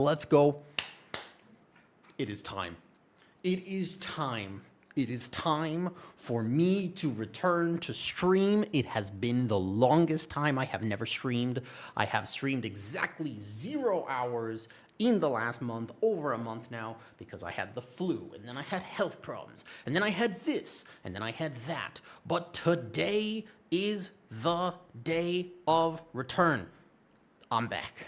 Let's go. It is time. It is time. It is time for me to return to stream. It has been the longest time I have never streamed. I have streamed exactly 0 hours in the last month, over a month now, because I had the flu, and then I had health problems, and then I had this, and then I had that. But today is the day of return. I'm back.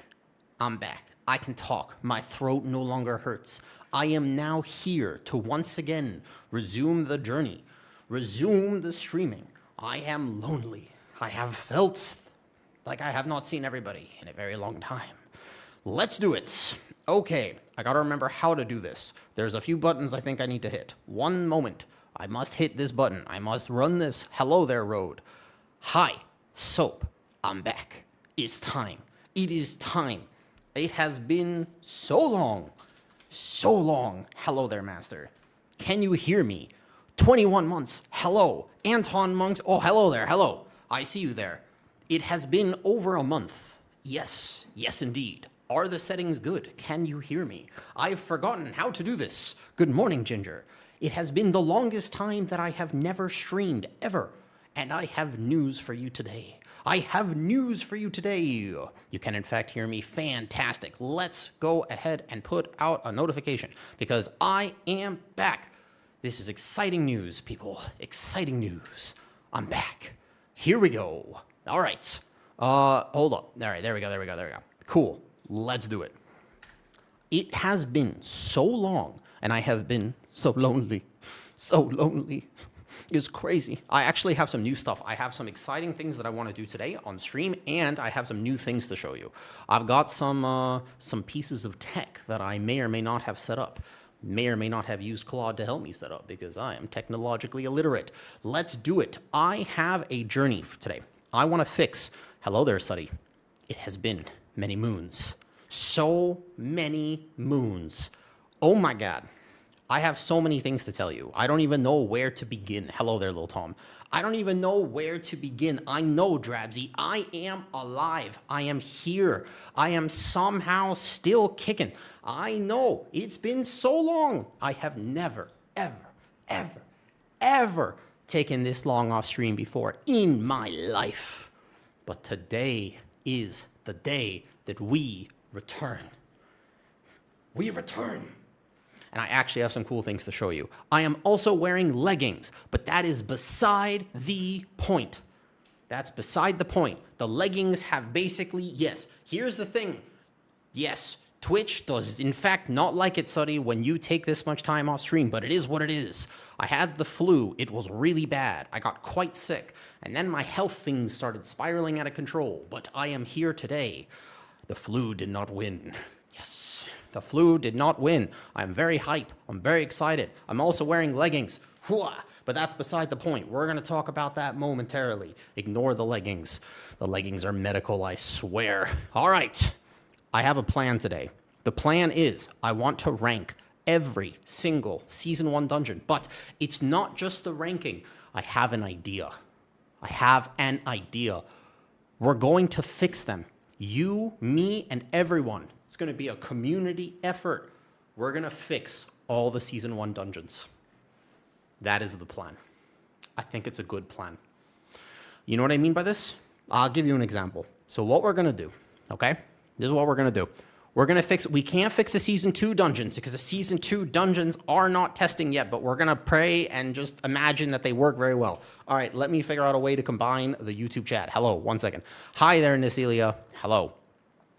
I'm back. I can talk. My throat no longer hurts. I am now here to once again resume the journey, resume the streaming. I am lonely. I have felt like I have not seen everybody in a very long time. Let's do it. Okay, I gotta remember how to do this. There's a few buttons I think I need to hit. One moment. I must hit this button. I must run this hello there road. Hi, soap. I'm back. It's time. It is time. It has been so long. So long. Hello there, master. Can you hear me? 21 months. Hello. Anton Monks. Oh, hello there. Hello. I see you there. It has been over a month. Yes. Yes, indeed. Are the settings good? Can you hear me? I've forgotten how to do this. Good morning, Ginger. It has been the longest time that I have never streamed, ever. And I have news for you today. I have news for you today. You can in fact hear me. Fantastic. Let's go ahead and put out a notification because I am back. This is exciting news, people. Exciting news. I'm back. Here we go. All right. Hold up. All right, there we go. Cool. Let's do it. It has been so long and I have been so lonely. So lonely. It's crazy. I actually have some new stuff. I have some exciting things that I want to do today on stream, and I have some new things to show you. I've got some pieces of tech that I may or may not have set up. May or may not have used Claude to help me set up because I am technologically illiterate. Let's do it. I have a journey for today. I want to fix. Hello there, Suddy. It has been many moons. So many moons. Oh my God. I have so many things to tell you. I don't even know where to begin. Hello there, little Tom. I don't even know where to begin. I know, Drabsy, I am alive. I am here. I am somehow still kicking. I know. It's been so long. I have never, ever taken this long off stream before in my life. But today is the day that we return. We return. And I actually have some cool things to show you. I am also wearing leggings, but that is beside the point. That's beside the point. The leggings have basically, yes, here's the thing. Yes, Twitch does in fact not like it, Suddy, when you take this much time off stream, but it is what it is. I had the flu. It was really bad. I got quite sick. And then my health things started spiraling out of control. But I am here today. The flu did not win. Yes. The flu did not win. I'm very hype. I'm very excited. I'm also wearing leggings. But that's beside the point. We're going to talk about that momentarily. Ignore the leggings. The leggings are medical, I swear. All right. I have a plan today. The plan is I want to rank every single Season 1 dungeon. But it's not just the ranking. I have an idea. We're going to fix them. You, me, and everyone. It's going to be a community effort. We're going to fix all the Season 1 dungeons. That is the plan. I think it's a good plan. You know what I mean by this? I'll give you an example. So what we're going to do, okay? This is what we're going to do. We're going to fix, we can't fix the Season 2 dungeons because the Season 2 dungeons are not testing yet, but we're going to pray and just imagine that they work very well. All right, let me figure out a way to combine the YouTube chat. Hello, 1 second. Hi there, Nasilia. Hello.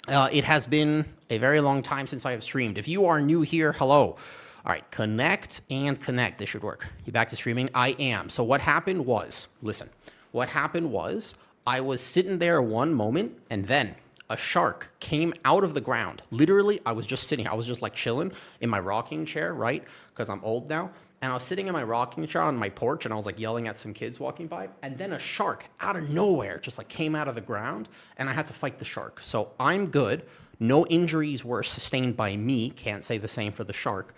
It has been a very long time since I have streamed. If you are new here, hello. All right, connect and connect. This should work. You back to streaming? I am. So what happened was, listen, what happened was I was sitting there one moment and then a shark came out of the ground. Literally, I was just sitting. I was just like chilling in my rocking chair, right? Because I'm old now. And I was sitting in my rocking chair on my porch and I was like yelling at some kids walking by. And then a shark out of nowhere just like came out of the ground and I had to fight the shark. So I'm good. No injuries were sustained by me. Can't say the same for the shark.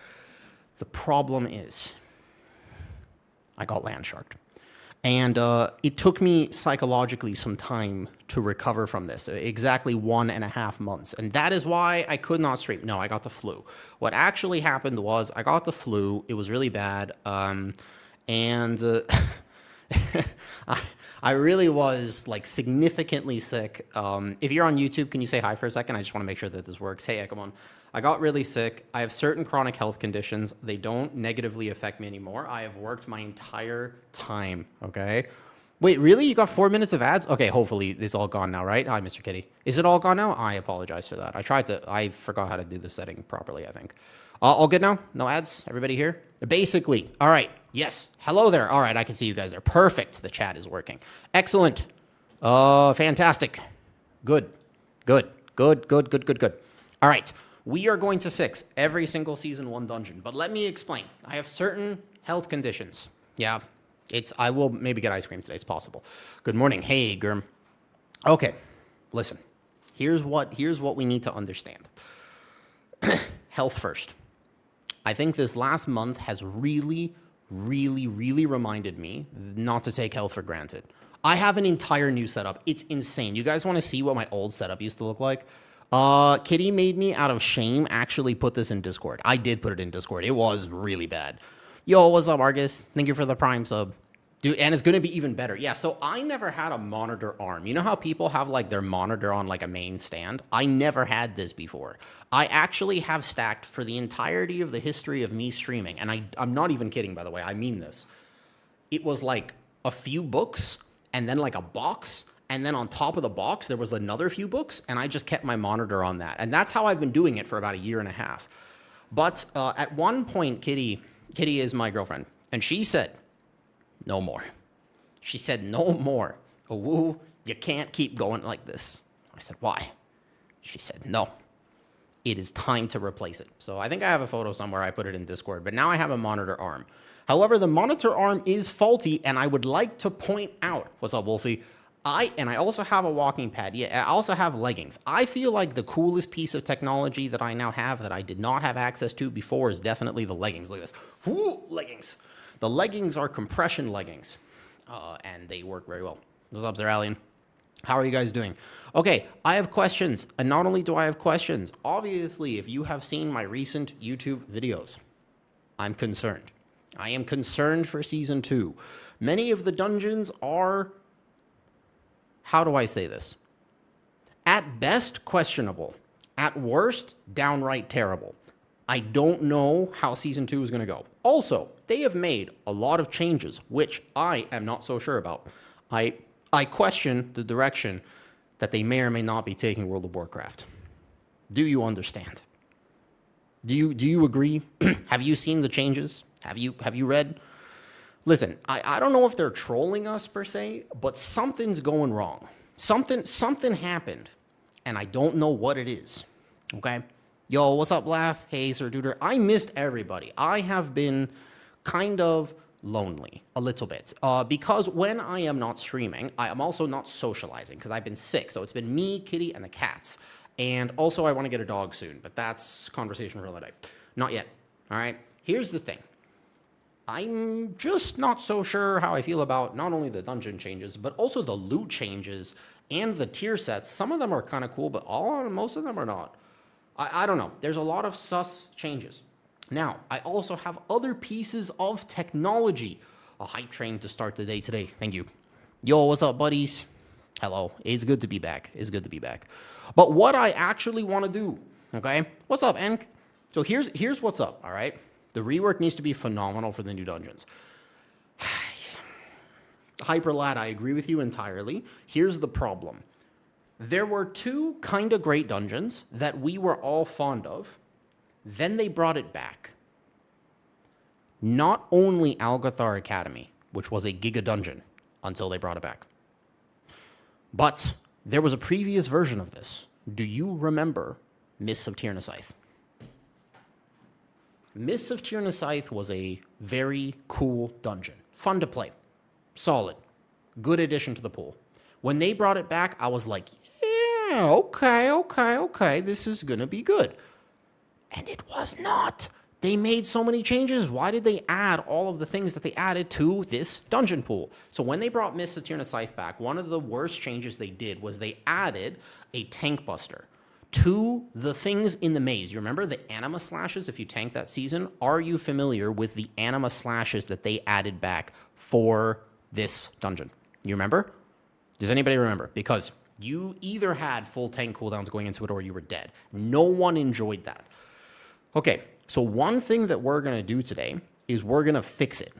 The problem is I got land sharked. And it took me psychologically some time to recover from this, exactly 1.5 months. And that is why I could not stream. No, I got the flu. What actually happened was I got the flu. It was really bad. And I really was like significantly sick. If you're on YouTube, can you say hi for a second? I just want to make sure that this works. Hey, come on. I got really sick. I have certain chronic health conditions. They don't negatively affect me anymore. I have worked my entire time, okay? Wait, really? You got 4 minutes of ads? Okay, hopefully it's all gone now, right? Hi, Mr. Kitty. Is it all gone now? I apologize for that. I forgot how to do the setting properly, I think. All good now? No ads? Everybody here? Basically, all right. Yes. Hello there. All right, I can see you guys there. Perfect. The chat is working. Excellent. Fantastic. Good. Good. Good, good, good, good, good. All right. We are going to fix every single Season 1 dungeon, but let me explain. I have certain health conditions. Yeah, I will maybe get ice cream today. It's possible. Good morning. Hey, Gurm. Okay, listen. Here's what we need to understand. Health first. I think this last month has really, really, really reminded me not to take health for granted. I have an entire new setup. It's insane. You guys want to see what my old setup used to look like? Kitty made me, out of shame, actually put this in Discord. I did put it in Discord. It was really bad. Yo, what's up, Argus? Thank you for the Prime sub. Dude, and it's going to be even better. Yeah, so I never had a monitor arm. You know how people have, like, their monitor on, like, a main stand? I never had this before. I actually have stacked for the entirety of the history of me streaming, and I'm not even kidding, by the way. I mean this. It was, like, a few books, and then, like, a box, and then on top of the box, there was another few books, and I just kept my monitor on that. And that's how I've been doing it for about 1.5 years. But at one point, Kitty is my girlfriend, and she said, no more. She said, no more. Oh, you can't keep going like this. I said, why? She said, no. It is time to replace it. So I think I have a photo somewhere. I put it in Discord, but now I have a monitor arm. However, the monitor arm is faulty, and I would like to point out, what's up, Wolfie? I also have a walking pad. Yeah, I also have leggings. I feel like the coolest piece of technology that I now have that I did not have access to before is definitely the leggings. Look at this. Woo, leggings. The leggings are compression leggings, and they work very well. What's up, Zeralian? How are you guys doing? Okay, I have questions, and not only do I have questions, obviously, if you have seen my recent YouTube videos, I'm concerned. I am concerned for Season 2. Many of the dungeons are... How do I say this? At best, questionable. At worst, downright terrible. I don't know how Season 2 is going to go. Also, they have made a lot of changes, which I am not so sure about. I question the direction that they may or may not be taking World of Warcraft. Do you understand? Do you agree? Have you seen the changes? Have you read? Listen, I don't know if they're trolling us per se, but something's going wrong. Something happened, and I don't know what it is. Okay? Yo, what's up, Laugh? Hey, Sir Duder. I missed everybody. I have been kind of lonely a little bit because when I am not streaming, I am also not socializing because I've been sick. So it's been me, Kitty, and the cats. And also I want to get a dog soon, but that's conversation for another day. Not yet. All right? Here's the thing. I'm just not so sure how I feel about not only the dungeon changes, but also the loot changes and the tier sets. Some of them are kind of cool, but most of them are not. I don't know. There's a lot of sus changes. Now, I also have other pieces of technology. A hype train to start the day today. Thank you. Yo, what's up, buddies? Hello. It's good to be back. It's good to be back. But what I actually want to do, okay? What's up, Enk? So here's what's up, all right? The rework needs to be phenomenal for the new dungeons. Hyperlad, I agree with you entirely. Here's the problem. There were two kind of great dungeons that we were all fond of. Then they brought it back. Not only Algathar Academy, which was a giga dungeon until they brought it back, but there was a previous version of this. Do you remember Mists of Tir-Nasyth? Mists of Tir-Nasyth was a very cool dungeon. Fun to play. Solid. Good addition to the pool. When they brought it back, I was like, yeah, okay. This is going to be good. And it was not. They made so many changes. Why did they add all of the things that they added to this dungeon pool? So when they brought Miss Saturna Scythe back, one of the worst changes they did was they added a tank buster to the things in the maze. You remember the anima slashes if you tank that season? Are you familiar with the anima slashes that they added back for this dungeon? You remember? Does anybody remember? Because you either had full tank cooldowns going into it or you were dead. No one enjoyed that. Okay, so one thing that we're going to do today is we're going to fix it.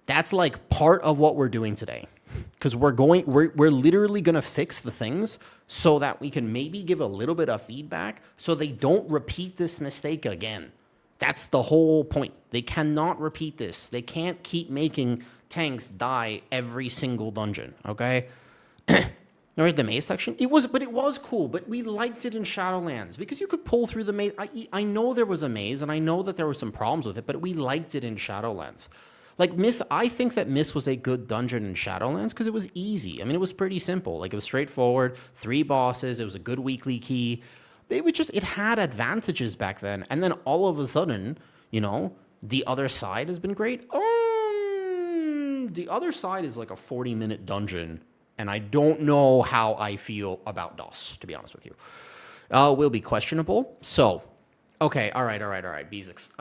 That's like part of what we're doing today. Because we're literally going to fix the things so that we can maybe give a little bit of feedback so they don't repeat this mistake again. That's the whole point. They cannot repeat this. They can't keep making tanks die every single dungeon, okay? Or the maze section, it was cool, but we liked it in Shadowlands because you could pull through the maze. I know there was a maze, and I know that there were some problems with it, but we liked it in Shadowlands. Like I think that Miss was a good dungeon in Shadowlands because it was easy. I mean, it was pretty simple. Like, it was straightforward, 3 bosses, it was a good weekly key. It had advantages back then, and then all of a sudden, the other side has been great. The other side is like a 40-minute dungeon. And I don't know how I feel about DOS, to be honest with you. Will be questionable. So, okay, all right, Beezix.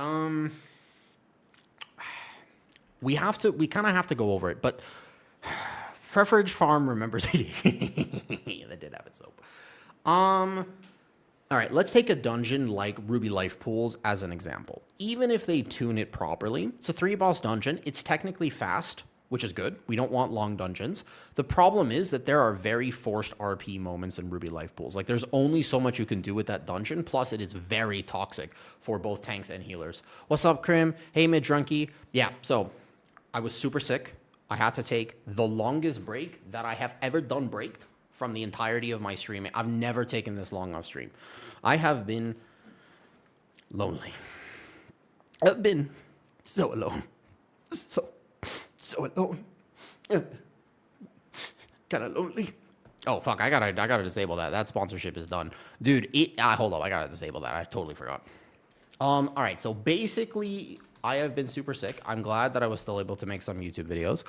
We kind of have to go over it, but Freferage Farm remembers it. Yeah, they did have it soap. All right, let's take a dungeon like Ruby Life Pools as an example. Even if they tune it properly, it's a 3-boss dungeon. It's technically fast, which is good. We don't want long dungeons. The problem is that there are very forced RP moments in Ruby Life Pools. Like, there's only so much you can do with that dungeon, plus it is very toxic for both tanks and healers. What's up, Krim? Hey, Mid-Drunky. Yeah, so I was super sick. I had to take the longest break that I have ever done braked from the entirety of my streaming. I've never taken this long off stream. I have been lonely. I've been so alone. So alone. Kind of lonely. Oh, fuck. I gotta disable that. That sponsorship is done. Dude, hold up. I gotta disable that. I totally forgot. All right. So basically, I have been super sick. I'm glad that I was still able to make some YouTube videos.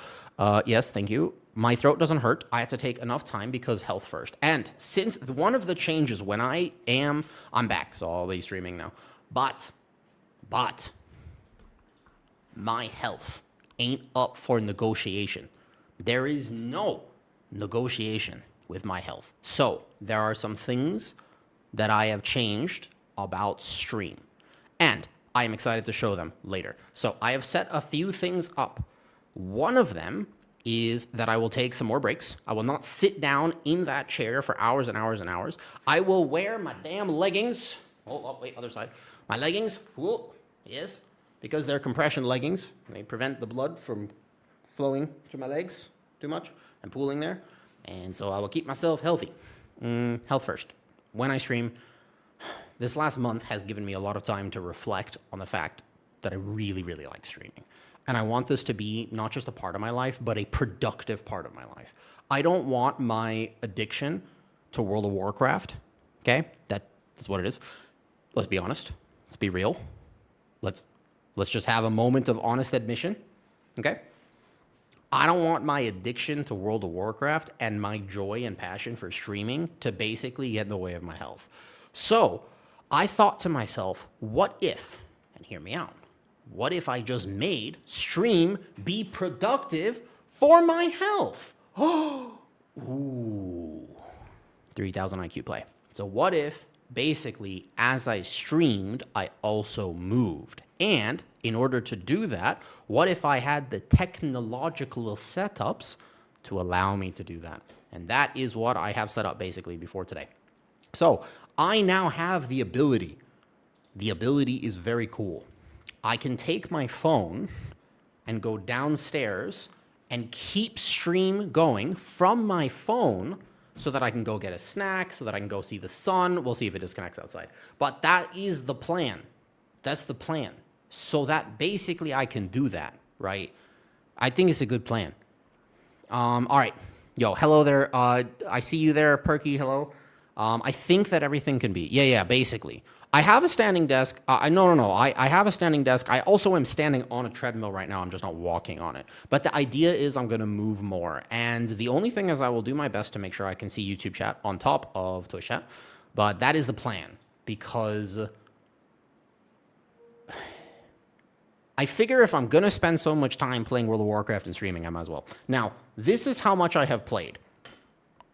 Yes, thank you. My throat doesn't hurt. I had to take enough time because health first. And since one of the changes when I'm back, so I'll be streaming now. But my health ain't up for negotiation. There is no negotiation with my health. So there are some things that I have changed about stream, and I am excited to show them later. So I have set a few things up. One of them is that I will take some more breaks. I will not sit down in that chair for hours and hours and hours. I will wear my damn leggings. Oh, wait, other side. My leggings, yes, because they're compression leggings. They prevent the blood from flowing to my legs too much and pooling there. And so I will keep myself healthy. Health first. When I stream, this last month has given me a lot of time to reflect on the fact that I really, really like streaming. And I want this to be not just a part of my life, but a productive part of my life. I don't want my addiction to World of Warcraft, okay? That's what it is. Let's be honest. Let's be real. Let's just have a moment of honest admission, okay? I don't want my addiction to World of Warcraft and my joy and passion for streaming to basically get in the way of my health. So I thought to myself, what if, and hear me out, what if I just made stream be productive for my health? Ooh, 3,000 IQ play. So what if basically as I streamed, I also moved? And in order to do that, what if I had the technological setups to allow me to do that? And that is what I have set up basically before today. So I now have the ability. The ability is very cool. I can take my phone and go downstairs and keep stream going from my phone so that I can go get a snack, so that I can go see the sun. We'll see if it disconnects outside. But that is the plan. That's the plan. So that basically I can do that, right? I think it's a good plan. All right. Yo, hello there. I see you there, Perky. Hello. I think that everything can be. Yeah, basically. I have a standing desk. No. I have a standing desk. I also am standing on a treadmill right now. I'm just not walking on it. But the idea is I'm going to move more. And the only thing is I will do my best to make sure I can see YouTube chat on top of Twitch chat. But that is the plan because I figure if I'm going to spend so much time playing World of Warcraft and streaming, I might as well. Now, this is how much I have played.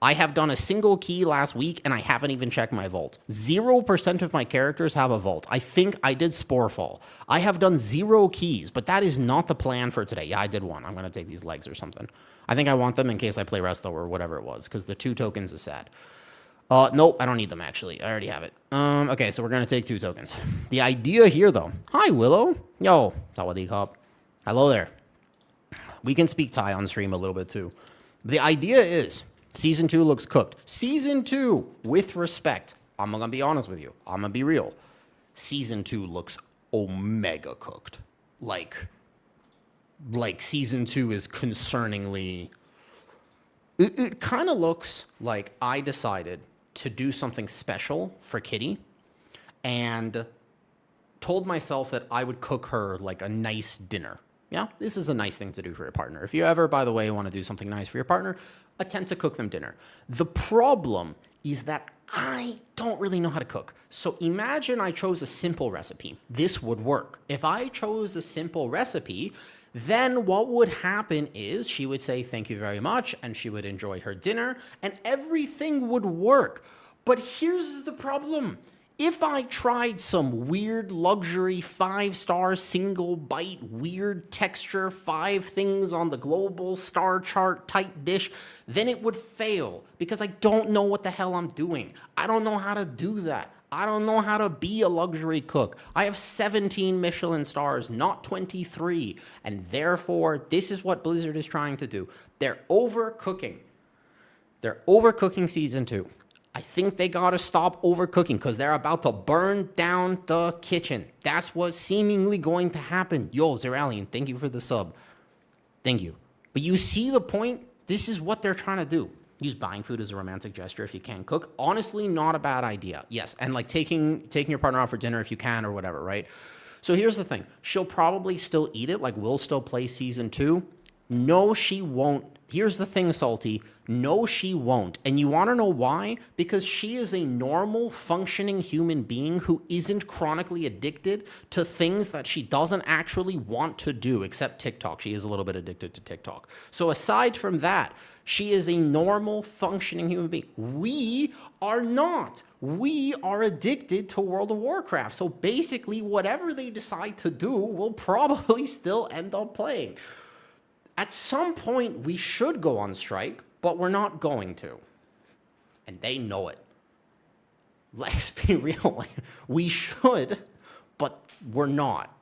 I have done a single key last week, and I haven't even checked my vault. 0% of my characters have a vault. I think I did Sporefall. I have done 0 keys, but that is not the plan for today. Yeah, I did one. I'm going to take these legs or something. I think I want them in case I play Resto or whatever it was, because the 2 tokens is sad. Nope, I don't need them, actually. I already have it. Okay, so we're going to take 2 tokens. The idea here, though. Hi, Willow. Yo, Sawadee. Hello there. We can speak Thai on stream a little bit, too. The idea is... Season 2 looks cooked. Season 2, with respect, I'm going to be honest with you. I'm going to be real. Season 2 looks omega cooked. Like Season 2 is concerningly... It kind of looks like I decided to do something special for Kitty and told myself that I would cook her like a nice dinner. Yeah, this is a nice thing to do for your partner. If you ever, by the way, want to do something nice for your partner, attempt to cook them dinner. The problem is that I don't really know how to cook. So imagine I chose a simple recipe. This would work. If I chose a simple recipe, then what would happen is she would say, thank you very much, and she would enjoy her dinner, and everything would work. But here's the problem. If I tried some weird luxury 5-star single bite, weird texture, 5 things on the global star chart type dish, then it would fail because I don't know what the hell I'm doing. I don't know how to do that. I don't know how to be a luxury cook. I have 17 Michelin stars, not 23. And therefore, this is what Blizzard is trying to do. They're overcooking. They're overcooking Season 2. I think they gotta stop overcooking because they're about to burn down the kitchen. That's what's seemingly going to happen. Yo, Zeralian, thank you for the sub. Thank you. But you see the point? This is what they're trying to do. Use buying food as a romantic gesture if you can cook. Honestly, not a bad idea. Yes, and like taking your partner out for dinner if you can or whatever, right? So here's the thing. She'll probably still eat it. Like, we'll still play Season 2. No, she won't. Here's the thing, Salty. No, she won't. And you want to know why? Because she is a normal, functioning human being who isn't chronically addicted to things that she doesn't actually want to do, except TikTok. She is a little bit addicted to TikTok. So aside from that, she is a normal, functioning human being. We are not. We are addicted to World of Warcraft. So basically, whatever they decide to do, we'll probably still end up playing. At some point, we should go on strike, but we're not going to. And they know it. Let's be real. We should, but we're not.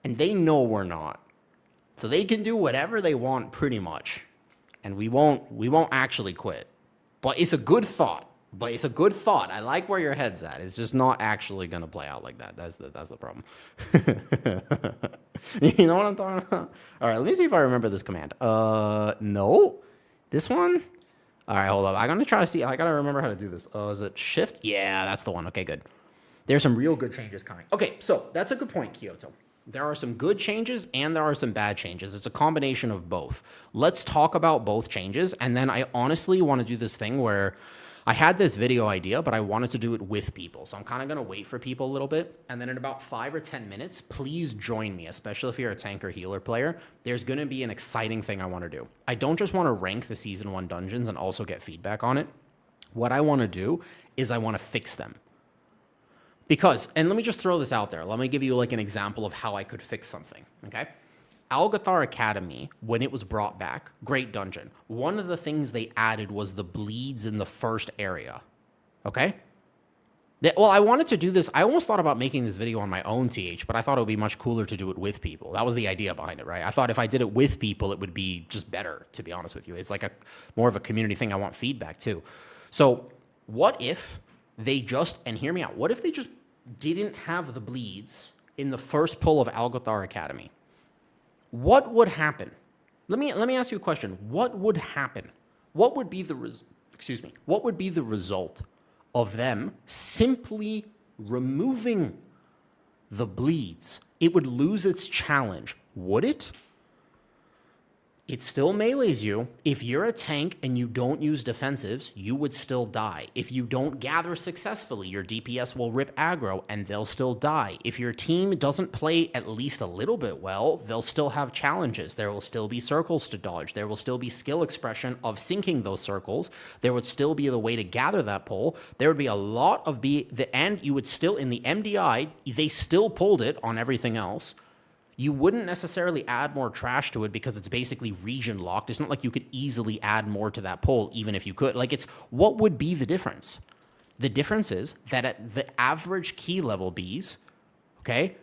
And they know we're not. So they can do whatever they want pretty much. And we won't actually quit. But it's a good thought. I like where your head's at. It's just not actually going to play out like that. That's the problem. You know what I'm talking about? All right, let me see if I remember this command. No. This one? All right, hold up. I'm going to try to see. I got to remember how to do this. Is it shift? Yeah, that's the one. Okay, good. There's some real good changes coming. Okay, so that's a good point, Kyoto. There are some good changes and there are some bad changes. It's a combination of both. Let's talk about both changes. And then I honestly want to do this thing where I had this video idea, but I wanted to do it with people. So I'm kind of going to wait for people a little bit. And then in about 5 or 10 minutes, please join me, especially if you're a tank or healer player. There's going to be an exciting thing I want to do. I don't just want to rank the Season 1 dungeons and also get feedback on it. What I want to do is I want to fix them. Because, and let me just throw this out there. Let me give you like an example of how I could fix something, okay? Algathar Academy, when it was brought back, great dungeon. One of the things they added was the bleeds in the first area, okay? Well, I wanted to do this. I almost thought about making this video on my own, TH, but I thought it would be much cooler to do it with people. That was the idea behind it, right? I thought if I did it with people, it would be just better, to be honest with you. It's like more of a community thing. I want feedback, too. So what if they just, and hear me out, what if they just didn't have the bleeds in the first pull of Algathar Academy? What would happen? Let me ask you a question. What would happen? What would be the result of them simply removing the bleeds, it would lose its challenge. Would it? It still melees you. If you're a tank and you don't use defensives, you would still die. If you don't gather successfully, your DPS will rip aggro and they'll still die. If your team doesn't play at least a little bit well, they'll still have challenges. There will still be circles to dodge. There will still be skill expression of sinking those circles. There would still be the way to gather that pull. There would be a lot of and you would still, in the MDI, they still pulled it on everything else. You wouldn't necessarily add more trash to it because it's basically region locked. It's not like you could easily add more to that pull, even if you could. Like, it's what would be the difference? The difference is that at the average key level Bs, okay,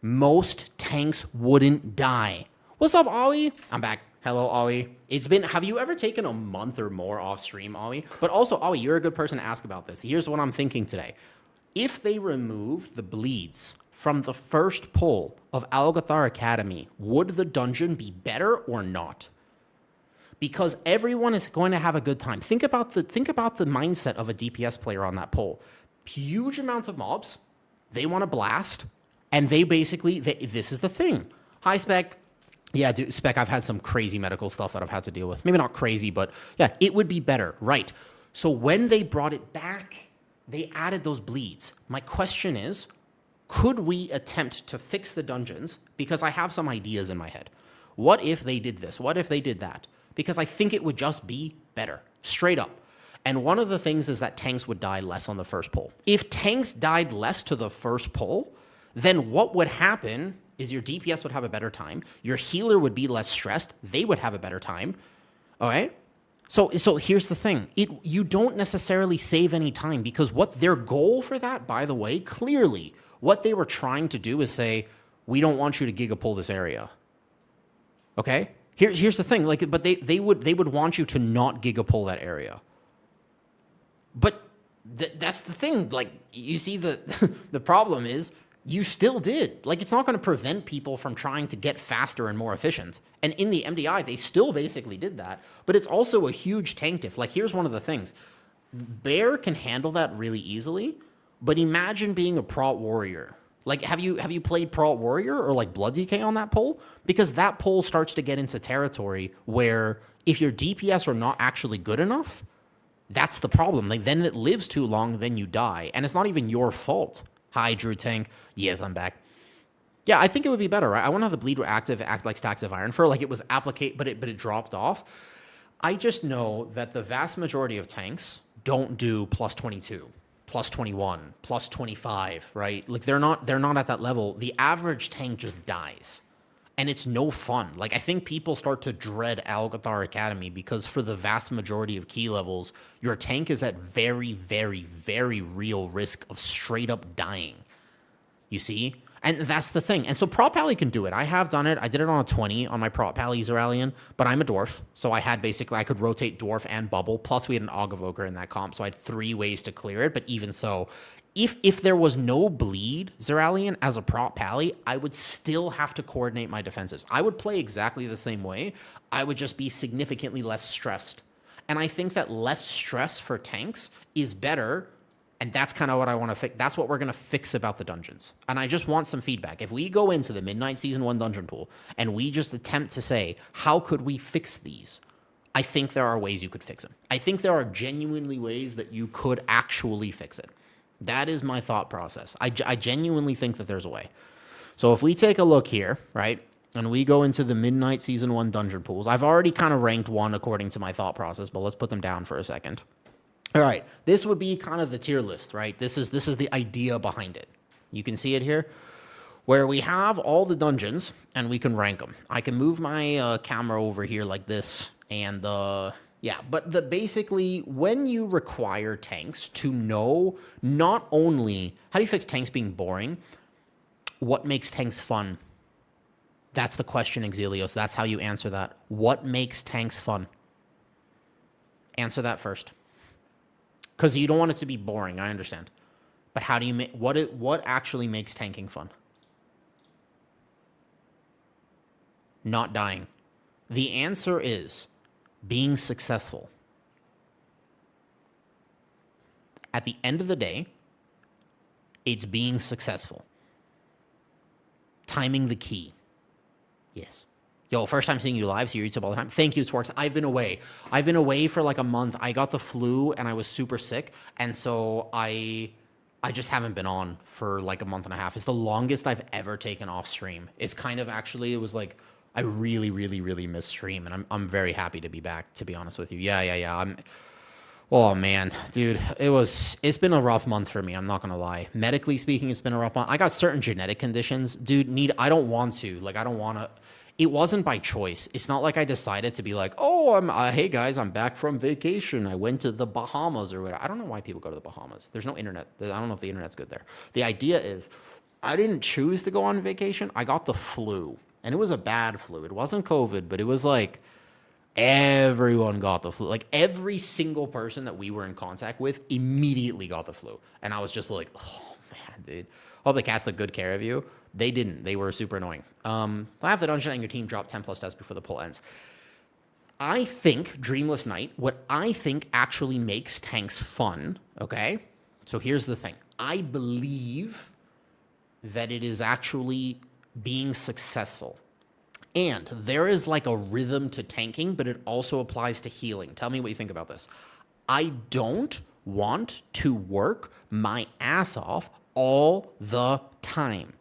most tanks wouldn't die. What's up, Awi? I'm back. Hello, Awi. Have you ever taken a month or more off stream, Awi? But also, Awi, you're a good person to ask about this. Here's what I'm thinking today. If they removed the bleeds from the first pull of Algathar Academy, would the dungeon be better or not? Because everyone is going to have a good time. Think about the mindset of a DPS player on that pull. Huge amounts of mobs, they want to blast, and this is the thing. Hi, Spec. Yeah, dude, Spec, I've had some crazy medical stuff that I've had to deal with. Maybe not crazy, but yeah, it would be better, right? So when they brought it back, they added those bleeds. My question is, could we attempt to fix the dungeons? Because I have some ideas in my head. What if they did this? What if they did that? Because I think it would just be better, straight up. And one of the things is that tanks would die less on the first pull. If tanks died less to the first pull, then what would happen is your DPS would have a better time. Your healer would be less stressed. They would have a better time. All right? So here's the thing. You don't necessarily save any time because what their goal for that, by the way, clearly, what they were trying to do is say, we don't want you to giga pull this area. Okay? Here's the thing. But they would want you to not giga pull that area. But that's the thing. Like, you see, the problem is you still did. Like, it's not going to prevent people from trying to get faster and more efficient. And in the MDI, they still basically did that. But it's also a huge tank diff. Like, here's one of the things. Bear can handle that really easily. But imagine being a Prot Warrior. Like, have you played Prot Warrior or like Blood DK on that pull? Because that pull starts to get into territory where if your DPS are not actually good enough, that's the problem. Like, then it lives too long, then you die. And it's not even your fault. Hi, Drew Tank. Yes, I'm back. Yeah, I think it would be better, right? I want to have the bleed active, act like stacks of iron for like it was applicate, but it dropped off. I just know that the vast majority of tanks don't do plus 22. Plus 21, plus 25, right? Like they're not at that level. The average tank just dies. And it's no fun. Like, I think people start to dread Algathar Academy because for the vast majority of key levels, your tank is at very, very, very real risk of straight up dying. You see? And that's the thing. And so Prot Pally can do it. I have done it. I did it on a 20 on my Prot Pally Zeralian, but I'm a dwarf. So I could rotate dwarf and bubble. Plus we had an Ogavoker in that comp. So I had 3 ways to clear it. But even so, if there was no bleed Zeralian as a Prot Pally, I would still have to coordinate my defensives. I would play exactly the same way. I would just be significantly less stressed. And I think that less stress for tanks is better. And that's kind of what I want to fix. That's what we're going to fix about the dungeons. And I just want some feedback. If we go into the Midnight Season 1 dungeon pool and we just attempt to say, how could we fix these? I think there are ways you could fix them. I think there are genuinely ways that you could actually fix it. That is my thought process. I genuinely think that there's a way. So if we take a look here, right, and we go into the Midnight Season 1 dungeon pools, I've already kind of ranked one according to my thought process, but let's put them down for a second. All right, this would be kind of the tier list, right? This is the idea behind it. You can see it here, where we have all the dungeons, and we can rank them. I can move my camera over here like this, and yeah, but basically, when you require tanks to know not only, how do you fix tanks being boring, what makes tanks fun? That's the question, Exilios. That's how you answer that. What makes tanks fun? Answer that first. Because you don't want it to be boring, I understand. But how do you make what actually makes tanking fun? Not dying. The answer is being successful. At the end of the day, It's being successful. Timing the key. Yes. Yo, first time seeing you live, so you YouTube all the time. Thank you, Twerks. I've been away. I've been away for like a month. I got the flu and I was super sick. And so I just haven't been on for like a month and a half. It's the longest I've ever taken off stream. It's kind of actually, it was like, I really, really, really miss stream. And I'm very happy to be back, to be honest with you. Yeah. Oh man, dude, it's been a rough month for me. I'm not going to lie. Medically speaking, it's been a rough month. I got certain genetic conditions, dude, I don't want to, like, I don't want to. It wasn't by choice. It's not like I decided to be like, oh, hey guys, I'm back from vacation. I went to the Bahamas or whatever. I don't know why people go to the Bahamas. There's no internet. I don't know if the internet's good there. The idea is I didn't choose to go on vacation. I got the flu, and it was a bad flu. It wasn't COVID, but it was like everyone got the flu. Like every single person that we were in contact with immediately got the flu. And I was just like, oh man, dude. Hope the cats took good care of you. They didn't. They were super annoying. I have the dungeon and your team drop 10 plus deaths before the poll ends. I think Dreamless Night, what I think actually makes tanks fun, okay? So here's the thing. I believe that it is actually being successful. And there is like a rhythm to tanking, but it also applies to healing. Tell me what you think about this. I don't want to work my ass off all the time.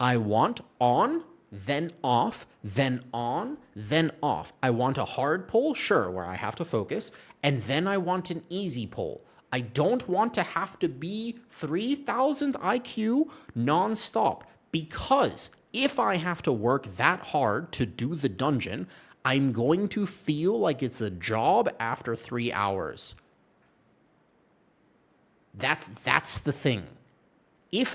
I want on, then off, then on, then off. I want a hard pull, sure, where I have to focus, and then I want an easy pull. I don't want to have to be 3,000 IQ nonstop, because if I have to work that hard to do the dungeon, I'm going to feel like it's a job after 3 hours. That's the thing.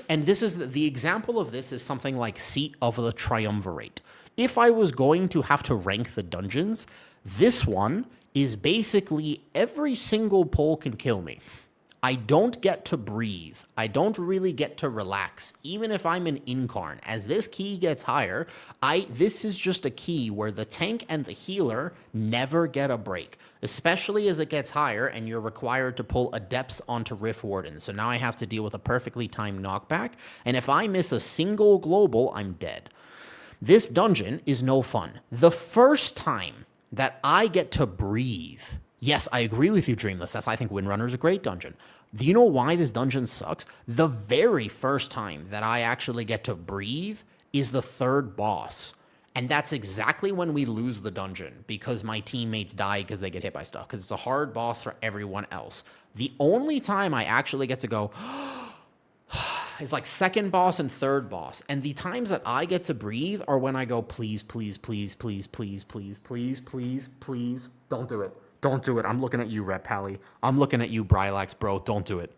And this is the example of this is something like Seat of the Triumvirate. If I was going to have to rank the dungeons, this one is basically every single pull can kill me. I don't get to breathe. I don't really get to relax, even if I'm an incarn. As this key gets higher, this is just a key where the tank and the healer never get a break, especially as it gets higher and you're required to pull adepts onto Rift Warden. So now I have to deal with a perfectly timed knockback, and if I miss a single global, I'm dead. This dungeon is no fun. The first time that I get to breathe, yes, I agree with you, Dreamless. That's why I think Windrunner is a great dungeon. Do you know why this dungeon sucks? The very first time that I actually get to breathe is the third boss. And that's exactly when we lose the dungeon, because my teammates die because they get hit by stuff, because it's a hard boss for everyone else. The only time I actually get to go is like second boss and third boss. And the times that I get to breathe are when I go, please, please, please, please, please, please, please, please, please, don't do it. Don't do it. I'm looking at you, Rep Pally. I'm looking at you, Brylax, bro. Don't do it.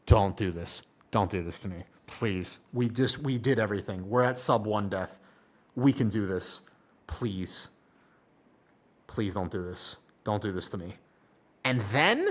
Don't do this. Don't do this to me. Please. We did everything. We're at sub 1 death. We can do this. Please. Please don't do this. Don't do this to me. And then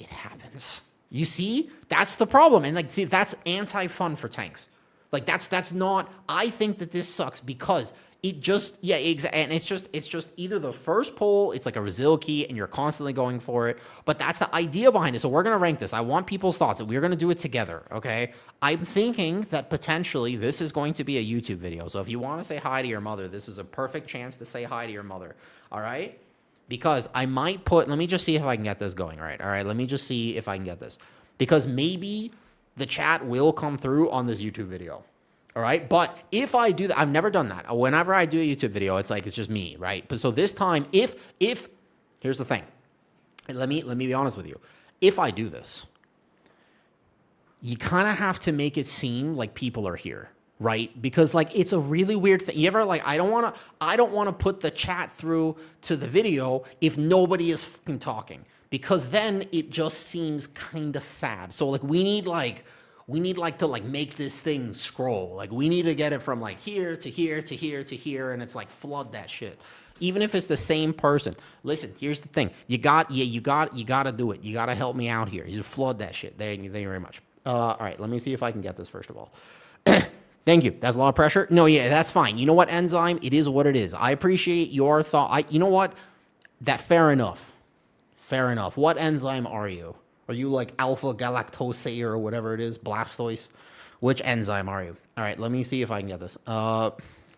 it happens. You see? That's the problem. And like, see, that's anti-fun for tanks. Like that's not, I think that this sucks because it just, yeah, and it's just either the first pull, it's like a resil key and you're constantly going for it, but that's the idea behind it. So we're going to rank this. I want people's thoughts and we're going to do it together, okay? I'm thinking that potentially this is going to be a YouTube video. So if you want to say hi to your mother, this is a perfect chance to say hi to your mother, all right? Because I might let me just see if I can get this going, all right? Let me just see if I can get this. Because maybe the chat will come through on this YouTube video. All right. But if I do that, I've never done that. Whenever I do a YouTube video, it's like, it's just me. Right. But so this time, if here's the thing, let me be honest with you. If I do this, you kind of have to make it seem like people are here. Right. Because like, it's a really weird thing. You ever like, I don't want to put the chat through to the video if nobody is fucking talking, because then it just seems kind of sad. So like, we need to like make this thing scroll. Like we need to get it from like here to here to here to here. And it's like flood that shit. Even if it's the same person. Listen, here's the thing. You got to do it. You got to help me out here. You flood that shit. Thank you very much. All right. Let me see if I can get this first of all. Thank you. That's a lot of pressure. No, yeah, that's fine. You know what, Enzyme? It is what it is. I appreciate your thought. You know what? Fair enough. Fair enough. What enzyme are you? Are you like alpha galactose or whatever it is? Blastoise? Which enzyme are you? All right, let me see if I can get this.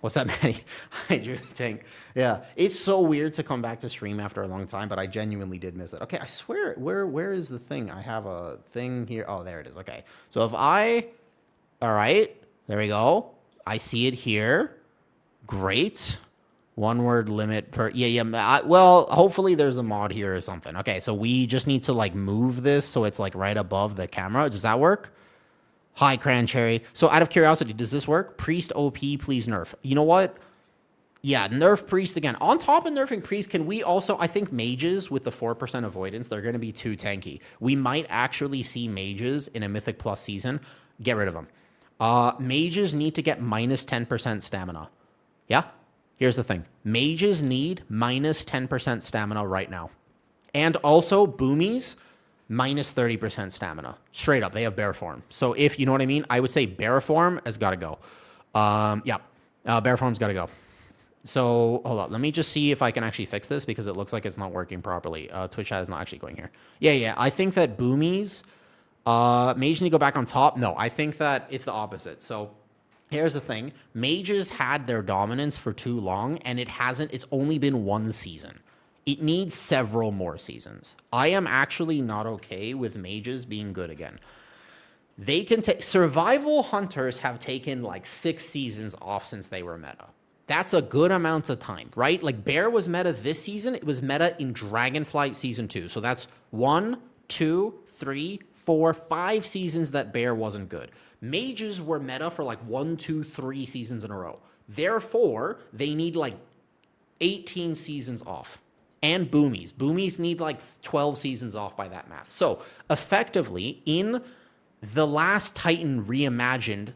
What's that, Manny? Hydrating. Yeah, it's so weird to come back to stream after a long time, but I genuinely did miss it. Okay, I swear, where is the thing? I have a thing here. Oh, there it is. Okay, so if all right, there we go. I see it here. Great. One word limit per, well, hopefully there's a mod here or something. Okay, so we just need to like move this so it's like right above the camera. Does that work? Hi, Crancherry. So out of curiosity, does this work? Priest OP, please nerf. You know what? Yeah, nerf Priest again. On top of nerfing Priest, can we also, I think mages with the 4% avoidance, they're going to be too tanky. We might actually see mages in a Mythic Plus season. Get rid of them. Mages need to get minus 10% stamina. Yeah? Here's the thing. Mages need minus 10% stamina right now. And also, boomies, minus 30% stamina. Straight up, they have bear form. So if, you know what I mean, I would say bear form has got to go. Bear form's got to go. So, hold on. Let me just see if I can actually fix this because it looks like it's not working properly. Twitch chat is not actually going here. Yeah. I think that boomies, mage need to go back on top. No, I think that it's the opposite. So, here's the thing. Mages had their dominance for too long, and it's only been one season. It needs several more seasons. I am actually not okay with mages being good again. They can take, survival hunters have taken like 6 seasons off since they were meta. That's a good amount of time, right? Like Bear was meta this season. It was meta in Dragonflight season 2. So that's 1, 2, 3, 4, 5 seasons that Bear wasn't good. Mages were meta for like 1, 2, 3 seasons in a row. Therefore, they need like 18 seasons off. And boomies. Boomies need like 12 seasons off by that math. So effectively, in the last Titan reimagined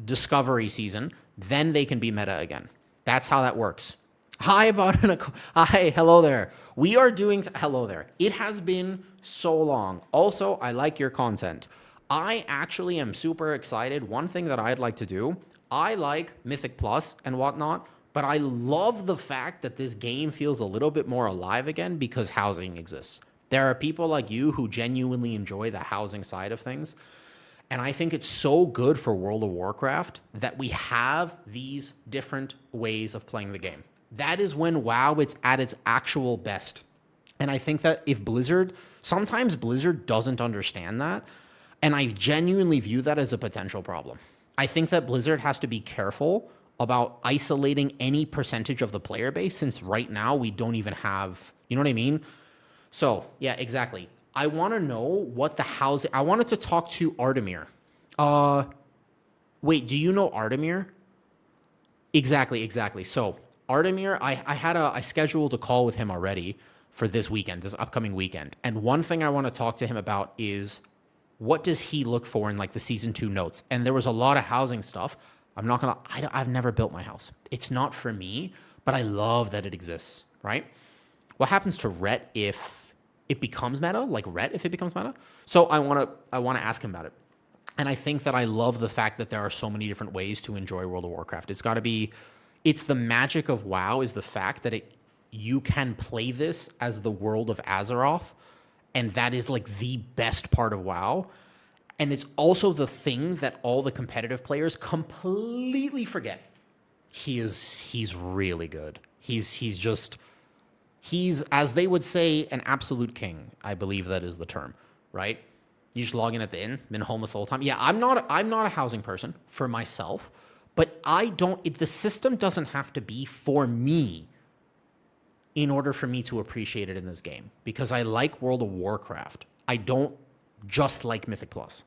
Discovery season, then they can be meta again. That's how that works. Hi, hi, hello there. We are doing, hello there. It has been so long. Also, I like your content. I actually am super excited. One thing that I'd like to do, I like Mythic Plus and whatnot, but I love the fact that this game feels a little bit more alive again because housing exists. There are people like you who genuinely enjoy the housing side of things. And I think it's so good for World of Warcraft that we have these different ways of playing the game. That is when WoW is at its actual best. And I think that if sometimes Blizzard doesn't understand that. And I genuinely view that as a potential problem. I think that Blizzard has to be careful about isolating any percentage of the player base since right now we don't even have, you know what I mean? So, yeah, exactly. I want to know what the housing, I wanted to talk to Artemir. Wait, do you know Artemir? Exactly. So, Artemir, I scheduled a call with him already for this upcoming weekend. And one thing I want to talk to him about is what does he look for in like the season 2 notes? And there was a lot of housing stuff. I've never built my house. It's not for me, but I love that it exists, right? What happens to Ret if it becomes meta? Like Ret if it becomes meta? So I want to ask him about it. And I think that I love the fact that there are so many different ways to enjoy World of Warcraft. It's the magic of WoW is the fact that you can play this as the world of Azeroth, and that is like the best part of WoW. And it's also the thing that all the competitive players completely forget. He's really good. He's, as they would say, an absolute king. I believe that is the term, right? You just log in at the inn, been homeless the whole time. Yeah, I'm not a housing person for myself, but the system doesn't have to be for me in order for me to appreciate it in this game. Because I like World of Warcraft. I don't just like Mythic Plus.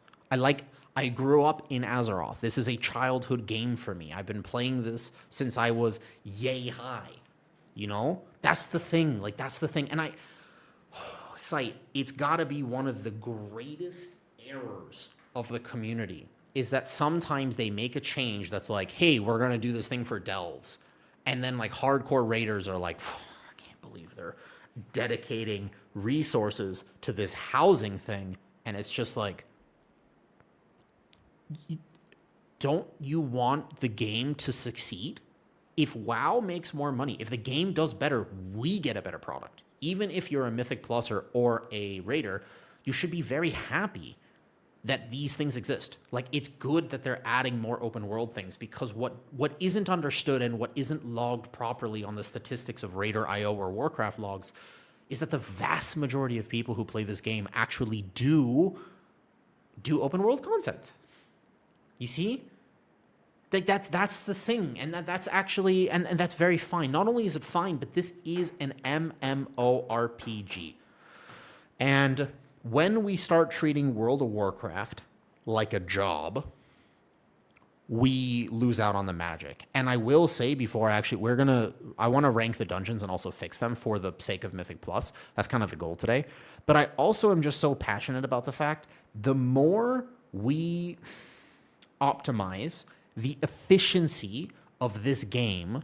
I grew up in Azeroth. This is a childhood game for me. I've been playing this since I was yay high. You know? That's the thing. And it's got to be one of the greatest errors of the community is that sometimes they make a change that's like, hey, we're going to do this thing for delves. And then like hardcore raiders are like, I can't believe they're dedicating resources to this housing thing. And it's just like, don't you want the game to succeed? If WoW makes more money, if the game does better, we get a better product. Even if you're a Mythic Pluser or a Raider, You should be very happy that these things exist. Like, it's good that they're adding more open world things, because what isn't understood and what isn't logged properly on the statistics of Raider.io or Warcraft logs is that the vast majority of people who play this game actually do open world content. You see? Like, that's the thing, and that's actually, and that's very fine. Not only is it fine, but this is an MMORPG. And when we start treating World of Warcraft like a job, we lose out on the magic. And I will say before I want to rank the dungeons and also fix them for the sake of Mythic Plus. That's kind of the goal today. But I also am just so passionate about the fact, the more we optimize the efficiency of this game,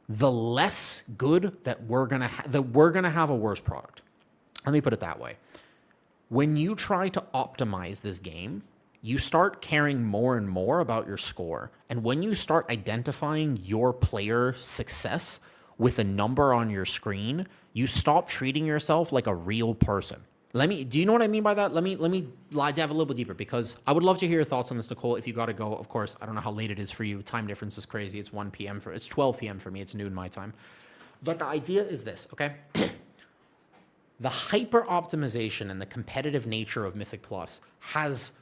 the less good that we're gonna have a worse product. Let me put it that way. When you try to optimize this game, you start caring more and more about your score. And when you start identifying your player success with a number on your screen, you stop treating yourself like a real person. Do you know what I mean by that? Let me dive a little bit deeper, because I would love to hear your thoughts on this, Nicole. If you got to go, of course, I don't know how late it is for you. Time difference is crazy. It's 1 p.m. It's 12 p.m. for me. It's noon my time. But the idea is this, okay? The hyper optimization and the competitive nature of Mythic Plus has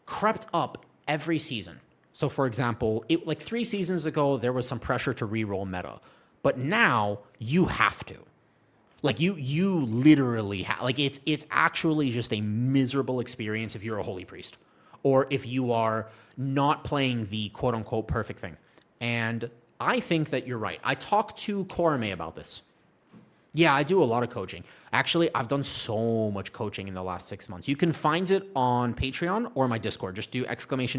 crept up every season. So, for example, like 3 seasons ago, there was some pressure to reroll meta, but now you have to. Like, you literally like, it's actually just a miserable experience if you're a holy priest, or if you are not playing the quote unquote perfect thing. And I think that you're right. I talked to Korame about this. Yeah, I do a lot of coaching. Actually, I've done so much coaching in the last 6 months. You can find it on Patreon or my Discord. Just do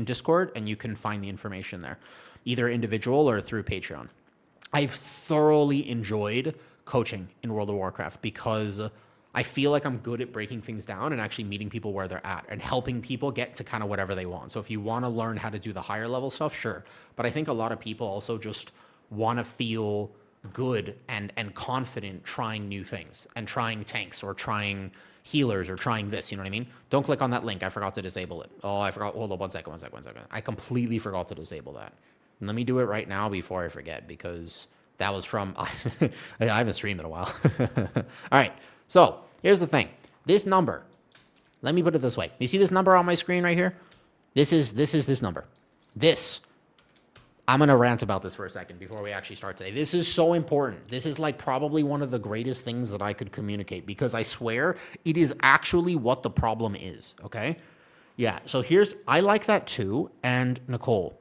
!Discord and you can find the information there, either individual or through Patreon. I've thoroughly enjoyed coaching in World of Warcraft because I feel like I'm good at breaking things down and actually meeting people where they're at and helping people get to kind of whatever they want. So if you want to learn how to do the higher level stuff, sure. But I think a lot of people also just want to feel good and confident trying new things and trying tanks or trying healers or trying this, you know what I mean? Don't click on that link. I forgot to disable it. Oh, I forgot. Hold on one second. I completely forgot to disable that. And let me do it right now before I forget, because that was from, I haven't streamed in a while. All right. So here's the thing. This number, let me put it this way. You see this number on my screen right here? This is this number. I'm going to rant about this for a second before we actually start today. This is so important. This is like probably one of the greatest things that I could communicate, because I swear it is actually what the problem is, okay? Yeah, so I like that too. And Nicole,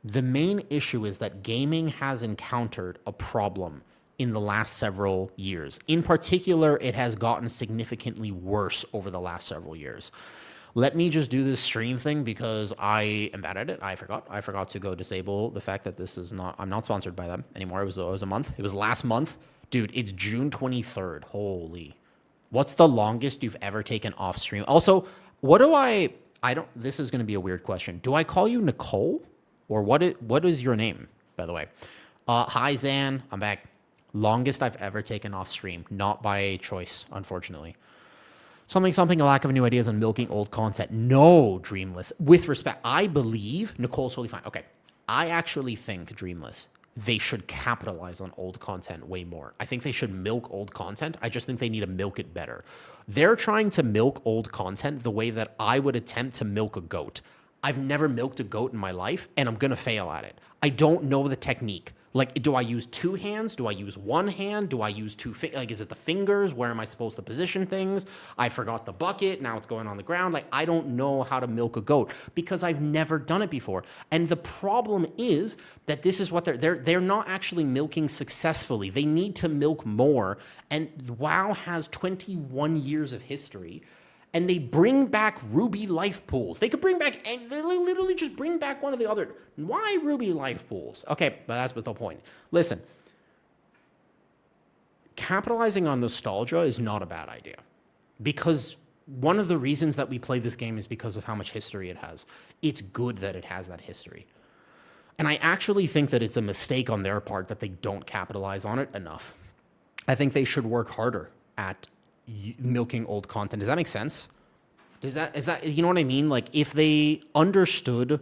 the main issue is that gaming has encountered a problem in the last several years. In particular, it has gotten significantly worse over the last several years. Let me just do this stream thing because I am bad at it. I forgot to go disable the fact that I'm not sponsored by them anymore. It was a month. It was last month. Dude, it's June 23rd. Holy. What's the longest you've ever taken off stream? Also, this is going to be a weird question. Do I call you Nicole? Or what is your name, by the way? Hi, Zan. I'm back. Longest I've ever taken off stream. Not by choice, unfortunately. Something, a lack of new ideas and milking old content. No, Dreamless. With respect, I believe Nicole's totally fine. Okay, I actually think, Dreamless, they should capitalize on old content way more. I think they should milk old content. I just think they need to milk it better. They're trying to milk old content the way that I would attempt to milk a goat. I've never milked a goat in my life, and I'm going to fail at it. I don't know the technique. Like, do I use 2 hands? Do I use 1 hand? Do I use 2 fingers? Like, is it the fingers? Where am I supposed to position things? I forgot the bucket. Now it's going on the ground. Like, I don't know how to milk a goat because I've never done it before. And the problem is that this is what they're not actually milking successfully. They need to milk more. And WoW has 21 years of history. And they bring back Ruby life pools. They could bring back, and they literally just bring back one of the other. Why Ruby life pools? Okay, but that's the point. Listen, capitalizing on nostalgia is not a bad idea, because one of the reasons that we play this game is because of how much history it has. It's good that it has that history. And I actually think that it's a mistake on their part that they don't capitalize on it enough. I think they should work harder at milking old content. Does that make sense? is that, you know what I mean? Like if they understood,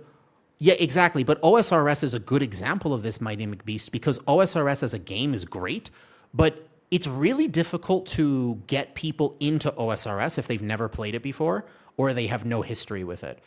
yeah, exactly. But OSRS is a good example of this, Mighty McBeast, because OSRS as a game is great, but it's really difficult to get people into OSRS if they've never played it before or they have no history with it.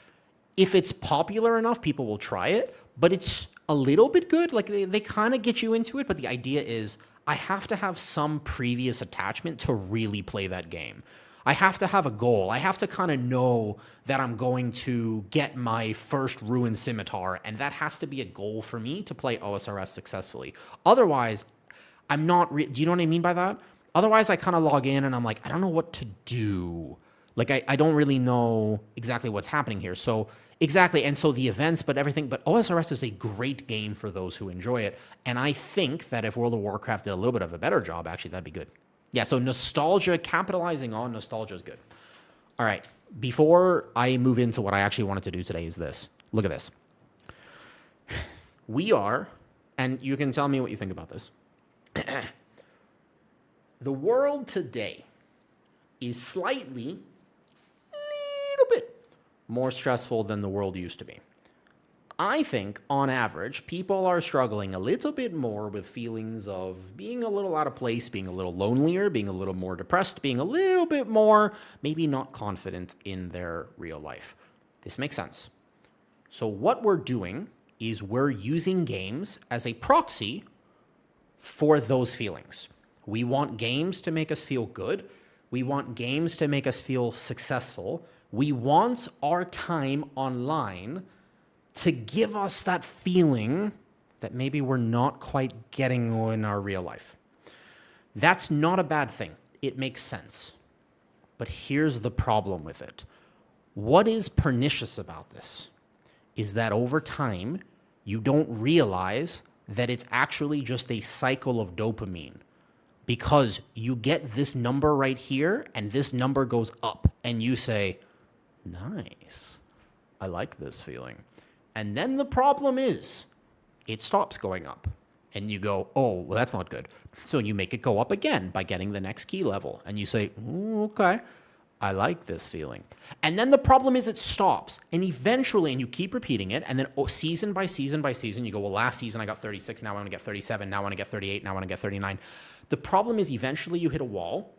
If it's popular enough, people will try it, but it's a little bit good. Like they kind of get you into it, but the idea is I have to have some previous attachment to really play that game. I have to have a goal. I have to kind of know that I'm going to get my first Ruined Scimitar, and that has to be a goal for me to play OSRS successfully. Otherwise, I'm not, do you know what I mean by that? Otherwise, I kind of log in and I'm like, I don't know what to do. Like, I don't really know exactly what's happening here. So, exactly. And so the events, but everything, but OSRS is a great game for those who enjoy it. And I think that if World of Warcraft did a little bit of a better job, actually, that'd be good. Yeah, so nostalgia, capitalizing on nostalgia is good. All right, before I move into what I actually wanted to do today is this. Look at this. We are, and you can tell me what you think about this. The world today is slightly, little bit more stressful than the world used to be. I think, on average, people are struggling a little bit more with feelings of being a little out of place, being a little lonelier, being a little more depressed, being a little bit more maybe not confident in their real life. This makes sense. So what we're doing is we're using games as a proxy for those feelings. We want games to make us feel good. We want games to make us feel successful. We want our time online to give us that feeling that maybe we're not quite getting in our real life. That's not a bad thing. It makes sense. But here's the problem with it. What is pernicious about this is that over time, you don't realize that it's actually just a cycle of dopamine, because you get this number right here and this number goes up and you say, nice, I like this feeling. And then the problem is it stops going up and you go, oh, well, that's not good. So you make it go up again by getting the next key level. And you say, okay, I like this feeling. And then the problem is it stops. And eventually, and you keep repeating it. And then season by season by season, you go, well, last season I got 36. Now I want to get 37. Now I want to get 38. Now I want to get 39. The problem is eventually you hit a wall.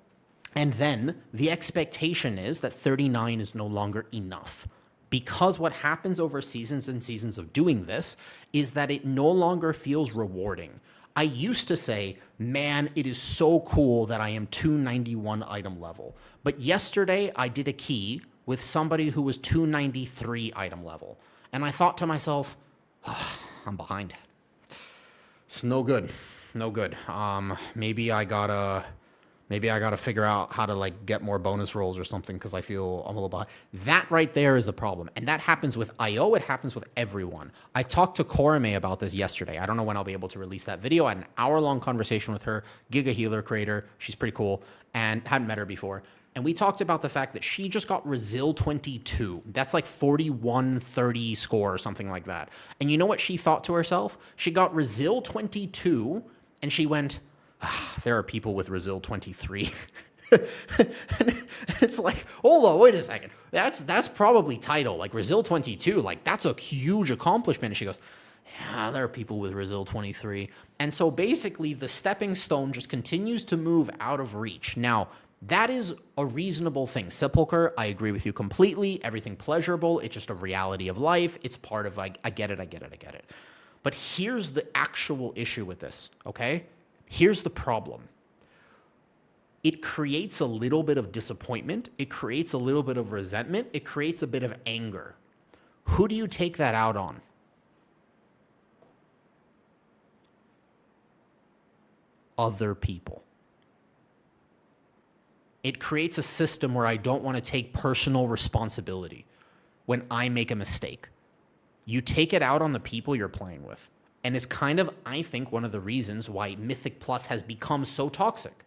And then the expectation is that 39 is no longer enough. Because what happens over seasons and seasons of doing this is that it no longer feels rewarding. I used to say, man, it is so cool that I am 291 item level. But yesterday I did a key with somebody who was 293 item level. And I thought to myself, oh, I'm behind. It's no good. No good. Maybe I gotta figure out how to like get more bonus rolls or something because I feel I'm a little behind. That right there is the problem. And that happens with IO. It happens with everyone. I talked to Korame about this yesterday. I don't know when I'll be able to release that video. I had an hour-long conversation with her, Giga Healer creator. She's pretty cool and hadn't met her before. And we talked about the fact that she just got Resil 22. That's like 4130 score or something like that. And you know what she thought to herself? She got Resil 22 and she went, there are people with Resil 23. It's like, hold on, wait a second. That's probably title. Like Resil 22, like that's a huge accomplishment. And she goes, yeah, there are people with Resil 23. And so basically the stepping stone just continues to move out of reach. Now, that is a reasonable thing. Sepulcher, I agree with you completely. Everything pleasurable. It's just a reality of life. It's part of like, I get it. But here's the actual issue with this, okay? Here's the problem. It creates a little bit of disappointment. It creates a little bit of resentment. It creates a bit of anger. Who do you take that out on? Other people. It creates a system where I don't want to take personal responsibility when I make a mistake. You take it out on the people you're playing with. And it's kind of, I think, one of the reasons why Mythic Plus has become so toxic.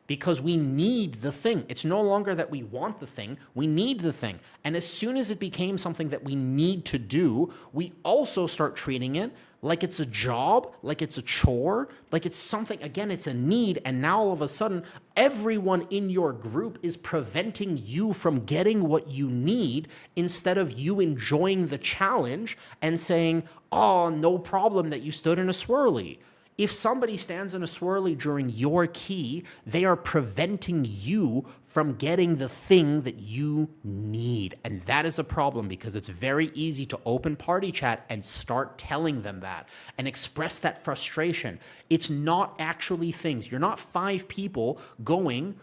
Because we need the thing. It's no longer that we want the thing, we need the thing. And as soon as it became something that we need to do, we also start treating it like it's a job, like it's a chore, like it's something, again, it's a need. And now all of a sudden, everyone in your group is preventing you from getting what you need instead of you enjoying the challenge and saying, oh, no problem that you stood in a swirly. If somebody stands in a swirly during your key, they are preventing you from getting the thing that you need. And that is a problem because it's very easy to open party chat and start telling them that and express that frustration. It's not actually things. You're not 5 people going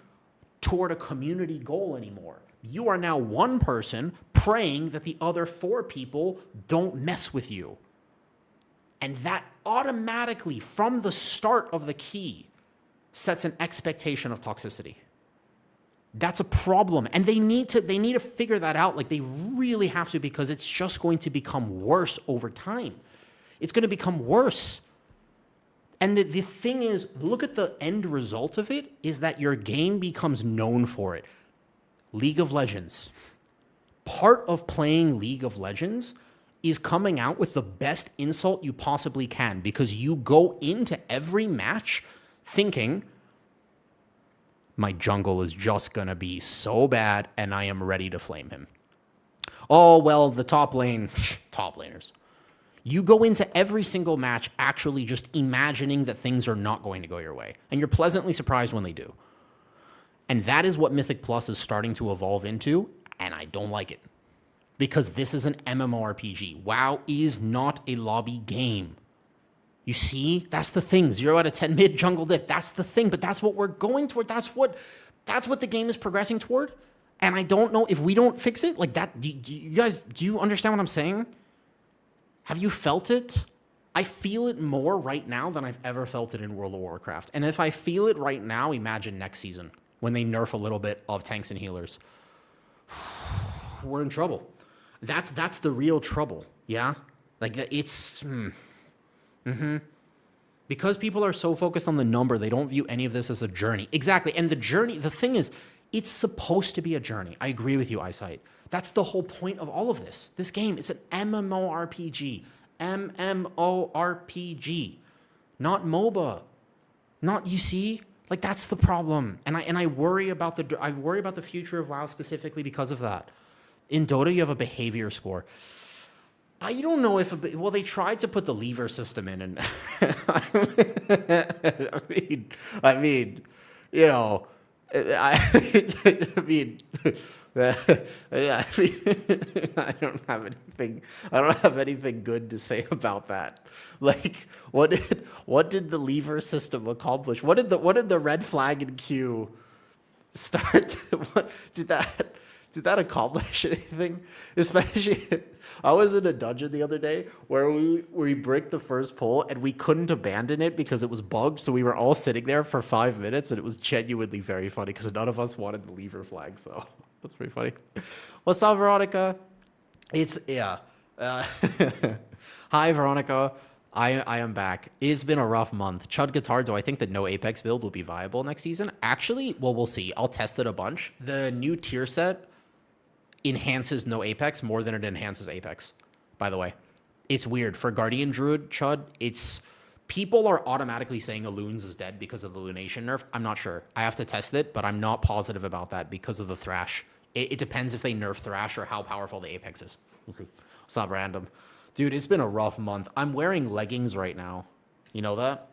toward a community goal anymore. You are now one person praying that the other 4 people don't mess with you. And that automatically, from the start of the key, sets an expectation of toxicity. That's a problem. And they need to figure that out. Like, they really have to, because it's just going to become worse over time. It's going to become worse. And the thing is, look at the end result of it, is that your game becomes known for it. League of Legends. Part of playing League of Legends is coming out with the best insult you possibly can, because you go into every match thinking, my jungle is just gonna be so bad and I am ready to flame him. Oh, well, the top lane, top laners. You go into every single match actually just imagining that things are not going to go your way, and you're pleasantly surprised when they do. And that is what Mythic Plus is starting to evolve into, and I don't like it. Because this is an MMORPG. WoW is not a lobby game. You see? That's the thing. 0 out of 10 mid jungle diff. That's the thing. But that's what we're going toward. That's what the game is progressing toward. And I don't know if we don't fix it like that. Do you guys, do you understand what I'm saying? Have you felt it? I feel it more right now than I've ever felt it in World of Warcraft. And if I feel it right now, imagine next season when they nerf a little bit of tanks and healers. We're in trouble. That's the real trouble, yeah? Like, it's... Because people are so focused on the number, they don't view any of this as a journey. Exactly, and the journey, the thing is, it's supposed to be a journey. I agree with you, Eyesight. That's the whole point of all of this. This game, it's an MMORPG. MMORPG. Not MOBA. Not, you see? Like, that's the problem. And I worry about the future of WoW specifically because of that. In Dota, you have a behavior score. I don't know if... well, they tried to put the lever system in, and... I mean, you know... I mean, I don't have anything good to say about that. Like, what did the lever system accomplish? What did the red flag and Q start? What did that accomplish anything? Especially, I was in a dungeon the other day where we bricked the first pull and we couldn't abandon it because it was bugged. So we were all sitting there for 5 minutes, and it was genuinely very funny because none of us wanted the lever flag. So that's pretty funny. What's up, Veronica? Hi, Veronica. I am back. It's been a rough month. Chud Guitar, do I think that no Apex build will be viable next season? Actually, well, we'll see. I'll test it a bunch. The new tier set enhances no Apex more than it enhances Apex, by the way. It's weird. For Guardian Druid, Chud, people are automatically sayingAloons is dead because of the Lunation nerf. I'm not sure. I have to test it, but I'm not positive about that because of the Thrash. It depends if they nerf Thrash or how powerful the Apex is. We'll see. What's up, random? Dude, it's been a rough month. I'm wearing leggings right now. You know that?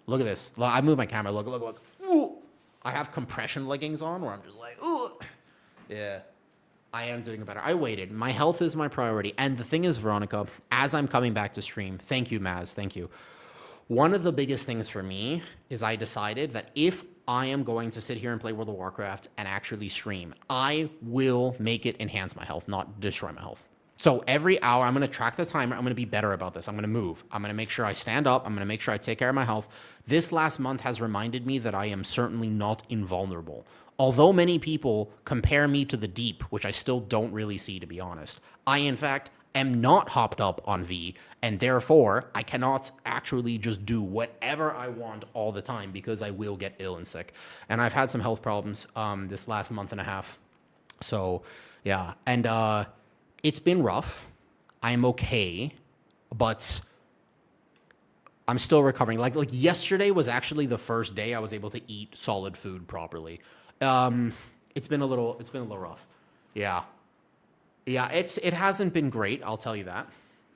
Look at this. I moved my camera. Look. Ooh. I have compression leggings on where I'm just like, ooh. Yeah. I am doing better. I waited. My health is my priority. And the thing is, Veronica, as I'm coming back to stream, thank you, Maz, thank you. One of the biggest things for me is I decided that if I am going to sit here and play World of Warcraft and actually stream, I will make it enhance my health, not destroy my health. So every hour, I'm going to track the timer. I'm going to be better about this. I'm going to move. I'm going to make sure I stand up. I'm going to make sure I take care of my health. This last month has reminded me that I am certainly not invulnerable. Although many people compare me to the Deep, which I still don't really see, to be honest, I, in fact, am not hopped up on V, and therefore, I cannot actually just do whatever I want all the time because I will get ill and sick. And I've had some health problems this last month and a half. So, yeah. And it's been rough. I'm okay, but I'm still recovering. Like yesterday was actually the first day I was able to eat solid food properly. It's been a little rough. Yeah. Yeah, it hasn't been great, I'll tell you that.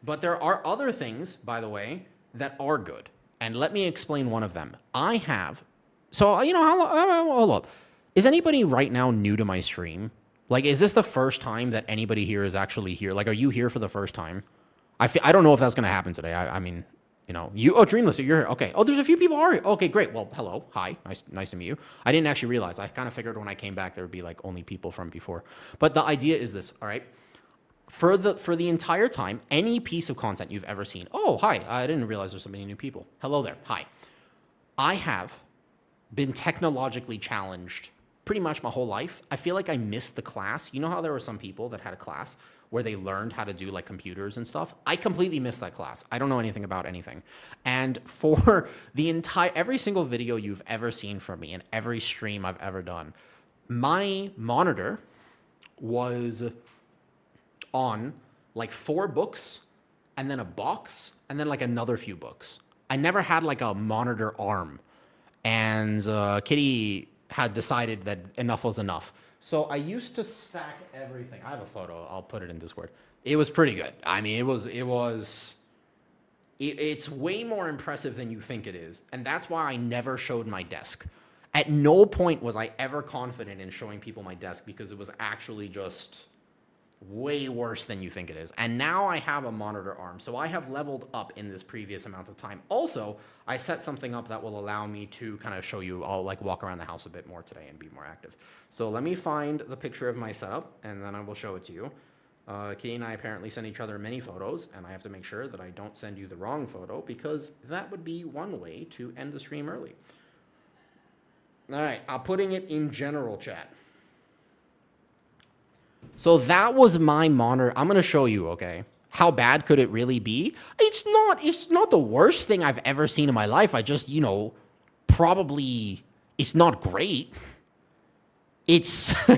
But there are other things, by the way, that are good. And let me explain one of them. I have, so, hold up. Is anybody right now new to my stream? Like, is this the first time that anybody here is actually here? Like, are you here for the first time? I don't know if that's going to happen today. I mean, Dreamless, you're here. Okay. Oh, there's a few people are here. Okay, great. Well, hello. Hi. Nice to meet you. I didn't actually realize. I kind of figured when I came back there would be like only people from before. But the idea is this, all right? For the entire time, any piece of content you've ever seen. Oh, hi. I didn't realize there's so many new people. Hello there. Hi. I have been technologically challenged pretty much my whole life. I feel like I missed the class. You know how there were some people that had a class where they learned how to do like computers and stuff? I completely missed that class. I don't know anything about anything. And for every single video you've ever seen from me and every stream I've ever done, my monitor was on like 4 books and then a box and then like another few books. I never had like a monitor arm. And Kitty had decided that enough was enough. So I used to stack everything. I have a photo. I'll put it in Discord. It was pretty good. I mean, it's way more impressive than you think it is. And that's why I never showed my desk. At no point was I ever confident in showing people my desk because it was actually just way worse than you think it is. And now I have a monitor arm. So I have leveled up in this previous amount of time. Also, I set something up that will allow me to kind of show you, I'll like walk around the house a bit more today and be more active. So let me find the picture of my setup and then I will show it to you. Kitty and I apparently send each other many photos and I have to make sure that I don't send you the wrong photo because that would be one way to end the stream early. All right, I'm putting it in general chat. So that was my monitor. I'm going to show you, okay? How bad could it really be? It's not the worst thing I've ever seen in my life. I just, probably it's not great. I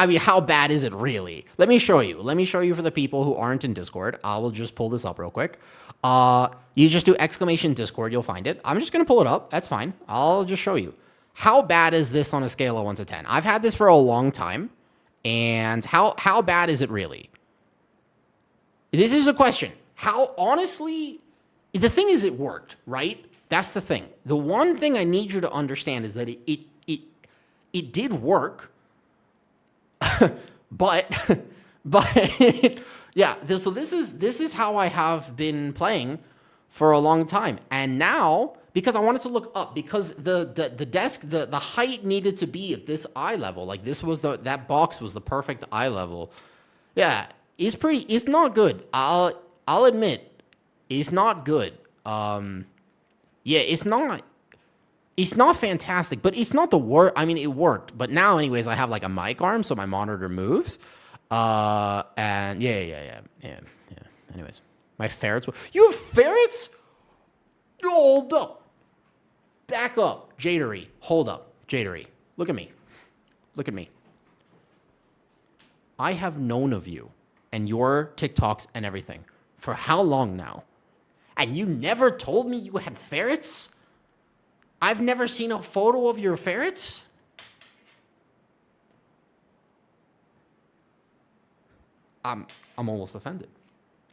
mean, how bad is it really? Let me show you. Let me show you for the people who aren't in Discord. I will just pull this up real quick. You just do exclamation Discord. You'll find it. I'm just going to pull it up. That's fine. I'll just show you. How bad is this on a scale of 1 to 10? I've had this for a long time. And how bad is it really? This is a question. Honestly, the thing is it worked, right? That's the thing. The one thing I need you to understand is that it did work. but yeah, so this is how I have been playing for a long time. And now, because I wanted to look up, because the desk, the height needed to be at this eye level. Like that box was the perfect eye level. Yeah, it's not good. I'll admit, it's not good. Yeah, it's not fantastic, but it's not the worst. I mean, it worked. But now, anyways, I have like a mic arm, so my monitor moves. And yeah. Anyways, my ferrets. You have ferrets? Hold up. Back up. Jadery. Hold up. Jadery. Look at me. Look at me. I have known of you and your TikToks and everything for how long now? And you never told me you had ferrets? I've never seen a photo of your ferrets? I'm almost offended.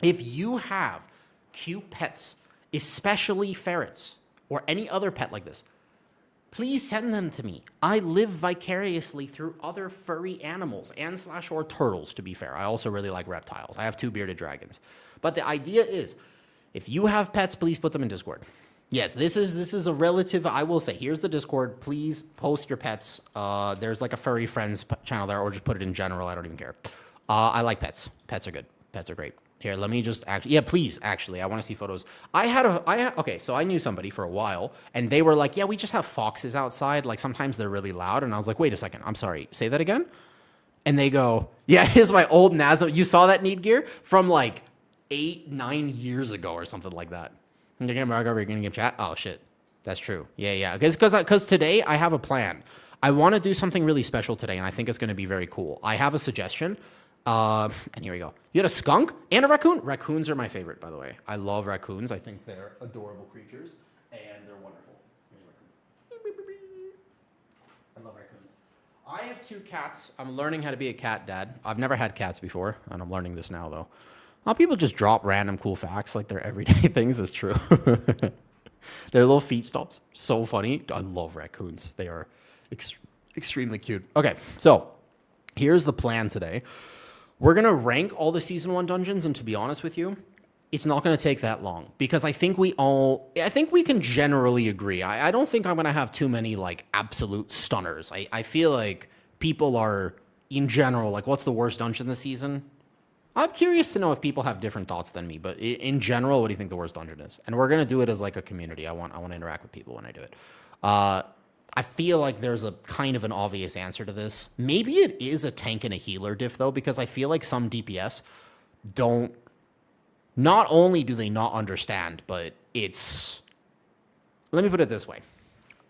If you have cute pets, especially ferrets or any other pet like this, please send them to me. I live vicariously through other furry animals or turtles, to be fair. I also really like reptiles. I have 2 bearded dragons. But the idea is, if you have pets, please put them in Discord. Yes, this is a relative, I will say, here's the Discord. Please post your pets. There's like a furry friends channel there, or just put it in general. I don't even care. I like pets. Pets are good. Pets are great. Here, let me just actually, yeah, please, actually, I want to see photos. Okay, so I knew somebody for a while, and they were like, yeah, we just have foxes outside. Like, sometimes they're really loud. And I was like, wait a second, I'm sorry, say that again? And they go, yeah, here's my old NASA. You saw that Need Gear? From like 8-9 years ago or something like that. You're going to give chat? Oh, shit. That's true. Yeah. Because today I have a plan. I want to do something really special today, and I think it's going to be very cool. I have a suggestion. And here we go. You had a skunk and a raccoon. Raccoons are my favorite, by the way. I love raccoons. I think they're adorable creatures, and they're wonderful. Here's a raccoon. I love raccoons. I have 2 cats. I'm learning how to be a cat dad. I've never had cats before, and I'm learning this now, though. People just drop random cool facts like they're everyday things. It's true. Their little feet stops. So funny. I love raccoons. They are extremely cute. Okay, so here's the plan today. We're going to rank all the Season 1 dungeons, and to be honest with you, it's not going to take that long because I think we can generally agree. I don't think I'm going to have too many, like, absolute stunners. I feel like people are, in general, like, what's the worst dungeon this season? I'm curious to know if people have different thoughts than me, but in general, what do you think the worst dungeon is? And we're going to do it as, like, a community. I want to interact with people when I do it. I feel like there's a kind of an obvious answer to this. Maybe it is a tank and a healer diff, though, because I feel like some DPS don't... Not only do they not understand, but it's... Let me put it this way.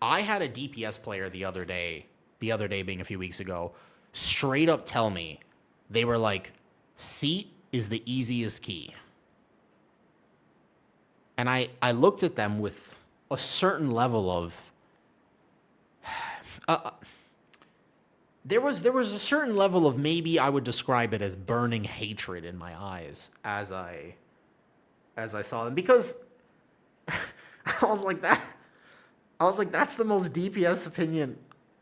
I had a DPS player the other day being a few weeks ago, straight up tell me, they were like, seat is the easiest key. And I looked at them with a certain level of... there was a certain level of, maybe I would describe it as burning hatred in my eyes as I saw them, because I was like, that's the most DPS opinion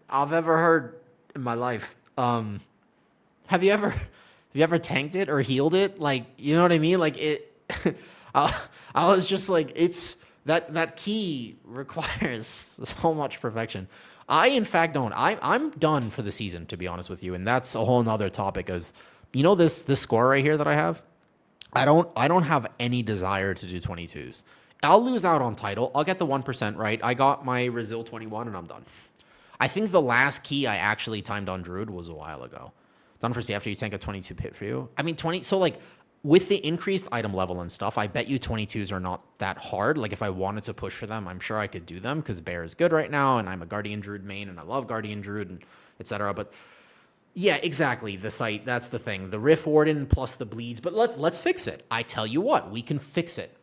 I've ever heard in my life. Have you ever tanked it or healed it? Like, you know what I mean? Like it, I was just like, it's that key requires so much perfection. I, in fact, don't. I'm done for the season, to be honest with you, and that's a whole nother topic. As you know, this score right here that I have, I don't have any desire to do 22s. I'll lose out on title. I'll get the 1% right. I got my Resil 21, and I'm done. I think the last key I actually timed on Druid was a while ago. Done for C after you tank a 22 pit for you. I mean, 20. So like, with the increased item level and stuff, I bet you 22s are not that hard. Like, if I wanted to push for them, I'm sure I could do them because Bear is good right now, and I'm a Guardian Druid main, and I love Guardian Druid, and etc. But yeah, exactly. The site, that's the thing. The Rift Warden plus the bleeds. But let's fix it. I tell you what, we can fix it.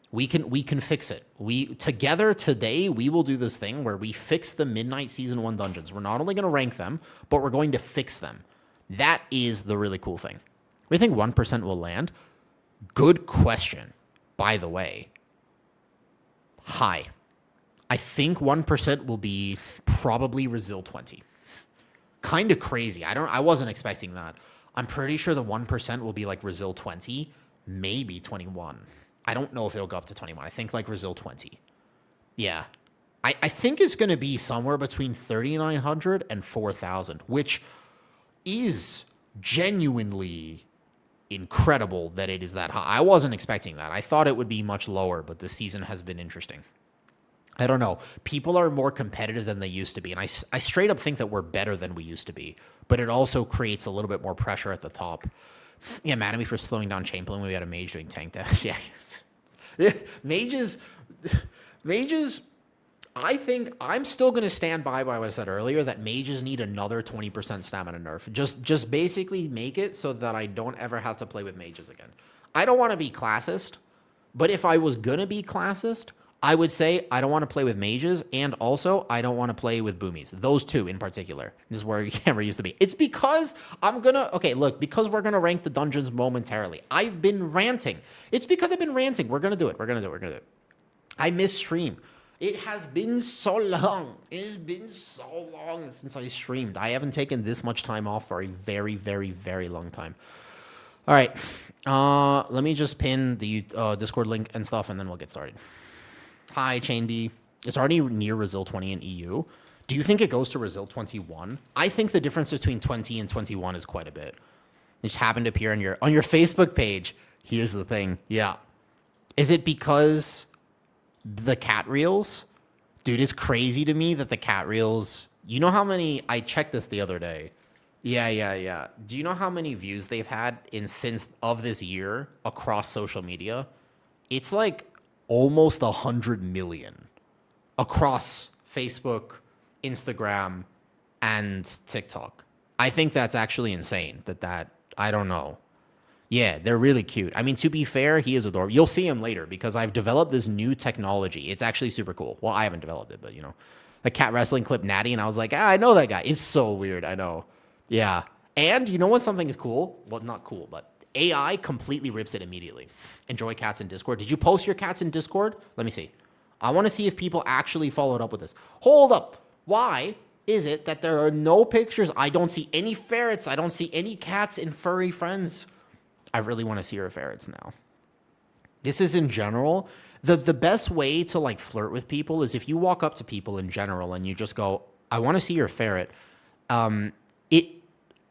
We can fix it. We together today, we will do this thing where we fix the Midnight Season 1 dungeons. We're not only going to rank them, but we're going to fix them. That is the really cool thing. We think 1% will land. Good question, by the way. High. I think 1% will be probably Resil 20. Kind of crazy. I wasn't expecting that. I'm pretty sure the 1% will be like Resil 20, maybe 21. I don't know if it'll go up to 21. I think like Resil 20. Yeah. I think it's going to be somewhere between 3,900 and 4,000, which is genuinely incredible that it is that high. I wasn't expecting that. I thought it would be much lower, but this season has been interesting. I don't know. People are more competitive than they used to be, and I straight up think that we're better than we used to be, but it also creates a little bit more pressure at the top. Yeah, mad at me for slowing down Chamberlain when we had a mage doing tank dash. Yeah. Mages, I think I'm still going to stand by what I said earlier, that mages need another 20% stamina nerf. Just basically make it so that I don't ever have to play with mages again. I don't want to be classist, but if I was going to be classist, I would say I don't want to play with mages, and also I don't want to play with boomies. Those two in particular. This is where you camera used to be. It's because because we're going to rank the dungeons momentarily. I've been ranting. It's because I've been ranting. We're going to do it. I miss stream. It has been so long. It's been so long since I streamed. I haven't taken this much time off for a very, very, very long time. All right. Let me just pin the Discord link and stuff, and then we'll get started. Hi, Chain B. It's already near Resil 20 in EU. Do you think it goes to Resil 21? I think the difference between 20 and 21 is quite a bit. It just happened to appear on your Facebook page. Here's the thing. Yeah. Is it because the cat reels? Dude, it's crazy to me that the cat reels... You know how many... I checked this the other day. Yeah. Do you know how many views they've had since of this year across social media? It's like almost 100 million across Facebook, Instagram, and TikTok. I think that's actually insane. I don't know. Yeah, they're really cute. I mean, to be fair, he is adorable. You'll see him later because I've developed this new technology. It's actually super cool. Well, I haven't developed it, but you know, the cat wrestling clip Natty, and I was like, I know that guy. It's so weird. I know. Yeah. And you know when something is cool? Well, not cool, but AI completely rips it immediately. Enjoy cats in Discord. Did you post your cats in Discord? Let me see. I want to see if people actually followed up with this. Hold up. Why is it that there are no pictures? I don't see any ferrets. I don't see any cats in furry friends. I really want to see your ferrets now. This is in general. The best way to like flirt with people is if you walk up to people in general and you just go, I want to see your ferret. It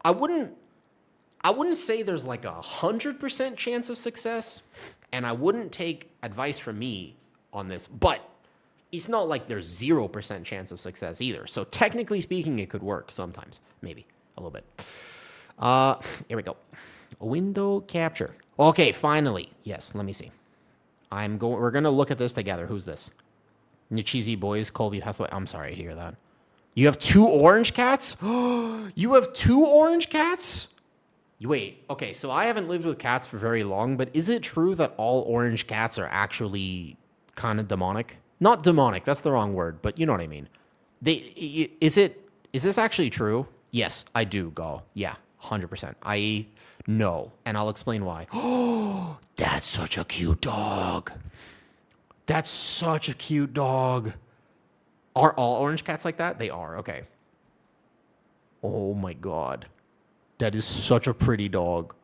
I wouldn't say there's like 100% chance of success, and I wouldn't take advice from me on this, but it's not like there's 0% chance of success either. So technically speaking, it could work sometimes, maybe a little bit. Here we go. Window capture. Okay, finally. Yes, let me see. We're gonna look at this together. Who's this? Your cheesy boys, Colby Hathaway. I'm sorry to hear that. You have 2 orange cats? You have 2 orange cats? Wait, okay, so I haven't lived with cats for very long, but is it true that all orange cats are actually kind of demonic? Not demonic, that's the wrong word, but you know what I mean. Is this actually true? Yes, I do, go. Yeah, 100%. I know, and I'll explain why. Oh, that's such a cute dog. That's such a cute dog. Are all orange cats like that? They are, okay. Oh my God. That is such a pretty dog.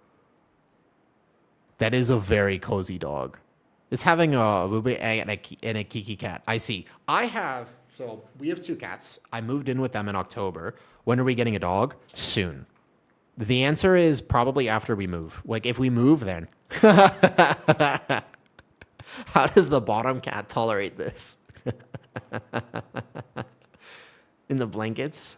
That is a very cozy dog. It's having a Booby and a Kiki cat. I see. So we have 2 cats. I moved in with them in October. When are we getting a dog? Soon. The answer is probably after we move. Like if we move, then. How does the bottom cat tolerate this? In the blankets?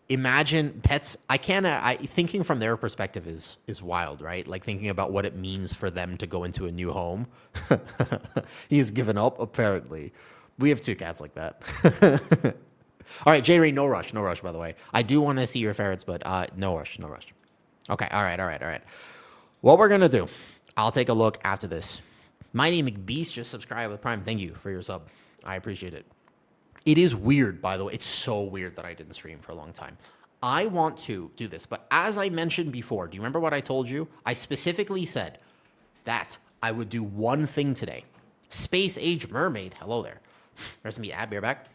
Imagine pets. Thinking from their perspective is wild, right? Like thinking about what it means for them to go into a new home. He's given up, apparently. We have 2 cats like that. All right, J-Ray, no rush, by the way. I do want to see your ferrets, but no rush. Okay, all right. What we're gonna do, I'll take a look after this. My name McBeast, just subscribe with Prime. Thank you for your sub. I appreciate it. It is weird, by the way. It's so weird that I didn't stream for a long time. I want to do this, but as I mentioned before, do you remember what I told you? I specifically said that I would do one thing today. Space Age Mermaid. Hello there. There's gonna be ad beer back.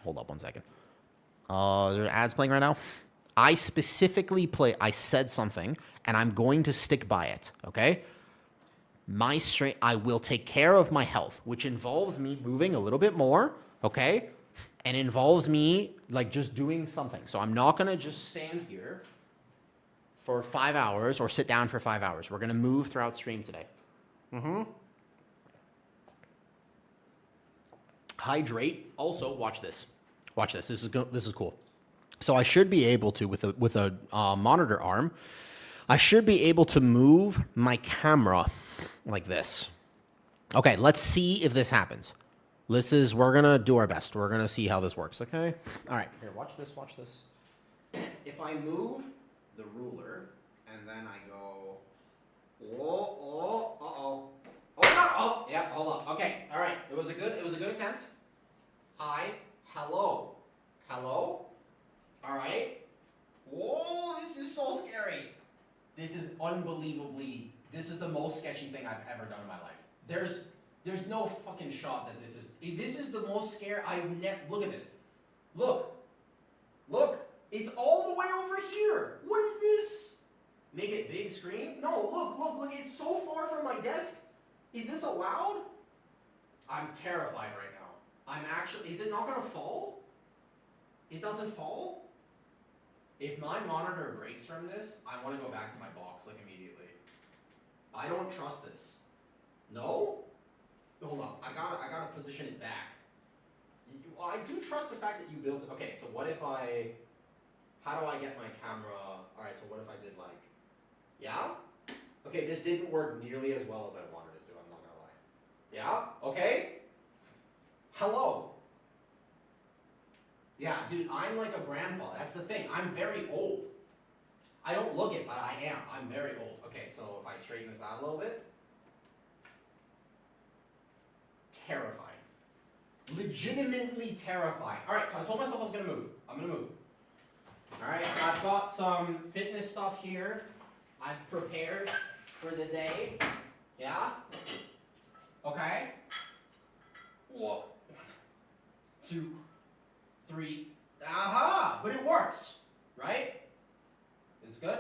Hold up one second. Is there ads playing right now? I said something, and I'm going to stick by it, okay? I will take care of my health, which involves me moving a little bit more, okay? And involves me like just doing something. So I'm not gonna just stand here for 5 hours or sit down for 5 hours. We're gonna move throughout stream today. Hydrate. Also, watch this. This is cool. So I should be able to with a monitor arm. I should be able to move my camera like this. Okay, let's see if this happens. We're gonna do our best. We're gonna see how this works, okay? All right, here, watch this. If I move the ruler and then I go, yeah, hold up. Okay, all right. It was a good attempt. Hi, hello. All right. Whoa, this is so scary. This is the most sketchy thing I've ever done in my life. There's no fucking shot that this is the most scary I've never. Look at this. Look. It's all the way over here. What is this? Make it big screen? No, look. It's so far from my desk. Is this allowed? I'm terrified right now. Is it not gonna fall? It doesn't fall? If my monitor breaks from this, I want to go back to my box like immediately. I don't trust this. No? Hold up, I gotta position it back. I do trust the fact that you built it. Okay, so how do I get my camera? All right, so what if I did like, yeah? Okay, this didn't work nearly as well as I wanted it to, I'm not gonna lie. Yeah, okay? Hello. Yeah, dude, I'm like a grandpa, that's the thing, I'm very old. I don't look it, but I am. I'm very old. Okay, so if I straighten this out a little bit. Terrifying. Legitimately terrifying. Alright, so I told myself I was going to move. I'm going to move. Alright, I've got some fitness stuff here. I've prepared for the day. Yeah? Okay? 1, 2, 3. Aha! But it works. Right? It's good?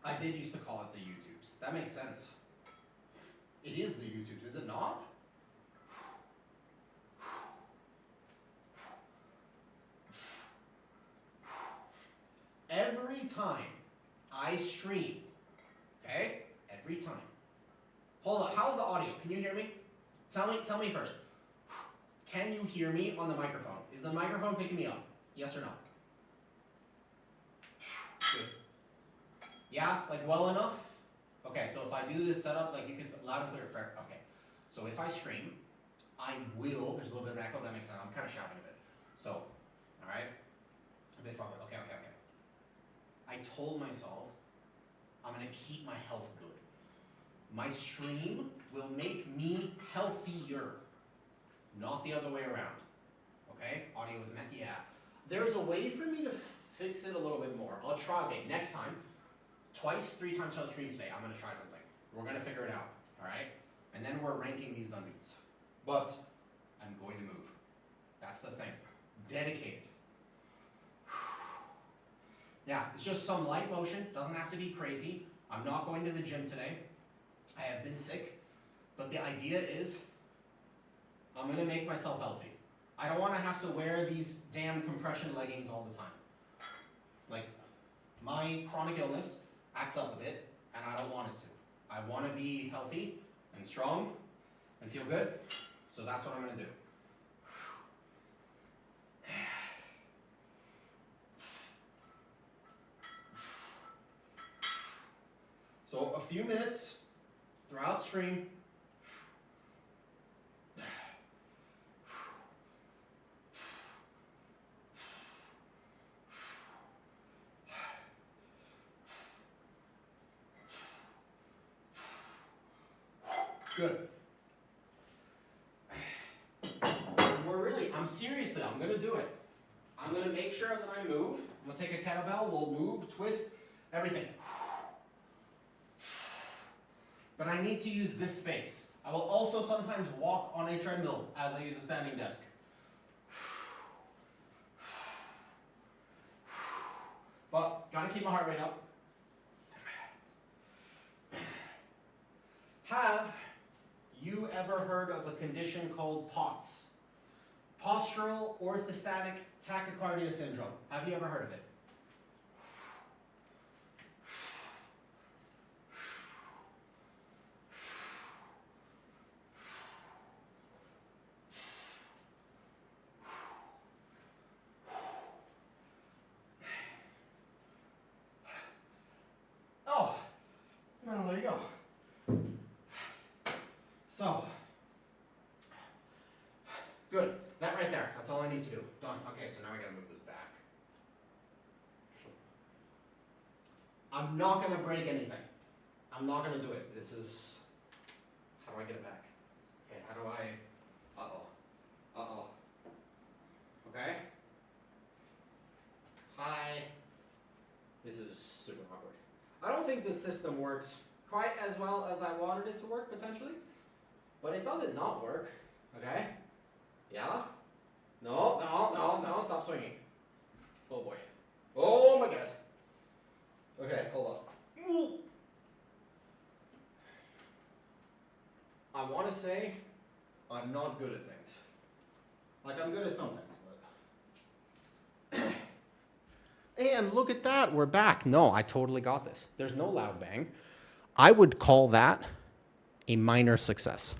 I did used to call it the YouTubes. That makes sense. It is the YouTubes, is it not? Every time I stream, okay? Every time. Hold on, how's the audio? Can you hear me? Tell me first. Can you hear me on the microphone? Is the microphone picking me up? Yes or no? Good. Yeah, like well enough? Okay, so if I do this setup, like you can loud and clear, fair. Okay. So if I stream, I will, there's a little bit of echo, that makes sense. I'm kind of shouting a bit. So, all right. A bit farther. Okay. I told myself I'm going to keep my health good. My stream will make me healthier, not the other way around. Okay? Audio is meant, yeah. There's a way for me to fix it a little bit more. I'll try. Okay, next time, 3 times I'll stream today, I'm going to try something. We're going to figure it out. All right? And then we're ranking these dummies. But I'm going to move. That's the thing. Dedicated. Yeah, it's just some light motion. Doesn't have to be crazy. I'm not going to the gym today. I have been sick. But the idea is I'm going to make myself healthy. I don't want to have to wear these damn compression leggings all the time. Like, my chronic illness acts up a bit, and I don't want it to. I want to be healthy and strong and feel good. So that's what I'm going to do. So a few minutes throughout stream. Good. I'm going to do it. I'm going to make sure that I move. I'm going to take a kettlebell, we'll move, twist, everything. But I need to use this space. I will also sometimes walk on a treadmill as I use a standing desk. But gotta keep my heart rate up. Have you ever heard of a condition called POTS? Postural orthostatic tachycardia syndrome. Have you ever heard of it? Oh, well, there you go. So, good. That right there. That's all I need to do. Done. Okay, so now I gotta move this back. I'm not gonna break anything. I'm not gonna do it. This is, how do I get it back? Okay, how do I, uh-oh. Okay? Hi. This is super awkward. I don't think this system works quite as well as I wanted it to work, potentially. But it doesn't not work. Okay? Yeah? No, stop swinging. Oh boy. Oh my god. Okay, hold on. I want to say I'm not good at things. Like, I'm good at some things, but... And look at that, we're back. No, I totally got this. There's no loud bang. I would call that a minor success.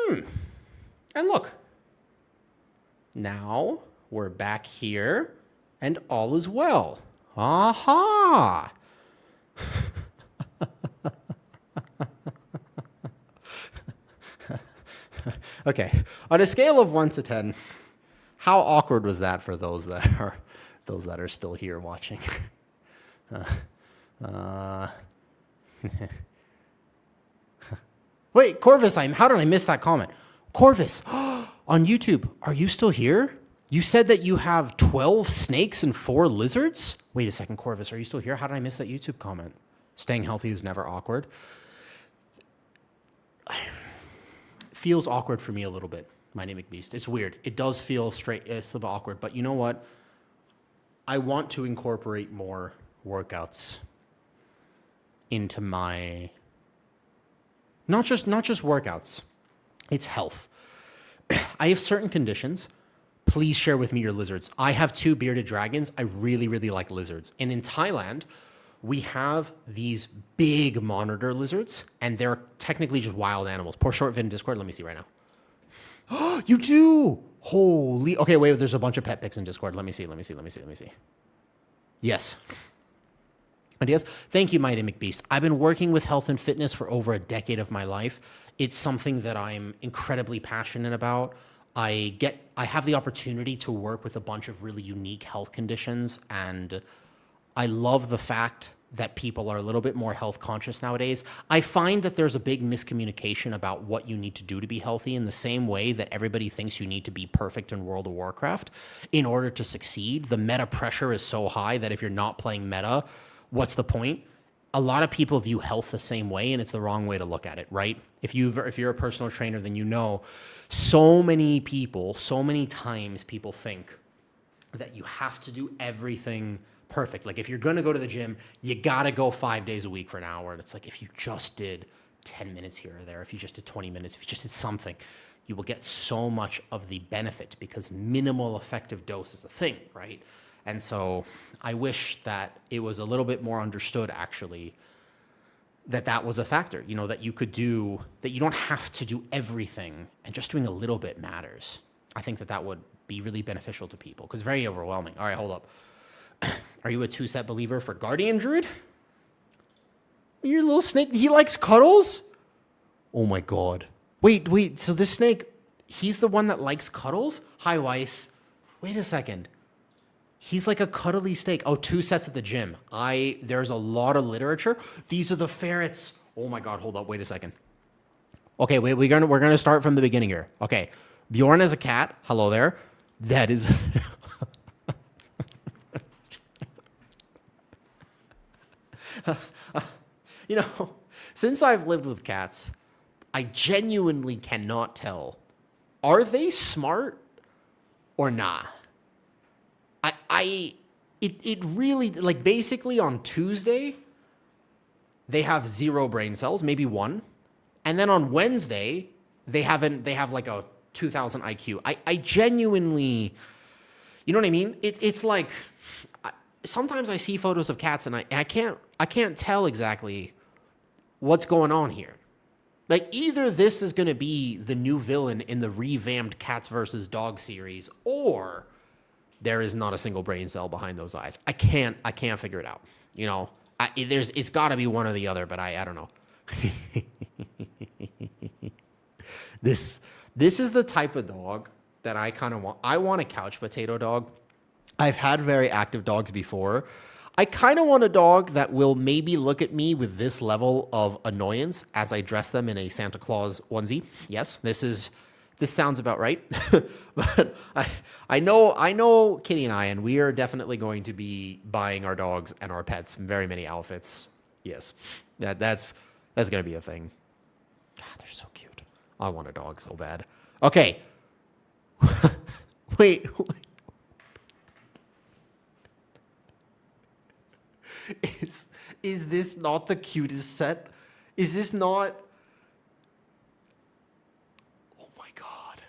And look. Now we're back here and all is well. Aha! Okay, on a scale of 1 to 10, how awkward was that for those that are those that are still here watching. Wait, Corvus, how did I miss that comment? Corvus, on YouTube, are you still here? You said that you have 12 snakes and 4 lizards? Wait a second, Corvus, are you still here? How did I miss that YouTube comment? Staying healthy is never awkward. Feels awkward for me a little bit, my name McBeast. It's weird. It does feel straight, it's a little bit awkward, but you know what? I want to incorporate more workouts into my, not just workouts, it's health. I have certain conditions. Please share with me your lizards. I have 2 bearded dragons. I really, really like lizards. And in Thailand, we have these big monitor lizards, and they're technically just wild animals. Poor short vid in Discord. Let me see right now. Oh, you do? Holy. Okay, wait, there's a bunch of pet pics in Discord. Let me see. Yes. Ideas? Thank you, Mighty McBeast. I've been working with health and fitness for over a decade of my life. It's something that I'm incredibly passionate about. I have the opportunity to work with a bunch of really unique health conditions, and I love the fact that people are a little bit more health conscious nowadays. I find that there's a big miscommunication about what you need to do to be healthy, in the same way that everybody thinks you need to be perfect in World of Warcraft in order to succeed. The meta pressure is so high that if you're not playing meta, what's the point? A lot of people view health the same way, and it's the wrong way to look at it, right? If you're a personal trainer, then you know so many times people think that you have to do everything perfect. Like if you're going to go to the gym, you got to go 5 days a week for an hour. And it's like, if you just did 10 minutes here or there, if you just did 20 minutes, if you just did something, you will get so much of the benefit, because minimal effective dose is a thing, right? And so I wish that it was a little bit more understood, actually, that was a factor, that you could do, that you don't have to do everything, and just doing a little bit matters. I think that would be really beneficial to people, because very overwhelming. All right, hold up. Are you a 2-set believer for Guardian Druid? Your little snake, he likes cuddles? Oh my God. Wait, so this snake, he's the one that likes cuddles? Hi, Weiss. Wait a second. He's like a cuddly snake. Oh, 2 sets at the gym. There's a lot of literature. These are the ferrets. Oh my God, hold up, wait a second. Okay, wait, we're gonna start from the beginning here. Okay, Bjorn is a cat. Hello there. That is... Since I've lived with cats, I genuinely cannot tell. Are they smart or not? It really, like, basically on Tuesday, they have 0 brain cells, maybe 1. And then on Wednesday, they have like a 2000 IQ. I genuinely, you know what I mean? It's like, sometimes I see photos of cats and I can't tell exactly what's going on here. Like, either this is going to be the new villain in the revamped Cats versus Dogs series, or there is not a single brain cell behind those eyes. I can't figure it out. It's got to be one or the other, but I don't know. This is the type of dog that I kind of want. I want a couch potato dog. I've had very active dogs before. I kind of want a dog that will maybe look at me with this level of annoyance as I dress them in a Santa Claus onesie. Yes, this sounds about right. But I know Kitty and I, and we are definitely going to be buying our dogs and our pets very many outfits. Yes, that's going to be a thing. God, they're so cute. I want a dog so bad. Okay. Wait. Is this not the cutest set? Is this not? Oh my God.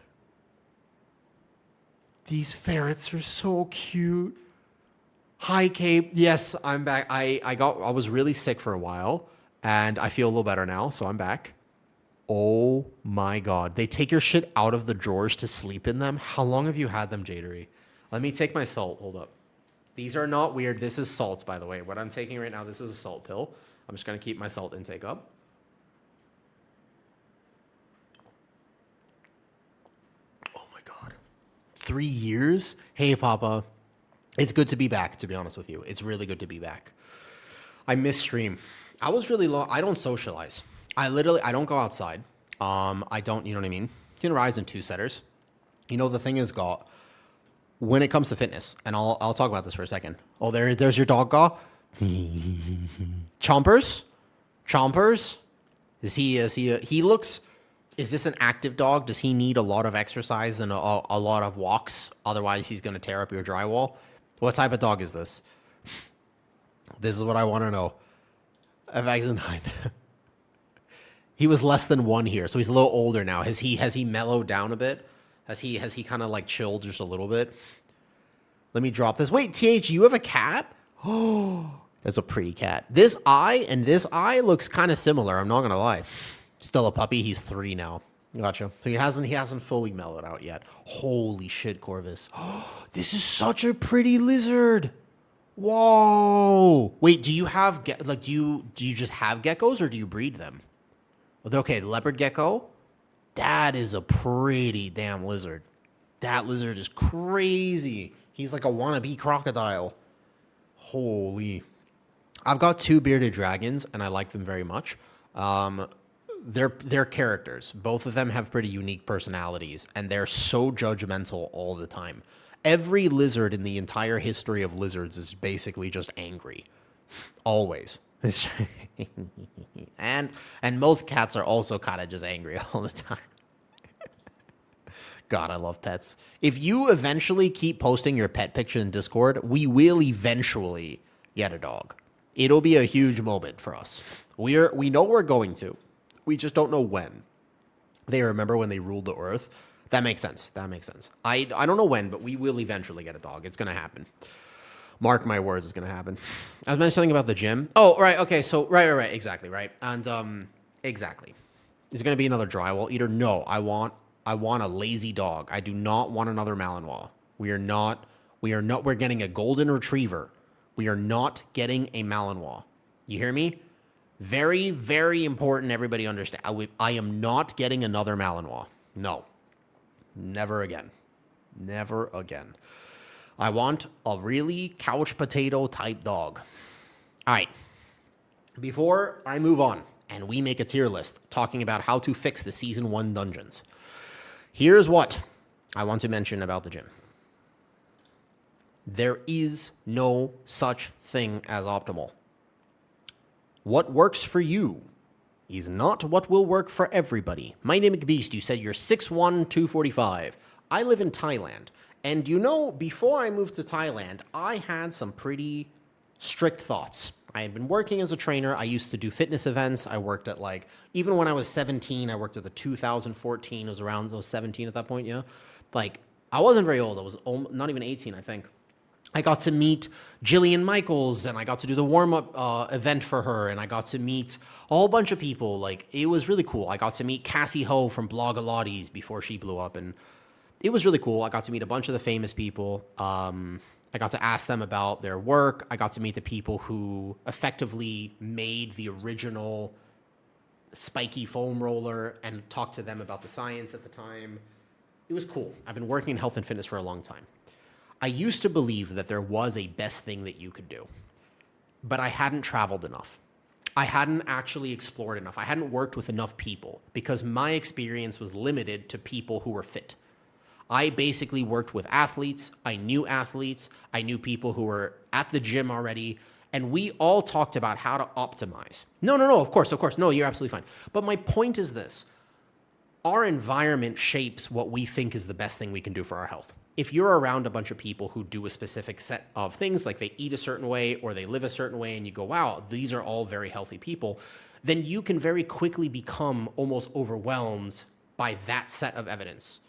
These ferrets are so cute. Hi, Cape. Yes, I'm back. I was really sick for a while, and I feel a little better now, so I'm back. Oh my God. They take your shit out of the drawers to sleep in them? How long have you had them, Jadery? Let me take my salt. Hold up. These are not weird. This is salt, by the way. What I'm taking right now, this is a salt pill. I'm just going to keep my salt intake up. Oh my God. 3 years? Hey, Papa. It's good to be back, to be honest with you. It's really good to be back. I miss stream. I was really low. I don't socialize. I don't go outside. I don't, you know what I mean? You can rise in two setters. You know, the thing is, got when it comes to fitness, and I'll talk about this for a second. Oh, there's your dog, Gaw. Chompers? Chompers? He looks, is this an active dog? Does he need a lot of exercise and a lot of walks? Otherwise, he's going to tear up your drywall. What type of dog is this? This is what I want to know. Nine. He was less than 1 here, so he's a little older now. Has he mellowed down a bit? Has he kind of like chilled just a little bit? Let me drop this. Wait, TH, you have a cat? Oh, that's a pretty cat. This eye and this eye looks kind of similar. I'm not gonna lie. Still a puppy. He's 3 now. Gotcha. So he hasn't fully mellowed out yet. Holy shit, Corvus. This is such a pretty lizard. Whoa. Wait, do you have do you just have geckos or do you breed them? Okay, leopard gecko. That is a pretty damn lizard. That lizard is crazy. He's like a wannabe crocodile. Holy. I've got 2 bearded dragons, and I like them very much. They're characters. Both of them have pretty unique personalities, and they're so judgmental all the time. Every lizard in the entire history of lizards is basically just angry. Always. and most cats are also kind of just angry all the time. God, I love pets. If you eventually keep posting your pet picture in Discord, we will eventually get a dog. It'll be a huge moment for us. We know we're going to. We just don't know when. They remember when they ruled the earth. That makes sense. I don't know when, but we will eventually get a dog. It's going to happen. Mark my words, it's going to happen. I was mentioning something about the gym. Oh, right. Okay. So, right. Exactly. Right. And, exactly. Is it going to be another drywall eater? No, I want a lazy dog. I do not want another Malinois. We're getting a golden retriever. We are not getting a Malinois. You hear me? Very, very important. Everybody understand. I am not getting another Malinois. No. Never again. Never again. I want a really couch potato type dog. All right. Before I move on and we make a tier list talking about how to fix the Season 1 dungeons, here's what I want to mention about the gym. There is no such thing as optimal. What works for you is not what will work for everybody. My name is Beast. You said you're 6'1", 245. I live in Thailand. And you know, before I moved to Thailand, I had some pretty strict thoughts. I had been working as a trainer. I used to do fitness events. I worked at even when I was 17, I worked at the 2014. I was 17 at that point, yeah. I wasn't very old. I was not even 18, I think. I got to meet Jillian Michaels, and I got to do the warm-up event for her, and I got to meet a whole bunch of people. It was really cool. I got to meet Cassie Ho from Blogalotties before she blew up, and it was really cool. I got to meet a bunch of the famous people. I got to ask them about their work. I got to meet the people who effectively made the original spiky foam roller and talk to them about the science at the time. It was cool. I've been working in health and fitness for a long time. I used to believe that there was a best thing that you could do, but I hadn't traveled enough. I hadn't actually explored enough. I hadn't worked with enough people because my experience was limited to people who were fit. I basically worked with athletes. I knew people who were at the gym already, and we all talked about how to optimize. No, of course. No, you're absolutely fine. But my point is this. Our environment shapes what we think is the best thing we can do for our health. If you're around a bunch of people who do a specific set of things, like they eat a certain way or they live a certain way, and you go, wow, these are all very healthy people, then you can very quickly become almost overwhelmed by that set of evidence.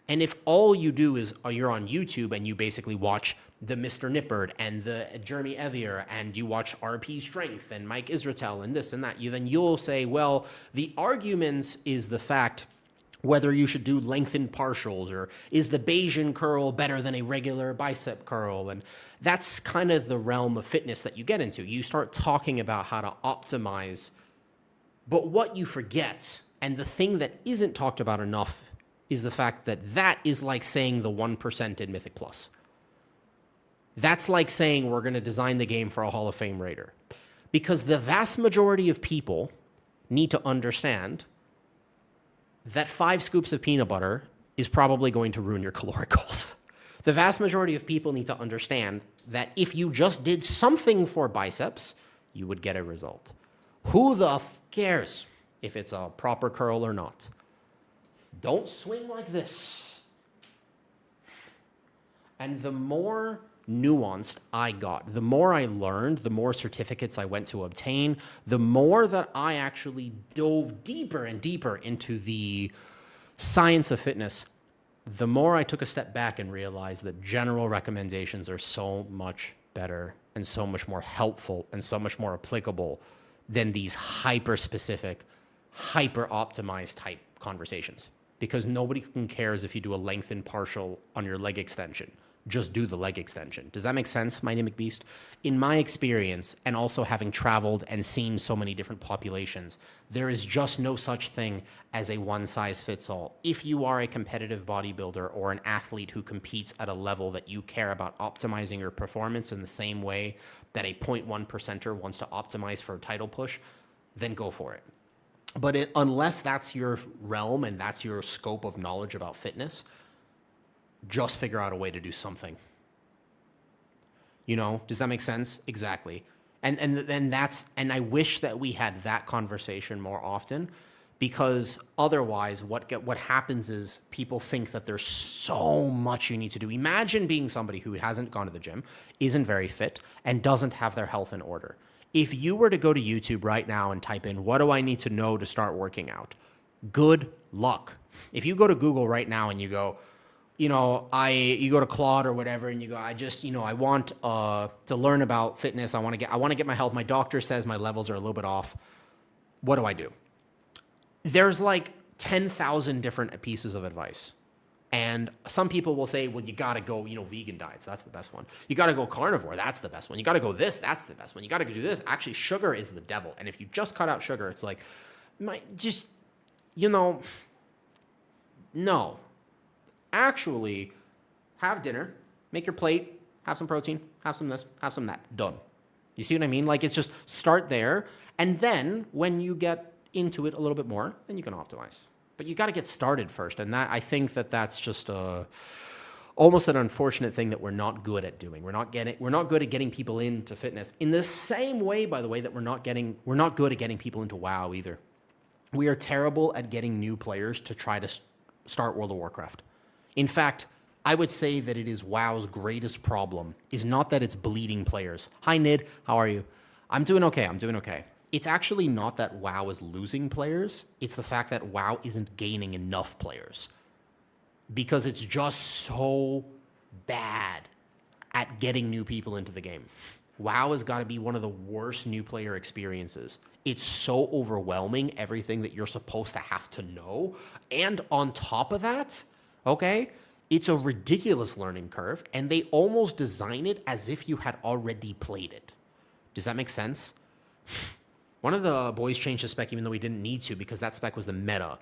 And if all you do is you're on YouTube and you basically watch the Mr. Nippert and the Jeremy Evier and you watch RP Strength and Mike Israetel and this and that, then you'll say, well, the arguments is the fact whether you should do lengthened partials or is the Bayesian curl better than a regular bicep curl. And that's kind of the realm of fitness that you get into. You start talking about how to optimize, but what you forget, and the thing that isn't talked about enough, is the fact that that is like saying the 1% in Mythic Plus. That's like saying we're going to design the game for a Hall of Fame Raider. Because the vast majority of people need to understand that 5 scoops of peanut butter is probably going to ruin your caloric goals. The vast majority of people need to understand that if you just did something for biceps, you would get a result. Who the cares if it's a proper curl or not? Don't swing like this. And the more nuanced I got, the more I learned, the more certificates I went to obtain, the more that I actually dove deeper and deeper into the science of fitness, the more I took a step back and realized that general recommendations are so much better and so much more helpful and so much more applicable than these hyper-specific, hyper-optimized type conversations. Because nobody cares if you do a lengthened partial on your leg extension. Just do the leg extension. Does that make sense, Mighty McBeast? In my experience, and also having traveled and seen so many different populations, there is just no such thing as a one-size-fits-all. If you are a competitive bodybuilder or an athlete who competes at a level that you care about optimizing your performance in the same way that a 0.1 percenter wants to optimize for a title push, then go for it. But unless that's your realm and that's your scope of knowledge about fitness, just figure out a way to do something. You know, does that make sense? Exactly. And I wish that we had that conversation more often, because otherwise what happens is people think that there's so much you need to do. Imagine being somebody who hasn't gone to the gym, isn't very fit, and doesn't have their health in order. If you were to go to YouTube right now and type in, what do I need to know to start working out? Good luck. If you go to Google right now and you go, you go to Claude or whatever, and you go, I want to learn about fitness. I want to get my health. My doctor says my levels are a little bit off. What do I do? There's like 10,000 different pieces of advice. And some people will say, well, you got to go, vegan diets. That's the best one. You got to go carnivore. That's the best one. You got to go this. That's the best one. You got to do this. Actually, sugar is the devil. And if you just cut out sugar, it's like, no. Actually, have dinner, make your plate, have some protein, have some this, have some that. Done. You see what I mean? Like, it's just start there. And then when you get into it a little bit more, then you can optimize. But you got to get started first. And I think that's just almost an unfortunate thing that we're not good at doing. We're not good at getting people into fitness in the same way, by the way, that we're not good at getting people into WoW either. We are terrible at getting new players to try to start World of Warcraft. In fact, I would say that it is WoW's greatest problem is not that it's bleeding players. Hi, Nid. How are you? I'm doing okay. It's actually not that WoW is losing players. It's the fact that WoW isn't gaining enough players. Because it's just so bad at getting new people into the game. WoW has got to be one of the worst new player experiences. It's so overwhelming, everything that you're supposed to have to know. And on top of that, okay, it's a ridiculous learning curve, and they almost design it as if you had already played it. Does that make sense? One of the boys changed the spec even though we didn't need to, because that spec was the meta.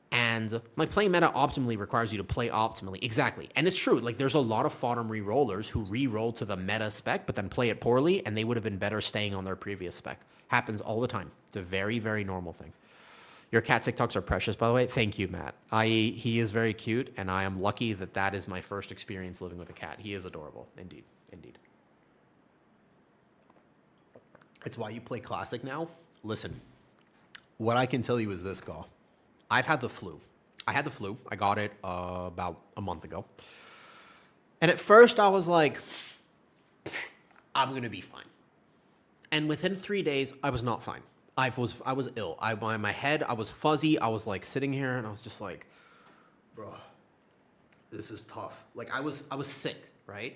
And like playing meta optimally requires you to play optimally. Exactly. And it's true. Like there's a lot of fodder re-rollers who re-roll to the meta spec, but then play it poorly, and they would have been better staying on their previous spec. Happens all the time. It's a very, very normal thing. Your cat TikToks are precious, by the way. Thank you, Matt. He is very cute, and I am lucky that is my first experience living with a cat. He is adorable. Indeed. Indeed. It's why you play Classic now. Listen, what I can tell you is this, Gaw. I've had the flu. I had the flu. I got it about a month ago. And at first I was like, I'm going to be fine. And within 3 days, I was not fine. I was ill. My head, I was fuzzy. I was like sitting here and I was just like, bro, this is tough. Like I was sick, right?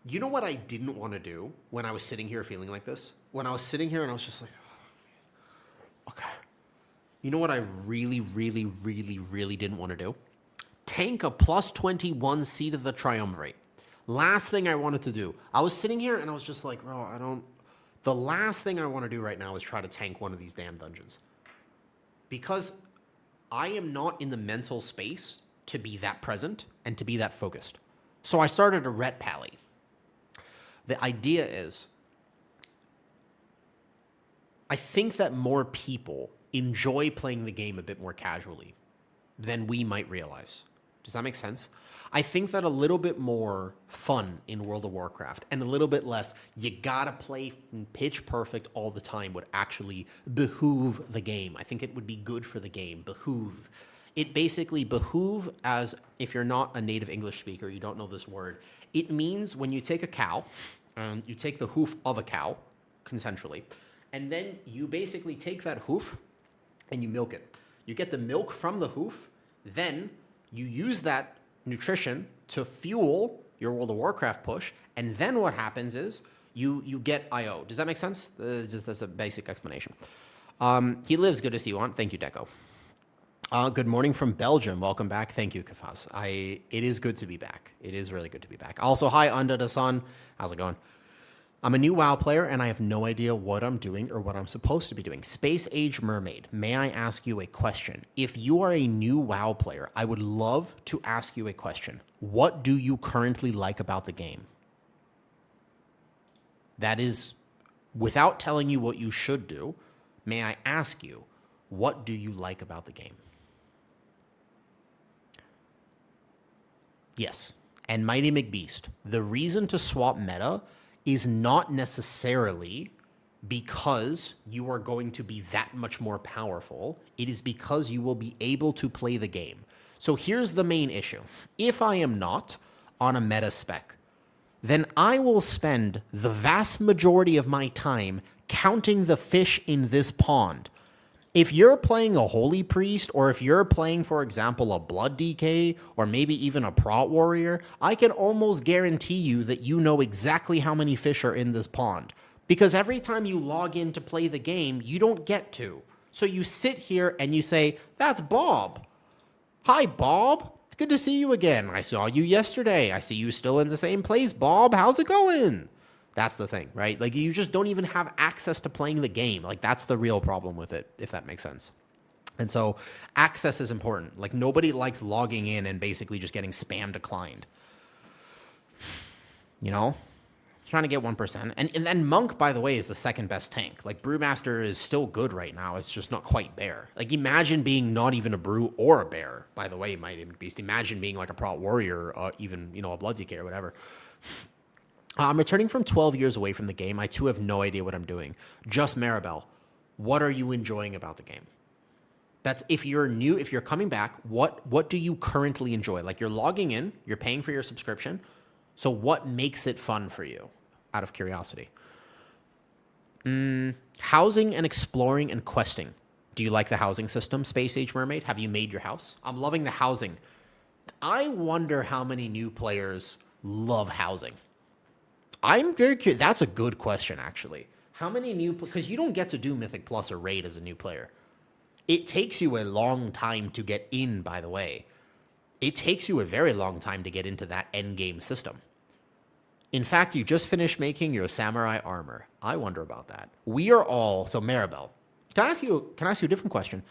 You know what I didn't want to do when I was sitting here feeling like this? When I was sitting here and I was just like, okay. You know what I really, really, really, really didn't want to do? Tank a plus 21 seed of the Triumvirate. Last thing I wanted to do. I was sitting here and I was just like, bro, the last thing I want to do right now is try to tank one of these damn dungeons. Because I am not in the mental space to be that present and to be that focused. So I started a ret pally. The idea is, I think that more people enjoy playing the game a bit more casually than we might realize. Does that make sense? I think that a little bit more fun in World of Warcraft and a little bit less, you gotta play pitch perfect all the time would actually behoove the game. I think it would be good for the game. Behoove. It basically behoove, as if you're not a native English speaker, you don't know this word. It means when you take a cow and you take the hoof of a cow consensually, and then you basically take that hoof and you milk it. You get the milk from the hoof, then you use that nutrition to fuel your World of Warcraft push, and then what happens is you get IO. Does that make sense? Just that's a basic explanation. He lives. Good to see you on. Thank you, Deco. Good morning from Belgium. Welcome back. Thank you, Kafaz. It is good to be back. It is really good to be back. Also, hi, Under the Sun. How's it going? I'm a new WoW player, and I have no idea what I'm doing or what I'm supposed to be doing. Space Age Mermaid, may I ask you a question? If you are a new WoW player, I would love to ask you a question. What do you currently like about the game? That is, without telling you what you should do, may I ask you, what do you like about the game? Yes. And Mighty McBeast, the reason to swap meta is not necessarily because you are going to be that much more powerful. It is because you will be able to play the game. So here's the main issue. If I am not on a meta spec, then I will spend the vast majority of my time counting the fish in this pond. If you're playing a Holy Priest, or if you're playing, for example, a Blood DK, or maybe even a Prot Warrior, I can almost guarantee you that you know exactly how many fish are in this pond. Because every time you log in to play the game, you don't get to. So you sit here and you say, that's Bob. Hi, Bob. It's good to see you again. I saw you yesterday. I see you still in the same place, Bob. How's it going? That's the thing, right? Like, you just don't even have access to playing the game. Like, that's the real problem with it, if that makes sense. And so access is important. Like, nobody likes logging in and basically just getting spam declined. You know? Trying to get 1%. And then Monk, by the way, is the second best tank. Like, Brewmaster is still good right now. It's just not quite Bear. Like, imagine being not even a Brew or a Bear, by the way, Mighty Beast. Imagine being like a Prot Warrior, even, you know, a Blood DK or whatever. I'm returning from 12 years away from the game. I, too, have no idea what I'm doing. Just Maribel, what are you enjoying about the game? That's if you're new, if you're coming back, what do you currently enjoy? Like, you're logging in, you're paying for your subscription. So what makes it fun for you, out of curiosity? Housing and exploring and questing. Do you like the housing system, Space Age Mermaid? Have you made your house? I'm loving the housing. I wonder how many new players love housing. I'm very curious. That's a good question, actually. How many new... Because you don't get to do Mythic Plus or Raid as a new player. It takes you a long time to get in, by the way. It takes you a very long time to get into that endgame system. In fact, you just finished making your samurai armor. I wonder about that. We are all... So, Maribel. Can I ask you a different question?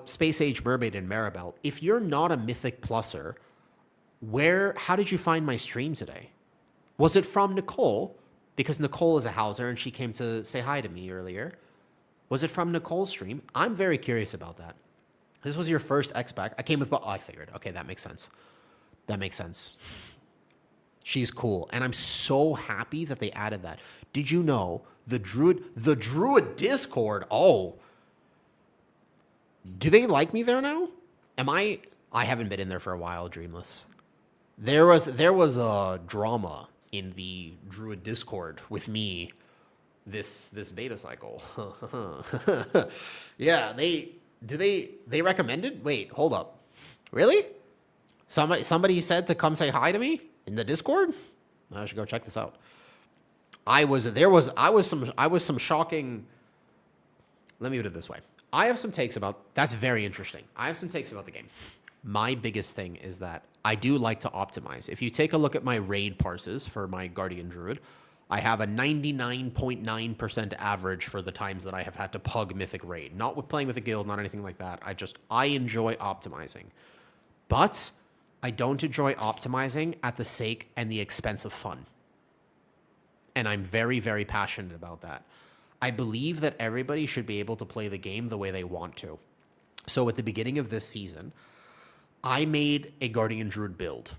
Space Age Mermaid and Maribel. If you're not a Mythic Pluser, how did you find my stream today? Was it from Nicole? Because Nicole is a houser and she came to say hi to me earlier. Was it from Nicole's stream? I'm very curious about that. This was your first X-Pack. I came with... Oh, I figured. Okay, that makes sense. That makes sense. She's cool. And I'm so happy that they added that. Did you know the Druid Discord? Oh. Do they like me there now? I haven't been in there for a while, Dreamless. There was a drama in the Druid Discord with me this beta cycle. Yeah, they recommended? Wait, hold up. Really? Somebody said to come say hi to me in the Discord? I should go check this out. I was some shocking. Let me put it this way. I have some takes about... That's very interesting. I have some takes about the game. My biggest thing is that I do like to optimize. If you take a look at my raid parses for my Guardian Druid, I have a 99.9% average for the times that I have had to pug Mythic Raid. Not with playing with a guild, not anything like that. I enjoy optimizing. But I don't enjoy optimizing at the sake and the expense of fun. And I'm very, very passionate about that. I believe that everybody should be able to play the game the way they want to. So at the beginning of this season, I made a Guardian Druid build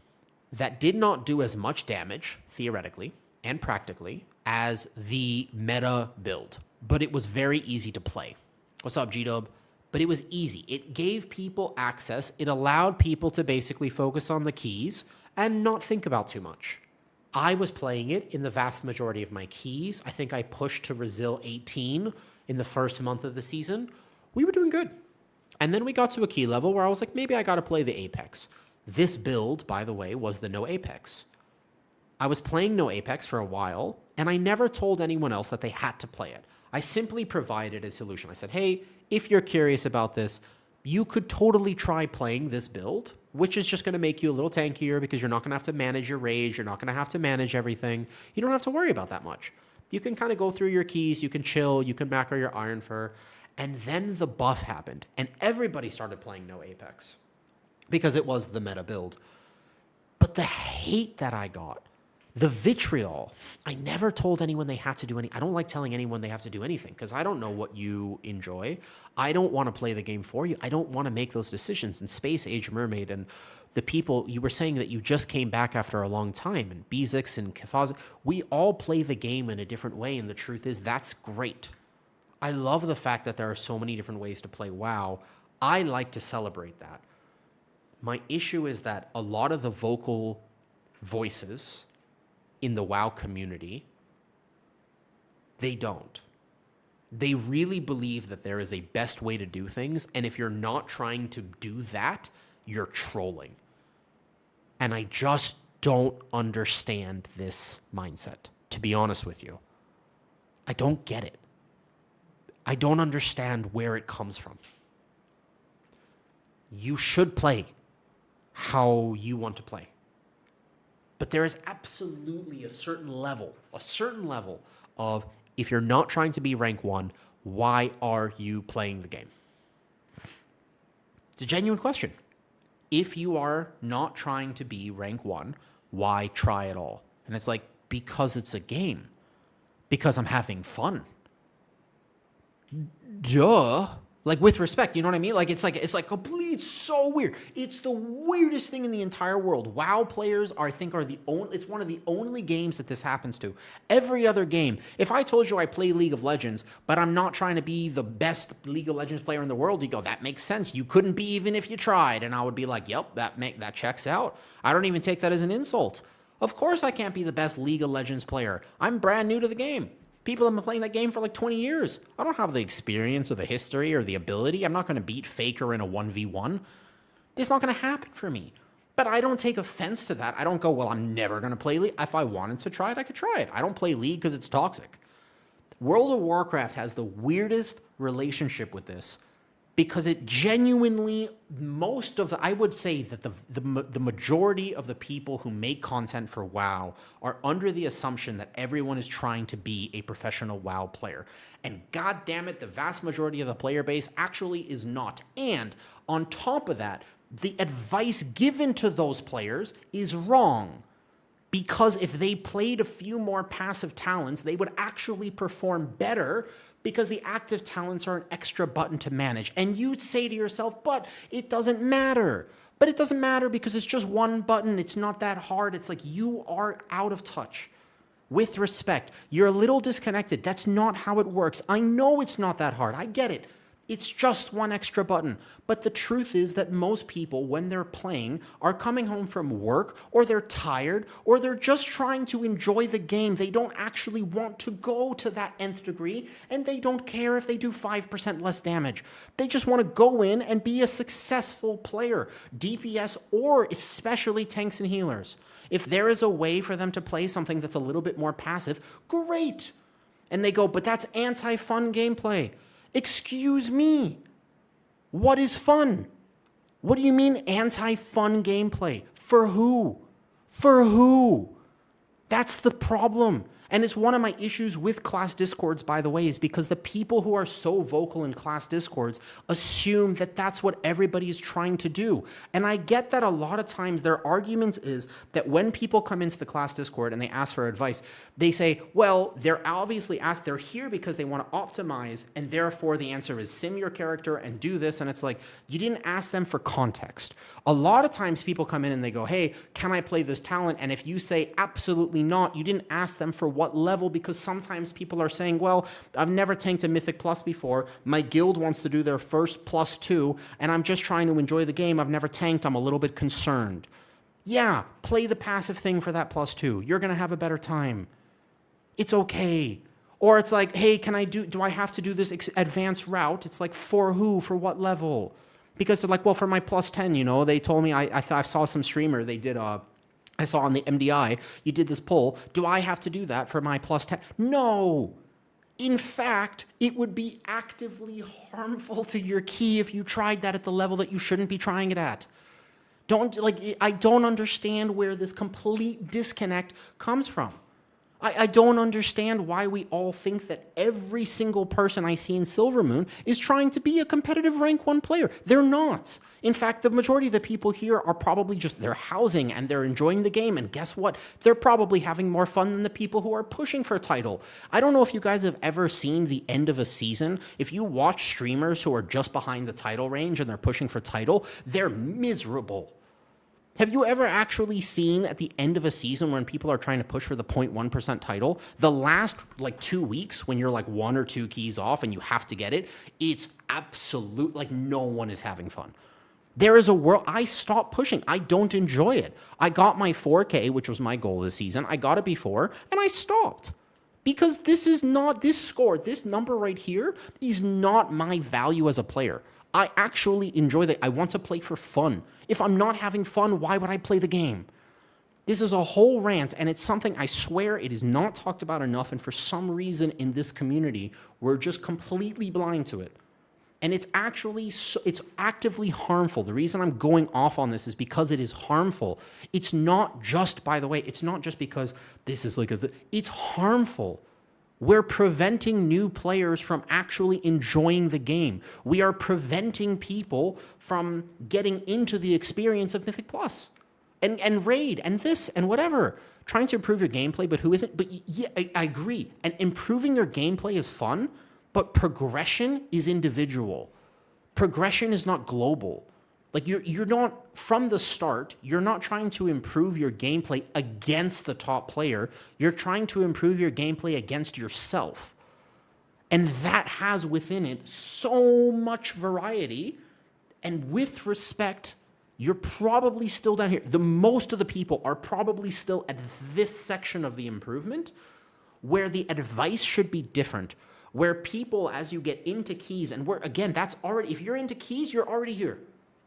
that did not do as much damage, theoretically and practically, as the meta build. But it was very easy to play. What's up, G-Dub? But it was easy. It gave people access. It allowed people to basically focus on the keys and not think about too much. I was playing it in the vast majority of my keys. I think I pushed to Resil 18 in the first month of the season. We were doing good. And then we got to a key level where I was like, maybe I got to play the Apex. This build, by the way, was the no Apex. I was playing no Apex for a while, and I never told anyone else that they had to play it. I simply provided a solution. I said, hey, if you're curious about this, you could totally try playing this build, which is just going to make you a little tankier because you're not going to have to manage your rage. You're not going to have to manage everything. You don't have to worry about that much. You can kind of go through your keys. You can chill. You can macro your Iron Fur. And then the buff happened, and everybody started playing no Apex because it was the meta build. But the hate that I got, the vitriol, I never told anyone they had to do I don't like telling anyone they have to do anything because I don't know what you enjoy. I don't want to play the game for you. I don't want to make those decisions. And Space Age Mermaid and the people, you were saying that you just came back after a long time, and Bezix and Kafaz, we all play the game in a different way, and the truth is that's great. I love the fact that there are so many different ways to play WoW. I like to celebrate that. My issue is that a lot of the vocal voices in the WoW community, they don't. They really believe that there is a best way to do things, and if you're not trying to do that, you're trolling. And I just don't understand this mindset, to be honest with you. I don't get it. I don't understand where it comes from. You should play how you want to play. But there is absolutely a certain level of if you're not trying to be rank 1, why are you playing the game? It's a genuine question. If you are not trying to be rank 1, why try it all? And it's like, because it's a game. Because I'm having fun. Duh. Like, with respect, you know what I mean? Like, it's complete, it's so weird. It's the weirdest thing in the entire world. WoW players are the only, it's one of the only games that this happens to. Every other game, if I told you I play League of Legends, but I'm not trying to be the best League of Legends player in the world, you go, that makes sense. You couldn't be even if you tried. And I would be like, yep, that checks out. I don't even take that as an insult. Of course I can't be the best League of Legends player. I'm brand new to the game. People have been playing that game for like 20 years. I don't have the experience or the history or the ability. I'm not going to beat Faker in a 1v1. It's not going to happen for me. But I don't take offense to that. I don't go, well, I'm never going to play League. If I wanted to try it, I could try it. I don't play League because it's toxic. World of Warcraft has the weirdest relationship with this because it genuinely, I would say that the majority of the people who make content for WoW are under the assumption that everyone is trying to be a professional WoW player. And god damn it, the vast majority of the player base actually is not. And on top of that, the advice given to those players is wrong. Because if they played a few more passive talents, they would actually perform better because the active talents are an extra button to manage. And you'd say to yourself, but it doesn't matter. But it doesn't matter because it's just one button. It's not that hard. It's like you are out of touch. With respect, you're a little disconnected. That's not how it works. I know it's not that hard. I get it. It's just one extra button. But the truth is that most people, when they're playing, are coming home from work, or they're tired, or they're just trying to enjoy the game. They don't actually want to go to that nth degree, and they don't care if they do 5% less damage. They just want to go in and be a successful player, DPS or especially tanks and healers. If there is a way for them to play something that's a little bit more passive, great. And they go, but that's anti-fun gameplay. Excuse me. What is fun? What do you mean anti-fun gameplay? For who? For who? That's the problem. And it's one of my issues with class discords, by the way, is because the people who are so vocal in class discords assume that that's what everybody is trying to do. And I get that a lot of times their argument is that when people come into the class discord and they ask for advice, They say, well, they're obviously asked, they're here because they want to optimize, and therefore the answer is sim your character and do this. And it's like, you didn't ask them for context. A lot of times people come in and they go, hey, can I play this talent? And if you say absolutely not, you didn't ask them for what level, because sometimes people are saying, well, I've never tanked a Mythic Plus before. My guild wants to do their first +2, and I'm just trying to enjoy the game. I've never tanked. I'm a little bit concerned. Yeah, play the passive thing for that +2. You're going to have a better time. It's okay. Or it's like, hey, do I have to do this advanced route? It's like, for who? For what level? Because they're like, well, for my +10, you know, they told me, I saw some streamer, they did, I saw on the MDI, you did this poll. Do I have to do that for my +10? No. In fact, it would be actively harmful to your key if you tried that at the level that you shouldn't be trying it at. I don't understand where this complete disconnect comes from. I don't understand why we all think that every single person I see in Silvermoon is trying to be a competitive rank 1 player. They're not. In fact, the majority of the people here are probably just, they're housing and they're enjoying the game. And guess what? They're probably having more fun than the people who are pushing for a title. I don't know if you guys have ever seen the end of a season. If you watch streamers who are just behind the title range and they're pushing for title, they're miserable. Have you ever actually seen at the end of a season when people are trying to push for the 0.1% title, the last 2 weeks when you're 1 or 2 keys off and you have to get it, it's absolute, no one is having fun. There is a world, I stopped pushing. I don't enjoy it. I got my 4K, which was my goal this season. I got it before and I stopped. Because this is not, this score, this number right here is not my value as a player. I actually enjoy that. I want to play for fun. If I'm not having fun, why would I play the game? This is a whole rant, and it's something I swear it is not talked about enough, and for some reason in this community, we're just completely blind to it. And it's actually, it's actively harmful. The reason I'm going off on this is because it is harmful. It's not just, by the way, it's not just because this is it's harmful. We're preventing new players from actually enjoying the game. We are preventing people from getting into the experience of Mythic Plus and Raid and this and whatever. Trying to improve your gameplay, but who isn't? But yeah, I agree. And improving your gameplay is fun, but progression is individual. Progression is not global. You're not, from the start, you're not trying to improve your gameplay against the top player. You're trying to improve your gameplay against yourself. And that has within it so much variety. And with respect, you're probably still down here. Most of the people are probably still at this section of the improvement where the advice should be different. Where people, as you get into keys, and again, that's already, if you're into keys, you're already here.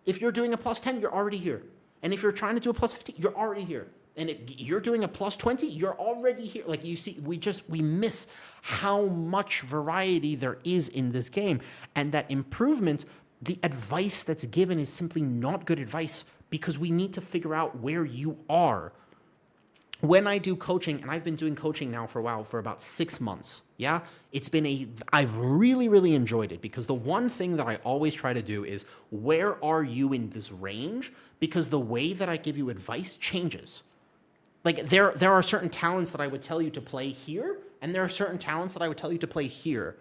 If you're doing a +10, you're already here. And if you're trying to do a +15, you're already here. And if you're doing a +20, you're already here. You see, we miss how much variety there is in this game. And that improvement, the advice that's given is simply not good advice because we need to figure out where you are. When I do coaching, and I've been doing coaching now for a while, for about 6 months, yeah? I've really, really enjoyed it because the one thing that I always try to do is, where are you in this range? Because the way that I give you advice changes. There are certain talents that I would tell you to play here, and there are certain talents that I would tell you to play here.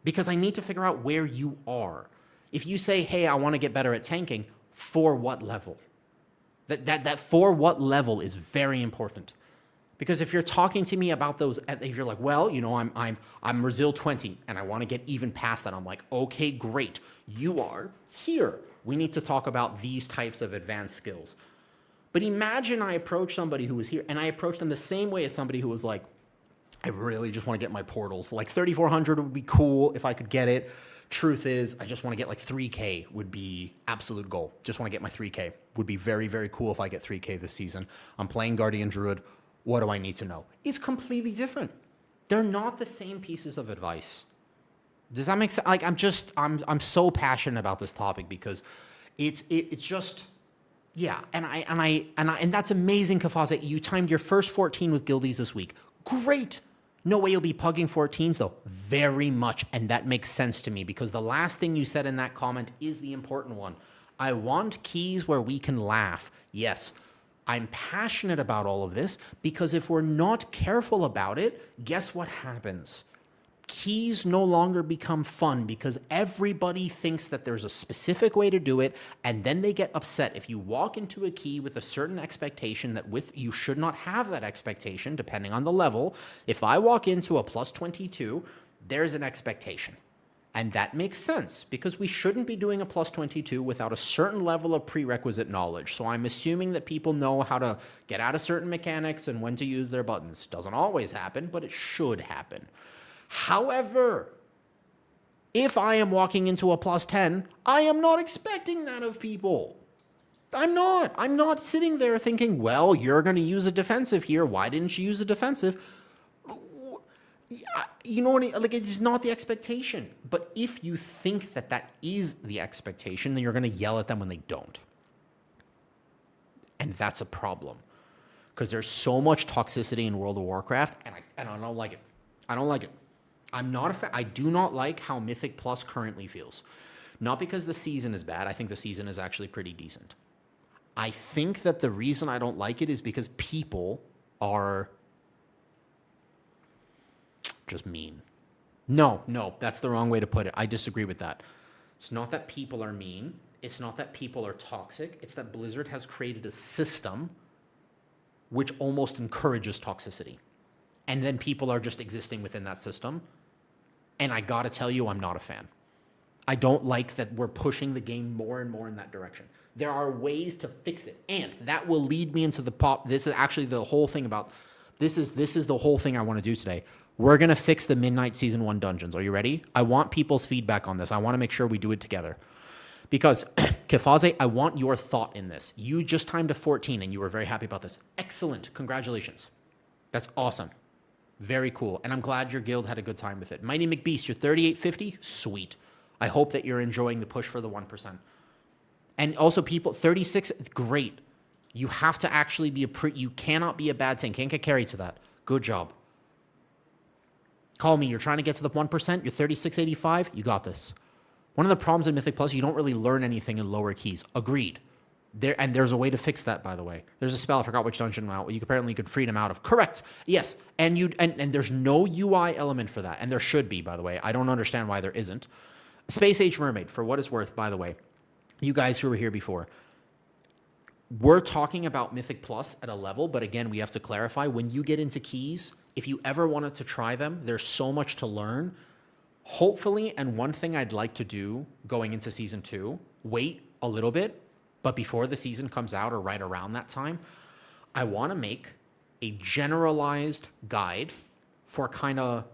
Because I need to figure out where you are. If you say, hey, I want to get better at tanking, for what level? That for what level is very important. Because if you're talking to me about those, if you're like, well, you know, I'm Resil 20 and I want to get even past that, I'm like, okay, great. You are here. We need to talk about these types of advanced skills. But imagine I approach somebody who was here and I approach them the same way as somebody who was like, I really just want to get my portals. 3,400 would be cool if I could get it. Truth is, I just want to get 3K would be absolute goal. Just want to get my 3K. Would be very, very cool if I get 3K this season. I'm playing Guardian Druid. What do I need to know? It's completely different. They're not the same pieces of advice. Does that make sense? I'm so passionate about this topic because it's just, yeah. And that's amazing, Kafaza. You timed your first 14 with guildies this week. Great. No way you'll be pugging 14s, though. Very much. And that makes sense to me because the last thing you said in that comment is the important one. I want keys where we can laugh. Yes. I'm passionate about all of this because if we're not careful about it, guess what happens? Keys no longer become fun because everybody thinks that there's a specific way to do it, and then they get upset if you walk into a key with a certain expectation that you should not have that expectation depending on the level. If I walk into a plus 22, there's an expectation. And that makes sense because we shouldn't be doing a plus 22 without a certain level of prerequisite knowledge. So I'm assuming that people know how to get out of certain mechanics and when to use their buttons. Doesn't always happen, but it should happen. However, if I am walking into a plus 10, I am not expecting that of people. I'm not sitting there thinking, well, you're going to use a defensive here. Why didn't you use a defensive? You know what I mean? Like, it's not the expectation. But if you think that that is the expectation, then you're going to yell at them when they don't. And that's a problem. Because there's so much toxicity in World of Warcraft, and I don't like it. I don't like it. I'm not a fan. I do not like how Mythic Plus currently feels. Not because the season is bad. I think the season is actually pretty decent. I think that the reason I don't like it is because people are just mean. No, that's the wrong way to put it. I disagree with that. It's not that people are mean. It's not that people are toxic. It's that Blizzard has created a system which almost encourages toxicity. And then people are just existing within that system. And I gotta tell you, I'm not a fan. I don't like that we're pushing the game more and more in that direction. There are ways to fix it. And that will lead me into this is actually the whole thing about, this is the whole thing I want to do today. We're going to fix the Midnight Season 1 dungeons. Are you ready? I want people's feedback on this. I want to make sure we do it together. Because, Kefaze, I want your thought in this. You just timed to 14 and you were very happy about this. Excellent. Congratulations. That's awesome. Very cool. And I'm glad your guild had a good time with it. Mighty McBeast, you're 3850? Sweet. I hope that you're enjoying the push for the 1%. And also people, 36, great. You have to actually be you cannot be a bad tank. Can't get carried to that. Good job. Call me. You're trying to get to the 1%. You're 3685. You got this. One of the problems in Mythic Plus, you don't really learn anything in lower keys. Agreed. There's a way to fix that, by the way. There's a spell, I forgot which dungeon now, you could free them out of. Correct. Yes. And there's no UI element for that. And there should be, by the way. I don't understand why there isn't. Space Age Mermaid, for what it's worth, by the way. You guys who were here before. We're talking about Mythic Plus at a level, but again, we have to clarify. When you get into keys, if you ever wanted to try them, there's so much to learn. Hopefully, and one thing I'd like to do going into Season 2, wait a little bit, but before the season comes out or right around that time, I want to make a generalized guide for kind of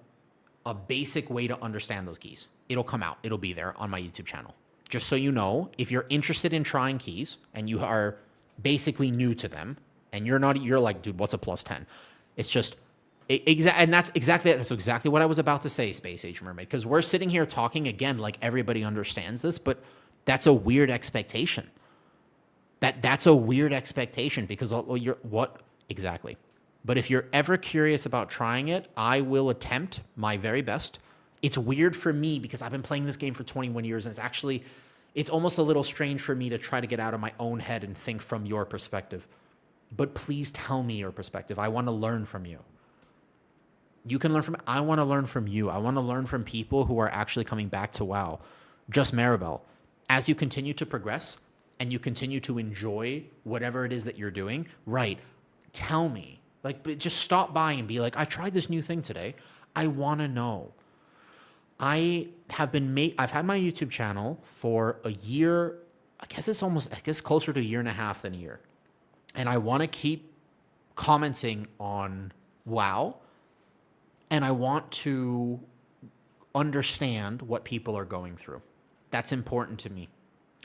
a basic way to understand those keys. It'll come out. It'll be there on my YouTube channel. Just so you know, if you're interested in trying keys and you are basically new to them and you're like, dude, what's a plus 10? It's just, and that's exactly what I was about to say, Space Age Mermaid, because we're sitting here talking again like everybody understands this, but that's a weird expectation. That's a weird expectation because what exactly? But if you're ever curious about trying it, I will attempt my very best. It's weird for me because I've been playing this game for 21 years and it's almost a little strange for me to try to get out of my own head and think from your perspective. But please tell me your perspective. I want to learn from you. You can learn from, I want to learn from you. I want to learn from people who are actually coming back to WoW. Just Maribel. As you continue to progress and you continue to enjoy whatever it is that you're doing, right, tell me. Like, just stop by and be like, I tried this new thing today. I want to know. I've had my YouTube channel for a year. I guess closer to a year and a half than a year. And I want to keep commenting on WoW. And I want to understand what people are going through. That's important to me.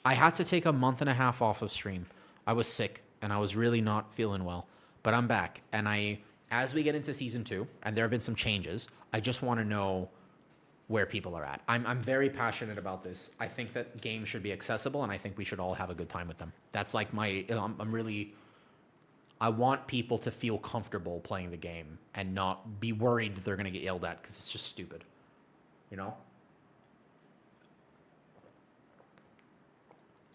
I had to take a month and a half off of stream. I was sick and I was really not feeling well, but I'm back. And as we get into Season 2, and there have been some changes, I just want to know where people are at. I'm very passionate about this. I think that games should be accessible and I think we should all have a good time with them. That's like I want people to feel comfortable playing the game and not be worried that they're going to get yelled at because it's just stupid, you know?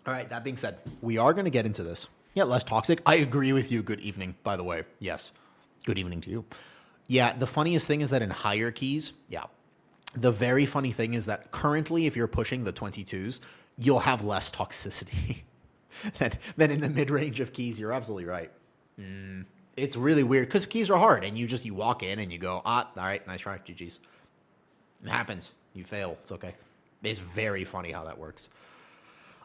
All right, that being said, we are going to get into this. Yeah, less toxic. I agree with you. Good evening, by the way. Yes. Good evening to you. Yeah, the funniest thing is that in higher keys, yeah. The very funny thing is that currently, if you're pushing the 22s, you'll have less toxicity than in the mid-range of keys. You're absolutely right. It's really weird because keys are hard and you walk in and you go, all right, nice try, GG's. It happens. You fail. It's okay. It's very funny how that works.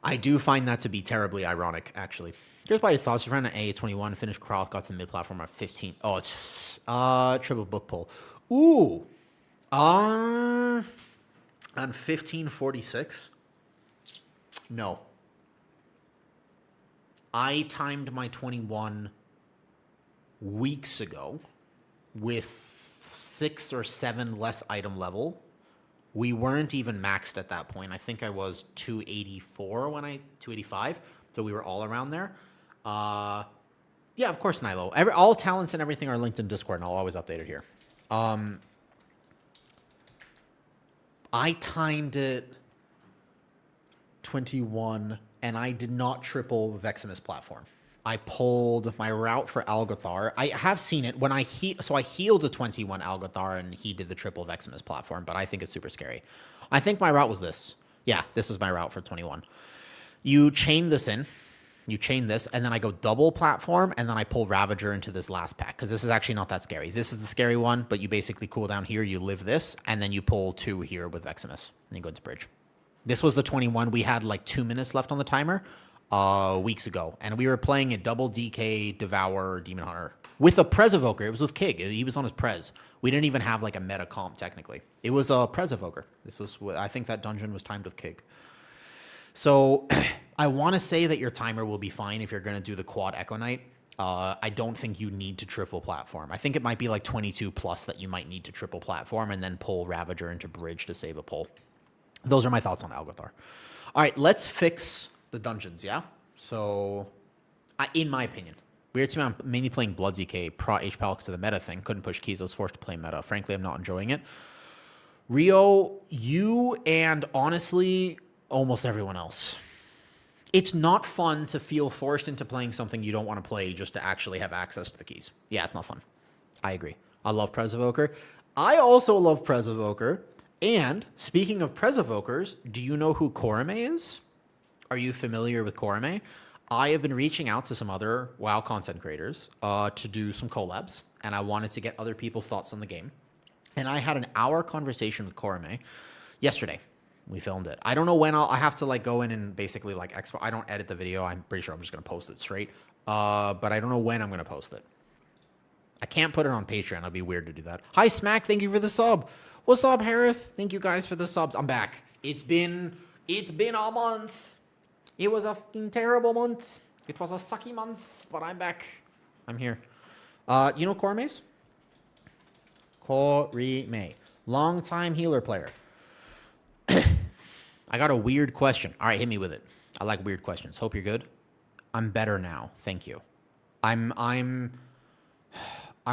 I do find that to be terribly ironic, actually. Here's by your thoughts. You ran an A21, finished crawl, got to the mid-platform at 15. Oh, it's triple book pull. Ooh. On 1546? No. I timed my 21 weeks ago with 6 or 7 less item level. We weren't even maxed at that point. I think I was 284 285. So we were all around there. Yeah, of course, Nilo. All talents and everything are linked in Discord, and I'll always update it here. I timed it 21, and I did not triple Veximus platform. I pulled my route for Algothar. I have seen it when I healed a 21 Algothar, and he did the triple Veximus platform, but I think it's super scary. I think my route was this. Yeah, this is my route for 21. You chain this in. You chain this, and then I go double platform, and then I pull Ravager into this last pack, because this is actually not that scary. This is the scary one, but you basically cool down here, you live this, and then you pull 2 here with Veximus, and you go into Bridge. This was the 21. We had like 2 minutes left on the timer weeks ago, and we were playing a double DK, Devour, Demon Hunter with a Prez Evoker. It was with Kig. He was on his Prez. We didn't even have like a meta comp, technically. It was a Prez Evoker. I think that dungeon was timed with Kig. So I want to say that your timer will be fine if you're going to do the quad Echo Knight. I don't think you need to triple platform. I think it might be like 22 plus that you might need to triple platform and then pull Ravager into Bridge to save a pull. Those are my thoughts on Algothar. All right, let's fix the dungeons, yeah? So, in my opinion, weird to me, I'm mainly playing Blood ZK, Pro H Palx to the meta thing. Couldn't push keys, I was forced to play meta. Frankly, I'm not enjoying it. Rio, you and honestly, almost everyone else. It's not fun to feel forced into playing something you don't want to play just to actually have access to the keys. Yeah, it's not fun. I agree. I love Prez Evoker. I also love Prez Evoker. And speaking of Prez Evokers, do you know who Korame is? Are you familiar with Korame? I have been reaching out to some other WoW content creators to do some collabs, and I wanted to get other people's thoughts on the game. And I had an hour conversation with Korame yesterday. We filmed it. I don't know when I have to like go in and basically like I don't edit the video. I'm pretty sure I'm just going to post it straight. But I don't know when I'm going to post it. I can't put it on Patreon. It'll be weird to do that. Hi, Smack. Thank you for the sub. What's up, Harith? Thank you guys for the subs. I'm back. It's been a month. It was a fucking terrible month. It was a sucky month, but I'm back. I'm here. You know Korame? Korame. Long-time healer player. I got a weird question. All right, hit me with it. I like weird questions. Hope you're good. I'm better now. Thank you. I'm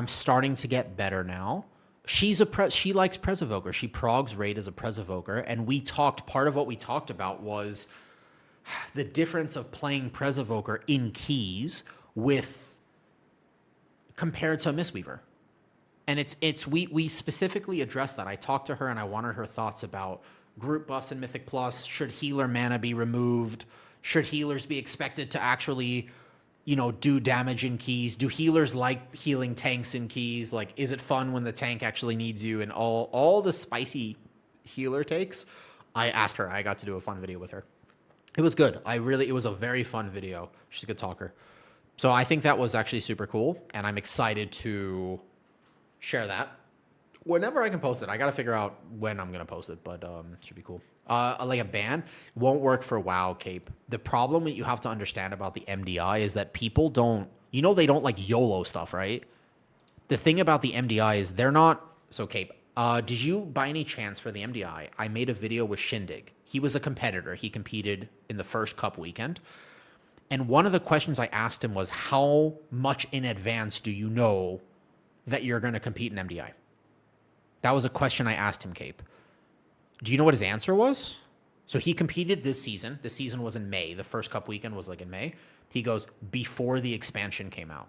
starting to get better now. She likes Prez Evoker. She progs raid as a Prez Evoker, and part of what we talked about was the difference of playing Prez Evoker in keys compared to a Mistweaver. And we specifically addressed that. I talked to her and I wanted her thoughts about group buffs in Mythic Plus. Should healer mana be removed? Should healers be expected to actually, do damage in keys? Do healers like healing tanks in keys? Like, is it fun when the tank actually needs you? And all the spicy healer takes. I asked her. I got to do a fun video with her. It was good. It was a very fun video. She's a good talker. So I think that was actually super cool. And I'm excited to share that whenever I can post it. I got to figure out when I'm going to post it, but it should be cool. Like a ban won't work for WoW, Cape. The problem that you have to understand about the MDI is that people don't like YOLO stuff, right? The thing about the MDI is they're not... So, Cape, did you, by any chance, for the MDI, I made a video with Shindig. He was a competitor. He competed in the first Cup weekend. And one of the questions I asked him was, how much in advance do you know that you're going to compete in MDI? That was a question I asked him, Cape. Do you know what his answer was? So he competed this season. The season was in May. The first cup weekend was like in May. He goes, before the expansion came out.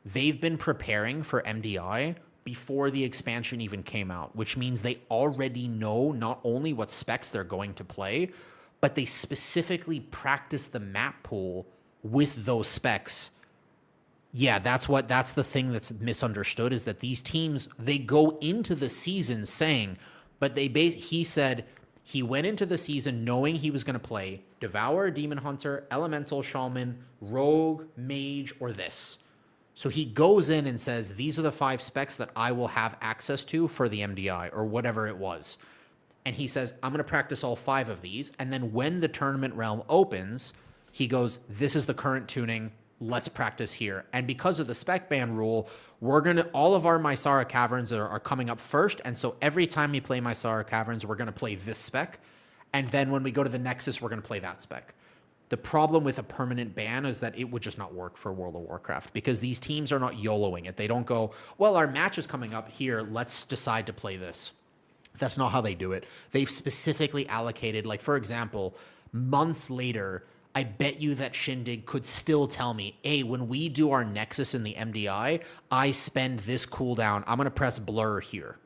They've been preparing for MDI before the expansion even came out, which means they already know not only what specs they're going to play, but they specifically practice the map pool with those specs. Yeah, that's the thing that's misunderstood, is that these teams, they go into the season saying, but he said he went into the season knowing he was going to play Devourer, Demon Hunter, Elemental, Shaman, Rogue, Mage, or this. So he goes in and says, these are the 5 specs that I will have access to for the MDI, or whatever it was. And he says, I'm going to practice all 5 of these. And then when the tournament realm opens, he goes, this is the current tuning. Let's practice here. And because of the spec ban rule, all of our Mysara Caverns are coming up first. And so every time we play Mysara Caverns, we're going to play this spec. And then when we go to the Nexus, we're going to play that spec. The problem with a permanent ban is that it would just not work for World of Warcraft, because these teams are not YOLOing it. They don't go, well, our match is coming up here, let's decide to play this. That's not how they do it. They've specifically allocated, like, for example, months later, I bet you that Shindig could still tell me, hey, when we do our Nexus in the MDI, I spend this cooldown. I'm going to press blur here.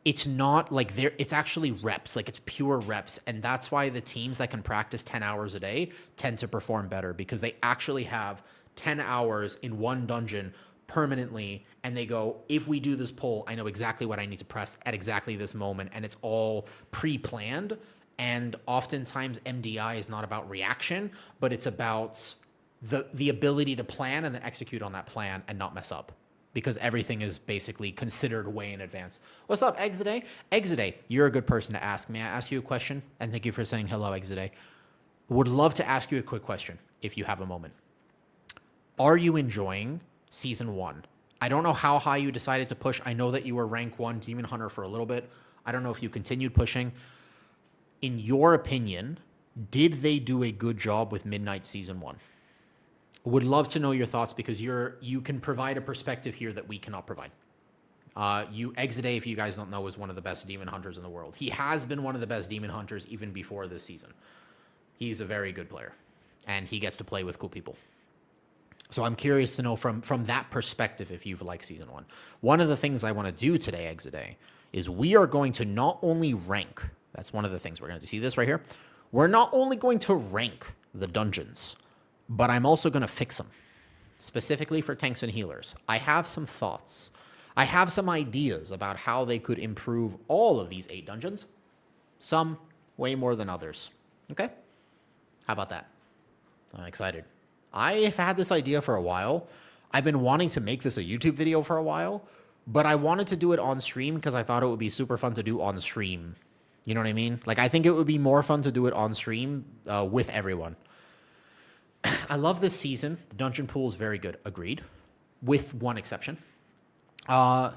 It's not like it's actually reps, like it's pure reps. And that's why the teams that can practice 10 hours a day tend to perform better, because they actually have 10 hours in one dungeon permanently. And they go, if we do this pull, I know exactly what I need to press at exactly this moment. And it's all pre-planned. And oftentimes MDI is not about reaction, but it's about the ability to plan and then execute on that plan and not mess up, because everything is basically considered way in advance. What's up, Exide? Exide, you're a good person to ask. May I ask you a question? And thank you for saying hello, Exide. Would love to ask you a quick question, if you have a moment. Are you enjoying Season 1? I don't know how high you decided to push. I know that you were rank 1 Demon Hunter for a little bit. I don't know if you continued pushing. In your opinion, did they do a good job with Midnight Season 1? Would love to know your thoughts, because you can provide a perspective here that we cannot provide. Exide, if you guys don't know, is one of the best demon hunters in the world. He has been one of the best demon hunters even before this season. He's a very good player, and he gets to play with cool people. So I'm curious to know from that perspective if you've liked Season 1. One of the things I want to do today, Exide, is we are going to not only rank, that's one of the things we're going to do. See this right here? We're not only going to rank the dungeons, but I'm also going to fix them, specifically for tanks and healers. I have some thoughts. I have some ideas about how they could improve all of these 8 dungeons. Some way more than others. Okay? How about that? I'm excited. I've had this idea for a while. I've been wanting to make this a YouTube video for a while, but I wanted to do it on stream because I thought it would be super fun to do on stream. You know what I mean? Like, I think it would be more fun to do it on stream with everyone. I love this season. The dungeon pool is very good. Agreed. With one exception. Okay,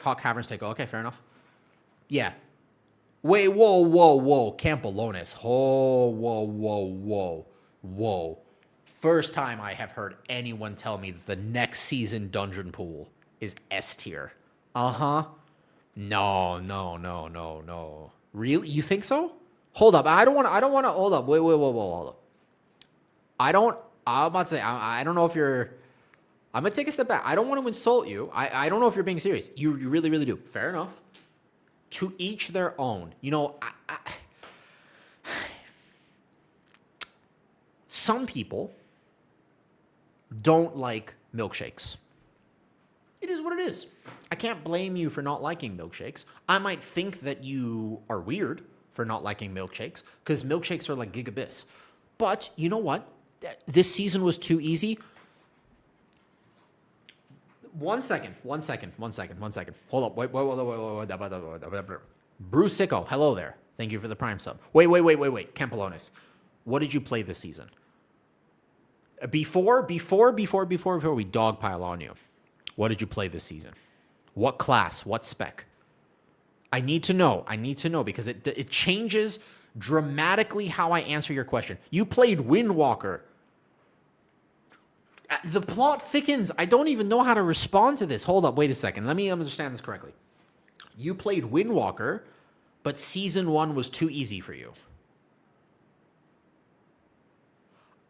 Hot Caverns take. Okay, fair enough. Yeah. Wait, whoa. Campolonis. Oh, whoa. First time I have heard anyone tell me that the next season dungeon pool is S tier. Uh-huh. No. Really? You think so? Hold up. I don't want to, hold up. Wait, hold up. I'm about to say, I don't know if you're, I'm going to take a step back. I don't want to insult you. I don't know if you're being serious. You really, really do. Fair enough. To each their own. You know, some people don't like milkshakes. It is what it is. I can't blame you for not liking milkshakes. I might think that you are weird for not liking milkshakes, because milkshakes are like gigabits. But you know what? This season was too easy. One second. Hold up. Wait. Bruce Sicko, hello there. Thank you for the Prime sub. Wait. Campolonis, what did you play this season? Before we dogpile on you, what did you play this season? What class? What spec? I need to know because it changes dramatically how I answer your question. You played Windwalker. The plot thickens. I don't even know how to respond to this. Hold up, wait a second. Let me understand this correctly. You played Windwalker, but season 1 was too easy for you.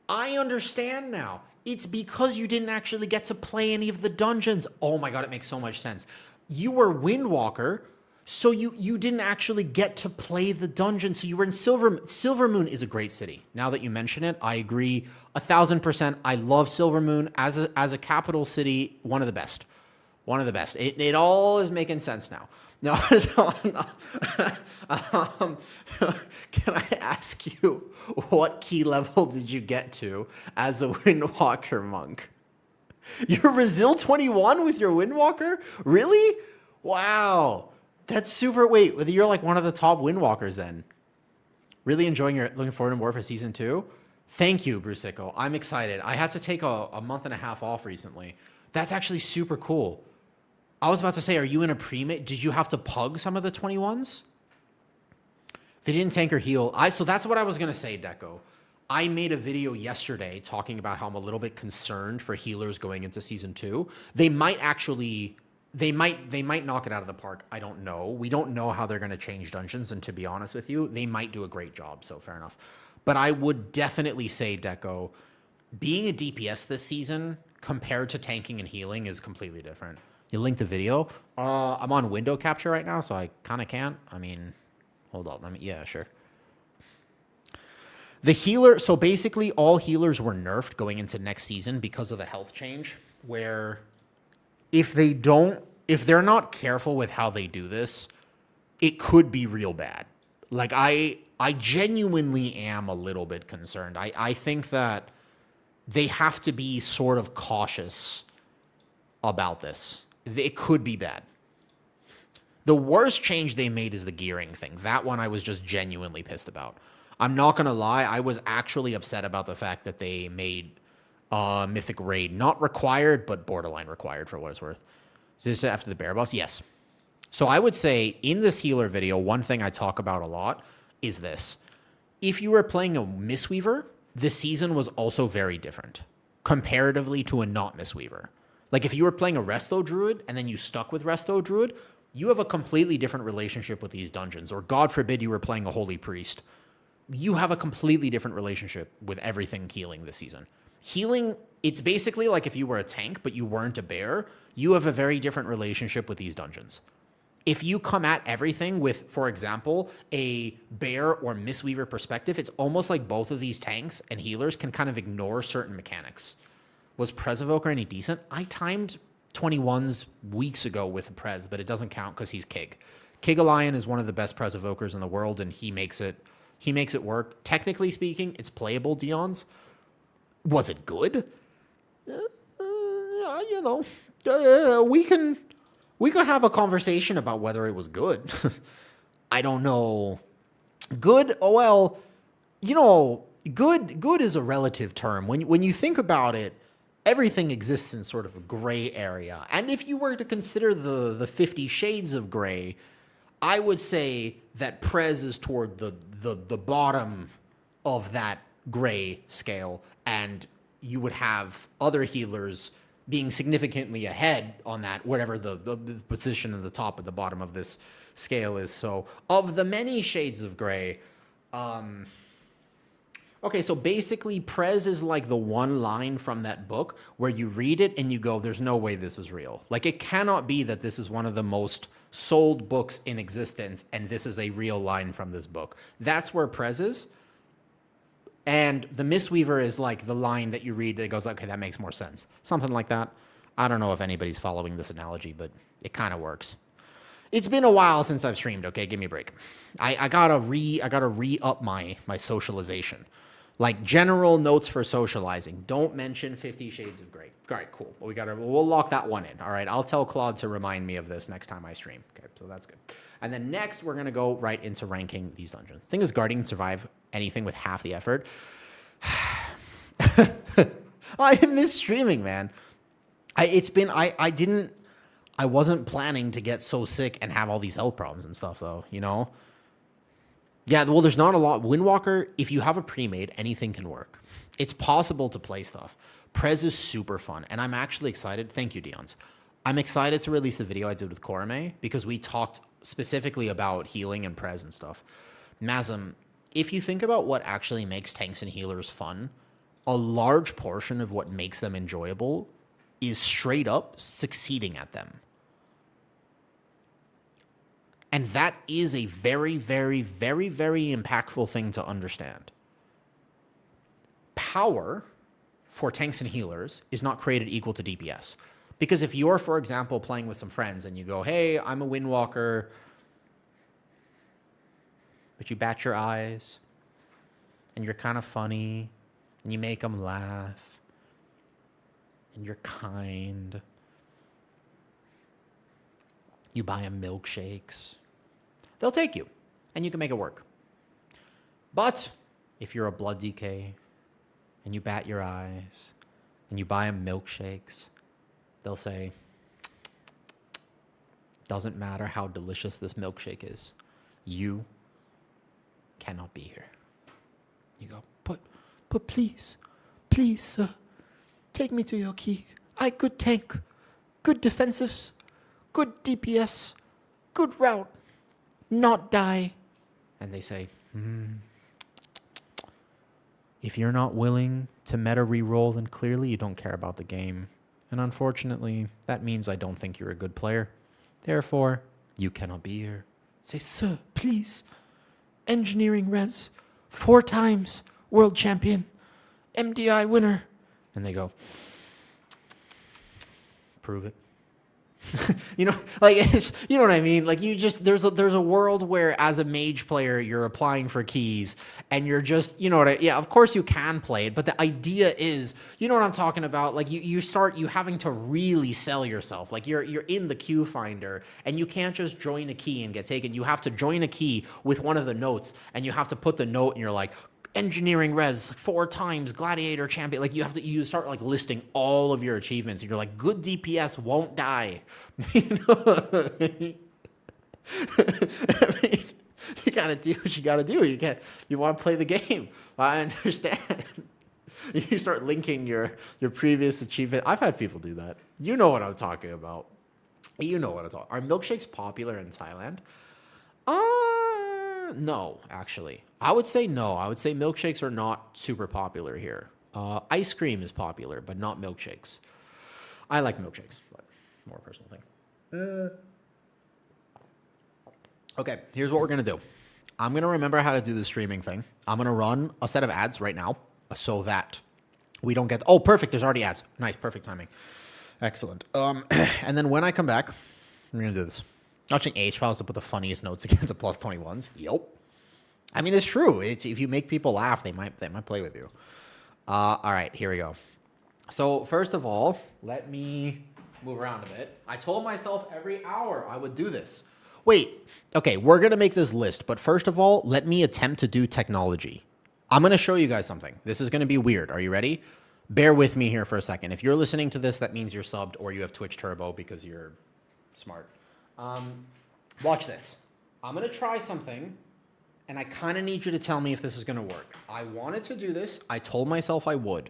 I understand now. It's because you didn't actually get to play any of the dungeons. Oh my God, it makes so much sense. You were Windwalker, so you didn't actually get to play the dungeon. So you were in Silvermoon is a great city. Now that you mention it, I agree 1,000%. I love Silvermoon as a capital city. One of the best. One of the best. It all is making sense now. No, so, can I ask you, what key level did you get to as a Windwalker monk? You're Resil 21 with your Windwalker? Really? Wow. That's super. Wait, you're like one of the top Windwalkers then. Really enjoying looking forward to more for season 2? Thank you, Brusico. I'm excited. I had to take a month and a half off recently. That's actually super cool. I was about to say, are you in a pre-made? Did you have to pug some of the 21s? If they didn't tank or heal. So that's what I was going to say, Deco. I made a video yesterday talking about how I'm a little bit concerned for healers going into season 2. They might knock it out of the park. I don't know. We don't know how they're going to change dungeons. And to be honest with you, they might do a great job. So fair enough. But I would definitely say, Deco, being a DPS this season compared to tanking and healing is completely different. You link the video. I'm on window capture right now, so I kind of can't. I mean, hold on. Yeah, sure. The healer, so basically all healers were nerfed going into next season because of the health change, where if they're not careful with how they do this, it could be real bad. Like, I genuinely am a little bit concerned. I think that they have to be sort of cautious about this. It could be bad. The worst change they made is the gearing thing. That one I was just genuinely pissed about. I'm not going to lie. I was actually upset about the fact that they made Mythic Raid not required, but borderline required for what it's worth. Is this after the bear buffs? Yes. So I would say in this healer video, one thing I talk about a lot is this. If you were playing a Mistweaver, this season was also very different comparatively to a not Mistweaver. Like if you were playing a Resto Druid and then you stuck with Resto Druid, you have a completely different relationship with these dungeons. Or God forbid you were playing a Holy Priest. You have a completely different relationship with everything healing this season. Healing, it's basically like if you were a tank but you weren't a bear, you have a very different relationship with these dungeons. If you come at everything with, for example, a bear or Mistweaver perspective, it's almost like both of these tanks and healers can kind of ignore certain mechanics. Was Prez Evoker any decent? I timed 21s weeks ago with Prez, but it doesn't count because he's Kig. Kigalion is one of the best Prez Evokers in the world, and he makes it work. Technically speaking, it's playable, Dion's. Was it good? We can have a conversation about whether it was good. I don't know. Good, good is a relative term. When you think about it, everything exists in sort of a gray area. And if you were to consider the 50 Shades of Gray, I would say that Prez is toward the bottom of that gray scale, and you would have other healers being significantly ahead on that, whatever the position at the top and the bottom of this scale is. So of the many shades of gray, okay, so basically Prez is like the one line from that book where you read it and you go, there's no way this is real. Like, it cannot be that this is one of the most sold books in existence and this is a real line from this book. That's where Prez is. And the Mistweaver is like the line that you read that goes, okay, that makes more sense. Something like that. I don't know if anybody's following this analogy, but it kind of works. It's been a while since I've streamed, okay? Give me a break. I gotta re-up my socialization. Like, general notes for socializing. Don't mention 50 Shades of Grey. All right, cool. We'll lock that one in. All right, I'll tell Claude to remind me of this next time I stream. Okay, so that's good. And then next, we're gonna go right into ranking these dungeons. Thing is, Guardian survive anything with half the effort. I miss streaming, man. I wasn't planning to get so sick and have all these health problems and stuff, though, you know? Yeah, well, there's not a lot. Windwalker, if you have a pre-made, anything can work. It's possible to play stuff. Prez is super fun, and I'm actually excited. Thank you, Dion's. I'm excited to release the video I did with Korame because we talked specifically about healing and pres and stuff. Mazem, if you think about what actually makes tanks and healers fun, a large portion of what makes them enjoyable is straight up succeeding at them. And that is a very, very, very, very impactful thing to understand. Power for tanks and healers is not created equal to DPS. Because if you're, for example, playing with some friends and you go, hey, I'm a Windwalker, but you bat your eyes, and you're kind of funny, and you make them laugh, and you're kind, you buy them milkshakes, they'll take you, and you can make it work. But if you're a blood DK, and you bat your eyes, and you buy them milkshakes, they'll say, doesn't matter how delicious this milkshake is, you cannot be here. You go, but please, sir, take me to your key. I good tank, good defensives, good DPS, good route, not die. And they say, if you're not willing to meta reroll, then clearly you don't care about the game. And unfortunately, that means I don't think you're a good player. Therefore, you cannot be here. Say, sir, please. Engineering res, 4 times world champion, MDI winner. And they go, prove it. You know, like, it's, you know what I mean? Like, you just, there's a world where as a mage player, you're applying for keys and you're just, you know what yeah, of course you can play it, but the idea is, you know what I'm talking about? Like, you having to really sell yourself. Like, you're in the queue finder and you can't just join a key and get taken. You have to join a key with one of the notes and you have to put the note and you're like, engineering res 4 times gladiator champion. Like, you start like listing all of your achievements and you're like, good DPS won't die. You know? I mean, you gotta do what you gotta do. You want to play the game. I understand. You start linking your previous achievement. I've had people do that. You know what I'm talking about. You know what I'm talking. Are milkshakes popular in Thailand? No, actually. I would say no. I would say milkshakes are not super popular here. Ice cream is popular, but not milkshakes. I like milkshakes, but more a personal thing. Okay, here's what we're going to do. I'm going to remember how to do the streaming thing. I'm going to run a set of ads right now so that we don't get... Oh, perfect. There's already ads. Nice. Perfect timing. Excellent. And then when I come back, we're going to do this. Watching H-Pals to put the funniest notes against the plus 21s. Yep. I mean, it's true. If you make people laugh, they might play with you. All right, here we go. So first of all, let me move around a bit. I told myself every hour I would do this. Wait, okay, we're going to make this list. But first of all, let me attempt to do technology. I'm going to show you guys something. This is going to be weird. Are you ready? Bear with me here for a second. If you're listening to this, that means you're subbed or you have Twitch Turbo because you're smart. Watch this. I'm going to try something, and I kind of need you to tell me if this is going to work. I wanted to do this. I told myself I would.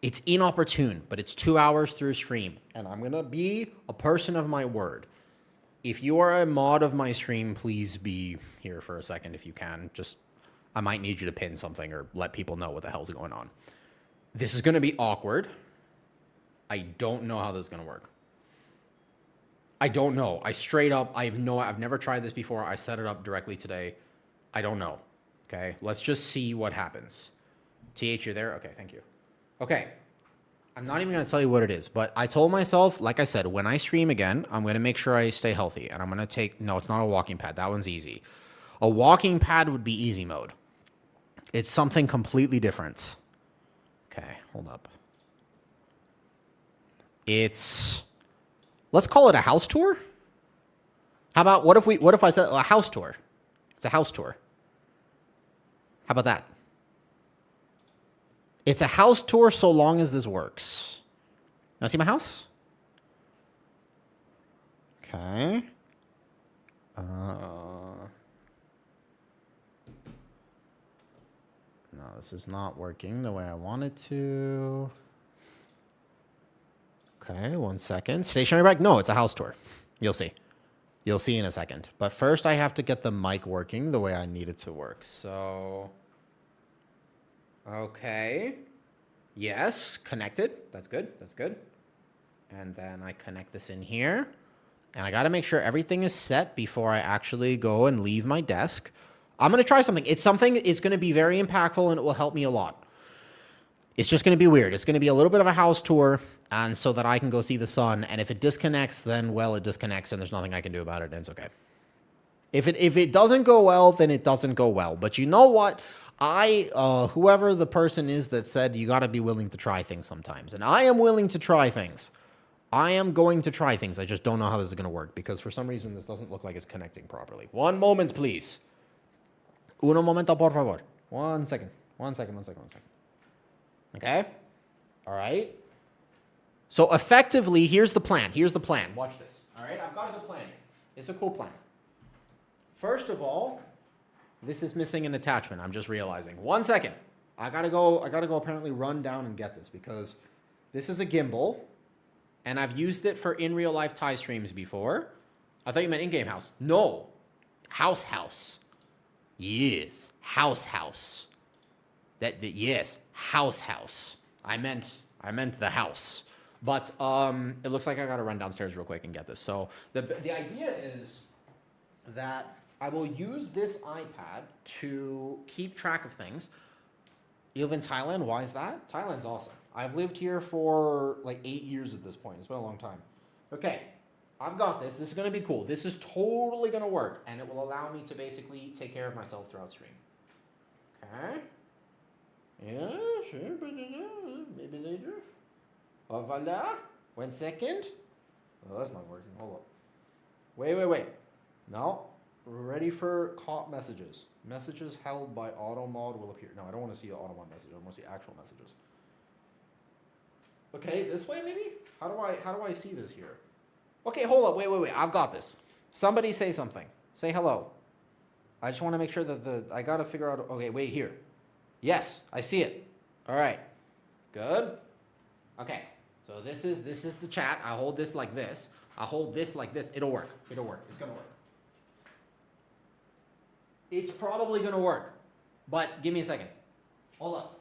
It's inopportune, but it's 2 hours through stream, and I'm going to be a person of my word. If you are a mod of my stream, please be here for a second if you can. Just, I might need you to pin something or let people know what the hell's going on. This is going to be awkward. I don't know how this is going to work. I don't know. I've never tried this before. I set it up directly today. I don't know. Okay, let's just see what happens. TH, you're there? Okay, thank you. Okay, I'm not even going to tell you what it is, but I told myself, like I said, when I stream again, I'm going to make sure I stay healthy, and I'm going to take... No, it's not a walking pad. That one's easy. A walking pad would be easy mode. It's something completely different. Okay, hold up. It's... Let's call it a house tour. How about, what if I said a house tour? It's a house tour. How about that? It's a house tour so long as this works. You want to see my house? Okay. No, this is not working the way I want it to. Okay, 1 second. Stationary bike? No, it's a house tour. You'll see. You'll see in a second. But first, I have to get the mic working the way I need it to work. So, okay. Yes, connected. That's good. That's good. And then I connect this in here. And I got to make sure everything is set before I actually go and leave my desk. I'm going to try something. It's going to be very impactful and it will help me a lot. It's just going to be weird. It's going to be a little bit of a house tour, and so that I can go see the sun. And if it disconnects, then, well, it disconnects and there's nothing I can do about it, and it's okay. If it doesn't go well, then it doesn't go well. But you know what? Whoever the person is that said you got to be willing to try things sometimes. And I am willing to try things. I am going to try things. I just don't know how this is going to work because for some reason this doesn't look like it's connecting properly. One moment, please. Uno momento, por favor. 1 second. 1 second, 1 second, 1 second. Okay? All right? So effectively, here's the plan. Here's the plan. Watch this. All right? I've got a good plan here. It's a cool plan. First of all, this is missing an attachment. I'm just realizing. 1 second. I gotta go apparently run down and get this because this is a gimbal, and I've used it for in real life tie streams before. I thought you meant in-game house. No. House. Yes. House. Yes. House. I meant the house. But it looks like I gotta run downstairs real quick and get this. So the idea is that I will use this iPad to keep track of things. You live in Thailand? Why is that? Thailand's awesome. I've lived here for like 8 years at this point. It's been a long time. Okay, I've got this. This is going to be cool. This is totally going to work, and it will allow me to basically take care of myself throughout stream. Okay. Yeah, sure. Maybe later. Oh, voila. 1 second. Oh, that's not working. Hold up. Wait. No. We're ready for caught messages. Messages held by auto mod will appear. No, I don't want to see the auto mod message. I want to see actual messages. Okay, this way maybe? How do I see this here? Okay, hold up. Wait. I've got this. Somebody say something. Say hello. I just want to make sure that I got to figure out. Okay, wait here. Yes, I see it. All right. Good. Okay. So this is the chat. I hold this like this. I hold this like this. It'll work. It's going to work. It's probably going to work. But give me a second. Hold up.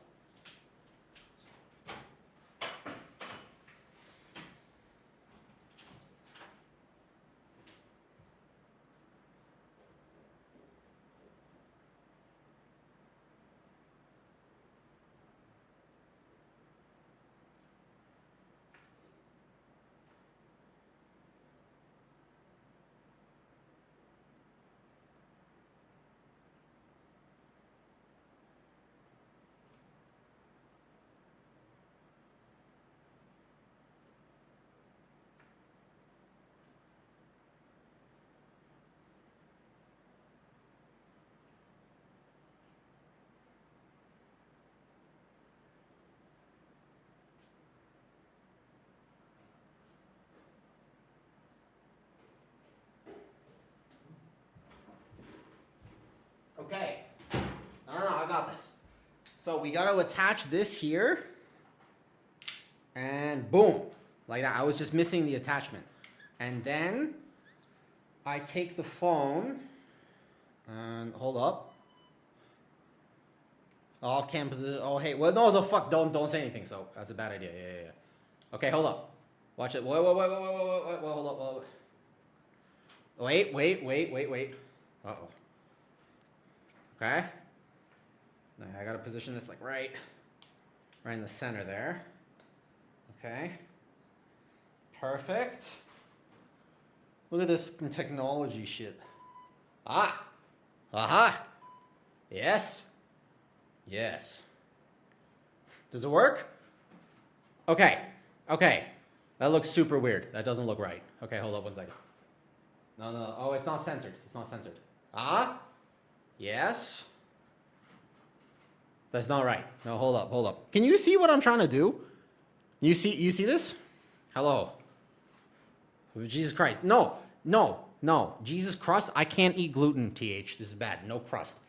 Okay. No, I got this. So we got to attach this here. And boom. Like that. I was just missing the attachment. And then I take the phone and hold up. Off campus. Oh, hey. Well, no, the fuck. Don't say anything. So that's a bad idea. Yeah. Okay, hold up. Watch it. Wait. Hold up. Wait. Uh-oh. Okay. Now I gotta position this like right in the center there. Okay. Perfect. Look at this technology shit. Aha. Yes. Does it work? Okay. That looks super weird. That doesn't look right. Okay, hold up 1 second. No. Oh, it's not centered. Yes. That's not right. No, hold up. Can you see what I'm trying to do? You see this? Hello. Jesus Christ. No. Jesus crust. I can't eat gluten, TH. This is bad. No crust.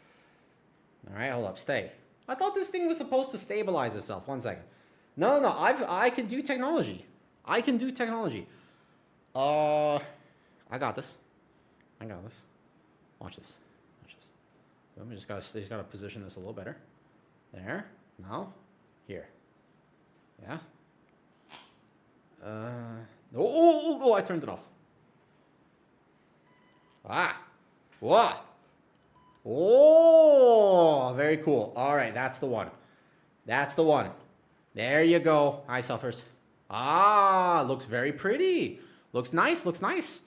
All right, hold up. Stay. I thought this thing was supposed to stabilize itself. 1 second. No. I can do technology. I got this. I got this. Watch this. Watch this. Boom, just gotta position this a little better. There. Now, here. Yeah. Oh, I turned it off. Ah. What? Oh, very cool. All right, that's the one. That's the one. There you go. Eye suffers. Ah, looks very pretty. Looks nice. Looks nice.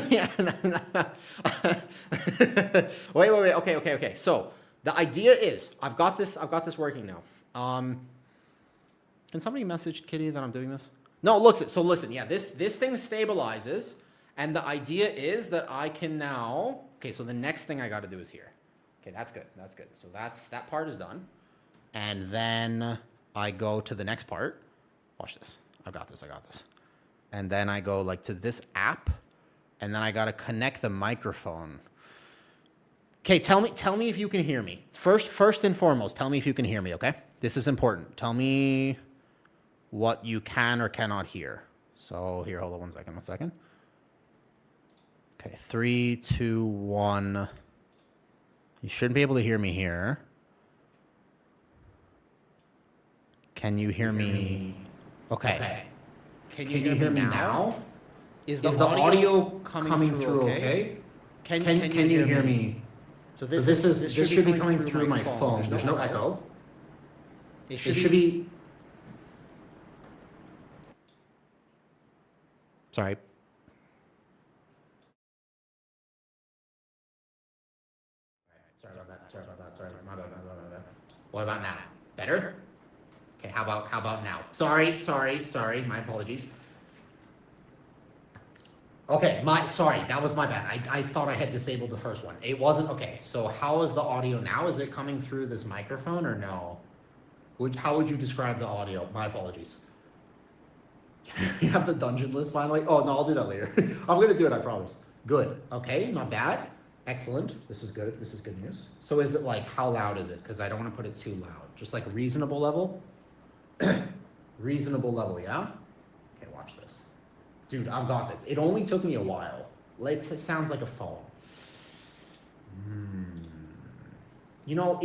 Yeah. Wait. Okay. So the idea is, I've got this working now. Can somebody message Kitty that I'm doing this? No, so listen. Yeah, this thing stabilizes, and the idea is that I can now. Okay, so the next thing I got to do is here. Okay, that's good. That's good. So that part is done, and then I go to the next part. Watch this. I got this. And then I go like to this app, and then I got to connect the microphone. Okay, tell me if you can hear me. First and foremost, tell me if you can hear me, okay? This is important. Tell me what you can or cannot hear. So here, hold on 1 second. Okay, 3, 2, 1. You shouldn't be able to hear me here. Can you hear me? Okay. Can you hear me now? Is the audio coming through okay? Can you hear me? So this should be coming through my phone. There's no echo. It should be. Sorry. Sorry about that. My bad. What about now? Better? Okay, how about now? Sorry. My apologies. Okay, sorry, that was my bad. I thought I had disabled the first one. It wasn't. Okay, so how is the audio now? Is it coming through this microphone or no? How would you describe the audio? My apologies. You have the dungeon list finally? Oh, no, I'll do that later. I'm going to do it, I promise. Good. Okay, not bad. Excellent. This is good. This is good news. So is it like, how loud is it? Because I don't want to put it too loud. Just like a reasonable level? Reasonable level, yeah? Okay, watch this. Dude, I've got this. It only took me a while. It sounds like a phone. You know,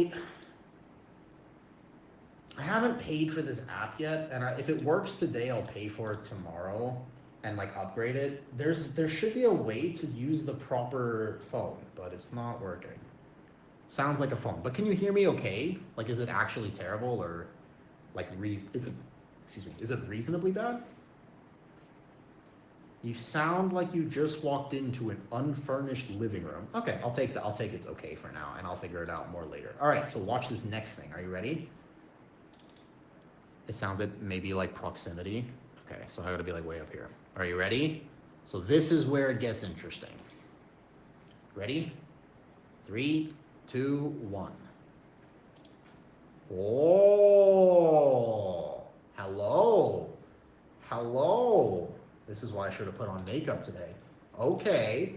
I haven't paid for this app yet, and if it works today, I'll pay for it tomorrow and like upgrade it. There should be a way to use the proper phone, but it's not working. Sounds like a phone, but can you hear me okay? Like, is it actually terrible or like is it reasonably bad? You sound like you just walked into an unfurnished living room. Okay, I'll take it's okay for now, and I'll figure it out more later. All right, so watch this next thing. Are you ready? It sounded maybe like proximity. Okay, so I gotta be like way up here. Are you ready? So this is where it gets interesting. Ready? 3, 2, 1. Oh, hello. This is why I should have put on makeup today. Okay.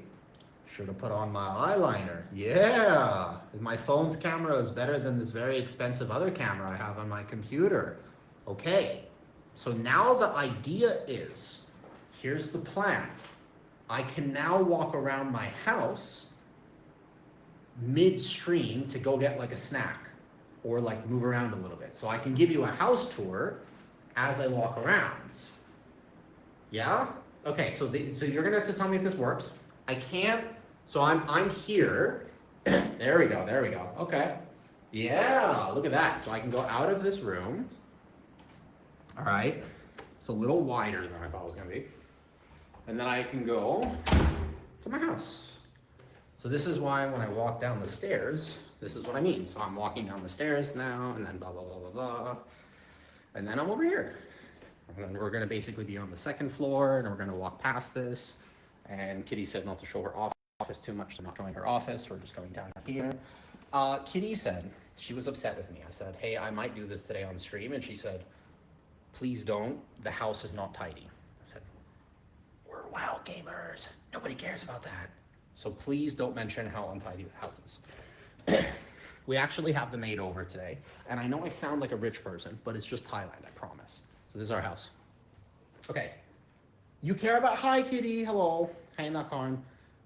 Should have put on my eyeliner. Yeah. My phone's camera is better than this very expensive other camera I have on my computer. Okay. So now the idea is, here's the plan. I can now walk around my house midstream to go get like a snack or like move around a little bit. So I can give you a house tour as I walk around. Yeah? Okay, so you're gonna have to tell me if this works. I can't, so I'm here. There we go. Okay. Yeah, look at that. So I can go out of this room. All right. It's a little wider than I thought it was gonna be. And then I can go to my house. So this is why when I walk down the stairs, this is what I mean. So I'm walking down the stairs now, and then blah, blah, blah, blah, blah. And then I'm over here. And then we're gonna basically be on the second floor, and we're gonna walk past this. And Kitty said not to show her office too much, so I'm not showing her office. We're just going down here. Kitty said, she was upset with me. I said, hey, I might do this today on stream. And she said, please don't, the house is not tidy. I said, we're WoW gamers. Nobody cares about that. So please don't mention how untidy the house is. We actually have the maid over today. And I know I sound like a rich person, but it's just Thailand, I promise. So this is our house. Okay. You care about, hi Kitty, hello. Hey Nakarn.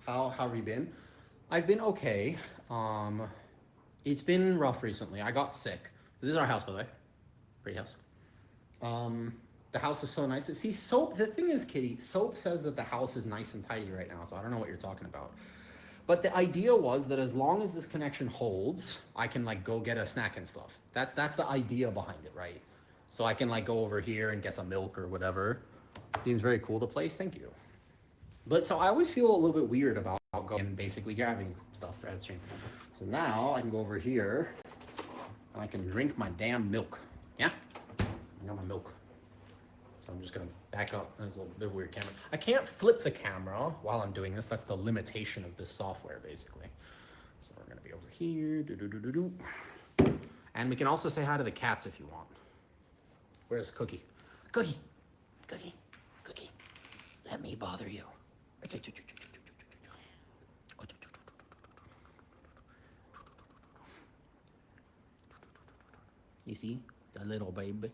How have you been? I've been okay. Um, it's been rough recently. I got sick. This is our house, by the way. Pretty house. Um, the house is so nice. See, Soap, the thing is, Kitty, Soap says that the house is nice and tidy right now, so I don't know what you're talking about. But the idea was that as long as this connection holds, I can like go get a snack and stuff. That's the idea behind it, right? So I can like go over here and get some milk or whatever. Seems very cool, the place. Thank you. But so I always feel a little bit weird about going and basically grabbing stuff throughout the stream. So now I can go over here and I can drink my damn milk. Yeah? I got my milk. So I'm just gonna back up. There's a bit of a weird camera. I can't flip the camera while I'm doing this. That's the limitation of this software, basically. So we're gonna be over here. And we can also say hi to the cats if you want. Where's Cookie? Cookie! Cookie! Cookie! Let me bother you. You see? The little baby.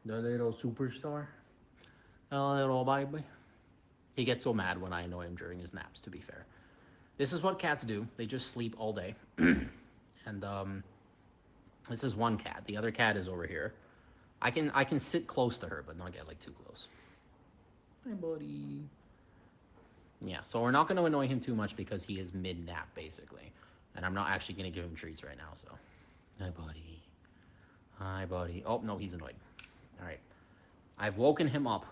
The little superstar. The little baby. He gets so mad when I annoy him during his naps, to be fair. This is what cats do. They just sleep all day. And this is one cat. The other cat is over here. I can sit close to her, but not get like too close. Hi, buddy. Yeah, so we're not going to annoy him too much because he is mid-nap, basically. And I'm not actually going to give him treats right now, so. Hi, buddy. Hi, buddy. Oh, no, he's annoyed. All right. I've woken him up.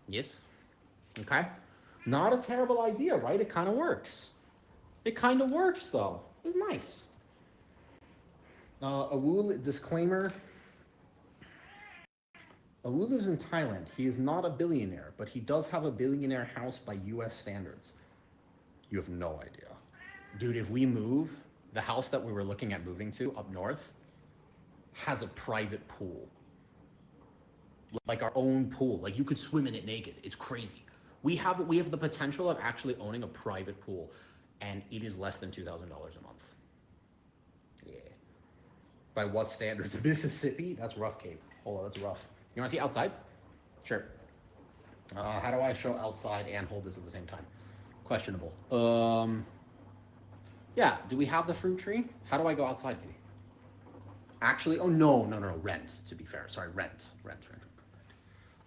Yes? Okay. Not a terrible idea, right? It kind of works. It kind of works, though. It's nice. Awu, disclaimer. Awu lives in Thailand. He is not a billionaire, but he does have a billionaire house by US standards. You have no idea. Dude, if we move, the house that we were looking at moving to up north has a private pool. Like our own pool. Like you could swim in it naked. It's crazy. We have the potential of actually owning a private pool, and it is less than $2,000 a month. Yeah. By what standards? Mississippi? That's rough, Cape. Hold on, that's rough. You want to see outside? Sure. How do I show outside and hold this at the same time? Questionable. Yeah, do we have the fruit tree? How do I go outside, Kitty? Actually, oh no, rent, to be fair. Sorry, rent.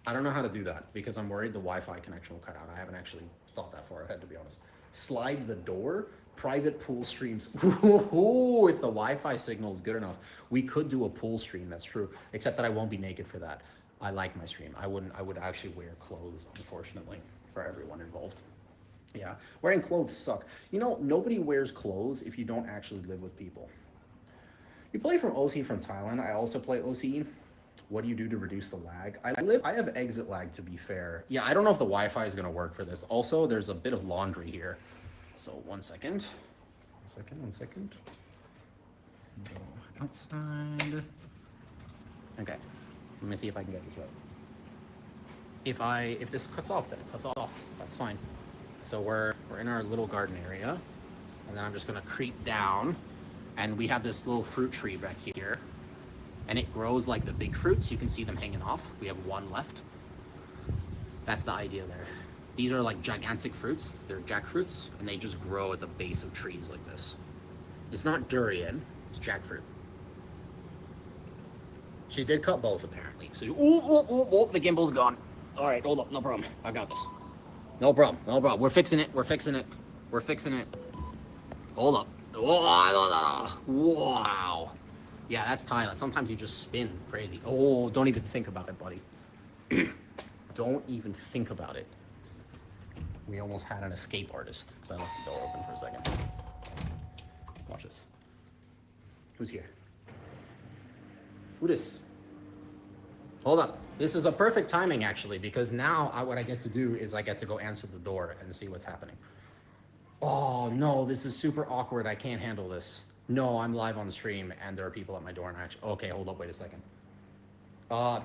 I don't know how to do that because I'm worried the Wi-Fi connection will cut out. I haven't actually thought that far ahead, to be honest. Slide the door, private pool streams. Ooh, if the Wi-Fi signal is good enough, we could do a pool stream, that's true. Except that I won't be naked for that. I like my stream. I would actually wear clothes, unfortunately, for everyone involved. Yeah, wearing clothes suck. You know, nobody wears clothes if you don't actually live with people. You play from OC from Thailand. I also play OC. What do you do to reduce the lag? I have exit lag, to be fair. Yeah, I don't know if the Wi-Fi is going to work for this. Also, there's a bit of laundry here. So, one second. One second. Go outside. Okay. Let me see if I can get this right. If this cuts off, then it cuts off. That's fine. So we're in our little garden area, and then I'm just gonna creep down, and we have this little fruit tree back here, and it grows like the big fruits. You can see them hanging off. We have one left. That's the idea there. These are like gigantic fruits. They're jackfruits, and they just grow at the base of trees like this. It's not durian, it's jackfruit. She did cut both, apparently. So, the gimbal's gone. All right, hold up, no problem. I got this. No problem. We're fixing it. Hold up. Wow. Yeah, that's Thailand. Sometimes you just spin crazy. Oh, don't even think about it, buddy. Don't even think about it. We almost had an escape artist because I left the door open for a second. Watch this. Who's here? Who this? Hold up. This is a perfect timing, actually, because now what I get to do is I get to go answer the door and see what's happening. Oh, no, this is super awkward. I can't handle this. No, I'm live on the stream, and there are people at my door. And okay, hold up. Wait a second. I'm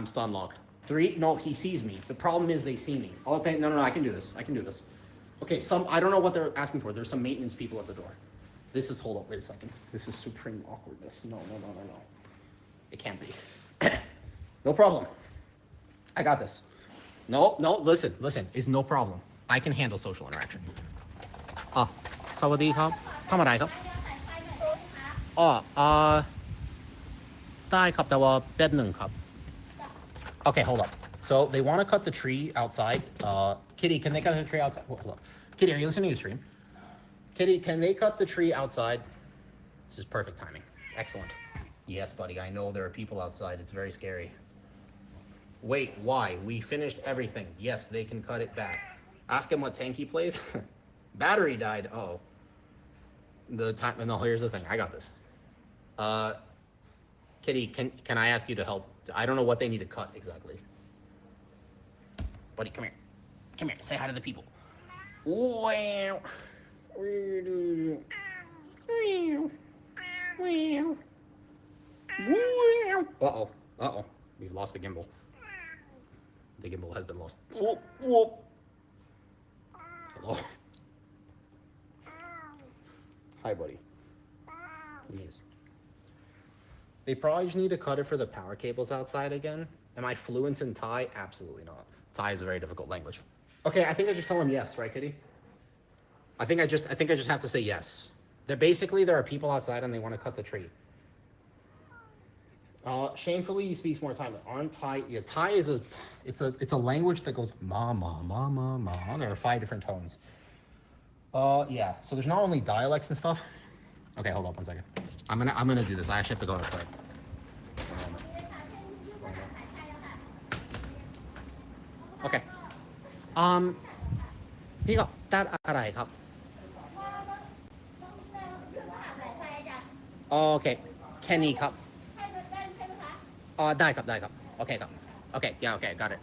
stun locked. 3? No, he sees me. The problem is they see me. Okay, no, I can do this. Okay, I don't know what they're asking for. There's some maintenance people at the door. Hold up. Wait a second. This is supreme awkwardness. No. It can't be. No problem. I got this. No, no, listen, it's no problem. I can handle social interaction. สวัสดีครับทำอะไรครับได้ครับแต่ว่าแป๊บหนึ่งครับ Okay, hold up. So they want to cut the tree outside. Kitty, can they cut the tree outside? Hold up. Kitty, are you listening to the stream? Kitty, can they cut the tree outside? This is perfect timing. Excellent. Yes, buddy, I know there are people outside. It's very scary. Wait, why? We finished everything. Yes, they can cut it back. Ask him what tank he plays. Battery died. Oh. The time. No, here's the thing. I got this. Kitty, can I ask you to help? I don't know what they need to cut exactly. Buddy, come here. Come here. Say hi to the people. Wow. Uh-oh. Uh-oh. We've lost the gimbal. The gimbal has been lost. Whoop, whoop. Hello. Hi, buddy. Yes. They probably just need to cut it for the power cables outside again. Am I fluent in Thai? Absolutely not. Thai is a very difficult language. Okay, I think I just tell him yes, right, Kitty? I think I just have to say yes. There are people outside and they want to cut the tree. Shamefully, he speaks more Thai. Aren't Thai? Yeah, Thai is it's a language that goes ma ma ma ma ma. There are 5 different tones. Yeah. So there's not only dialects and stuff. Okay, hold up 1 second. I'm gonna do this. I actually have to go outside. Okay. พี่ก็ตัดอะไรครับ Okay. Kenny ครับ ได้ครับ Okay ครับ Okay, yeah, okay, got it.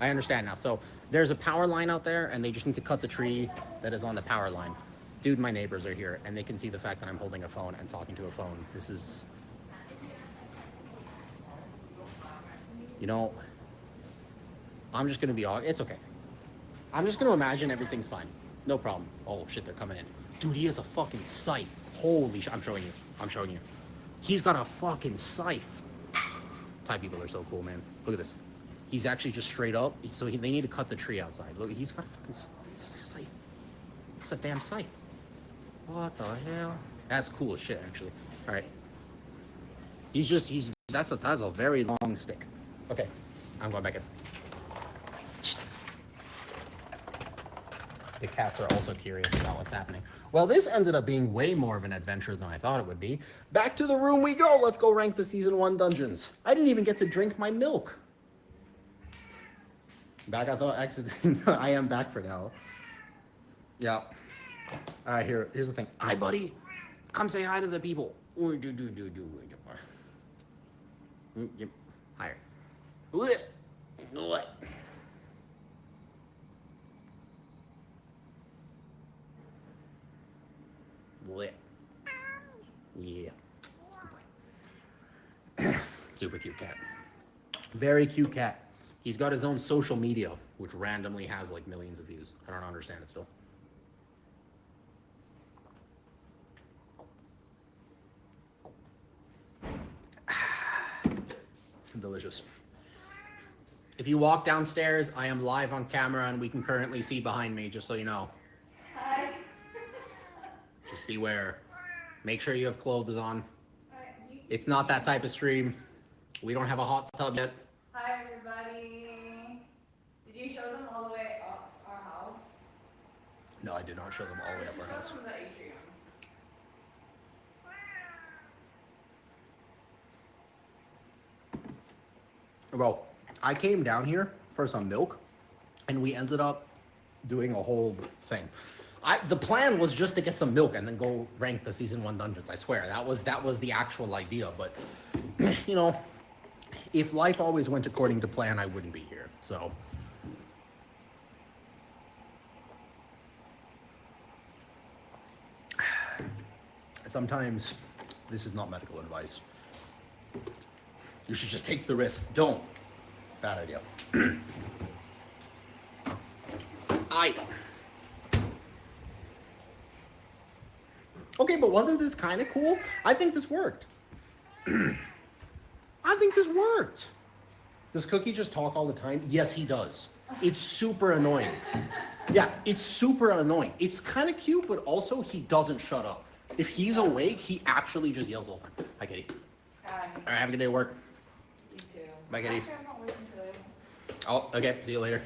I understand now. So there's a power line out there, and they just need to cut the tree that is on the power line. Dude, my neighbors are here, and they can see the fact that I'm holding a phone and talking to a phone. This is... You know, I'm just going to be... It's okay. I'm just going to imagine everything's fine. No problem. Oh, shit, they're coming in. Dude, he has a fucking scythe. Holy shit. I'm showing you. He's got a fucking scythe. Thai people are so cool, man. Look at this. He's actually just straight up. So they need to cut the tree outside. Look, he's got a fucking scythe. It's a damn scythe. What the hell? That's cool as shit, actually. All right. That's a very long stick. Okay, I'm going back in. The cats are also curious about what's happening. Well, this ended up being way more of an adventure than I thought it would be. Back to the room we go. Let's go rank the Season 1 dungeons. I didn't even get to drink my milk. Back, I thought accident. I am back for now. Yeah. All right, here's the thing. Hi, buddy. Come say hi to the people. Higher. What? What? Yeah. Super cute cat. Very cute cat. He's got his own social media, which randomly has like millions of views. I don't understand it still. Delicious. If you walk downstairs, I am live on camera and we can currently see behind me, just so you know. Hi. Just beware. Make sure you have clothes on. It's not that type of stream. We don't have a hot tub yet. Hi, everybody. Did you show them all the way up our house? No, I did not show them all the way up our house. Show them the atrium. Well, I came down here for some milk, and we ended up doing a whole thing. The plan was just to get some milk and then go rank the Season 1 dungeons. I swear, that was the actual idea. But, you know, if life always went according to plan, I wouldn't be here. So... Sometimes this is not medical advice. You should just take the risk. Don't. Bad idea. Okay, but wasn't this kind of cool? I think this worked. I think this worked. Does Cookie just talk all the time? Yes, he does. It's super annoying. Yeah, it's super annoying. It's kind of cute, but also he doesn't shut up. If he's awake, he actually just yells all the time. Hi, Kitty. Hi. All right, have a good day at work. You too. Bye, Kitty. Actually, I'm not working today. Oh, okay. See you later.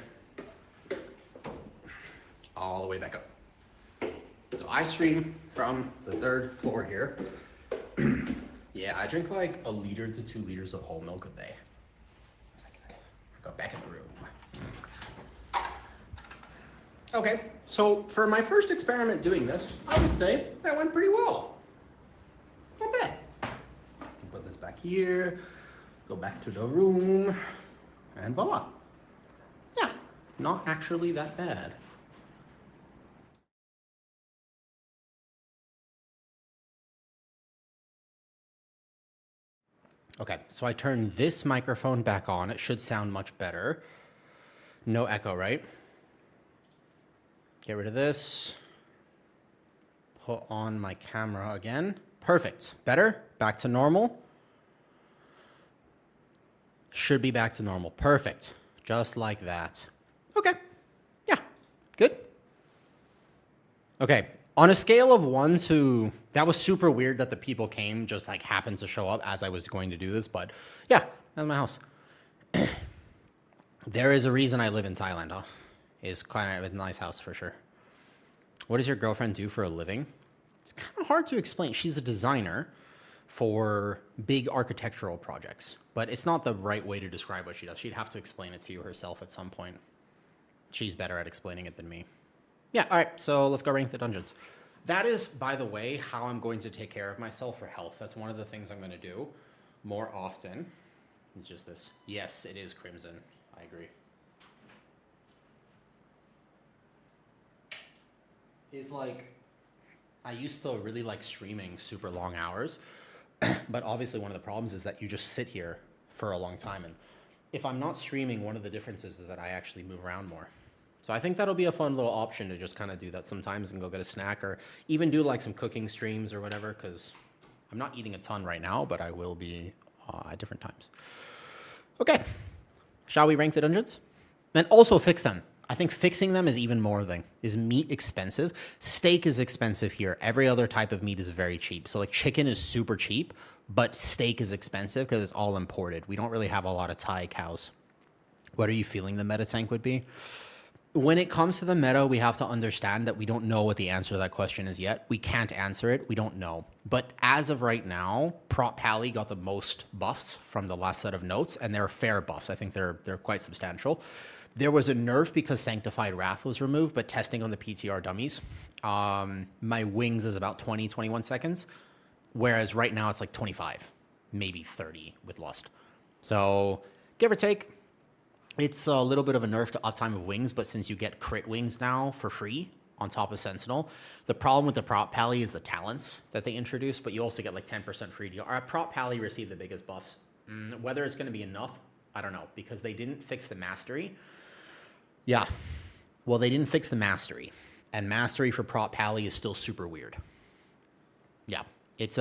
All the way back up. So I stream from the 3rd floor here. Yeah, I drink like 1 liter to 2 liters of whole milk a day. Go back in the room. Okay, so for my first experiment doing this, I would say that went pretty well. Not bad. Put this back here, go back to the room, and voila. Yeah, not actually that bad. Okay, so I turn this microphone back on. It should sound much better. No echo, right? Get rid of this. Put on my camera again. Perfect. Better? Back to normal? Should be back to normal. Perfect. Just like that. Okay. Yeah. Good. Okay. On a scale of 1 to... That was super weird that the people came, just like happened to show up as I was going to do this, but yeah, that's my house. There is a reason I live in Thailand, huh? It's kind of a nice house for sure. What does your girlfriend do for a living? It's kind of hard to explain. She's a designer for big architectural projects, but it's not the right way to describe what she does. She'd have to explain it to you herself at some point. She's better at explaining it than me. Yeah, all right, so let's go rank the dungeons. That is, by the way, how I'm going to take care of myself for health. That's one of the things I'm going to do more often. It's just this. Yes, it is Crimson. I agree. Is like, I used to really like streaming super long hours, but obviously one of the problems is that you just sit here for a long time. And if I'm not streaming, one of the differences is that I actually move around more. So I think that'll be a fun little option to just kind of do that sometimes and go get a snack or even do like some cooking streams or whatever, because I'm not eating a ton right now, but I will be at different times. Okay, shall we rank the dungeons? And also fix them. I think fixing them is even more thing. Is meat expensive? Steak is expensive here. Every other type of meat is very cheap. So like chicken is super cheap, but steak is expensive because it's all imported. We don't really have a lot of Thai cows. What are you feeling the meta tank would be? When it comes to the meta, we have to understand that we don't know what the answer to that question is yet. We can't answer it. We don't know. But as of right now, Prop Pally got the most buffs from the last set of notes, and they're fair buffs. I think they're quite substantial. There was a nerf because Sanctified Wrath was removed, but testing on the PTR dummies, my wings is about 20, 21 seconds, whereas right now it's like 25, maybe 30 with Lust. So give or take, it's a little bit of a nerf to uptime of wings, but since you get crit wings now for free on top of Sentinel, the problem with the Prop Pally is the talents that they introduced, but you also get like 10% free deal. Our Prop Pally received the biggest buffs. Whether it's going to be enough, I don't know, because they didn't fix the mastery. Yeah, well, they didn't fix the mastery, and mastery for Prop Pally is still super weird. Yeah, it's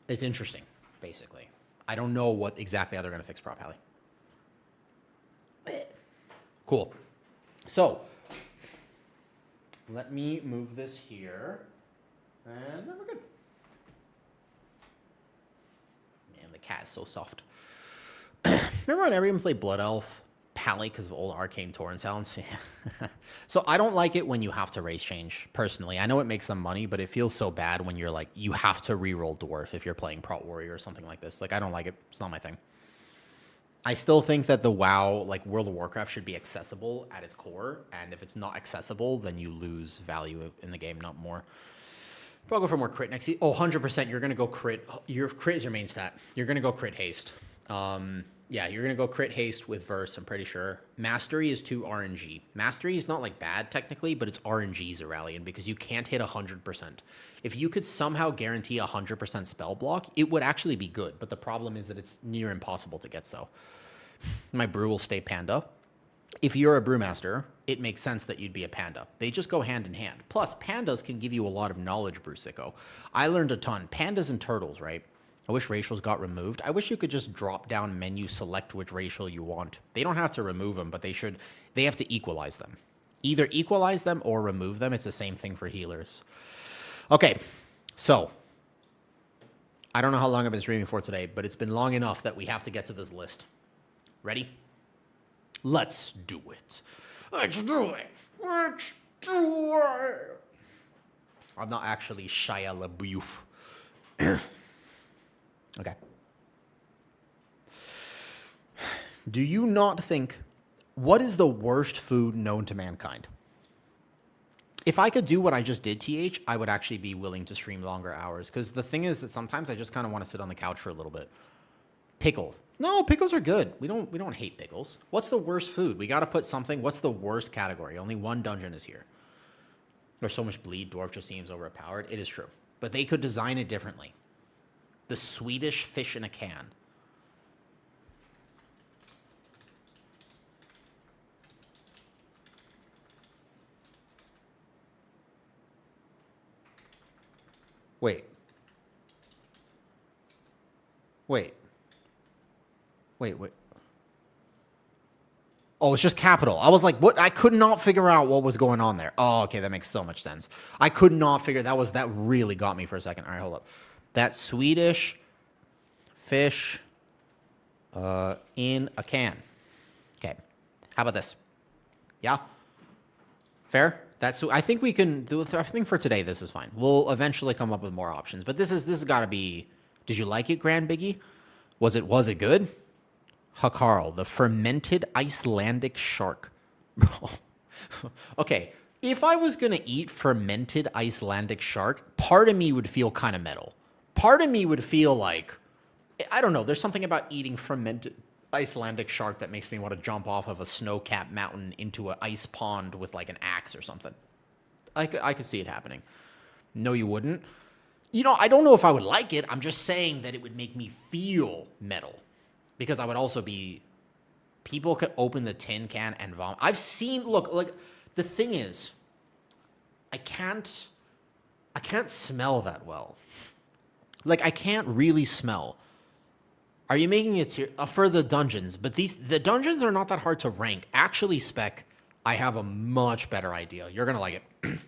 interesting, basically. I don't know what exactly how they're going to fix Prop Pally. Cool. So, let me move this here, and then we're good. Man, the cat is so soft. Remember when everyone played Blood Elf Pally because of old Arcane Torrent sounds? So I don't like it when you have to race change, personally. I know it makes them money, but it feels so bad when you're like, you have to reroll Dwarf if you're playing Prot Warrior or something like this. Like, I don't like it. It's not my thing. I still think that the WoW, like World of Warcraft, should be accessible at its core, and if it's not accessible, then you lose value in the game, not more. But I'll go for more crit next. Oh, 100%, you're going to go crit. Your crit is your main stat. You're going to go crit haste. Yeah, you're going to go crit haste with Verse, I'm pretty sure. Mastery is 2 RNG. Mastery is not like bad technically, but it's RNG Zeralian because you can't hit 100%. If you could somehow guarantee 100% spell block, it would actually be good, but the problem is that it's near impossible to get so. My brew will stay panda. If you're a brewmaster, it makes sense that you'd be a panda. They just go hand in hand. Plus, pandas can give you a lot of knowledge, Brew Sicko. I learned a ton. Pandas and turtles, right? I wish racials got removed. I wish you could just drop down menu, select which racial you want. They don't have to remove them, but they have to equalize them. Either equalize them or remove them. It's the same thing for healers. Okay, so I don't know how long I've been streaming for today, but it's been long enough that we have to get to this list. Ready? Let's do it. Let's do it. Let's do it. I'm not actually Shia LaBeouf. Okay. Do you not think, what is the worst food known to mankind? If I could do what I just did, TH, I would actually be willing to stream longer hours. Because the thing is that sometimes I just kind of want to sit on the couch for a little bit. Pickles. No, pickles are good. We don't hate pickles. What's the worst food? We got to put something. What's the worst category? Only one dungeon is here. There's so much bleed. Dwarf just seems overpowered. It is true. But they could design it differently. The Swedish fish in a can. Wait. Oh, it's just capital. I was like, what? I could not figure out what was going on there. Oh, okay, that makes so much sense. I could not figure, that really got me for a second. All right, hold up. That Swedish fish in a can. Okay, how about this? Yeah? Fair? I think we can do. I think for today this is fine. We'll eventually come up with more options, but this has got to be. Did you like it, Grand Biggie? Was it good? Hakarl, the fermented Icelandic shark. Okay, if I was gonna eat fermented Icelandic shark, part of me would feel kind of metal. Part of me would feel like, I don't know. There's something about eating fermented Icelandic shark that makes me want to jump off of a snow-capped mountain into an ice pond with like an axe or something. I could see it happening. No, you wouldn't. You know, I don't know if I would like it. I'm just saying that it would make me feel metal. Because I would also be... People could open the tin can and vomit. I've seen... Look, like, the thing is... I can't smell that well. Like, I can't really smell. Are you making it for the dungeons? But the dungeons are not that hard to rank. Actually, Spec, I have a much better idea. You're going to like it.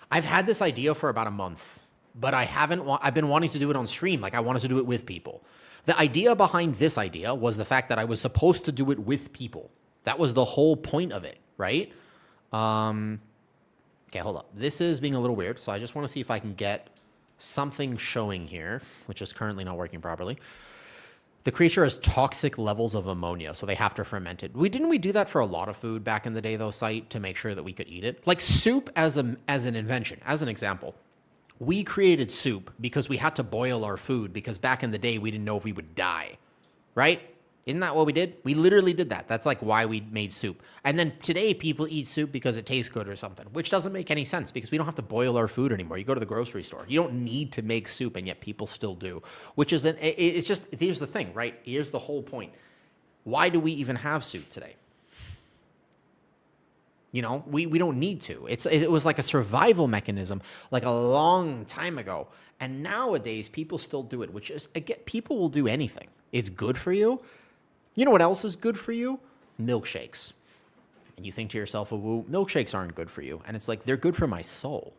I've had this idea for about a month, but I've been wanting to do it on stream. Like, I wanted to do it with people. The idea behind this idea was the fact that I was supposed to do it with people. That was the whole point of it, right? Okay, hold up. This is being a little weird, so I just want to see if I can get something showing here, which is currently not working properly. The creature has toxic levels of ammonia, so they have to ferment it. Didn't we do that for a lot of food back in the day, though, Site, to make sure that we could eat it? Like soup as an invention, as an example. We created soup because we had to boil our food because back in the day, we didn't know if we would die, right? Isn't that what we did? We literally did that. That's like why we made soup. And then today, people eat soup because it tastes good or something, which doesn't make any sense because we don't have to boil our food anymore. You go to the grocery store. You don't need to make soup, and yet people still do, which is, it's just, here's the thing, right? Here's the whole point. Why do we even have soup today? You know, we don't need to. It was like a survival mechanism like a long time ago. And nowadays, people still do it, which is, again, people will do anything. It's good for you. You know what else is good for you? Milkshakes. And you think to yourself, oh, well, milkshakes aren't good for you. And it's like, they're good for my soul.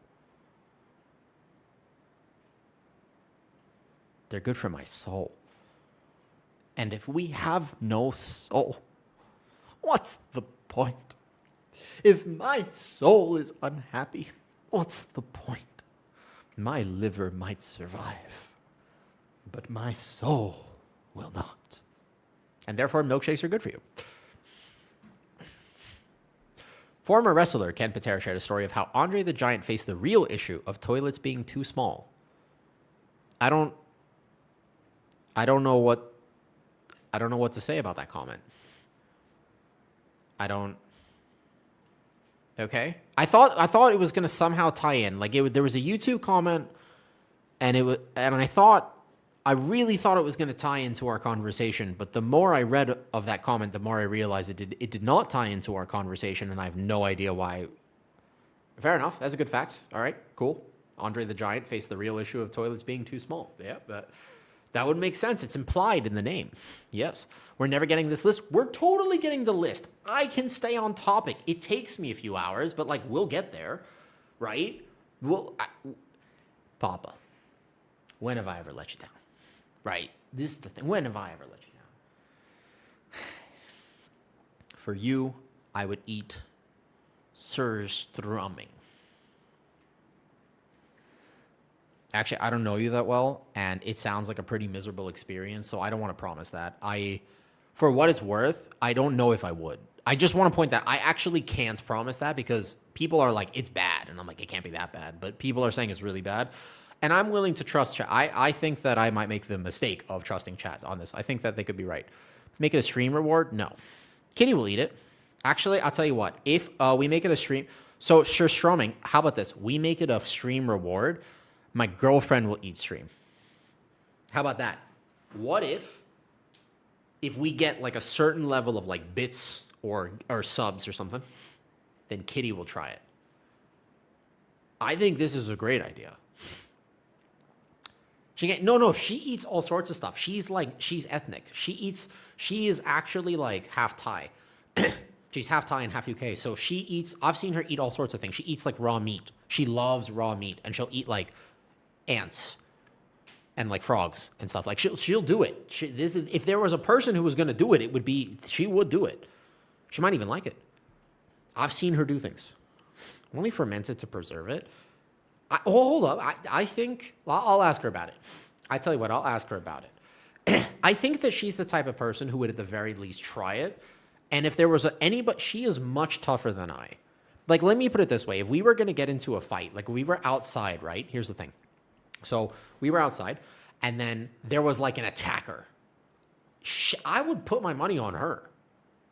They're good for my soul. And if we have no soul, what's the point? If my soul is unhappy, what's the point? My liver might survive, but my soul will not. And therefore, milkshakes are good for you. Former wrestler Ken Patera shared a story of how Andre the Giant faced the real issue of toilets being too small. I don't know what to say about that comment. Okay. I thought it was going to somehow tie in. Like there was a YouTube comment and I really thought it was going to tie into our conversation, but the more I read of that comment, the more I realized it did not tie into our conversation, and I have no idea why. Fair enough. That's a good fact. All right, cool. Andre the Giant faced the real issue of toilets being too small. Yeah, but That would make sense. It's implied in the name. Yes. We're never getting this list. We're totally getting the list. I can stay on topic. It takes me a few hours, but like we'll get there, right? Papa, when have I ever let you down? Right? This is the thing. When have I ever let you down? For you, I would eat surströmming. Actually, I don't know you that well, and it sounds like a pretty miserable experience, so I don't want to promise that. For what it's worth, I don't know if I would. I just want to point that I actually can't promise that because people are like, it's bad. And I'm like, it can't be that bad. But people are saying it's really bad. And I'm willing to trust chat. I think that I might make the mistake of trusting chat on this. I think that they could be right. Make it a stream reward? No. Kitty will eat it. Actually, I'll tell you what. If we make it a stream... So, surströmming, how about this? We make it a stream reward. My girlfriend will eat stream. How about that? What if we get like a certain level of like bits or subs or something, then Kitty will try it. I think this is a great idea. She eats all sorts of stuff. She's ethnic. She is actually like half Thai. She's half Thai and half UK. So she eats, I've seen her eat all sorts of things. She eats like raw meat. She loves raw meat and she'll eat like ants and like frogs and stuff. Like she'll do it. If there was a person who was going to do it, she would do it. She might even like it. I've seen her do things. Only fermented to preserve it. Hold up. I think I'll ask her about it. I tell you what, I'll ask her about it. I think that she's the type of person who would at the very least try it. And if there was but she is much tougher than I. Like, let me put it this way. If we were going to get into a fight, like we were outside, right? Here's the thing. So we were outside and then there was like an attacker. I would put my money on her.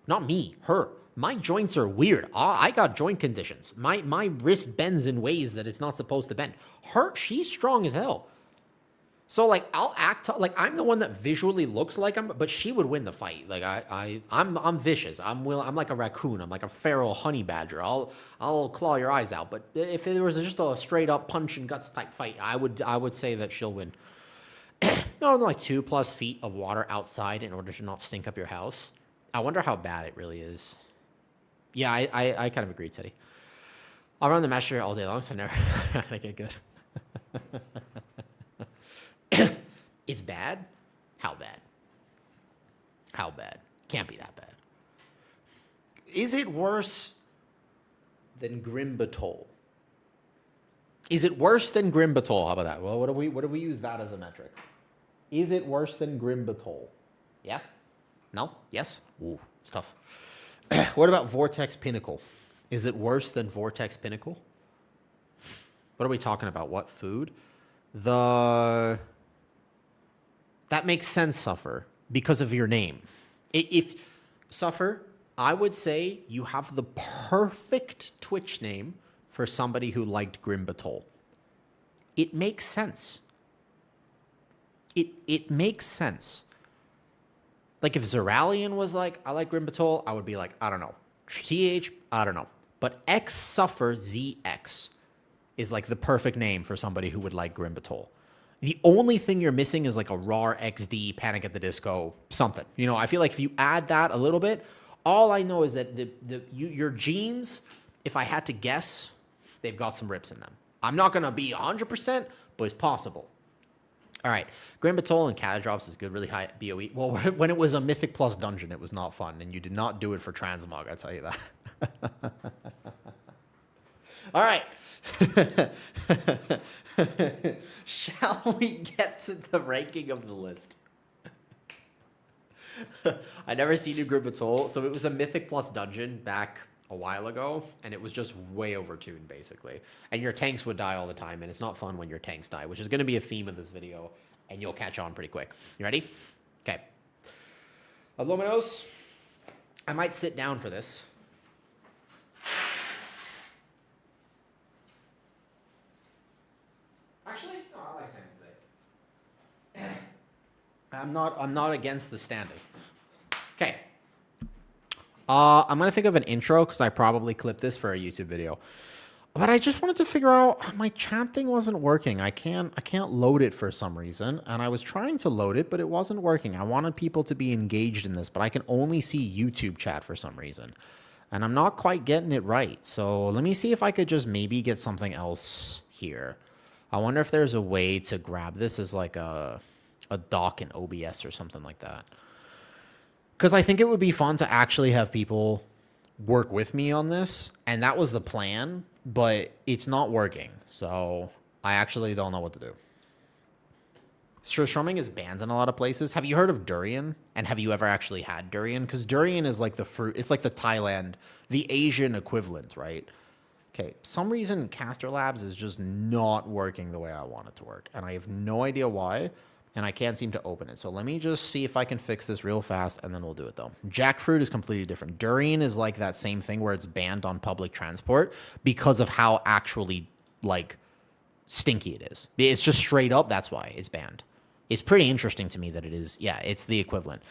Not me, her. My joints are weird. I got joint conditions. My wrist bends in ways that it's not supposed to bend. She's strong as hell. So like I'll act like I'm the one that visually looks like him, but she would win the fight. Like I'm vicious. I'm like a raccoon. I'm like a feral honey badger. I'll claw your eyes out. But if there was just a straight up punch and guts type fight, I would say that she'll win. No, like 2+ feet of water outside in order to not stink up your house. I wonder how bad it really is. Yeah, I kind of agree, Teddy. I'll run the masher all day long, so I never I get good. It's bad? How bad? How bad? Can't be that bad. Is it worse than Grimbatol? Is it worse than Grimbatol? How about that? Well, what do we use that as a metric? Is it worse than Grimbatol? Yeah? No? Yes? Ooh, it's tough. What about Vortex Pinnacle? Is it worse than Vortex Pinnacle? What are we talking about? What food? That makes sense, Suffer, because of your name. If Suffer, I would say you have the perfect Twitch name for somebody who liked Grimbatol. It makes sense. It makes sense. Like if Zeralian was like, I like Grimbatol, I would be like, I don't know. I don't know. But X Suffer ZX is like the perfect name for somebody who would like Grimbatol. The only thing you're missing is like a RAR XD, Panic at the Disco, something. You know, I feel like if you add that a little bit, all I know is that your genes, if I had to guess, they've got some rips in them. I'm not going to be 100%, but it's possible. All right, Grimbatol and Catadrops is good, really high BOE. Well, when it was a Mythic Plus dungeon, it was not fun, and you did not do it for Transmog, I tell you that. All right. Shall we get to the ranking of the list? I never seen a Grimbatol, so it was a Mythic Plus dungeon back a while ago, and it was just way overtuned, basically. And your tanks would die all the time, and it's not fun when your tanks die, which is going to be a theme of this video, and you'll catch on pretty quick. You ready? Okay. Luminos, I might sit down for this. Actually, no, I like standing today. I'm not against the standing. Okay. I'm going to think of an intro because I probably clipped this for a YouTube video. But I just wanted to figure out my chat thing wasn't working. I can't load it for some reason, and I was trying to load it, but it wasn't working. I wanted people to be engaged in this, but I can only see YouTube chat for some reason. And I'm not quite getting it right. So let me see if I could just maybe get something else here. I wonder if there's a way to grab this as like a doc in OBS or something like that. Because I think it would be fun to actually have people work with me on this. And that was the plan, but it's not working. So I actually don't know what to do. Strumming is banned in a lot of places. Have you heard of durian? And have you ever actually had durian? Because durian is like the fruit. It's like the Thailand, the Asian equivalent, right? Okay, some reason Caster Labs is just not working the way I want it to work. And I have no idea why. And I can't seem to open it. So let me just see if I can fix this real fast, and then we'll do it, though. Jackfruit is completely different. Durian is like that same thing where it's banned on public transport because of how actually, like, stinky it is. It's just straight up, that's why it's banned. It's pretty interesting to me that it is, yeah, it's the equivalent.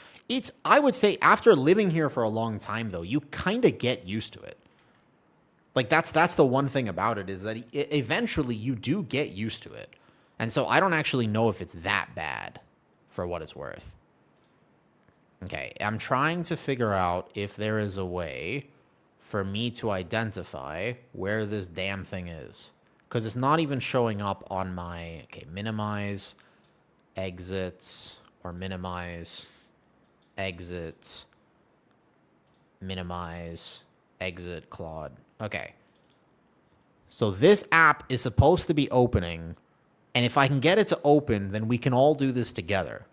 I would say, after living here for a long time, though, you kind of get used to it. Like, that's the one thing about it, is that eventually you do get used to it. And so I don't actually know if it's that bad, for what it's worth. Okay, I'm trying to figure out if there is a way for me to identify where this damn thing is. Because it's not even showing up on my... Okay, minimize, exits, or minimize, exits, minimize, exit, Claude. Okay. So this app is supposed to be opening... And if I can get it to open, then we can all do this together.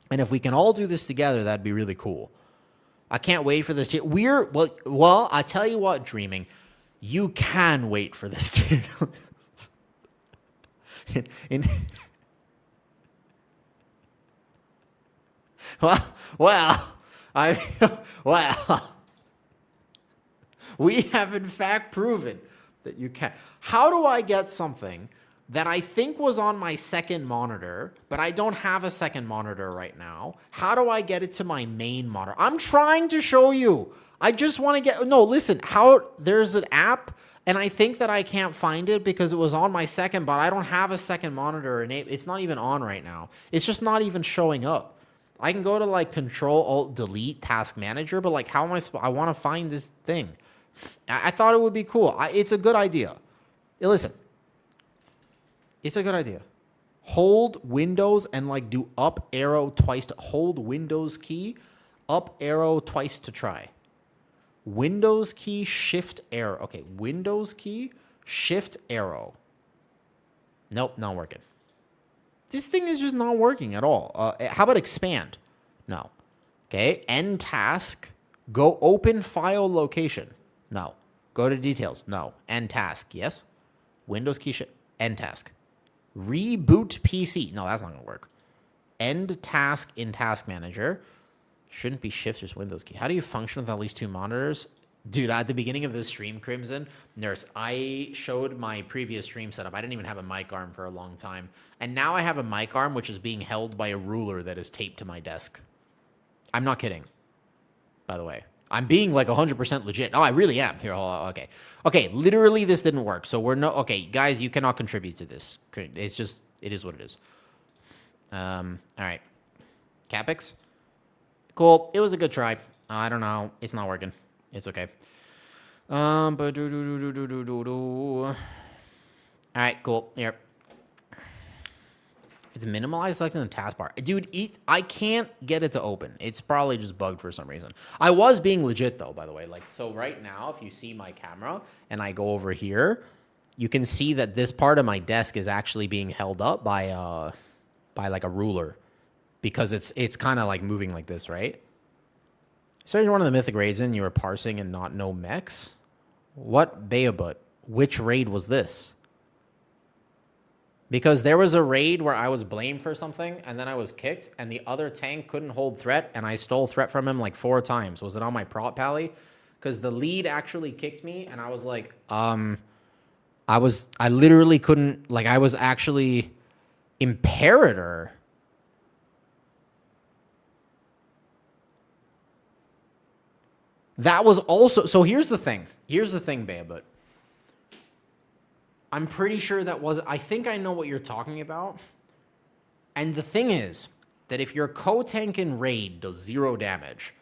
And if we can all do this together, that'd be really cool. I can't wait for this. Well, I tell you what, Dreaming, you can wait for this to... we have in fact proven that you can. How do I get something that I think was on my second monitor, but I don't have a second monitor right now? How do I get it to my main monitor? I'm trying to show you. I just want to get... No, listen. There's an app, and I think that I can't find it because it was on my second, but I don't have a second monitor, and it's not even on right now. It's just not even showing up. I can go to, like, Control-Alt-Delete Task Manager, but, like, how am I want to find this thing. I thought it would be cool. It's a good idea. Listen. It's a good idea. Hold Windows and like do up arrow twice to hold Windows key, up arrow twice to try. Windows key, shift arrow. Okay, Windows key, shift arrow. Nope, not working. This thing is just not working at all. How about expand? No. Okay, end task. Go open file location. No. Go to details. No. End task. Yes. Windows key, shift, end task. Reboot PC. No, that's not going to work. End task in Task Manager. Shouldn't be shift, just Windows key. How do you function with at least two monitors? Dude, at the beginning of this stream, Crimson, Nurse, I showed my previous stream setup. I didn't even have a mic arm for a long time. And now I have a mic arm, which is being held by a ruler that is taped to my desk. I'm not kidding, by the way. I'm being like 100% legit. Oh, I really am. Here, hold on. Okay. Okay, literally this didn't work. So we're no... Okay, guys, you cannot contribute to this. It's just... It is what it is. All right. Capex? Cool. It was a good try. I don't know. It's not working. It's okay. All right, cool. Here. It's minimalized selected in the taskbar. Dude, I can't get it to open. It's probably just bugged for some reason. I was being legit, though, by the way. Like, so right now, if you see my camera and I go over here, you can see that this part of my desk is actually being held up by like a ruler, because it's kind of like moving like this, right? So you're one of the mythic raids and you were parsing and not no mechs? What Beabut? Which raid was this? Because there was a raid where I was blamed for something, and then I was kicked, and the other tank couldn't hold threat, and I stole threat from him like 4 times. Was it on my prop pally? Because the lead actually kicked me, and I was like, I literally couldn't, like, I was actually Imperator. That was also, so here's the thing, Beabut. I'm pretty sure that was, I think I know what you're talking about. And the thing is that if your co-tank in Raid does 0 damage,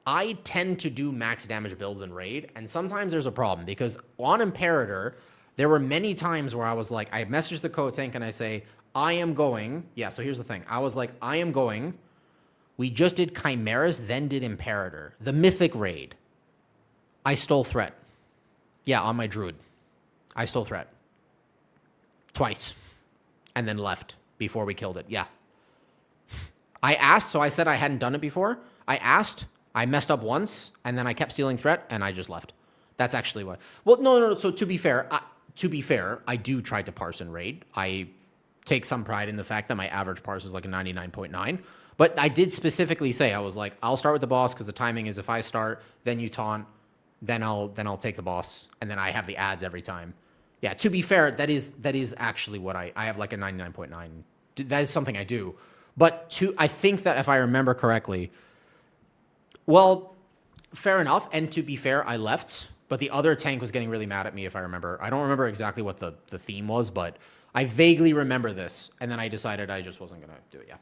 I tend to do max damage builds in Raid, and sometimes there's a problem because on Imperator, there were many times where I was like, I message the co-tank and I say, I am going, yeah, so here's the thing. I was like, I am going, we just did Chimeras, then did Imperator. The Mythic Raid. I stole Threat. Yeah, on my Druid. I stole Threat. Twice. And then left before we killed it. Yeah. I asked, so I said I hadn't done it before. I asked, I messed up once, and then I kept stealing Threat, and I just left. That's actually what. Well, no. So to be fair, I do try to parse in Raid. I take some pride in the fact that my average parse is like a 99.9. But I did specifically say, I was like, I'll start with the boss because the timing is if I start, then you taunt, then I'll take the boss, and then I have the ads every time. Yeah, to be fair, that is actually what I have like a 99.9. That is something I do. But I think that if I remember correctly, well, fair enough. And to be fair, I left, but the other tank was getting really mad at me if I remember. I don't remember exactly what the theme was, but I vaguely remember this. And then I decided I just wasn't going to do it, yeah.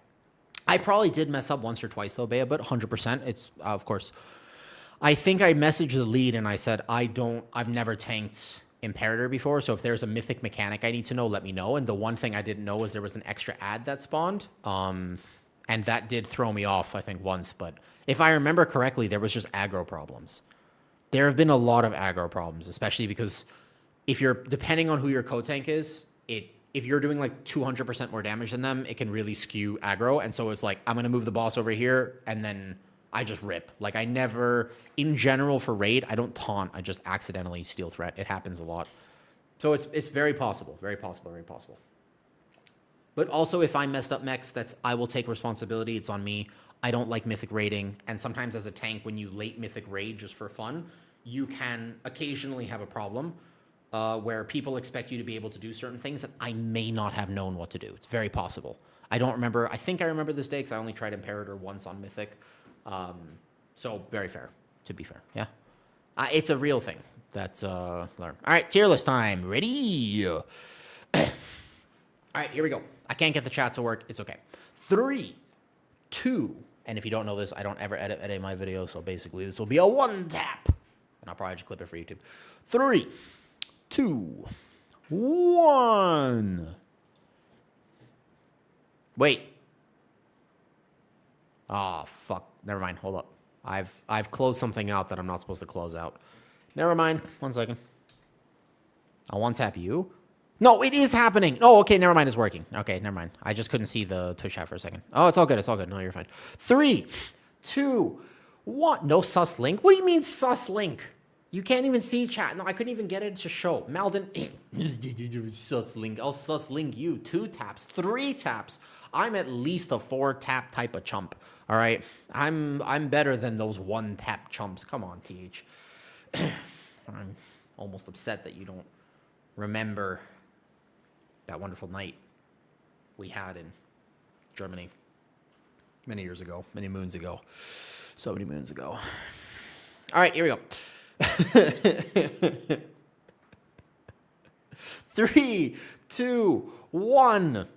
I probably did mess up once or twice though, Bea, but 100%. It's, of course. I think I messaged the lead and I said, I've never tanked Imperator before, so if there's a mythic mechanic I need to know, let me know. And the one thing I didn't know was there was an extra ad that spawned, and that did throw me off, I think, once. But if I remember correctly, there was just aggro problems. There have been a lot of aggro problems, especially because if you're, depending on who your co-tank is, if you're doing like 200% more damage than them, it can really skew aggro. And so it's like, I'm going to move the boss over here, and then I just rip. Like, I never, in general for Raid, I don't taunt. I just accidentally steal Threat. It happens a lot. So it's very possible. Very possible. Very possible. But also, if I messed up mechs, I will take responsibility. It's on me. I don't like Mythic raiding. And sometimes as a tank, when you late Mythic raid just for fun, you can occasionally have a problem where people expect you to be able to do certain things that I may not have known what to do. It's very possible. I don't remember. I think I remember this day because I only tried Imperator once on Mythic. So very fair, to be fair. Yeah. It's a real thing. That's learn. All right, tier list time. Ready? All right, here we go. I can't get the chat to work. It's okay. 3, 2, and if you don't know this, I don't ever edit my videos, so basically this will be a one tap. And I'll probably just clip it for YouTube. 3, 2, 1. Wait. Ah, oh, fuck. Never mind. Hold up. I've closed something out that I'm not supposed to close out. Never mind. 1 second. I'll one tap you. No, it is happening. Oh, okay. Never mind. It's working. Okay, never mind. I just couldn't see the Twitch chat for a second. Oh, it's all good. It's all good. No, you're fine. 3, 2, 1. No sus link. What do you mean sus link? You can't even see chat. No, I couldn't even get it to show. Malden, sus link. I'll sus link you. 2 taps, 3 taps. I'm at least a 4 tap type of chump. All right, I'm better than those 1 tap chumps. Come on, TH. I'm almost upset that you don't remember that wonderful night we had in Germany many years ago, many moons ago, so many moons ago. All right, here we go. 3, 2, 1.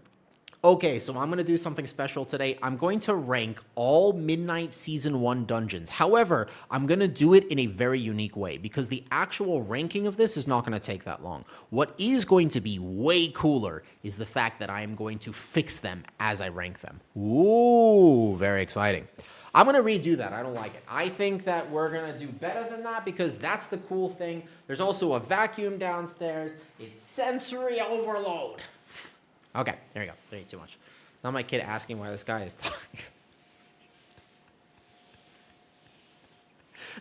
Okay, so I'm going to do something special today. I'm going to rank all Midnight Season 1 dungeons. However, I'm going to do it in a very unique way because the actual ranking of this is not going to take that long. What is going to be way cooler is the fact that I am going to fix them as I rank them. Ooh, very exciting. I'm going to redo that. I don't like it. I think that we're going to do better than that because that's the cool thing. There's also a vacuum downstairs. It's sensory overload. Okay, there we go. There ain't too much. Now my kid asking why this guy is talking.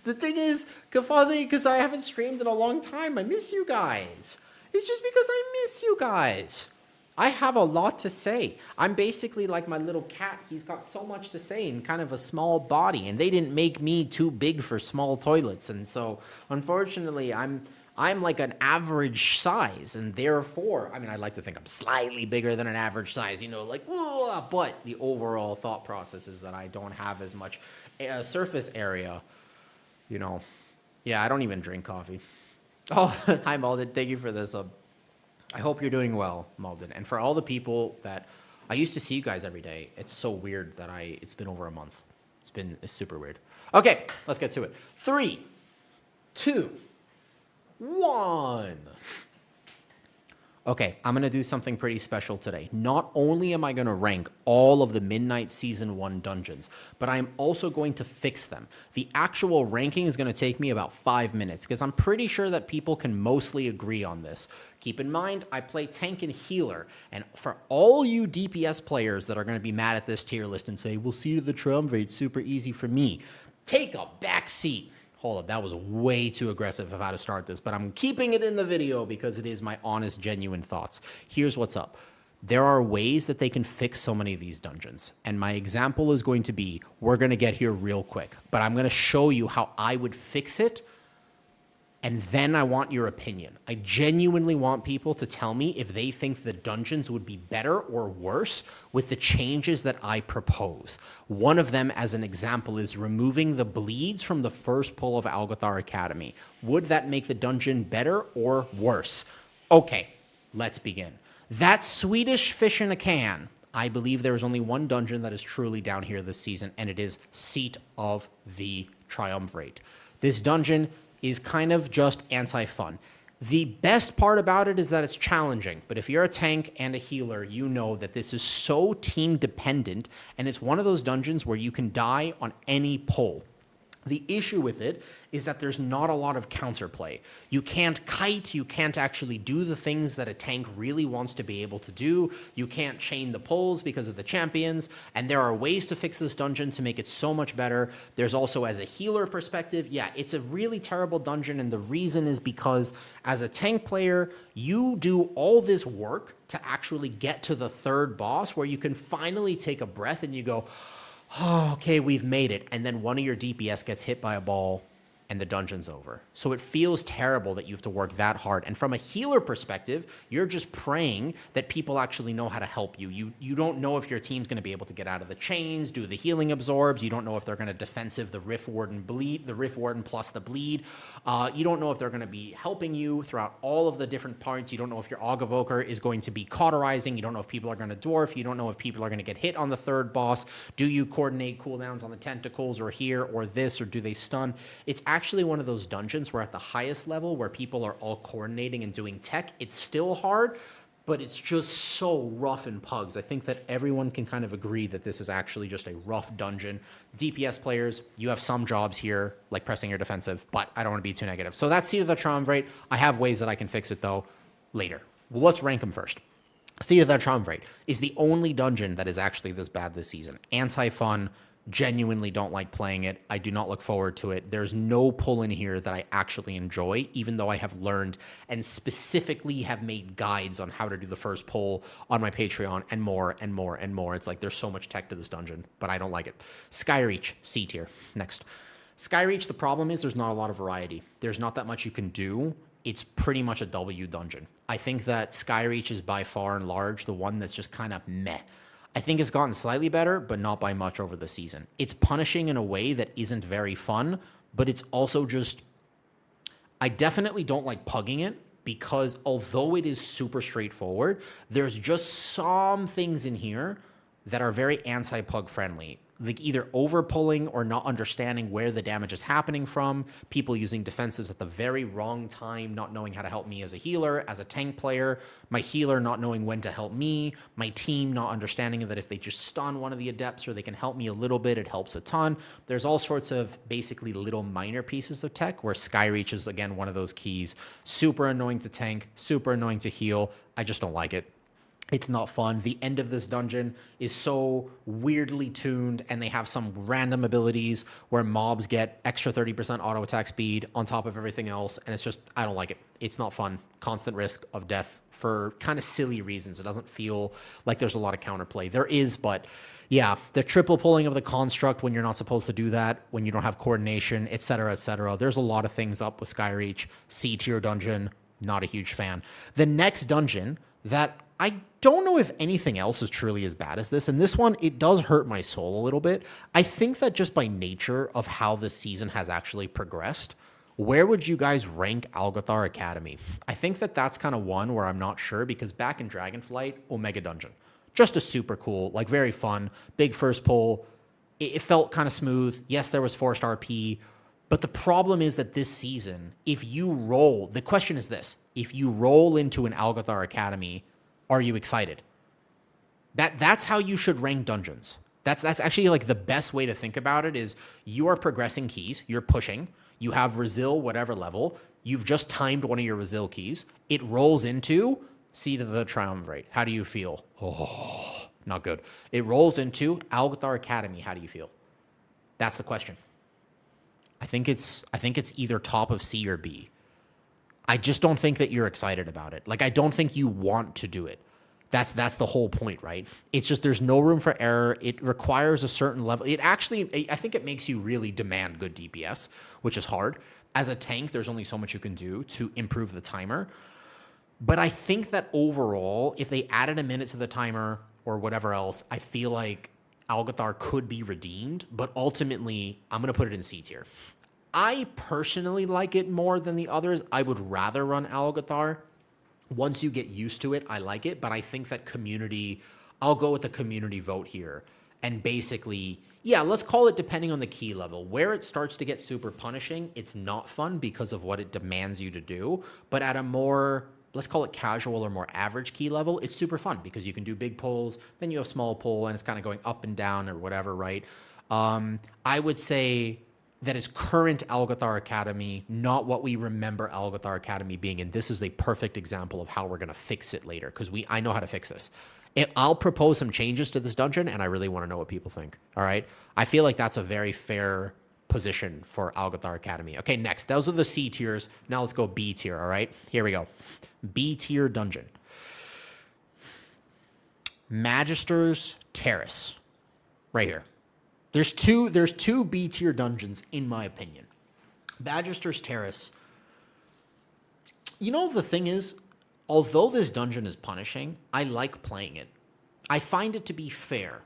The thing is, Kafazi, because I haven't streamed in a long time, I miss you guys. It's just because I miss you guys. I have a lot to say. I'm basically like my little cat. He's got so much to say in kind of a small body, and they didn't make me too big for small toilets. And so, unfortunately, I'm like an average size, and therefore, I mean, I'd like to think I'm slightly bigger than an average size, you know, like, but the overall thought process is that I don't have as much surface area, you know. Yeah, I don't even drink coffee. Oh, hi, Malden. Thank you for this. I hope you're doing well, Malden. And for all the people that I used to see you guys every day, it's so weird that it's been over a month. It's super weird. Okay, let's get to it. 3, 2, 1. Okay, I'm going to do something pretty special today. Not only am I going to rank all of the Midnight Season 1 dungeons, but I'm also going to fix them. The actual ranking is going to take me about 5 minutes because I'm pretty sure that people can mostly agree on this. Keep in mind, I play tank and healer, and for all you DPS players that are going to be mad at this tier list and say, we'll see to the triumvirate, super easy for me, take a back seat. Hold up, that was way too aggressive of how to start this, but I'm keeping it in the video because it is my honest, genuine thoughts. Here's what's up. There are ways that they can fix so many of these dungeons, and my example is going to be, we're going to get here real quick, but I'm going to show you how I would fix it, and then I want your opinion. I genuinely want people to tell me if they think the dungeons would be better or worse with the changes that I propose. One of them, as an example, is removing the bleeds from the first pull of Algothar Academy. Would that make the dungeon better or worse? Okay, let's begin. That Swedish fish in a can. I believe there is only one dungeon that is truly down here this season, and it is Seat of the Triumvirate. This dungeon is kind of just anti-fun. The best part about it is that it's challenging, but if you're a tank and a healer, you know that this is so team dependent, and it's one of those dungeons where you can die on any pull. The issue with it is that there's not a lot of counterplay. You can't kite, you can't actually do the things that a tank really wants to be able to do. You can't chain the pulls because of the champions, and there are ways to fix this dungeon to make it so much better. There's also, as a healer perspective, yeah, it's a really terrible dungeon, and the reason is because as a tank player, you do all this work to actually get to the third boss where you can finally take a breath and you go, oh, okay, we've made it. And then one of your DPS gets hit by a ball and the dungeon's over. So it feels terrible that you have to work that hard. And from a healer perspective, you're just praying that people actually know how to help you. You don't know if your team's going to be able to get out of the chains, do the healing absorbs. You don't know if they're going to defensive the Rift Warden bleed, the Rift Warden plus the bleed. You don't know if they're going to be helping you throughout all of the different parts. You don't know if your Og Evoker is going to be cauterizing. You don't know if people are going to dwarf. You don't know if people are going to get hit on the third boss. Do you coordinate cooldowns on the tentacles or here or this, or do they stun? It's actually one of those dungeons where at the highest level where people are all coordinating and doing tech, it's still hard, but it's just so rough in pugs. I think that everyone can kind of agree that this is actually just a rough dungeon. DPS players, you have some jobs here, like pressing your defensive, but I don't want to be too negative. So that's Seat of the Triumvirate. I have ways that I can fix it, though, later. Well, let's rank them first. Seat of the Triumvirate is the only dungeon that is actually this bad this season. Anti-fun, genuinely don't like playing it. I do not look forward to it. There's no pull in here that I actually enjoy, even though I have learned and specifically have made guides on how to do the first pull on my Patreon and more and more and more. It's like there's so much tech to this dungeon, but I don't like it. Skyreach, C tier. Next. Skyreach, the problem is there's not a lot of variety. There's not that much you can do. It's pretty much a W dungeon. I think that Skyreach is by far and large the one that's just kind of meh. I think it's gotten slightly better, but not by much over the season. It's punishing in a way that isn't very fun, but it's also just, I definitely don't like pugging it because although it is super straightforward, there's just some things in here that are very anti-pug friendly. Like either over pulling or not understanding where the damage is happening from, people using defensives at the very wrong time, not knowing how to help me as a healer, as a tank player, my healer not knowing when to help me, my team not understanding that if they just stun one of the adepts or they can help me a little bit, it helps a ton. There's all sorts of basically little minor pieces of tech where Skyreach is, again, one of those keys. Super annoying to tank, super annoying to heal. I just don't like it. It's not fun. The end of this dungeon is so weirdly tuned, and they have some random abilities where mobs get extra 30% auto attack speed on top of everything else, and it's just, I don't like it. It's not fun. Constant risk of death for kind of silly reasons. It doesn't feel like there's a lot of counterplay. There is, but yeah, the triple pulling of the construct when you're not supposed to do that, when you don't have coordination, et cetera, et cetera. There's a lot of things up with Skyreach. C tier dungeon, not a huge fan. The next dungeon that I don't know if anything else is truly as bad as this. And this one, it does hurt my soul a little bit. I think that just by nature of how this season has actually progressed, Where would you guys rank Algothar Academy? I think that that's kind of one where I'm not sure because back in Dragonflight, Omega Dungeon, just a super cool, like very fun, big first pull. It felt kind of smooth. Yes, there was forced RP, but the problem is that this season, if you roll, the question is this: if you roll into an Algothar Academy, are you excited? That's how you should rank dungeons. That's actually like the best way to think about it is you are progressing keys, you're pushing, you have Resil whatever level, you've just timed one of your Resil keys, it rolls into Seed of the Triumvirate. How do you feel? Oh, not good. It rolls into Algothar Academy. How do you feel? That's the question. I think it's either top of C or B. I just don't think that you're excited about it. Like I don't think you want to do it. That's the whole point, right? It's just there's no room for error. It requires a certain level. It actually, I think it makes you really demand good DPS, which is hard. As a tank, there's only so much you can do to improve the timer. But I think that overall, if they added a minute to the timer or whatever else, I feel like Algothar could be redeemed. But ultimately, I'm going to put it in C tier. I personally like it more than the others. I would rather run Algothar. Once you get used to it, I like it, but I think that community, I'll go with the community vote here. And basically, yeah, let's call it depending on the key level. Where it starts to get super punishing, it's not fun because of what it demands you to do. But at a more, let's call it casual or more average key level, it's super fun because you can do big pulls, then you have small pull, and it's kind of going up and down or whatever, right? I would say that is current Algothar Academy, not what we remember Algothar Academy being. And this is a perfect example of how we're going to fix it later, because I know how to fix this. I'll propose some changes to this dungeon, and I really want to know what people think. All right? I feel like that's a very fair position for Algothar Academy. Okay, next. Those are the C tiers. Now let's go B tier, all right? Here we go. B tier dungeon. Magister's Terrace. Right here. There's two B tier dungeons, in my opinion. Magister's Terrace. You know, the thing is, although this dungeon is punishing, I like playing it. I find it to be fair.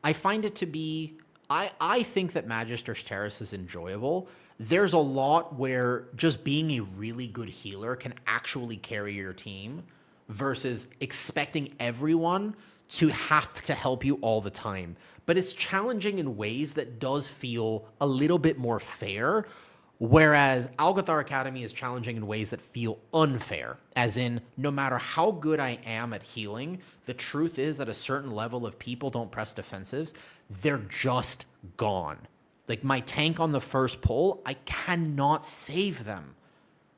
I find it to be... I think that Magister's Terrace is enjoyable. There's a lot where just being a really good healer can actually carry your team versus expecting everyone to have to help you all the time. But it's challenging in ways that does feel a little bit more fair, whereas Algothar Academy is challenging in ways that feel unfair, as in, no matter how good I am at healing, the truth is at a certain level, if people don't press defensives, they're just gone. Like my tank on the first pull, I cannot save them.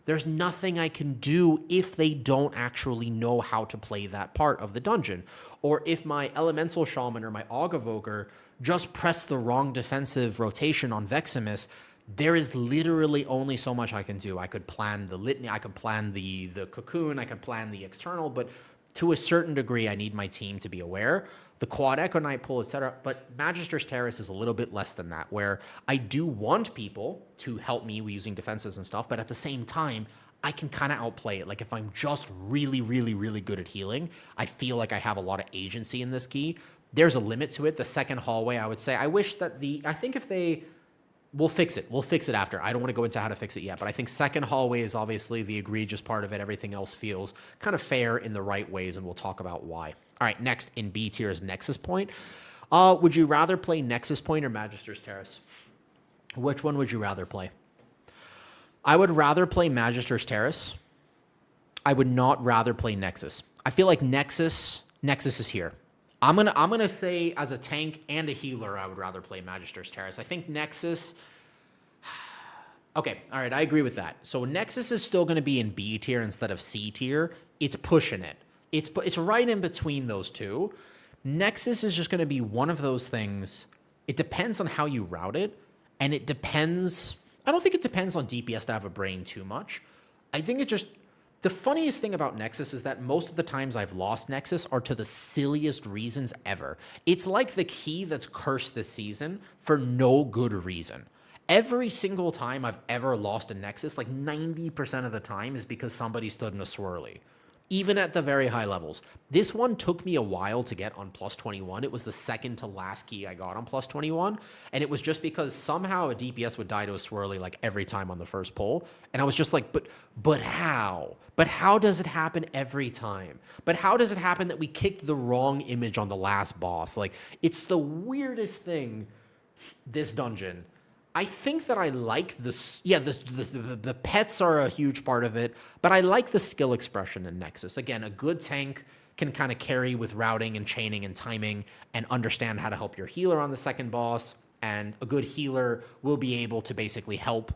There's nothing I can do if they don't actually know how to play that part of the dungeon. Or if my Elemental Shaman or my Aug Evoker just press the wrong defensive rotation on Veximus, there is literally only so much I can do. I could plan the Litany, I could plan the Cocoon, I could plan the external, but to a certain degree, I need my team to be aware. The Quad Echo Knight pull, etc. But Magister's Terrace is a little bit less than that, where I do want people to help me using defensives and stuff, but at the same time, I can kind of outplay it. Like if I'm just really, really, really good at healing, I feel like I have a lot of agency in this key. There's a limit to it. The second hallway, I would say, I wish that I think if they... We'll fix it. We'll fix it after. I don't want to go into how to fix it yet, but I think second hallway is obviously the egregious part of it. Everything else feels kind of fair in the right ways, and we'll talk about why. All right, next in B tier is Nexus Point. Would you rather play Nexus Point or Magister's Terrace? Which one would you rather play? I would rather play Magister's Terrace. I would not rather play Nexus. I feel like Nexus is here. I'm gonna say as a tank and a healer, I would rather play Magister's Terrace. I think Nexus. Okay, all right, I agree with that. So Nexus is still gonna be in B tier instead of C tier. It's pushing it. It's right in between those two. Nexus is just gonna be one of those things. It depends on how you route it, and it depends. I don't think it depends on DPS to have a brain too much. I think it just. The funniest thing about Nexus is that most of the times I've lost Nexus are to the silliest reasons ever. It's like the key that's cursed this season for no good reason. Every single time I've ever lost a Nexus, like 90% of the time, is because somebody stood in a swirly. even at the very high levels. This one took me a while to get on plus 21. It was the second to last key I got on plus 21. And it was just because somehow a DPS would die to a swirly like every time on the first pull. And I was just like, but how? But how does it happen every time? But how does it happen that we kicked the wrong image on the last boss? Like, it's the weirdest thing, this dungeon. I think that I like this. Yeah, the pets are a huge part of it, but I like the skill expression in Nexus. Again, a good tank can kind of carry with routing and chaining and timing and understand how to help your healer on the second boss. And a good healer will be able to basically help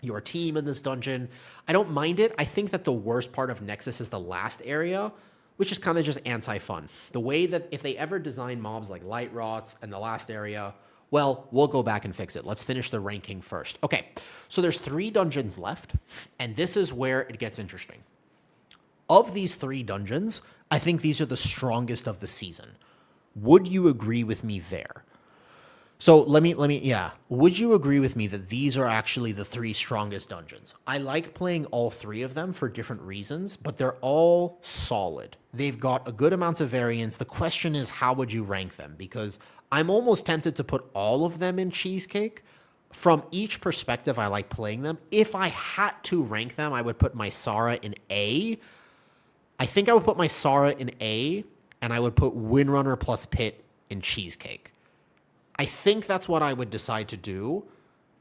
your team in this dungeon. I don't mind it. I think that the worst part of Nexus is the last area, which is kind of just anti-fun. The way that if they ever design mobs like light rots and the last area, well, we'll go back and fix it. Let's finish the ranking first. Okay, so there's 3 dungeons left, and this is where it gets interesting. Of these 3 dungeons, I think these are the strongest of the season. Would you agree with me there? So let me, yeah. Would you agree with me that these are actually the 3 strongest dungeons? I like playing all 3 of them for different reasons, but they're all solid. They've got a good amount of variance. The question is, how would you rank them? Because I'm almost tempted to put all of them in Cheesecake. From each perspective, I like playing them. If I had to rank them, I would put my Sara in A. I think I would put my Sara in A, and I would put Windrunner plus Pit in Cheesecake. I think that's what I would decide to do.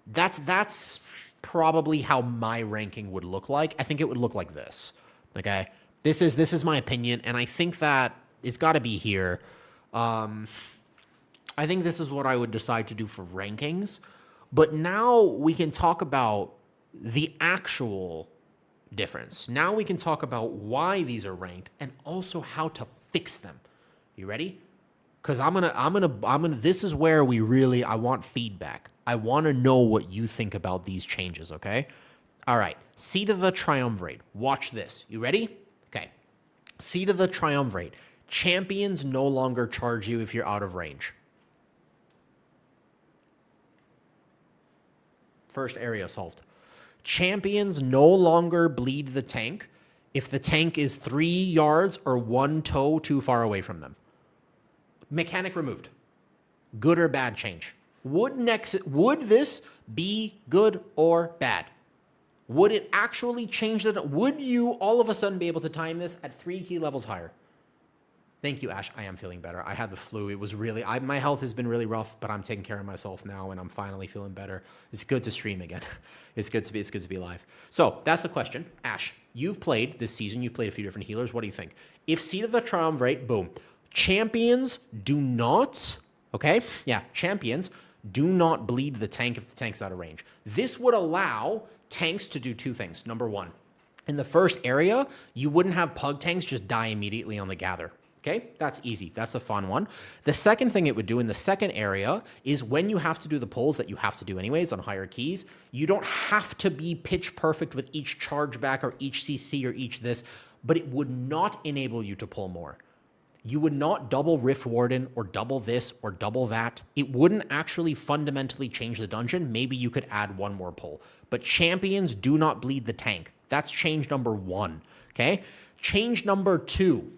That's probably how my ranking would look like. I think it would look like this. Okay? This is my opinion, and I think that it's got to be here. I think this is what I would decide to do for rankings. But now we can talk about the actual difference. Now we can talk about why these are ranked and also how to fix them. You ready? Because I'm gonna. This is where I want feedback. I want to know what you think about these changes. Okay. All right. Seat of the Triumvirate. Watch this. You ready? Okay. Seat of the Triumvirate. Champions no longer charge you if you're out of range. First area solved. Champions no longer bleed the tank if the tank is 3 yards or 1 toe too far away from them. Mechanic removed. Good or bad change? Would this be good or bad? Would it actually change that? Would you all of a sudden be able to time this at 3 key levels higher? Thank you, Ash. I am feeling better. I had the flu. It was really, my health has been really rough, but I'm taking care of myself now, and I'm finally feeling better. It's good to stream again. It's good to be live. So that's the question. Ash, you've played this season. You've played a few different healers. What do you think? If Seat of the Triumvirate, boom. Champions do not, okay? Yeah, champions do not bleed the tank if the tank's out of range. This would allow tanks to do 2 things. Number 1, in the first area, you wouldn't have pug tanks just die immediately on the gather. Okay, that's easy. That's a fun one. The second thing it would do in the second area is when you have to do the pulls that you have to do anyways on higher keys, you don't have to be pitch perfect with each chargeback or each CC or each this, but it would not enable you to pull more. You would not double Rift Warden or double this or double that. It wouldn't actually fundamentally change the dungeon. Maybe you could add 1 more pull. But champions do not bleed the tank. That's change number 1. Okay? Change number 2.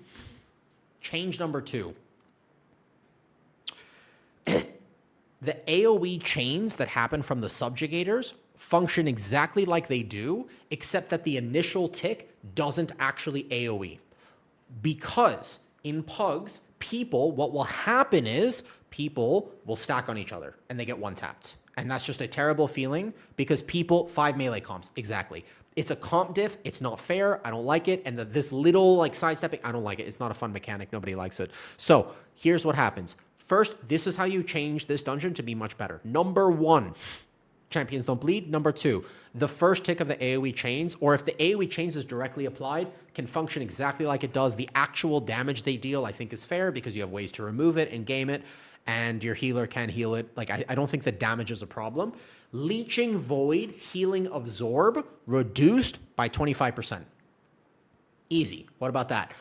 Change number 2. The AoE chains that happen from the subjugators function exactly like they do, except that the initial tick doesn't actually AoE. Because in pugs, what will happen is people will stack on each other and they get 1-tapped. And that's just a terrible feeling because 5 melee comps, exactly. It's a comp diff. It's not fair. I don't like it. And this little like sidestepping, I don't like it. It's not a fun mechanic. Nobody likes it. So here's what happens. First, this is how you change this dungeon to be much better. Number 1, champions don't bleed. Number 2, the first tick of the AoE chains, or if the AoE chains is directly applied, can function exactly like it does. The actual damage they deal, I think, is fair because you have ways to remove it and game it, and your healer can heal it. Like, I don't think the damage is a problem. Leeching Void, Healing Absorb, reduced by 25%. Easy. What about that?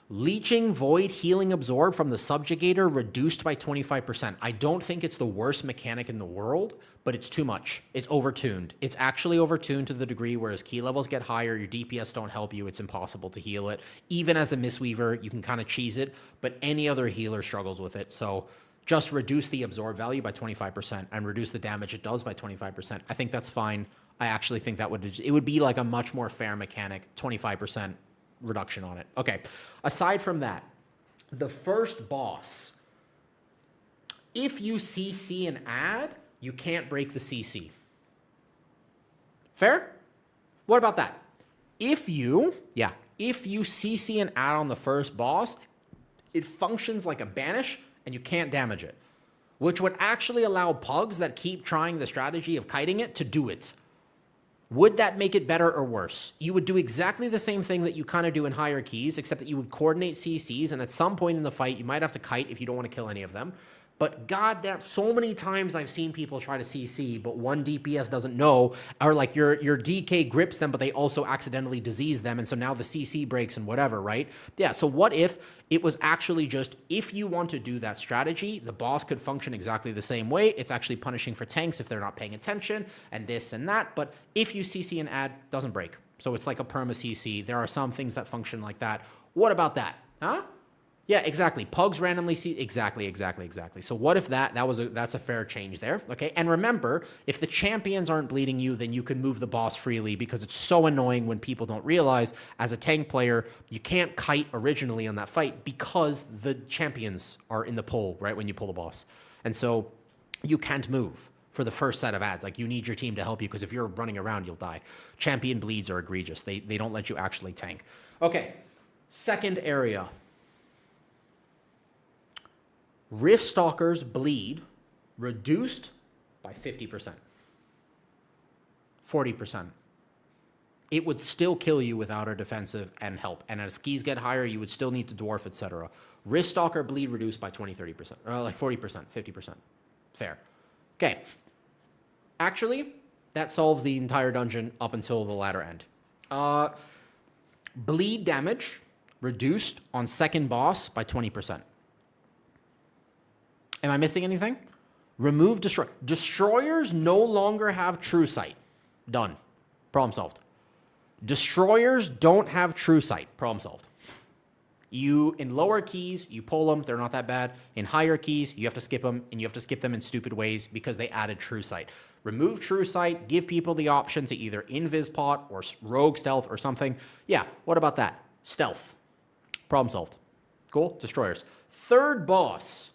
Leeching, Void, Healing, Absorb from the Subjugator reduced by 25%. I don't think it's the worst mechanic in the world, but it's too much. It's overtuned. It's actually overtuned to the degree where as key levels get higher, your DPS don't help you. It's impossible to heal it. Even as a Mistweaver, you can kind of cheese it, but any other healer struggles with it. So just reduce the absorb value by 25% and reduce the damage it does by 25%. I think that's fine. I actually think that would be like a much more fair mechanic, 25% reduction on it. Okay, aside from that, the first boss, if you CC and add, you can't break the CC. Fair? What about that? If you CC and add on the first boss, it functions like a banish and you can't damage it, which would actually allow pugs that keep trying the strategy of kiting it to do it. Would that make it better or worse? You would do exactly the same thing that you kind of do in higher keys, except that you would coordinate CCs, and at some point in the fight, you might have to kite if you don't want to kill any of them. But goddamn, so many times I've seen people try to CC, but one DPS doesn't know, or like your DK grips them, but they also accidentally disease them, and so now the CC breaks and whatever, right? Yeah, so what if it was actually just, if you want to do that strategy, the boss could function exactly the same way. It's actually punishing for tanks if they're not paying attention, and this and that, but if you CC and add, doesn't break. So it's like a perma CC. There are some things that function like that. What about that? Huh? Yeah, exactly. Pugs randomly see exactly. So what if that's a fair change there? Okay. And remember, if the champions aren't bleeding you, then you can move the boss freely, because it's so annoying when people don't realize as a tank player, you can't kite originally on that fight because the champions are in the pull, right? When you pull the boss. And so you can't move for the first set of ads. Like, you need your team to help you, because if you're running around, you'll die. Champion bleeds are egregious. They don't let you actually tank. Okay. Second area. Rift Stalkers bleed reduced by 50%. 40%. It would still kill you without a defensive and help. And as keys get higher, you would still need to dwarf, etc. Rift Stalker bleed reduced by 20-30%. Or like 40%, 50%. Fair. Okay. Actually, that solves the entire dungeon up until the latter end. Bleed damage reduced on second boss by 20%. Am I missing anything? Remove destroy. Destroyers no longer have true sight. Done. Problem solved. Destroyers don't have true sight. Problem solved. You, in lower keys, you pull them. They're not that bad. In higher keys, you have to skip them, and you have to skip them in stupid ways because they added true sight. Remove true sight. Give people the option to either invis pot or rogue stealth or something. Yeah, what about that? Stealth. Problem solved. Cool. Destroyers. Third boss.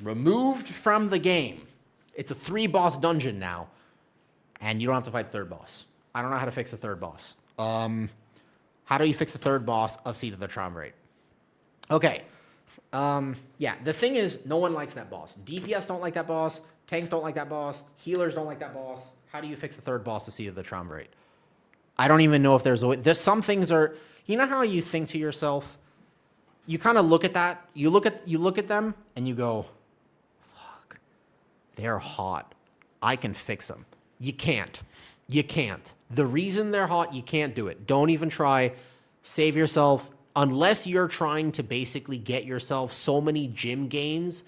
Removed from the game. It's a 3-boss dungeon now, and you don't have to fight the third boss. I don't know how to fix the third boss. How do you fix the third boss of Seed of the Triumvirate? Okay. Yeah, the thing is, no one likes that boss. DPS don't like that boss. Tanks don't like that boss. Healers don't like that boss. How do you fix the third boss of Seed of the Triumvirate? I don't even know if there's a way. There's some things are, you know how you think to yourself, you kind of look at that, you look at them, and you go, they're hot. I can fix them. You can't. You can't. The reason they're hot, you can't do it. Don't even try. Save yourself. Unless you're trying to basically get yourself so many gym gains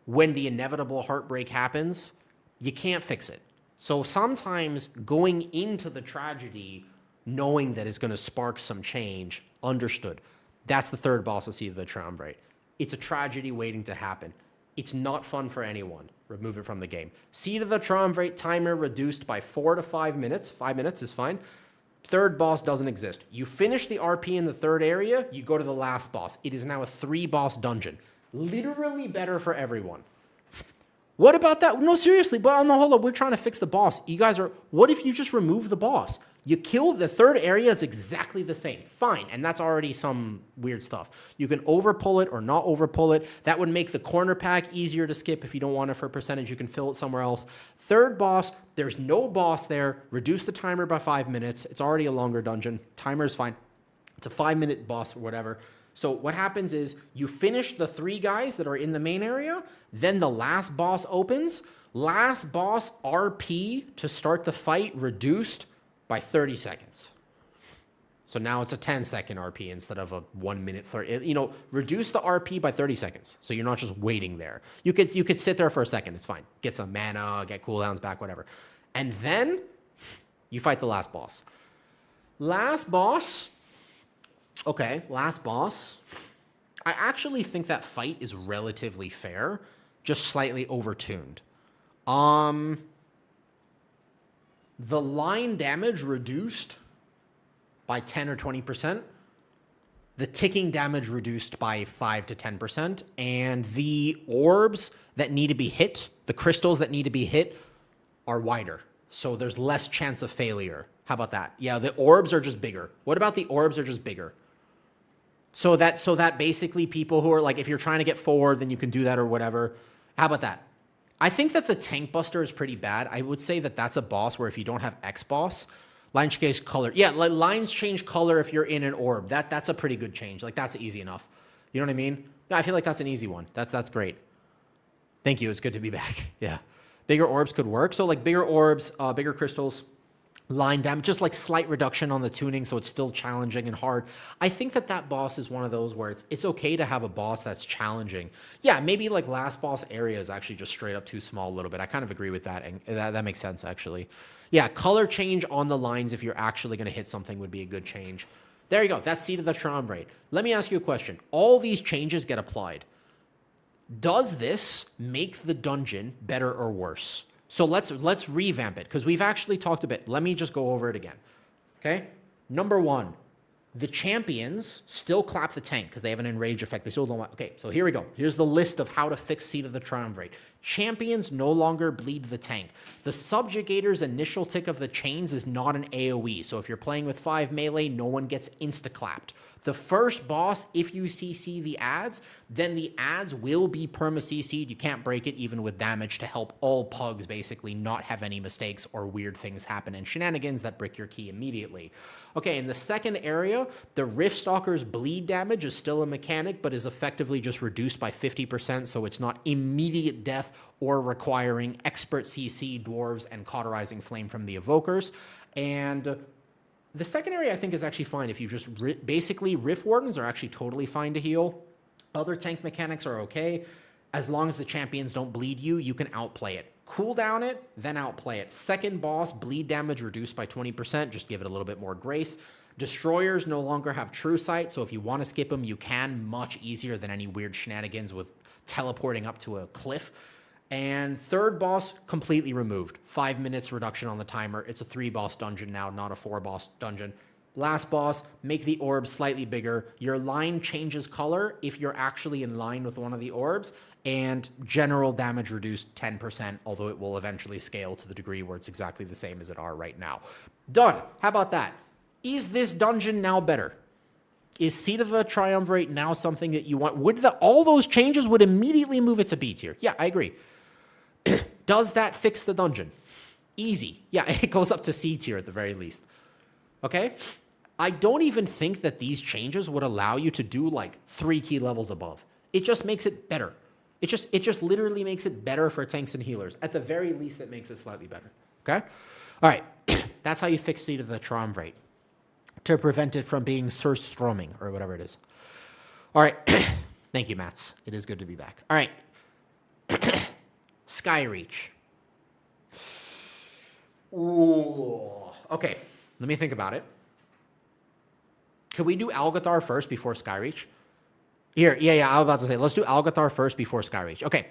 when the inevitable heartbreak happens, you can't fix it. So sometimes going into the tragedy, knowing that it's going to spark some change, understood. That's the third boss of Seed of the Triumvirate. It's a tragedy waiting to happen. It's not fun for anyone. Remove it from the game. Seed of the Triumvirate timer reduced by 4 to 5 minutes. 5 minutes is fine. Third boss doesn't exist. You finish the RP in the third area, you go to the last boss. It is now a 3-boss dungeon. Literally better for everyone. What about that? No, seriously, but on the whole, we're trying to fix the boss. You guys are, what if you just remove the boss? You kill the third area is exactly the same. Fine. And that's already some weird stuff. You can overpull it or not overpull it. That would make the corner pack easier to skip if you don't want it for a percentage. You can fill it somewhere else. Third boss, there's no boss there. Reduce the timer by 5 minutes. It's already a longer dungeon. Timer is fine. It's a 5-minute boss or whatever. So what happens is you finish the 3 guys that are in the main area. Then the last boss opens. Last boss RP to start the fight reduced by 30 seconds. So now it's a 10-second RP instead of a 1 minute 30. You know, reduce the RP by 30 seconds. So you're not just waiting there. You could sit there for a second. It's fine. Get some mana, get cooldowns back, whatever. And then you fight the last boss. Last boss. Okay, last boss. I actually think that fight is relatively fair, just slightly overtuned. The line damage reduced by 10 or 20%. The ticking damage reduced by 5 to 10%. And the orbs that need to be hit, the crystals that need to be hit, are wider. So there's less chance of failure. How about that? Yeah, the orbs are just bigger. What about the orbs are just bigger? So that basically people who are like, if you're trying to get forward, then you can do that or whatever. How about that? I think that the Tank Buster is pretty bad. I would say that that's a boss where if you don't have X boss, lines change color. Yeah, like lines change color if you're in an orb. That's a pretty good change. Like that's easy enough. You know what I mean? I feel like that's an easy one. That's great. Thank you. It's good to be back. Yeah. Bigger orbs could work. So like bigger orbs, bigger crystals, line damage, just like slight reduction on the tuning, so it's still challenging and hard. I think that boss is one of those where it's okay to have a boss that's challenging. Yeah, maybe like last boss area is actually just straight up too small a little bit. I kind of agree with that, and that makes sense actually. Yeah, color change on the lines if you're actually going to hit something would be a good change. There you go. That's Seed of the Triumvirate. Let me ask you a question. All these changes get applied. Does this make the dungeon better or worse? So let's revamp it because we've actually talked a bit. Let me just go over it again. Okay? Number one, the champions still clap the tank because they have an enrage effect. They still don't want. Okay, so here we go. Here's the list of how to fix Seed of the Triumvirate. Champions no longer bleed the tank. The Subjugator's initial tick of the chains is not an AoE. So if you're playing with 5 melee, no one gets insta-clapped. The first boss, if you CC the ads, then the ads will be perma-CC'd. You can't break it even with damage to help all pugs basically not have any mistakes or weird things happen and shenanigans that brick your key immediately. Okay, in the second area, the Riftstalker's bleed damage is still a mechanic, but is effectively just reduced by 50%, so it's not immediate death or requiring expert CC, dwarves, and cauterizing flame from the evokers. And the second area I think is actually fine if you just basically Rift Wardens are actually totally fine to heal. Other tank mechanics are okay. As long as the champions don't bleed you, you can outplay it. Cooldown it, then outplay it. Second boss, bleed damage reduced by 20%. Just give it a little bit more grace. Destroyers no longer have True Sight, so if you want to skip them, you can much easier than any weird shenanigans with teleporting up to a cliff. And third boss, completely removed. 5 minutes reduction on the timer. It's a 3-boss dungeon now, not a 4-boss dungeon. Last boss, make the orb slightly bigger. Your line changes color if you're actually in line with one of the orbs. And general damage reduced 10%, although it will eventually scale to the degree where it's exactly the same as it are right now. Done. How about that? Is this dungeon now better? Is Seed of the Triumvirate now something that you want? All those changes would immediately move it to B tier. Yeah, I agree. Does that fix the dungeon? Easy. Yeah, it goes up to C tier at the very least. Okay? I don't even think that these changes would allow you to do like 3 key levels above. It just makes it better. It just literally makes it better for tanks and healers. At the very least, it makes it slightly better. Okay? All right. That's how you fix Seed of the Triumvirate. To prevent it from being surstroming or whatever it is. All right. Thank you, Mats. It is good to be back. All right. Skyreach. Ooh. Okay. Let me think about it. Could we do Algathar first before Skyreach? Here, yeah, I was about to say, let's do Algathar first before Skyreach. Okay.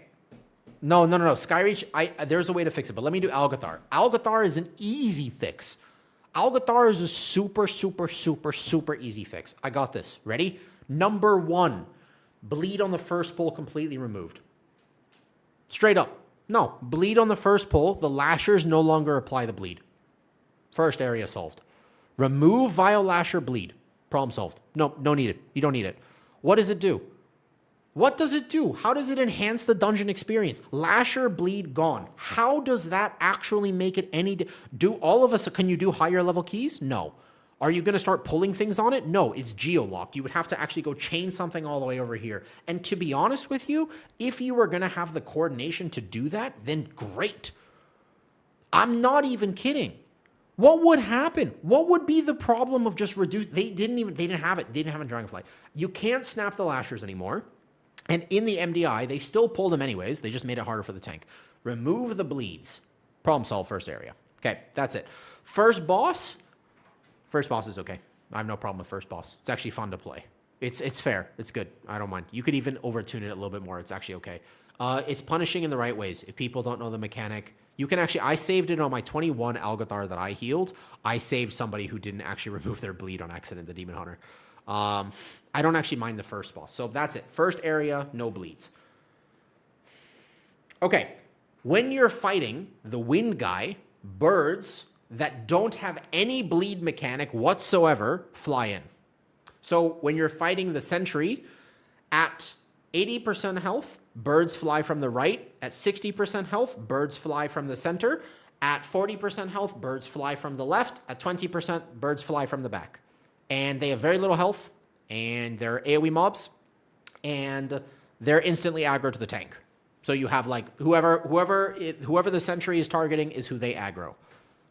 No. Skyreach, there's a way to fix it, but let me do Algathar. Algathar is an easy fix. Algathar is a super easy fix. I got this. Ready? Number 1, bleed on the first pull completely removed. Straight up. No, bleed on the first pull. The lashers no longer apply the bleed. First area solved. Remove Vile Lasher bleed. Problem solved. No need it. You don't need it. What does it do? What does it do? How does it enhance the dungeon experience? Lasher bleed gone. How does that actually make it any... Do all of us... Can you do higher level keys? No. Are you going to start pulling things on it? No, it's geo-locked. You would have to actually go chain something all the way over here. And to be honest with you, if you were going to have the coordination to do that, then great. I'm not even kidding. What would happen? What would be the problem of just reduce? They didn't have it. They didn't have it in Dragonflight. You can't snap the lashers anymore. And in the MDI, they still pulled them anyways. They just made it harder for the tank. Remove the bleeds. Problem solved, first area. Okay, that's it. First boss is okay. I have no problem with first boss. It's actually fun to play. It's fair. It's good. I don't mind. You could even overtune it a little bit more. It's actually okay. It's punishing in the right ways. If people don't know the mechanic, you can actually, I saved it on my 21 Algathar that I healed. I saved somebody who didn't actually remove their bleed on accident, the Demon Hunter. I don't actually mind the first boss. So that's it. First area, no bleeds. Okay. When you're fighting the wind guy, birds that don't have any bleed mechanic whatsoever fly in. So when you're fighting the sentry at 80% health, birds fly from the right. At 60% health, birds fly from the center. At 40% health, birds fly from the left. At 20%, birds fly from the back. And they have very little health, and they're AoE mobs, and they're instantly aggro to the tank. So you have like whoever the sentry is targeting is who they aggro.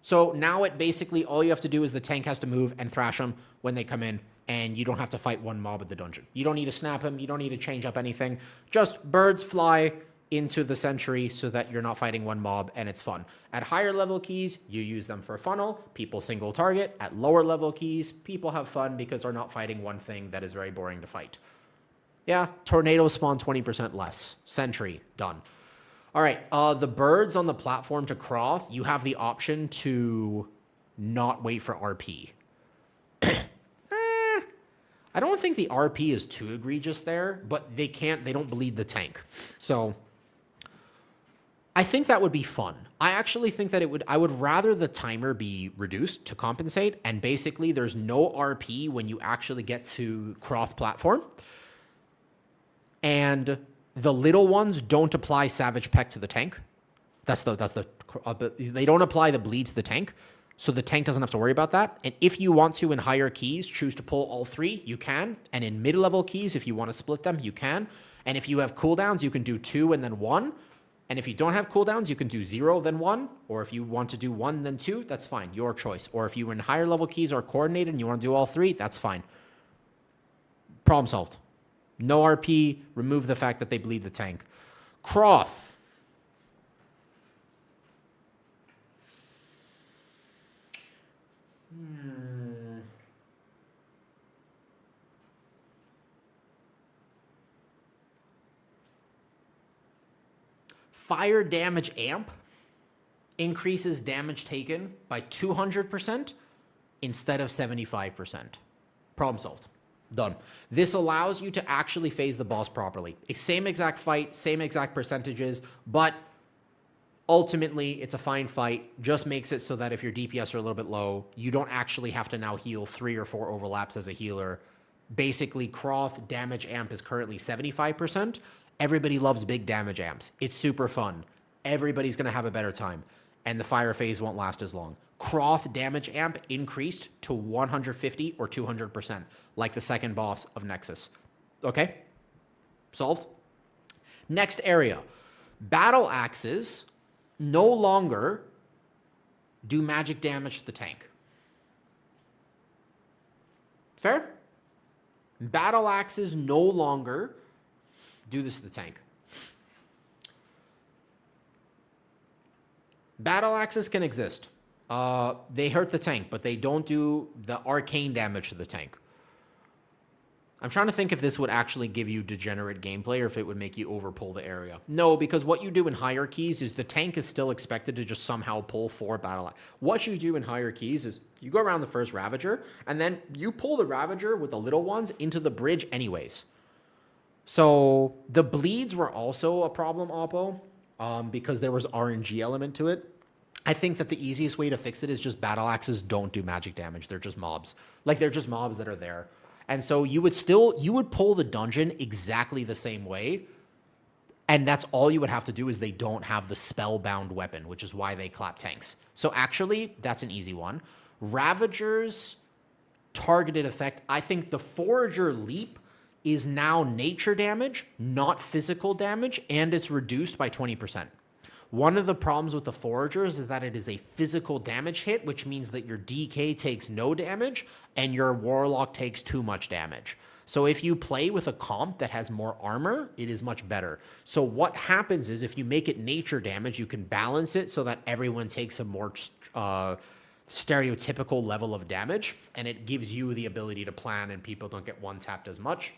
So now it basically, all you have to do is the tank has to move and thrash them when they come in, and you don't have to fight one mob at the dungeon. You don't need to snap him. You don't need to change up anything. Just birds fly into the sentry so that you're not fighting one mob, and it's fun. At higher level keys, you use them for funnel. People single target. At lower level keys, people have fun because they're not fighting one thing that is very boring to fight. Yeah, tornadoes spawn 20% less. Sentry, done. All right, the birds on the platform to Croth, you have the option to not wait for RP. I don't think the RP is too egregious there, but they don't bleed the tank. So I think that would be fun. I actually think that I would rather the timer be reduced to compensate, and basically there's no RP when you actually get to Croth platform. And the little ones don't apply Savage Peck to the tank. They don't apply the bleed to the tank. So the tank doesn't have to worry about that. And if you want to, in higher keys, choose to pull all three, you can. And in mid-level keys, if you want to split them, you can. And if you have cooldowns, you can do 2 and then 1. And if you don't have cooldowns, you can do 0, then 1. Or if you want to do 1, then 2, that's fine. Your choice. Or if you in higher level keys are coordinated and you want to do all 3, that's fine. Problem solved. No RP, remove the fact that they bleed the tank. Croth. Fire damage amp increases damage taken by 200% instead of 75%. Problem solved. Done. This allows you to actually phase the boss properly. Same exact fight, same exact percentages, but ultimately it's a fine fight. Just makes it so that if your DPS are a little bit low, you don't actually have to now heal 3 or 4 overlaps as a healer. Basically, Croth damage amp is currently 75%. Everybody loves big damage amps. It's super fun. Everybody's going to have a better time. And the fire phase won't last as long. Croth damage amp increased to 150 or 200%, like the second boss of Nexus. Okay? Solved? Next area. Battle axes no longer do magic damage to the tank. Fair? Battle axes no longer do this to the tank. Battle axes can exist. They hurt the tank, but they don't do the arcane damage to the tank. I'm trying to think if this would actually give you degenerate gameplay or if it would make you overpull the area. No, because what you do in higher keys is the tank is still expected to just somehow pull 4 battle. What you do in higher keys is you go around the first Ravager, and then you pull the Ravager with the little ones into the bridge anyways. So the bleeds were also a problem, Oppo, because there was RNG element to it. I think that the easiest way to fix it is just battle axes don't do magic damage. They're just mobs. Like, they're just mobs that are there. And so you would pull the dungeon exactly the same way. And that's all you would have to do is they don't have the spellbound weapon, which is why they clap tanks. So actually, that's an easy one. Ravager's targeted effect, I think the Forager Leap is now nature damage, not physical damage, and it's reduced by 20%. One of the problems with the Foragers is that it is a physical damage hit, which means that your DK takes no damage and your Warlock takes too much damage. So if you play with a comp that has more armor, it is much better. So what happens is if you make it nature damage, you can balance it so that everyone takes a more stereotypical level of damage, and it gives you the ability to plan and people don't get one-tapped as much.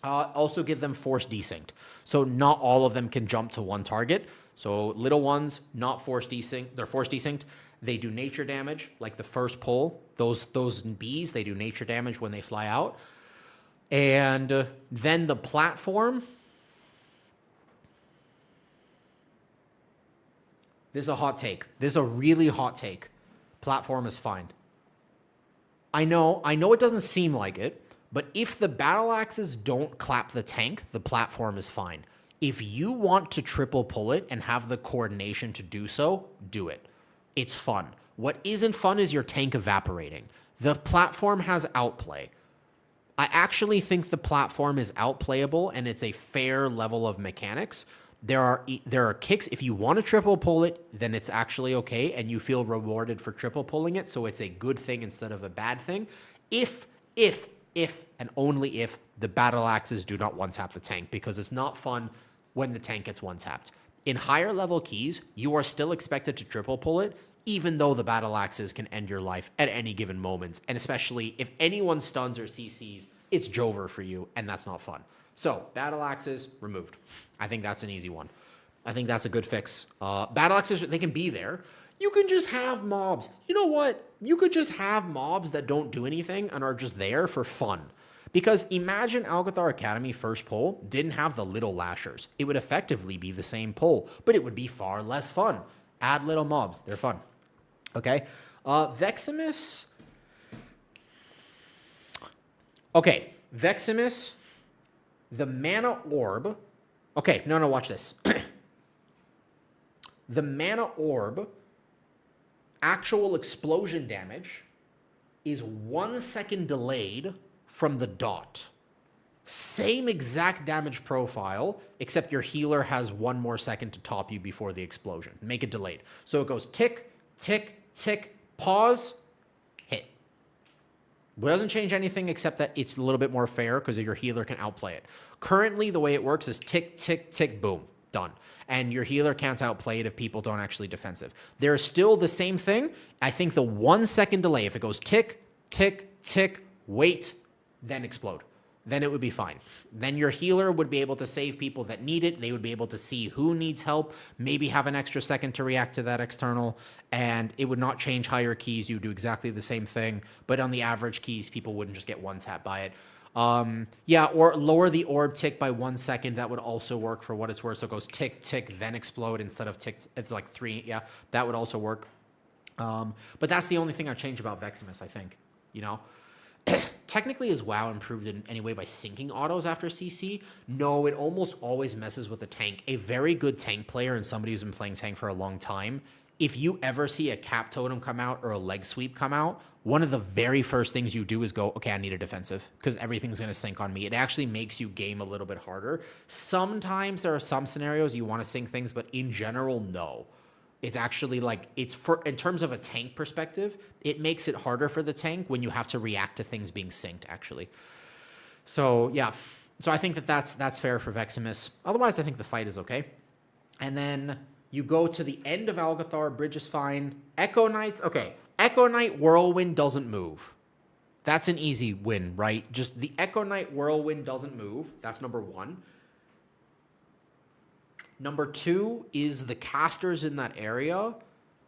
Also give them force desync. So not all of them can jump to one target. So little ones, not force desync, they're force desynced. They do nature damage, like the first pull. Those bees, they do nature damage when they fly out. And then the platform. This is a hot take. This is a really hot take. Platform is fine. I know it doesn't seem like it, but if the battle axes don't clap the tank, the platform is fine. If you want to triple pull it and have the coordination to do so, do it. It's fun. What isn't fun is your tank evaporating. The platform has outplay. I actually think the platform is outplayable and it's a fair level of mechanics. There are kicks. If you want to triple pull it, then it's actually okay and you feel rewarded for triple pulling it. So it's a good thing instead of a bad thing. If and only if the battle axes do not one-tap the tank, because it's not fun when the tank gets one-tapped. In higher level keys, you are still expected to triple pull it, even though the battle axes can end your life at any given moment. And especially if anyone stuns or CCs, it's Jover for you, and that's not fun. So, battle axes, removed. I think that's an easy one. I think that's a good fix. Battle axes, they can be there. You can just have mobs. You know what? You could just have mobs that don't do anything and are just there for fun. Because imagine Algothar Academy first pull didn't have the little lashers. It would effectively be the same pull, but it would be far less fun. Add little mobs. They're fun. Okay. Veximus. Okay. Veximus. The mana orb. Okay. No, watch this. The mana orb actual explosion damage is 1 second delayed from the dot. Same exact damage profile, except your healer has 1 more second to top you before the explosion. Make it delayed. So it goes tick, tick, tick, pause, hit. It doesn't change anything except that it's a little bit more fair because your healer can outplay it. Currently, the way it works is tick, tick, tick, boom, done. And your healer can't outplay it if people don't actually defensive. There's still the same thing. I think the 1 second delay, if it goes tick, tick, tick, wait, then explode, then it would be fine. Then your healer would be able to save people that need it. They would be able to see who needs help, maybe have an extra second to react to that external, and it would not change higher keys. You would do exactly the same thing, but on the average keys, people wouldn't just get one tap by it. Yeah, or lower the orb tick by 1 second. That would also work for what it's worth. So it goes tick, tick, then explode instead of tick. It's like 3. Yeah, that would also work. But that's the only thing I change about Veximus, I think. You know? Technically, is WoW improved in any way by syncing autos after CC? No, it almost always messes with the tank. A very good tank player and somebody who's been playing tank for a long time, if you ever see a cap totem come out or a leg sweep come out, one of the very first things you do is go, okay, I need a defensive because everything's going to sync on me. It actually makes you game a little bit harder. Sometimes there are some scenarios you want to sync things, but in general, no. It's actually like, it's for, in terms of a tank perspective, it makes it harder for the tank when you have to react to things being synced, actually. So, yeah. So I think that that's fair for Veximus. Otherwise, I think the fight is okay. And then you go to the end of Algothar, Bridge is fine. Echo Knights, okay. Echo Knight Whirlwind doesn't move. That's an easy win, right? Just the Echo Knight Whirlwind doesn't move. That's number 1. Number 2 is the casters in that area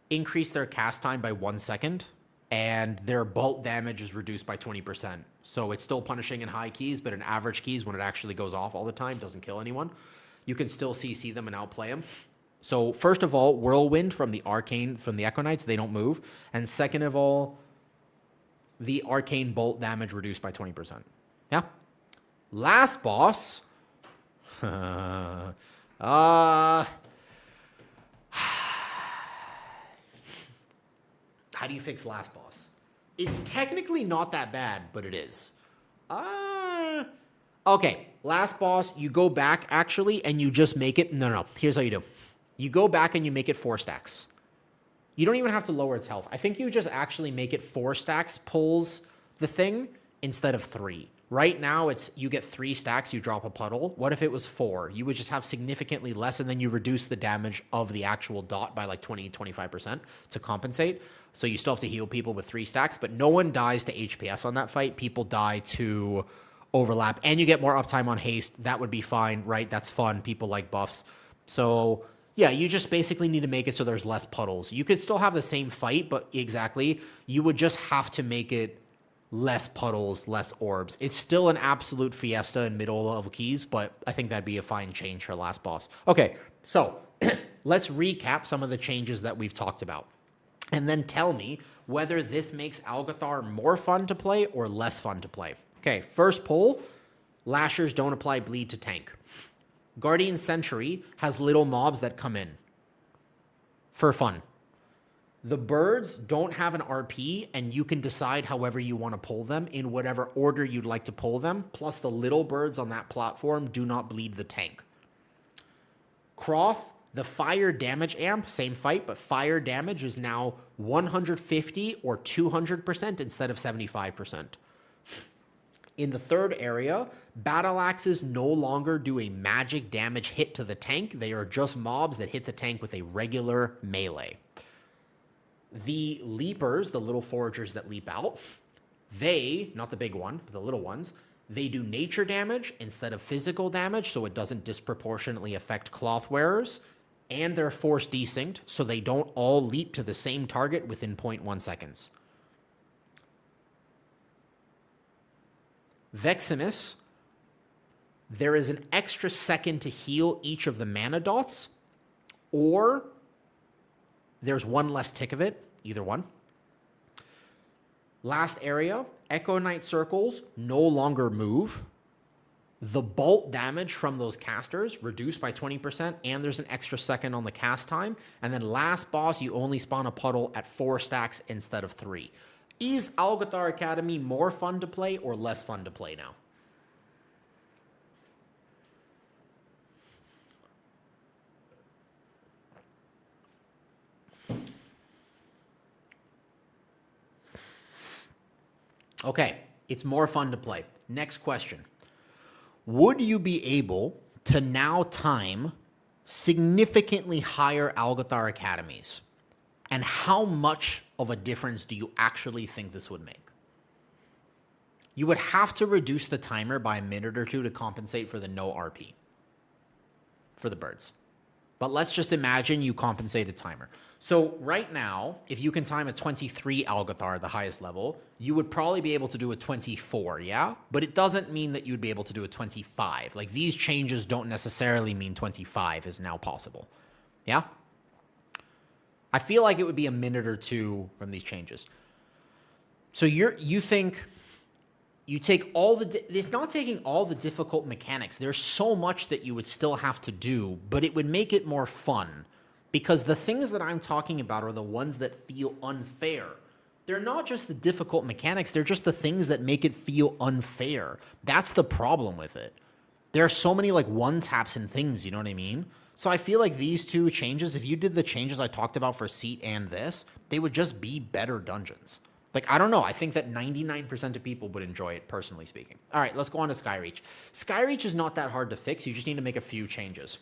increase their cast time by 1 second, and their bolt damage is reduced by 20%. So it's still punishing in high keys, but in average keys, when it actually goes off all the time, doesn't kill anyone. You can still CC them and outplay them. So first of all, Whirlwind from the Arcane, from the Echo Knights, they don't move. And second of all, the Arcane Bolt damage reduced by 20%. Yeah. Last boss. How do you fix last boss? It's technically not that bad, but it is. Okay, last boss, you go back, actually, and you just make it... No, here's how you do. You go back and you make it 4 stacks. You don't even have to lower its health. I think you just actually make it 4 stacks pulls the thing instead of 3. Right now, it's you get 3 stacks, you drop a puddle. What if it was 4? You would just have significantly less, and then you reduce the damage of the actual dot by like 20-25% to compensate. So you still have to heal people with 3 stacks, but no one dies to HPS on that fight. People die to overlap, and you get more uptime on haste. That would be fine, right? That's fun. People like buffs. So yeah, you just basically need to make it so there's less puddles. You could still have the same fight, but exactly, you would just have to make it less puddles, less orbs. It's still an absolute fiesta in middle level keys, but I think that'd be a fine change for last boss. Okay, so let's recap some of the changes that we've talked about. And then tell me whether this makes Algathar more fun to play or less fun to play. Okay, first pull, Lashers don't apply bleed to tank. Guardian Sentry has little mobs that come in for fun. The birds don't have an RP, and you can decide however you want to pull them in whatever order you'd like to pull them. Plus, the little birds on that platform do not bleed the tank. Croth, the fire damage amp, same fight, but fire damage is now 150 or 200% instead of 75%. In the third area, battle axes no longer do a magic damage hit to the tank. They are just mobs that hit the tank with a regular melee. The leapers, the little foragers that leap out, they, not the big one, but the little ones, they do nature damage instead of physical damage, so it doesn't disproportionately affect cloth wearers, and they're force desynced, so they don't all leap to the same target within 0.1 seconds. Veximus, there is an extra second to heal each of the mana dots, or there's one less tick of it, either one. Last area, Echo Knight circles no longer move. The bolt damage from those casters reduced by 20%, and there's an extra second on the cast time. And then last boss, you only spawn a puddle at 4 stacks instead of 3. Is Algathar Academy more fun to play or less fun to play now? Okay, it's more fun to play. Next question. Would you be able to now time significantly higher Algathar Academies? And how much of a difference do you actually think this would make? You would have to reduce the timer by a minute or 2 to compensate for the no RP for the birds. But let's just imagine you compensate a timer. So right now, if you can time a 23 Algathar, the highest level, you would probably be able to do a 24, yeah? But it doesn't mean that you'd be able to do a 25. Like, these changes don't necessarily mean 25 is now possible, yeah? I feel like it would be a minute or 2 from these changes. So you think you take all it's not taking all the difficult mechanics. There's so much that you would still have to do, but it would make it more fun. Because the things that I'm talking about are the ones that feel unfair. They're not just the difficult mechanics, they're just the things that make it feel unfair. That's the problem with it. There are so many like one-taps and things, you know what I mean? So I feel like these 2 changes, if you did the changes I talked about for Seat and this, they would just be better dungeons. Like, I don't know. I think that 99% of people would enjoy it, personally speaking. All right, let's go on to Skyreach. Skyreach is not that hard to fix. You just need to make a few changes.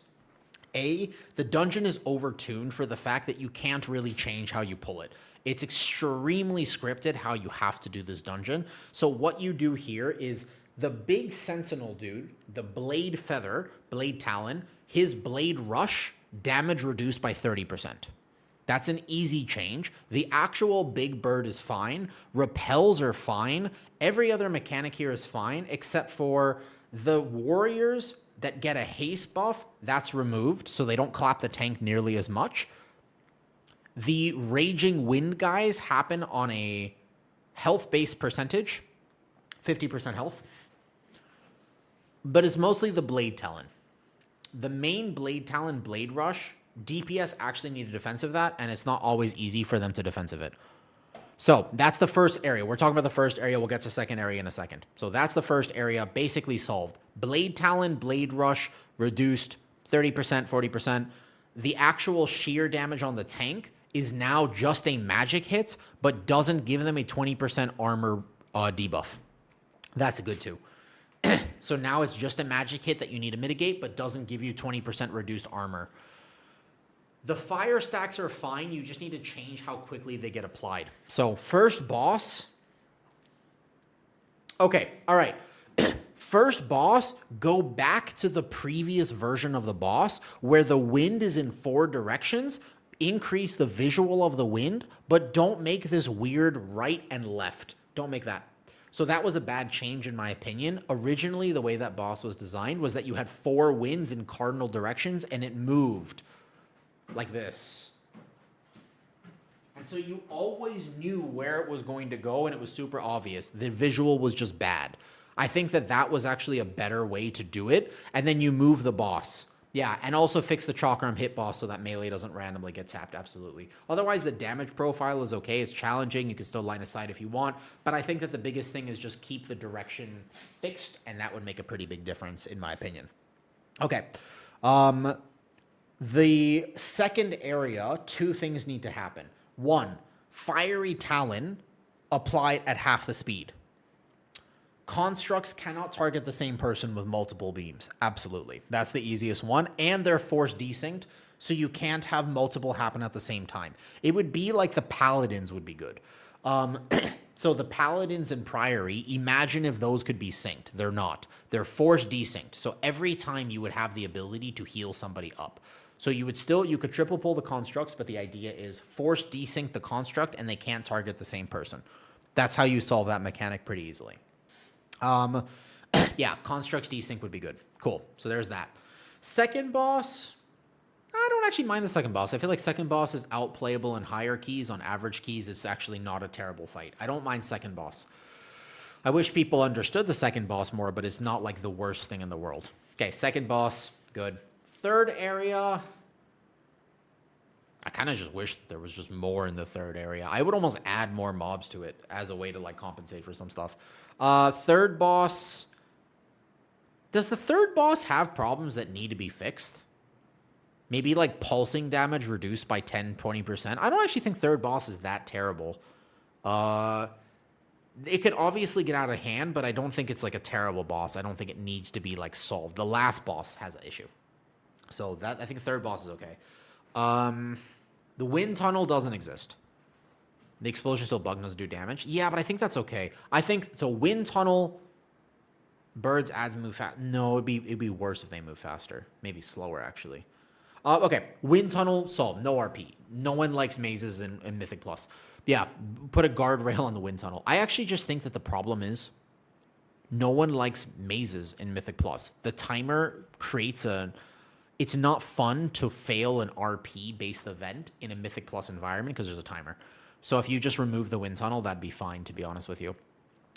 A, the dungeon is overtuned for the fact that you can't really change how you pull it. It's extremely scripted how you have to do this dungeon. So what you do here is the big sentinel dude, the blade feather, blade talon, his blade rush, damage reduced by 30%. That's an easy change. The actual big bird is fine. Repels are fine. Every other mechanic here is fine, except for the warriors that get a haste buff, that's removed, so they don't clap the tank nearly as much. The Raging Wind guys happen on a health-based percentage, 50% health. But it's mostly the Blade Talon. The main Blade Talon Blade Rush, DPS actually need a defense of that, and it's not always easy for them to defensive it. So that's the first area. We're talking about the first area. We'll get to second area in a second. So that's the first area, basically solved. Blade Talon, Blade Rush, reduced 30%, 40%. the actual sheer damage on the tank is now just a magic hit, but doesn't give them a 20% armor debuff. That's good too. So now it's just a magic hit that you need to mitigate, but doesn't give you 20% reduced armor. The fire stacks are fine. You just need to change how quickly they get applied. So first boss. Okay, all right. First boss, go back to the previous version of the boss where the wind is in 4 directions. Increase the visual of the wind, but don't make this weird right and left. Don't make that. So that was a bad change in my opinion. Originally, the way that boss was designed was that you had 4 winds in cardinal directions and it moved like this. And so you always knew where it was going to go and it was super obvious. The visual was just bad. I think that that was actually a better way to do it. And then you move the boss. Yeah, and also fix the Chakram hit boss so that melee doesn't randomly get tapped, absolutely. Otherwise, the damage profile is okay. It's challenging. You can still line of sight if you want. But I think that the biggest thing is just keep the direction fixed, and that would make a pretty big difference, in my opinion. Okay. The second area, 2 things need to happen. 1, Fiery Talon applied at half the speed. Constructs cannot target the same person with multiple beams. Absolutely. That's the easiest one. And they're force desynced, so you can't have multiple happen at the same time. It would be like the Paladins would be good. So the Paladins and Priory, imagine if those could be synced. They're not. They're force desynced. So every time you would have the ability to heal somebody up. So you could triple pull the constructs, but the idea is force desync the construct and they can't target the same person. That's how you solve that mechanic pretty easily. Yeah, constructs desync would be good. Cool. So there's that. Second boss, I don't actually mind the second boss. I feel like second boss is outplayable in higher keys. On average keys, it's actually not a terrible fight. I don't mind second boss. I wish people understood the second boss more, but it's not like the worst thing in the world. Okay, second boss, good. Third area, I kind of just wish there was just more in the third area. I would almost add more mobs to it as a way to like compensate for some stuff. Third boss, does the third boss have problems that need to be fixed? Maybe like pulsing damage reduced by 10-20%. I don't actually think third boss is that terrible. It could obviously get out of hand, but I don't think it's like a terrible boss. I don't think it needs to be like solved. The last boss has an issue. So that I think third boss is okay. The wind tunnel doesn't exist. The explosion still bug doesn't do damage. Yeah, but I think that's okay. I think the wind tunnel, birds adds move fast. No, it'd be worse if they move faster. Maybe slower actually. Okay, wind tunnel solved. No RP. No one likes mazes in Mythic Plus. Yeah, put a guardrail on the wind tunnel. I actually just think that the problem is no one likes mazes in Mythic Plus. The timer creates it's not fun to fail an RP-based event in a Mythic Plus environment because there's a timer. So if you just remove the wind tunnel, that'd be fine, to be honest with you.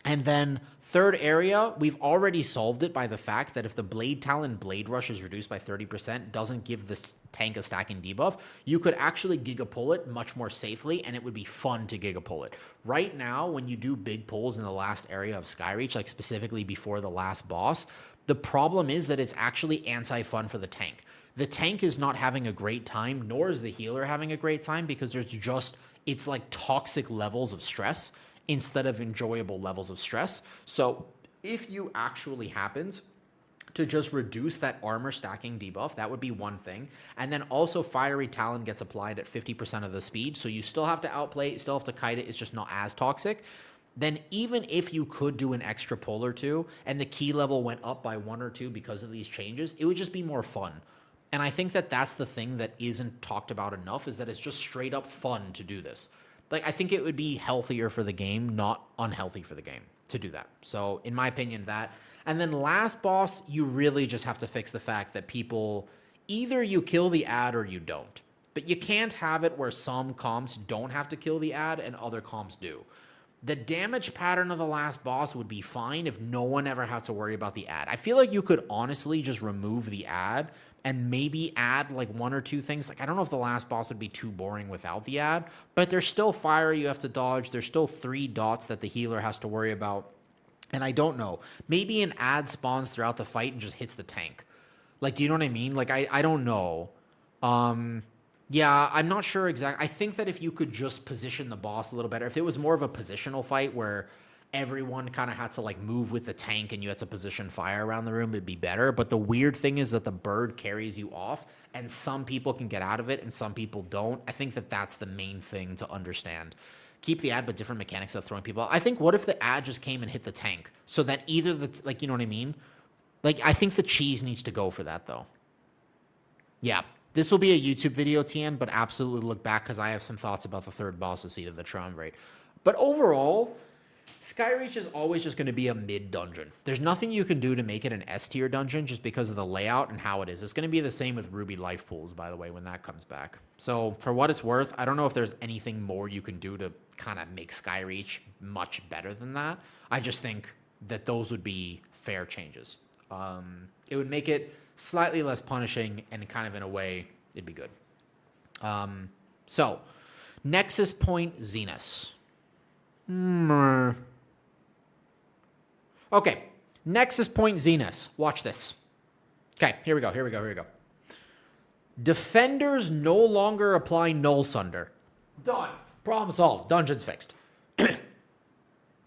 And then third area, we've already solved it by the fact that if the Blade Talon Blade Rush is reduced by 30%, doesn't give this tank a stacking debuff, you could actually Giga Pull it much more safely, and it would be fun to Giga Pull it. Right now, when you do big pulls in the last area of Skyreach, like specifically before the last boss, the problem is that it's actually anti-fun for the tank. The tank is not having a great time, nor is the healer having a great time, because it's like toxic levels of stress instead of enjoyable levels of stress. So if you actually happened to just reduce that armor stacking debuff, that would be one thing. And then also Fiery Talon gets applied at 50% of the speed, so you still have to outplay, you still have to kite it, it's just not as toxic. Then even if you could do an extra pull or two, and the key level went up by 1 or 2 because of these changes, it would just be more fun. And I think that that's the thing that isn't talked about enough, is that it's just straight up fun to do this. Like, I think it would be healthier for the game, not unhealthy for the game to do that. So in my opinion, that. And then last boss, you really just have to fix the fact that people, either you kill the ad or you don't. But you can't have it where some comps don't have to kill the ad and other comps do. The damage pattern of the last boss would be fine if no one ever had to worry about the ad. I feel like you could honestly just remove the ad and maybe add like 1 or 2 things. Like, I don't know if the last boss would be too boring without the ad, but there's still fire you have to dodge. There's still 3 dots that the healer has to worry about. And I don't know, maybe an ad spawns throughout the fight and just hits the tank. Like, do you know what I mean? Like, I don't know. Yeah, I'm not sure exactly. I think that if you could just position the boss a little better, if it was more of a positional fight where everyone kind of had to like move with the tank and you had to position fire around the room, it'd be better. But the weird thing is that the bird carries you off, and some people can get out of it and some people don't. I think that that's the main thing to understand. Keep the ad, but different mechanics of throwing people out. I think what if the ad just came and hit the tank so that either like, you know what I mean? Like, I think the cheese needs to go for that though. Yeah. This will be a YouTube video, TN, but absolutely look back because I have some thoughts about the third boss of Seed of the Triumvirate. But overall, Skyreach is always just going to be a mid-dungeon. There's nothing you can do to make it an S-tier dungeon just because of the layout and how it is. It's going to be the same with Ruby Life Pools, by the way, when that comes back. So for what it's worth, I don't know if there's anything more you can do to kind of make Skyreach much better than that. I just think that those would be fair changes. It would make it slightly less punishing, and kind of in a way, it'd be good. So, Nexus Point Zenus. Okay, Nexus Point Zenus. Watch this. Okay, here we go. Defenders no longer apply Null Sunder. Done. Problem solved. Dungeon's fixed.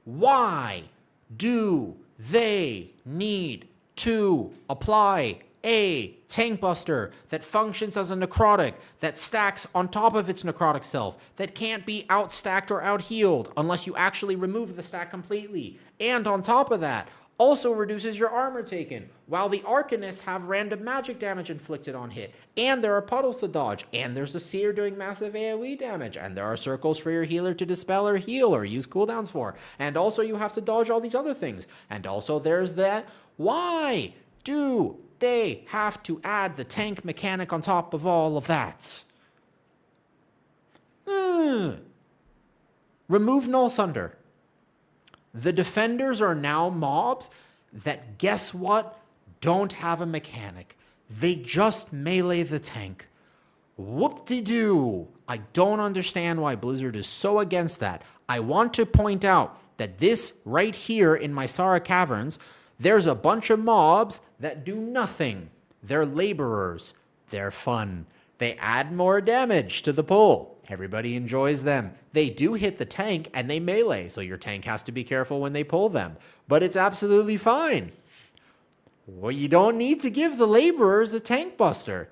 Why do they need to apply a tank buster that functions as a necrotic, that stacks on top of its necrotic self, that can't be outstacked or out-healed unless you actually remove the stack completely, and on top of that, also reduces your armor taken, while the Arcanists have random magic damage inflicted on hit, and there are puddles to dodge, and there's a seer doing massive AoE damage, and there are circles for your healer to dispel or heal or use cooldowns for, and also you have to dodge all these other things, and also there's that. Why do they have to add the tank mechanic on top of all of that? Remove Null Sunder. The defenders are now mobs that, guess what, don't have a mechanic. They just melee the tank. Whoop-de-doo. I don't understand why Blizzard is so against that. I want to point out that this right here in Mysara Caverns, there's a bunch of mobs that do nothing. They're laborers. They're fun. They add more damage to the pull. Everybody enjoys them. They do hit the tank and they melee, so your tank has to be careful when they pull them. But it's absolutely fine. Well, you don't need to give the laborers a tank buster.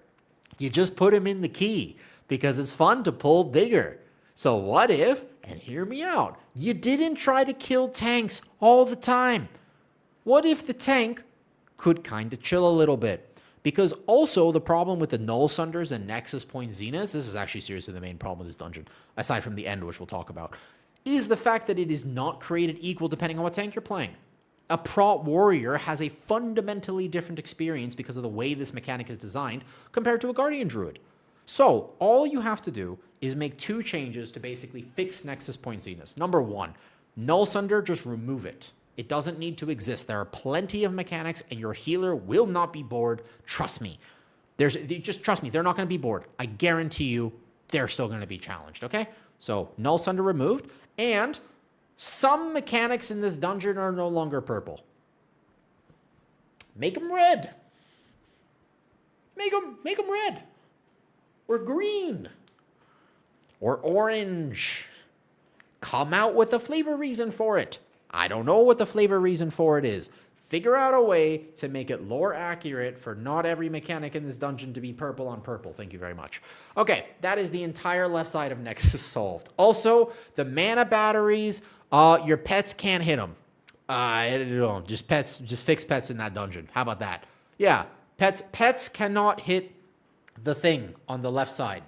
You just put them in the key because it's fun to pull bigger. So what if, and hear me out, you didn't try to kill tanks all the time? What if the tank could kind of chill a little bit? Because also the problem with the Null Sunders and Nexus Point Zenus, this is actually seriously the main problem with this dungeon, aside from the end, which we'll talk about, is the fact that it is not created equal depending on what tank you're playing. A Prot Warrior has a fundamentally different experience because of the way this mechanic is designed compared to a Guardian Druid. So all you have to do is make two changes to basically fix Nexus Point Zenus. Number one, Null Sunder, just remove it. It doesn't need to exist. There are plenty of mechanics, and your healer will not be bored. Trust me. Just trust me. They're not going to be bored. I guarantee you they're still going to be challenged, okay? So, Null Sunder removed, and some mechanics in this dungeon are no longer purple. Make them red. Make them red. Or green. Or orange. Come out with a flavor reason for it. I don't know what the flavor reason for it is. Figure out a way to make it lore accurate for not every mechanic in this dungeon to be purple on purple. Thank you very much. Okay, that is the entire left side of Nexus solved. Also, the mana batteries, your pets can't hit them. Just fix pets in that dungeon. How about that? Yeah, pets cannot hit the thing on the left side.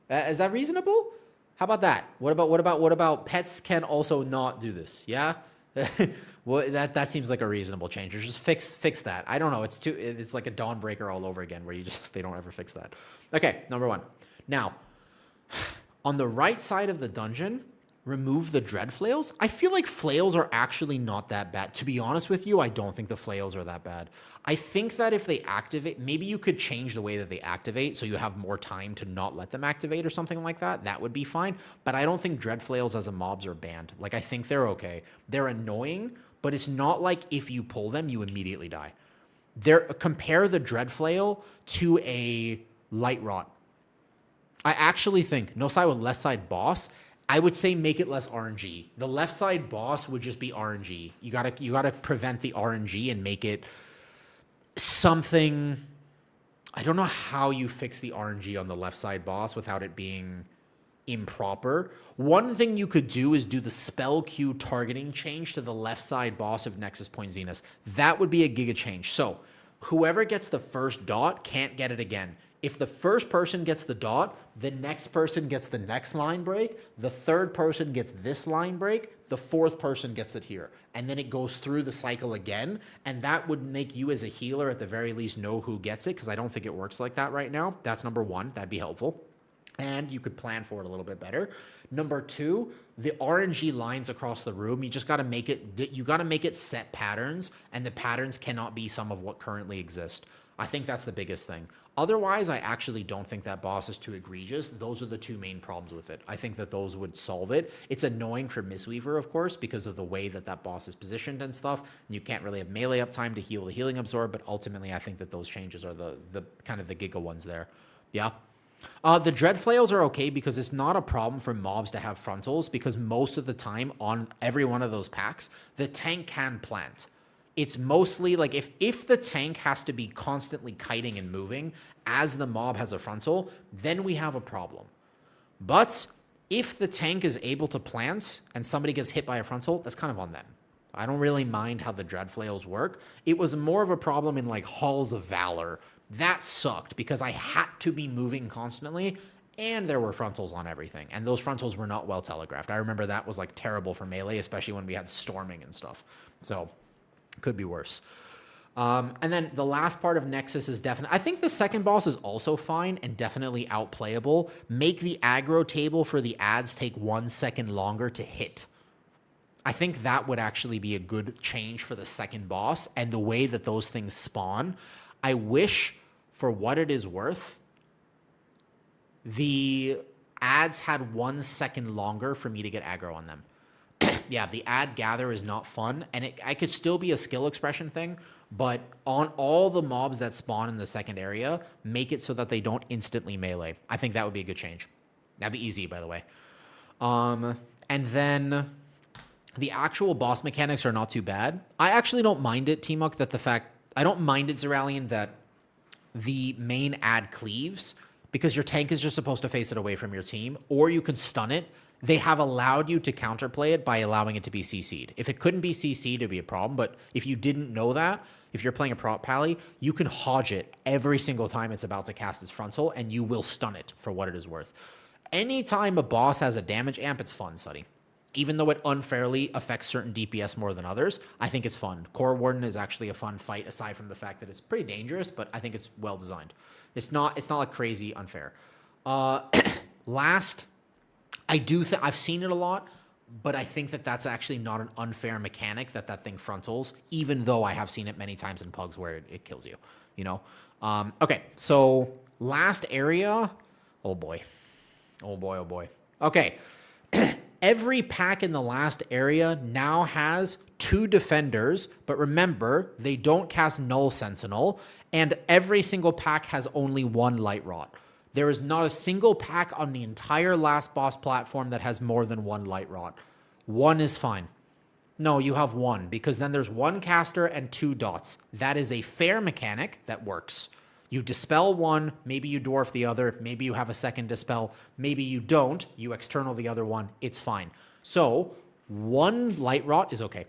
Is that reasonable? How about that? What about pets can also not do this? Yeah? Well, that seems like a reasonable change. Or just fix that. I don't know. It's like a Dawnbreaker all over again where they don't ever fix that. Okay, number one. Now, on the right side of the dungeon, remove the dread flails. I feel like flails are actually not that bad. To be honest with you, I don't think the flails are that bad. I think that if they activate, maybe you could change the way that they activate so you have more time to not let them activate or something like that. That would be fine. But I don't think dread flails as a mobs are banned. Like, I think they're okay. They're annoying, but it's not like if you pull them, you immediately die. Compare the dread flail to a light rot. I actually think no side with left side boss. I would say make it less RNG. The left side boss would just be RNG. You gotta prevent the RNG and make it something. I don't know how you fix the RNG on the left side boss without it being improper. One thing you could do is do the spell queue targeting change to the left side boss of Nexus Point Zenith. That would be a giga change. So whoever gets the first dot can't get it again. If the first person gets the dot, the next person gets the next line break, the third person gets this line break, the fourth person gets it here. And then it goes through the cycle again. And that would make you as a healer at the very least know who gets it, because I don't think it works like that right now. That's number one. That'd be helpful. And you could plan for it a little bit better. Number two, the RNG lines across the room, you just got to make it set patterns, and the patterns cannot be some of what currently exist. I think that's the biggest thing. Otherwise, I actually don't think that boss is too egregious. Those are the two main problems with it. I think that those would solve it. It's annoying for Mistweaver, of course, because of the way that that boss is positioned and stuff. And you can't really have melee uptime to heal the healing absorb, but ultimately I think that those changes are the kind of the giga ones there. Yeah. The dread flails are okay because it's not a problem for mobs to have frontals, because most of the time on every one of those packs, the tank can plant. It's mostly like if the tank has to be constantly kiting and moving as the mob has a frontal, then we have a problem. But if the tank is able to plant and somebody gets hit by a frontal, that's kind of on them. I don't really mind how the dread flails work. It was more of a problem in like Halls of Valor. That sucked because I had to be moving constantly, and there were frontals on everything. And those frontals were not well telegraphed. I remember that was like terrible for melee, especially when we had storming and stuff. So could be worse. And then the last part of Nexus is definitely, I think the second boss is also fine and definitely outplayable. Make the aggro table for the ads take 1 second longer to hit. I think that would actually be a good change for the second boss and the way that those things spawn. I wish, for what it is worth, the ads had 1 second longer for me to get aggro on them. Yeah, the ad gather is not fun, and I could still be a skill expression thing, but on all the mobs that spawn in the second area, make it so that they don't instantly melee. I think that would be a good change. That'd be easy, by the way. And then the actual boss mechanics are not too bad. I actually don't mind it, T-Muck, I don't mind it, Zeralian, that the main ad cleaves, because your tank is just supposed to face it away from your team, or you can stun it. They have allowed you to counterplay it by allowing it to be CC'd. If it couldn't be CC'd, it'd be a problem, but if you didn't know that, if you're playing a prop pally, you can hodge it every single time it's about to cast its frontal, and you will stun it for what it is worth. Anytime a boss has a damage amp, it's fun, Suddy. Even though it unfairly affects certain DPS more than others, I think it's fun. Core Warden is actually a fun fight, aside from the fact that it's pretty dangerous, but I think it's well designed. It's not like crazy unfair. Last, I've seen it a lot, but I think that that's actually not an unfair mechanic that thing frontals, even though I have seen it many times in pugs where it kills you, you know? Okay, so last area, oh boy. Okay. Every pack in the last area now has 2 defenders, but remember, they don't cast Null Sentinel, and every single pack has only 1 Light Rot. There is not a single pack on the entire last boss platform that has more than 1 Light Rot. 1 is fine. No, you have 1, because then there's 1 caster and 2 dots. That is a fair mechanic that works. You dispel 1, maybe you dwarf the other, maybe you have a second dispel, maybe you don't, you external the other one, it's fine. So 1 Light Rot is okay.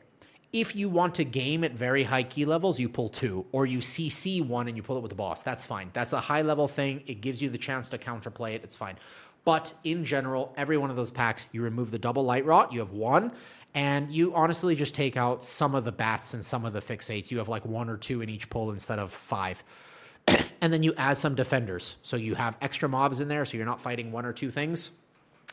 If you want to game at very high key levels, you pull 2, or you CC 1 and you pull it with the boss. That's fine. That's a high level thing. It gives you the chance to counterplay it. It's fine. But in general, every one of those packs, you remove the double Light Rot, you have 1, and you honestly just take out some of the bats and some of the fixates. You have like 1 or 2 in each pull instead of 5. And then you add some defenders. So you have extra mobs in there, so you're not fighting 1 or 2 things.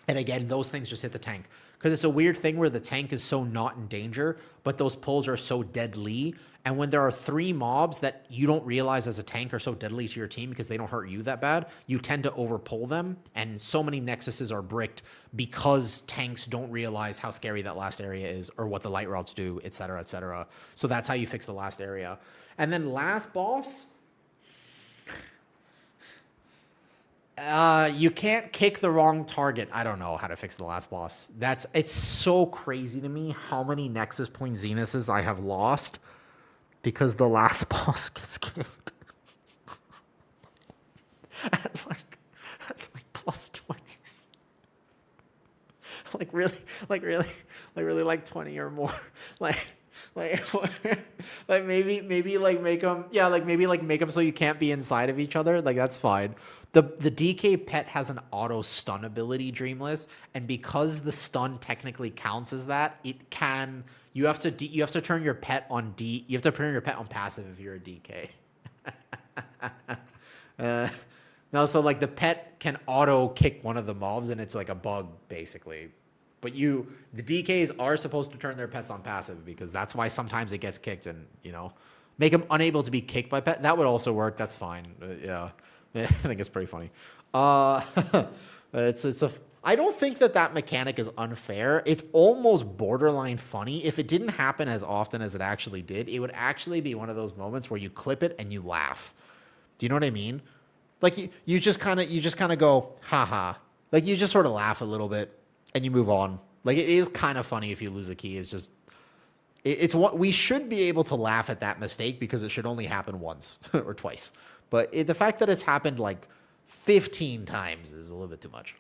And again, those things just hit the tank. Because it's a weird thing where the tank is so not in danger, but those pulls are so deadly. And when there are 3 mobs that you don't realize as a tank are so deadly to your team because they don't hurt you that bad, you tend to overpull them. And so many Nexuses are bricked because tanks don't realize how scary that last area is or what the Light Rods do, etc., etc. So that's how you fix the last area. And then last boss... You can't kick the wrong target. I don't know how to fix the last boss. It's so crazy to me how many Nexus Point Zenuses I have lost because the last boss gets kicked at like plus 20s. like 20 or more. Like like maybe like make them make them so you can't be inside of each other. Like that's fine. The DK pet has an auto stun ability, Dreamless, and because the stun technically counts as that, you have to turn your pet on you have to turn your pet on passive if you're a DK. No, so like the pet can auto kick one of the mobs and it's like a bug basically. But the DKs are supposed to turn their pets on passive because that's why sometimes it gets kicked and, make them unable to be kicked by pet. That would also work. That's fine. Yeah. I think it's pretty funny. I don't think that mechanic is unfair. It's almost borderline funny. If it didn't happen as often as it actually did, it would actually be one of those moments where you clip it and you laugh. Do you know what I mean? Like you just kind of go, haha. Like you just sort of laugh a little bit. And you move on. Like it is kind of funny if you lose a key. It's just, it's what we should be able to laugh at that mistake because it should only happen once or twice. But the fact that it's happened like 15 times is a little bit too much.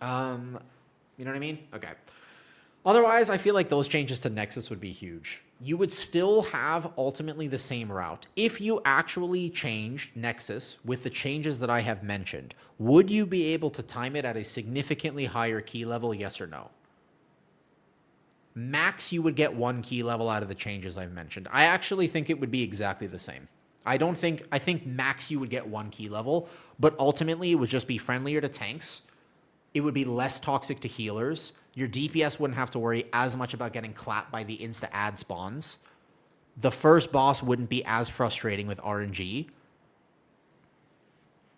You know what I mean? Okay. Otherwise, I feel like those changes to Nexus would be huge. You would still have ultimately the same route. If you actually changed Nexus with the changes that I have mentioned, would you be able to time it at a significantly higher key level, yes or no? Max, you would get 1 key level out of the changes I've mentioned. I actually think it would be exactly the same. I think max you would get 1 key level, but ultimately it would just be friendlier to tanks. It would be less toxic to healers. Your DPS wouldn't have to worry as much about getting clapped by the insta-add spawns. The first boss wouldn't be as frustrating with RNG.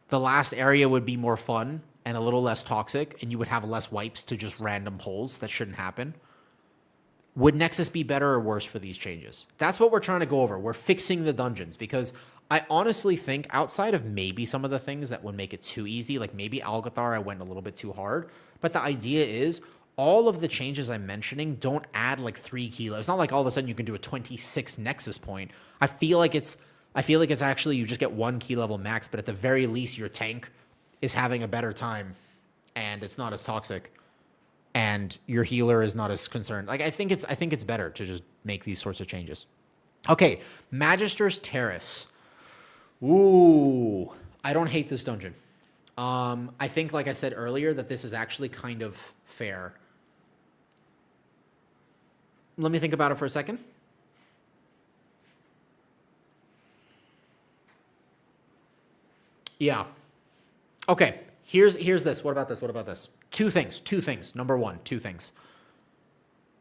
The last area would be more fun and a little less toxic, and you would have less wipes to just random pulls that shouldn't happen. Would Nexus be better or worse for these changes? That's what we're trying to go over. We're fixing the dungeons because I honestly think outside of maybe some of the things that would make it too easy, like maybe Algathar I went a little bit too hard, but the idea is all of the changes I'm mentioning don't add like 3 kilos. It's not like all of a sudden you can do a 26 Nexus point. I feel like it's actually you just get 1 key level max, but at the very least your tank is having a better time and it's not as toxic and your healer is not as concerned. Like I think it's better to just make these sorts of changes. Okay, Magister's Terrace. Ooh, I don't hate this dungeon. I think, like I said earlier, that this is actually kind of fair. Let me think about it for a second. Yeah. Okay, here's this. What about this? Two things. Number one, 2 things.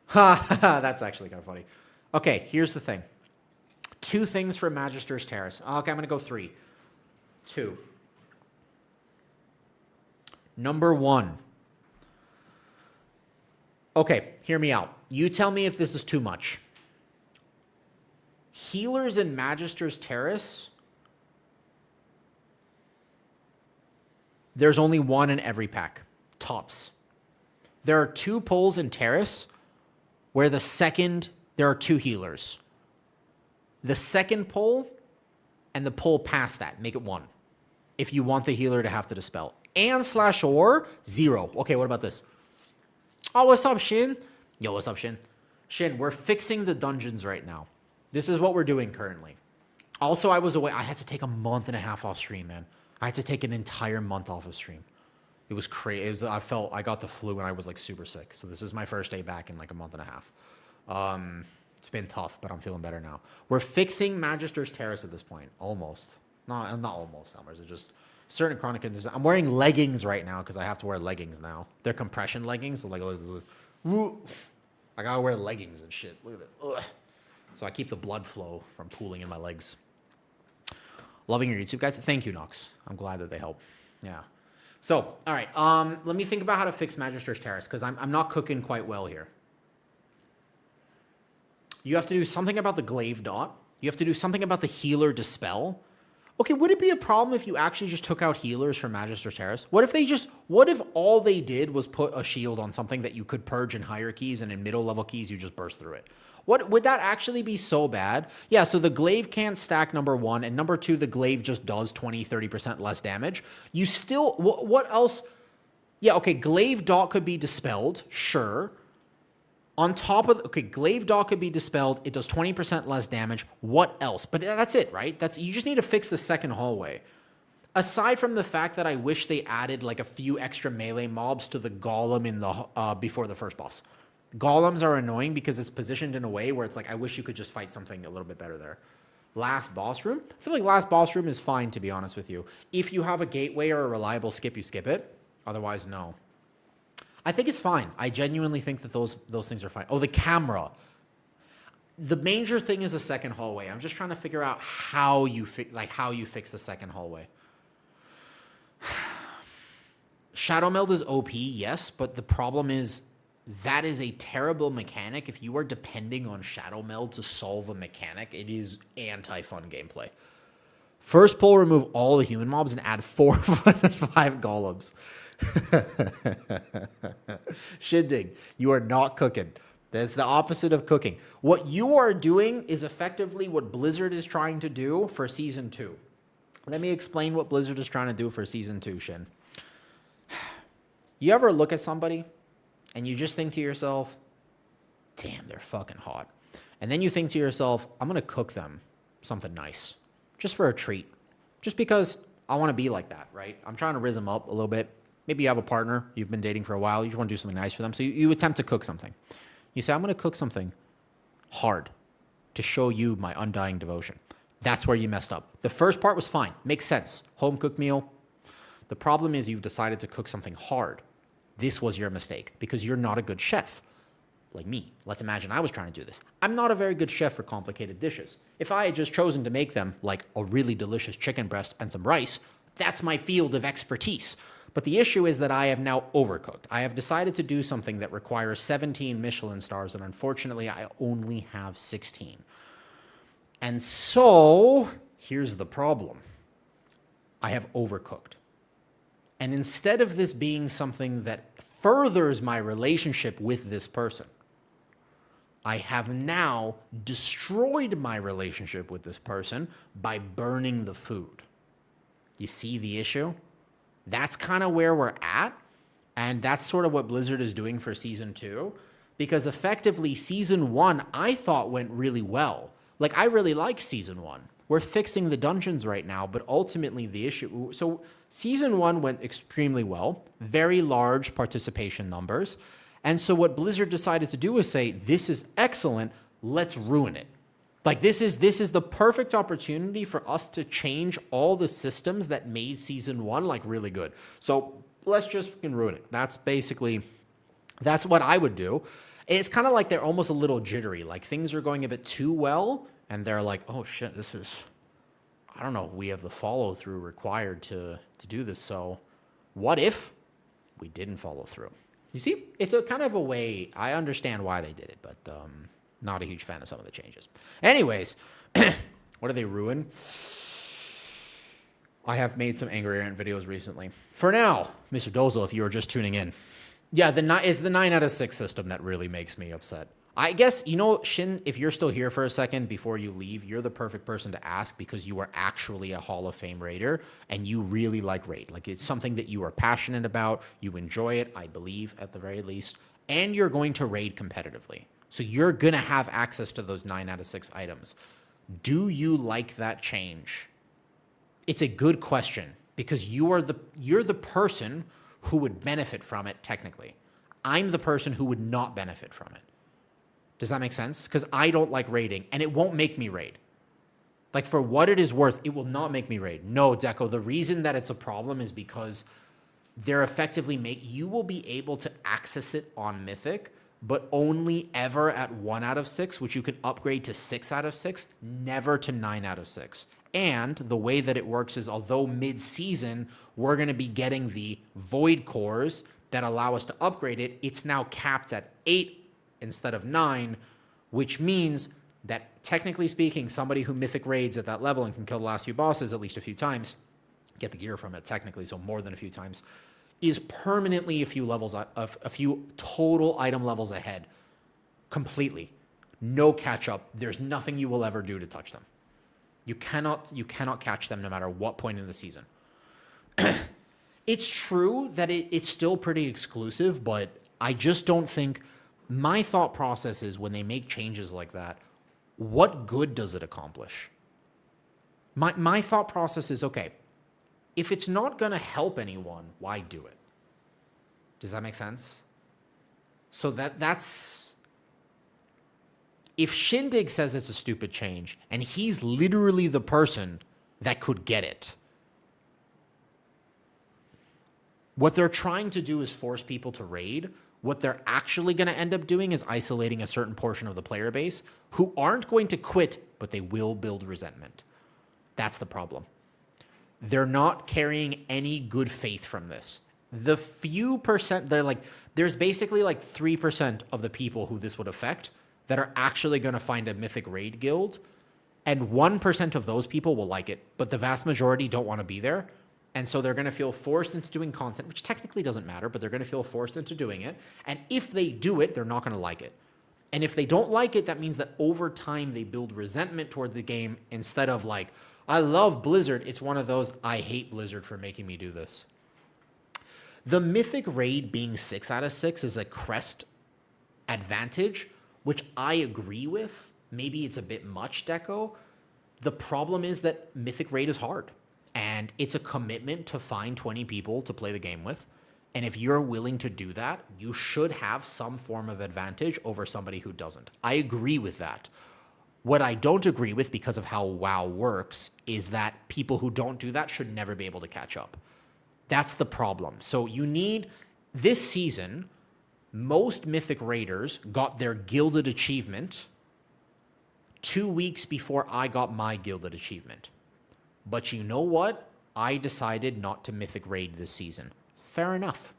Ha, that's actually kind of funny. Okay, here's the thing. 2 things for Magister's Terrace. Okay, I'm going to go 3. 2. Number 1. Okay, hear me out. You tell me if this is too much. Healers in Magister's Terrace, there's only 1 in every pack. Tops. There are 2 pulls in Terrace where there are 2 healers. The second pull and the pull past that, make it 1. If you want the healer to have to dispel. And /or, 0. Okay, what about this? Oh, what's up, Shin? Yo, what's up, Shin? Shin, we're fixing the dungeons right now. This is what we're doing currently. Also, I was away. I had to take a month and a half off stream, man. I had to take an entire month off of stream. It was crazy. I got the flu and I was like super sick. So this is my first day back in like a month and a half. It's been tough, but I'm feeling better now. We're fixing Magister's Terrace at this point. Almost. No, not almost, Summers. It's just certain chronic conditions. I'm wearing leggings right now because I have to wear leggings now. They're compression leggings. So like, look at this. I gotta wear leggings and shit. Look at this. Ugh. So I keep the blood flow from pooling in my legs. Loving your YouTube, guys. Thank you, Nox. I'm glad that they help. Yeah. So, all right. Let me think about how to fix Magister's Terrace because I'm not cooking quite well here. You have to do something about the glaive dot. You have to do something about the healer dispel. Okay, would it be a problem if you actually just took out healers from Magister Terrace? What if all they did was put a shield on something that you could purge in higher keys, and in middle level keys you just burst through it? What would that actually be so bad? Yeah, so the glaive can't stack, number one, and number two, the glaive just does 20-30% less damage. You still, what else? Yeah, okay, glaive dot could be dispelled, sure. On top of, okay, glaive dot could be dispelled. It does 20% less damage. What else? But that's it, right? You just need to fix the second hallway. Aside from the fact that I wish they added like a few extra melee mobs to the golem in the before the first boss. Golems are annoying because it's positioned in a way where it's like, I wish you could just fight something a little bit better there. Last boss room? I feel like last boss room is fine, to be honest with you. If you have a gateway or a reliable skip, you skip it. Otherwise, no. I think it's fine. I genuinely think that those things are fine. Oh, the camera. The major thing is the second hallway. I'm just trying to figure out how you fix the second hallway. Shadow Meld is OP, yes, but the problem is that is a terrible mechanic. If you are depending on Shadow Meld to solve a mechanic, it is anti-fun gameplay. First pull, remove all the human mobs and add 4 of 5 golems. Shindig, you are not cooking. That's the opposite of cooking. What you are doing is effectively what Blizzard is trying to do for Season 2. Let me explain what Blizzard is trying to do for Season 2, Shin. You ever look at somebody and you just think to yourself, damn, they're fucking hot. And then you think to yourself, I'm going to cook them something nice just for a treat. Just because I want to be like that, right? I'm trying to rizz them up a little bit. Maybe you have a partner you've been dating for a while. You just want to do something nice for them. So you attempt to cook something. You say, I'm going to cook something hard to show you my undying devotion. That's where you messed up. The first part was fine. Makes sense. Home cooked meal. The problem is you've decided to cook something hard. This was your mistake because you're not a good chef. Like me. Let's imagine I was trying to do this. I'm not a very good chef for complicated dishes. If I had just chosen to make them like a really delicious chicken breast and some rice, that's my field of expertise. But the issue is that I have now overcooked. I have decided to do something that requires 17 Michelin stars, and unfortunately, I only have 16. And so, here's the problem. I have overcooked. And instead of this being something that furthers my relationship with this person, I have now destroyed my relationship with this person by burning the food. You see the issue? That's kind of where we're at. And that's sort of what Blizzard is doing for Season 2. Because effectively, Season 1, I thought went really well. Like, I really like Season 1. We're fixing the dungeons right now, but ultimately the issue... So, Season 1 went extremely well. Very large participation numbers. And so what Blizzard decided to do is say, this is excellent, let's ruin it. Like, this is the perfect opportunity for us to change all the systems that made Season 1, like, really good. So, let's just fucking ruin it. That's what I would do. It's kind of like they're almost a little jittery. Like, things are going a bit too well, and they're like, oh, shit, I don't know if we have the follow-through required to do this, so what if we didn't follow through? You see? It's a kind of a way, I understand why they did it, but not a huge fan of some of the changes. Anyways, what do they ruin? I have made some Angry Rant videos recently. For now, Mr. Dozel, if you were just tuning in. Yeah, it's the 9 out of 6 system that really makes me upset. I guess, Shin, if you're still here for a second before you leave, you're the perfect person to ask because you are actually a Hall of Fame raider and you really like raid. Like, it's something that you are passionate about. You enjoy it, I believe, at the very least. And you're going to raid competitively. So you're going to have access to those 9 out of 6 items. Do you like that change? It's a good question because you're the person who would benefit from it technically. I'm the person who would not benefit from it. Does that make sense? Because I don't like raiding, and it won't make me raid. Like, for what it is worth, it will not make me raid. No, Deco, the reason that it's a problem is because they're effectively you will be able to access it on Mythic, but only ever at 1 out of 6, which you can upgrade to 6 out of 6, never to 9 out of 6. And the way that it works is, although mid-season, we're going to be getting the Void Cores that allow us to upgrade it, it's now capped at 8 instead of 9, which means that technically speaking, somebody who mythic raids at that level and can kill the last few bosses at least a few times, get the gear from it technically, so more than a few times, is permanently a few levels, a few total item levels ahead. Completely. No catch up. There's nothing you will ever do to touch them. You cannot catch them no matter what point in the season. It's true that it's still pretty exclusive, but I just don't think, my thought process is when they make changes like that, what good does it accomplish? My thought process is, okay, if it's not going to help anyone, why do it? Does that make sense? So that's... If Shindig says it's a stupid change, and he's literally the person that could get it, what they're trying to do is force people to raid. What they're actually going to end up doing is isolating a certain portion of the player base who aren't going to quit, but they will build resentment. That's the problem. They're not carrying any good faith from this. The few percent, there's basically like 3% of the people who this would affect that are actually going to find a mythic raid guild, and 1% of those people will like it, but the vast majority don't want to be there, and so they're going to feel forced into doing content, which technically doesn't matter, but they're going to feel forced into doing it, and if they do it, they're not going to like it. And if they don't like it, that means that over time they build resentment toward the game instead of like, I love Blizzard. It's one of those, I hate Blizzard for making me do this. The mythic raid being 6 out of 6 is a crest advantage, which I agree with. Maybe it's a bit much, Deco. The problem is that mythic raid is hard, and it's a commitment to find 20 people to play the game with. And if you're willing to do that, you should have some form of advantage over somebody who doesn't. I agree with that. What I don't agree with, because of how WoW works, is that people who don't do that should never be able to catch up. That's the problem. So you need, this season, most mythic raiders got their gilded achievement 2 weeks before I got my gilded achievement. But you know what? I decided not to mythic raid this season. Fair enough.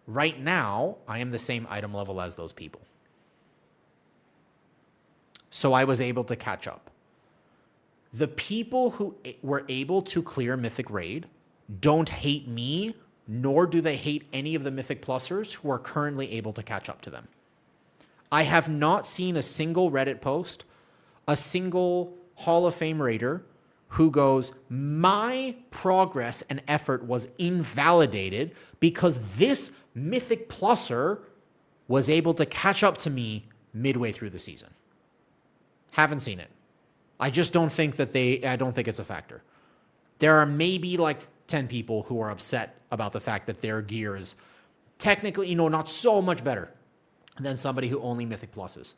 Right now, I am the same item level as those people. So I was able to catch up. The people who were able to clear mythic raid don't hate me, nor do they hate any of the mythic plusers who are currently able to catch up to them. I have not seen a single Reddit post, a single Hall of Fame raider who goes, my progress and effort was invalidated because this mythic pluser was able to catch up to me midway through the season. Haven't seen it. I just don't think that I don't think it's a factor. There are maybe like 10 people who are upset about the fact that their gear is technically, not so much better than somebody who only Mythic Pluses.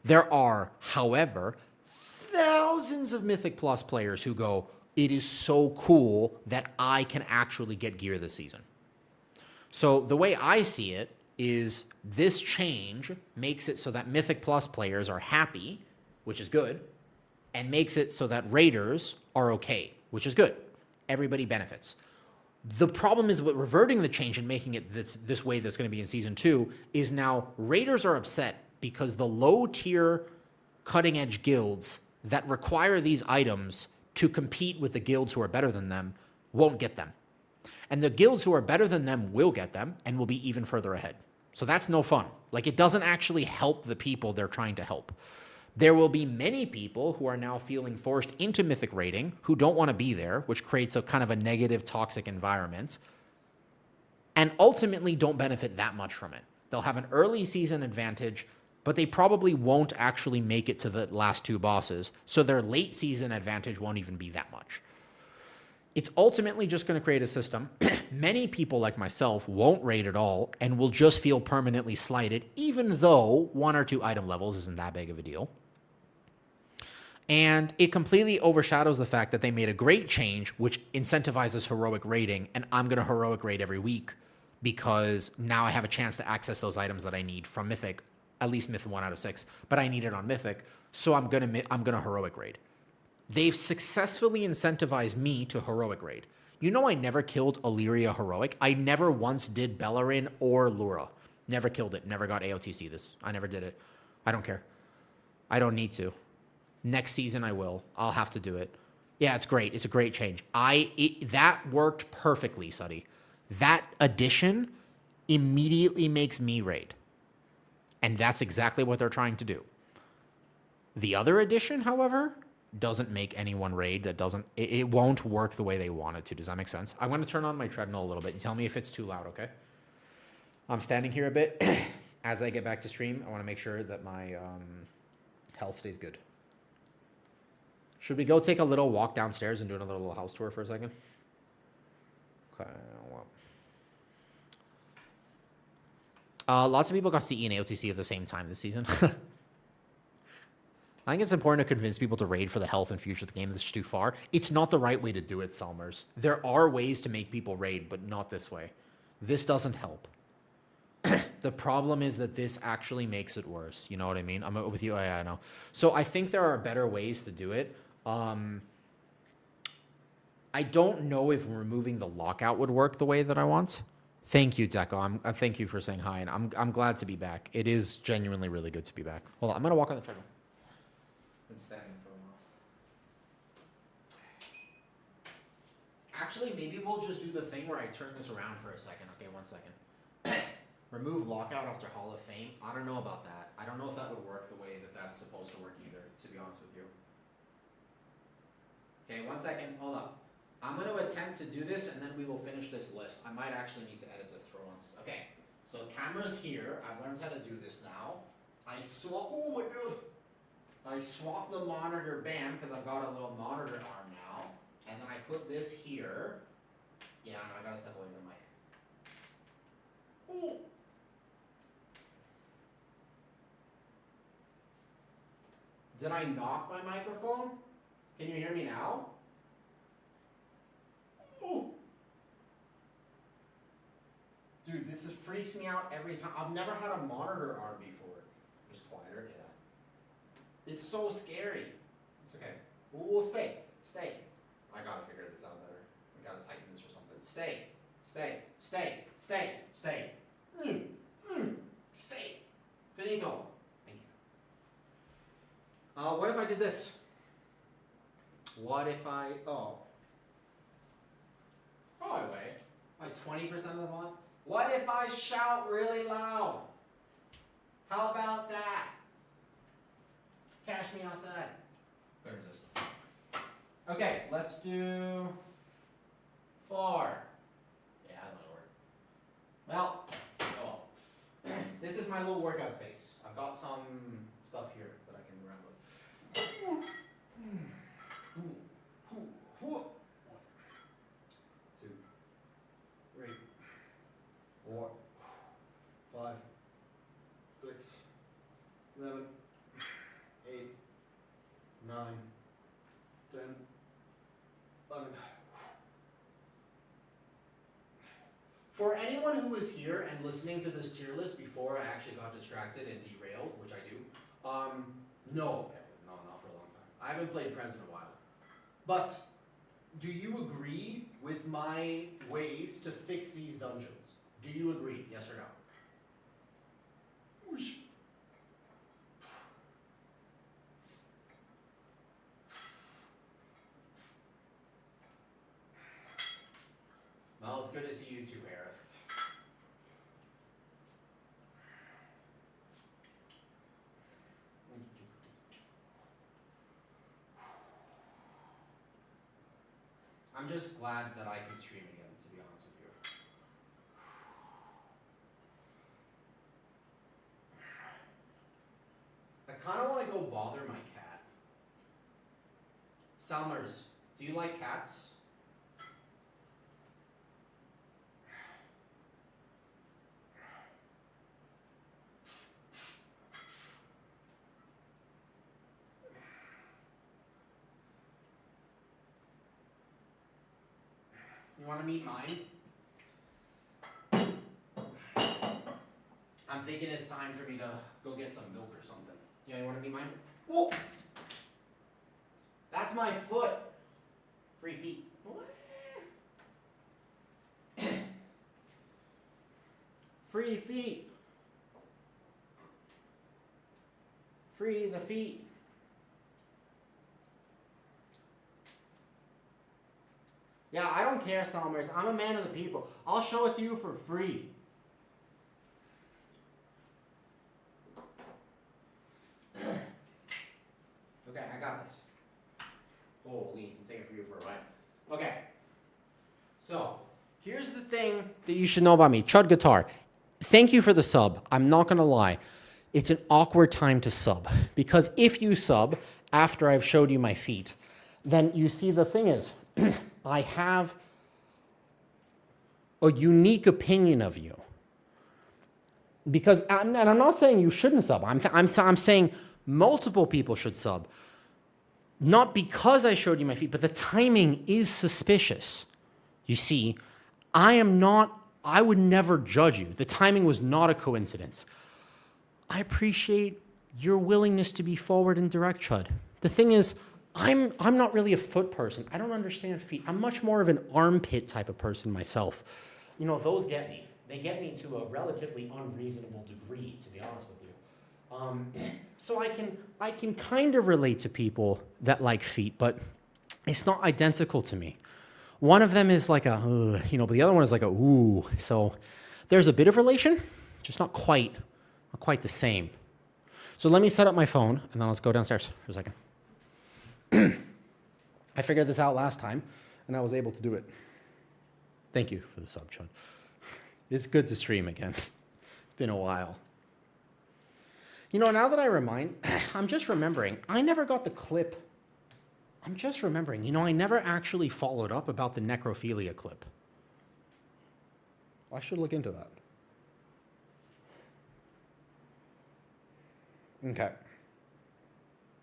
There are, however, thousands of Mythic Plus players who go, it is so cool that I can actually get gear this season. So the way I see it is this change makes it so that Mythic Plus players are happy, which is good, and makes it so that raiders are okay, which is good. Everybody benefits. The problem is with reverting the change and making it this way that's going to be in Season 2 is now raiders are upset because the low-tier cutting-edge guilds that require these items to compete with the guilds who are better than them won't get them. And the guilds who are better than them will get them and will be even further ahead. So that's no fun. Like, it doesn't actually help the people they're trying to help. There will be many people who are now feeling forced into mythic raiding who don't want to be there, which creates a kind of a negative, toxic environment, and ultimately don't benefit that much from it. They'll have an early season advantage, but they probably won't actually make it to the last two bosses, so their late season advantage won't even be that much. It's ultimately just going to create a system. Many people like myself won't raid at all and will just feel permanently slighted, even though 1 or 2 item levels isn't that big of a deal. And it completely overshadows the fact that they made a great change, which incentivizes heroic raiding, and I'm going to heroic raid every week because now I have a chance to access those items that I need from Mythic, at least Myth 1 out of 6, but I need it on Mythic, so I'm gonna heroic raid. They've successfully incentivized me to heroic raid. You know I never killed Illyria heroic. I never once did Bellerin or Lura. Never killed it. Never got AOTC this. I never did it. I don't care. I don't need to. Next season I will. I'll have to do it. Yeah, it's great. It's a great change. That worked perfectly, Suddy. That addition immediately makes me raid. And that's exactly what they're trying to do. The other addition, however, doesn't make anyone raid. It won't work the way they want it to. Does that make sense? I'm going to turn on my treadmill a little bit. You tell me if it's too loud, okay? I'm standing here a bit. As I get back to stream, I want to make sure that my health stays good. Should we go take a little walk downstairs and do another little house tour for a second? Okay, well. Lots of people got CE and AOTC at the same time this season. I think it's important to convince people to raid for the health and future of the game. This is too far. It's not the right way to do it, Selmers. There are ways to make people raid, but not this way. This doesn't help. The problem is that this actually makes it worse. You know what I mean? I'm with you. Yeah, I know. So I think there are better ways to do it. I don't know if removing the lockout would work the way that I want. Thank you, Deco. Thank you for saying hi, and I'm glad to be back. It is genuinely really good to be back. Hold on, I'm gonna walk on the treadmill. Been standing for a while. Actually, maybe we'll just do the thing where I turn this around for a second. Okay, 1 second. Remove lockout after Hall of Fame. I don't know about that. I don't know if that would work the way that that's supposed to work either, to be honest with you. Okay, 1 second. Hold up. I'm going to attempt to do this, and then we will finish this list. I might actually need to edit this for once. Okay, so camera's here. I've learned how to do this now. I swap the monitor, bam, because I've got a little monitor arm now. And then I put this here. Yeah, no, I got to step away from the mic. Ooh. Did I knock my microphone? Can you hear me now? Ooh. Dude, this freaks me out every time. I've never had a monitor arm before. Just quieter, yeah. It's so scary. It's okay. We'll stay. Stay. I gotta figure this out better. I gotta tighten this or something. Stay. Stay. Stay. Stay. Stay. Stay. Finito. Thank you. What if I did this? What if I, oh, wait, like 20% of the volume? What if I shout really loud? How about that? Cash me outside. Couldn't resist. Okay, let's do 4. Yeah, that might work. Well, oh well. This is my little workout space. I've got some stuff here that I can run with. 2, 3, 4, 5, 6, 7, 8, 9, 10, 11. For anyone who was here and listening to this tier list before I actually got distracted and derailed, which I do, no, not for a long time. I haven't played Prez in a while. But do you agree with my ways to fix these dungeons? Do you agree? Yes or no? Whoosh. Well, it's good to see you too, Aerith. I'm just glad that I can stream again, to be honest with you. I kind of want to go bother my cat. Salmers, do you like cats? You want to meet mine? I'm thinking it's time for me to go get some milk or something. Yeah, you want to meet mine? Whoa! That's my foot. Free feet. Free feet. Free the feet. Yeah, I don't care, Salmers. I'm a man of the people. I'll show it to you for free. Okay, I got this. Holy, I'm taking it for you for a ride. Okay. So, here's the thing that you should know about me. Chud Guitar. Thank you for the sub. I'm not going to lie. It's an awkward time to sub. Because if you sub after I've showed you my feet, then you see the thing is, I have a unique opinion of you. Because, and I'm not saying you shouldn't sub. I'm saying multiple people should sub. Not because I showed you my feet, but the timing is suspicious. You see, I would never judge you. The timing was not a coincidence. I appreciate your willingness to be forward and direct, Chud. The thing is, I'm not really a foot person. I don't understand feet. I'm much more of an armpit type of person myself. You know, those get me. They get me to a relatively unreasonable degree, to be honest with you. So I can kind of relate to people that like feet, but it's not identical to me. One of them is like a, but the other one is like a, ooh. So there's a bit of relation, just not quite the same. So let me set up my phone, and then let's go downstairs for a second. I figured this out last time, and I was able to do it. Thank you for the sub, Chud. It's good to stream again. It's been a while. You know, now that I'm just remembering, I never got the clip. I'm just remembering, I never actually followed up about the necrophilia clip. I should look into that. Okay.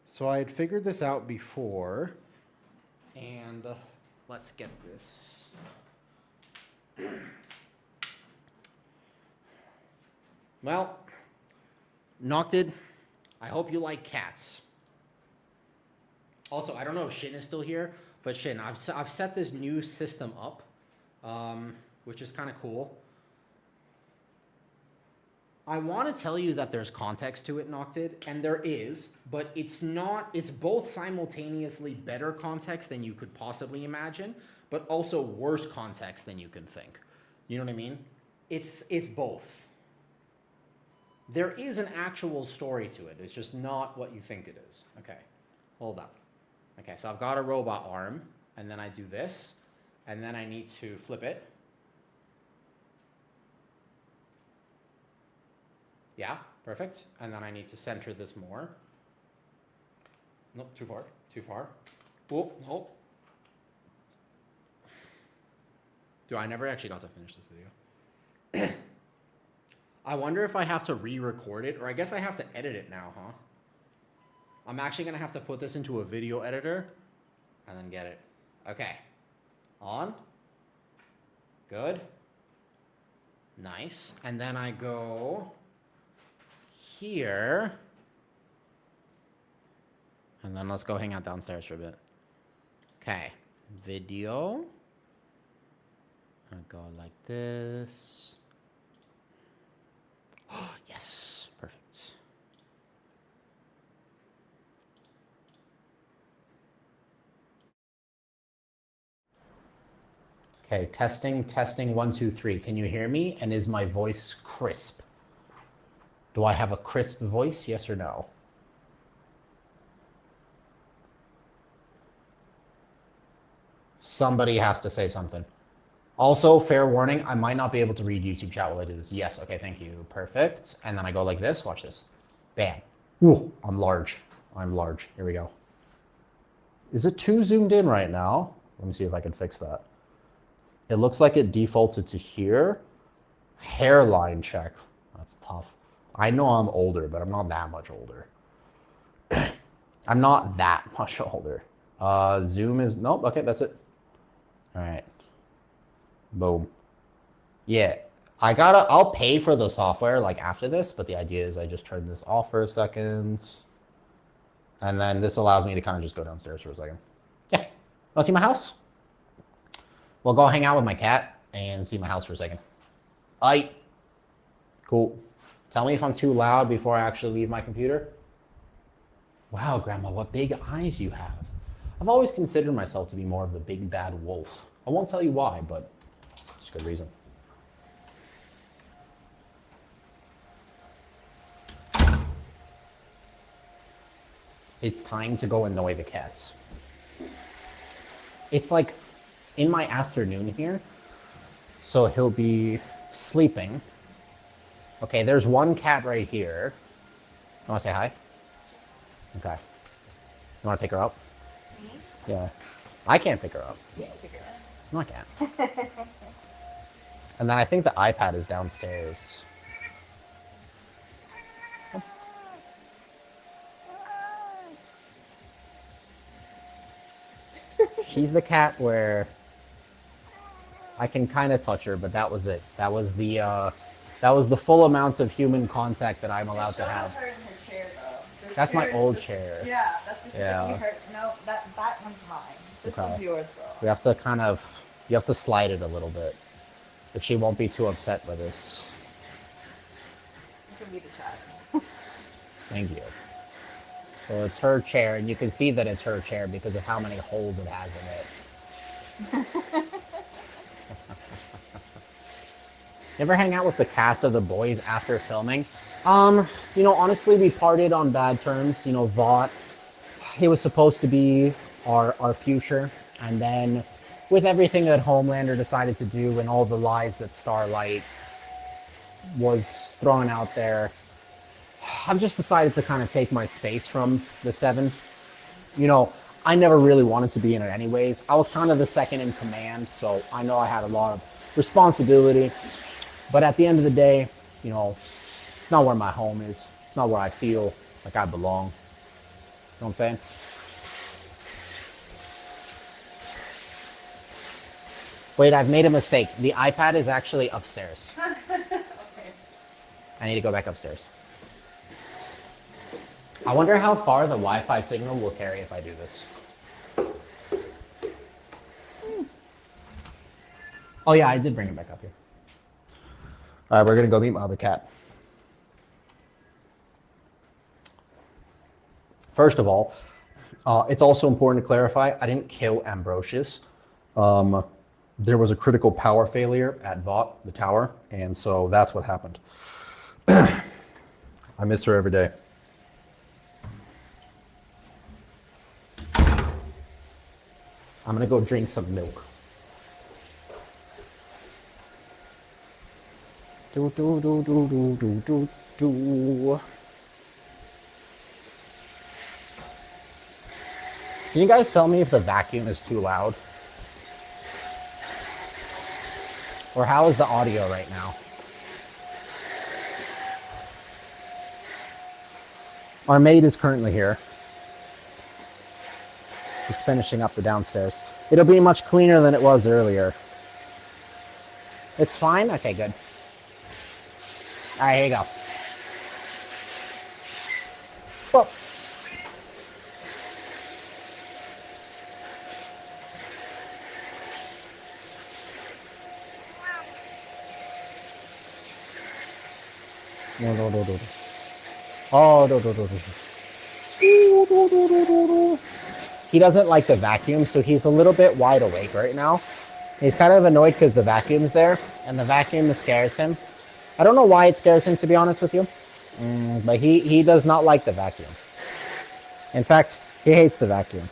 So I had figured this out before, and let's get this. Well, Nocted, I hope you like cats. Also, I don't know if Shin is still here, but Shin, I've set this new system up, which is kind of cool. I want to tell you that there's context to it, Nocted, and there is, but it's both simultaneously better context than you could possibly imagine, but also worse context than you can think. You know what I mean? It's both. There is an actual story to it. It's just not what you think it is. Okay, hold up. Okay, so I've got a robot arm, and then I do this, and then I need to flip it. Yeah, perfect. And then I need to center this more. Nope, too far, too far. Oh, oh. Dude, I never actually got to finish this video. I wonder if I have to re-record it, or I guess I have to edit it now, huh? I'm actually going to have to put this into a video editor and then get it. Okay. On. Good. Nice. And then I go here. And then let's go hang out downstairs for a bit. Okay. Video. I go like this. Oh, yes. Perfect. Okay, testing, 1, 2, 3. Can you hear me? And is my voice crisp? Do I have a crisp voice? Yes or no? Somebody has to say something. Also, fair warning, I might not be able to read YouTube chat while I do this. Yes, okay, thank you. Perfect. And then I go like this. Watch this. Bam. Ooh, I'm large. I'm large. Here we go. Is it too zoomed in right now? Let me see if I can fix that. It looks like it defaulted to here. Hairline check. That's tough. I know I'm older, but I'm not that much older. I'm not that much older. Zoom is, nope, okay, that's it. All right. Boom. Yeah, I'll pay for the software like after this, but the idea is I just turn this off for a second. And then this allows me to kind of just go downstairs for a second. Yeah. Want to see my house? We'll go hang out with my cat and see my house for a second. Cool. Tell me if I'm too loud before I actually leave my computer. Wow, Grandma, what big eyes you have. I've always considered myself to be more of the big bad wolf. I won't tell you why, but it's a good reason. It's time to go annoy the cats. It's like in my afternoon here, so he'll be sleeping. Okay, there's one cat right here. You want to say hi? Okay. You want to pick her up? Me? Yeah. I can't pick her up. Yeah, figure it out. No, I can't. And then I think the iPad is downstairs. She's the cat where I can kind of touch her, but that was it. That was the full amount of human contact that I'm allowed to have. Her in her chair, though. That's my old this- chair. Yeah, that's specifically Yeah. her. No, that one's mine. This Okay. one's yours, bro. We have to kind of, you have to slide it a little bit. If she won't be too upset with this. You can be the chat. Thank you. So it's her chair, and you can see that it's her chair because of how many holes it has in it. You ever hang out with the cast of The Boys after filming? You know, honestly, we parted on bad terms. You know, Vought, he was supposed to be our future. And then with everything that Homelander decided to do and all the lies that Starlight was throwing out there, I've just decided to kind of take my space from the Seven. You know, I never really wanted to be in it anyways. I was kind of the second in command, so I know I had a lot of responsibility. But at the end of the day, you know, it's not where my home is. It's not where I feel like I belong. You know what I'm saying? Wait, I've made a mistake. The iPad is actually upstairs. Okay. I need to go back upstairs. I wonder how far the Wi-Fi signal will carry if I do this. Oh yeah, I did bring it back up here. All right, we're gonna go meet my other cat. First of all, it's also important to clarify, I didn't kill Ambrosius. There was a critical power failure at Vought, the tower, and so that's what happened. I miss her every day. I'm gonna go drink some milk. Do do do do do do do do. Can you guys tell me if the vacuum is too loud? Or how is the audio right now? Our maid is currently here. It's finishing up the downstairs. It'll be much cleaner than it was earlier. It's fine? Okay, good. All right, here you go. Whoa. No. Oh, no. He doesn't like the vacuum, so he's a little bit wide awake right now. He's kind of annoyed because the vacuum's there, and the vacuum scares him. I don't know why it scares him, to be honest with you, but he does not like the vacuum. In fact, he hates the vacuum.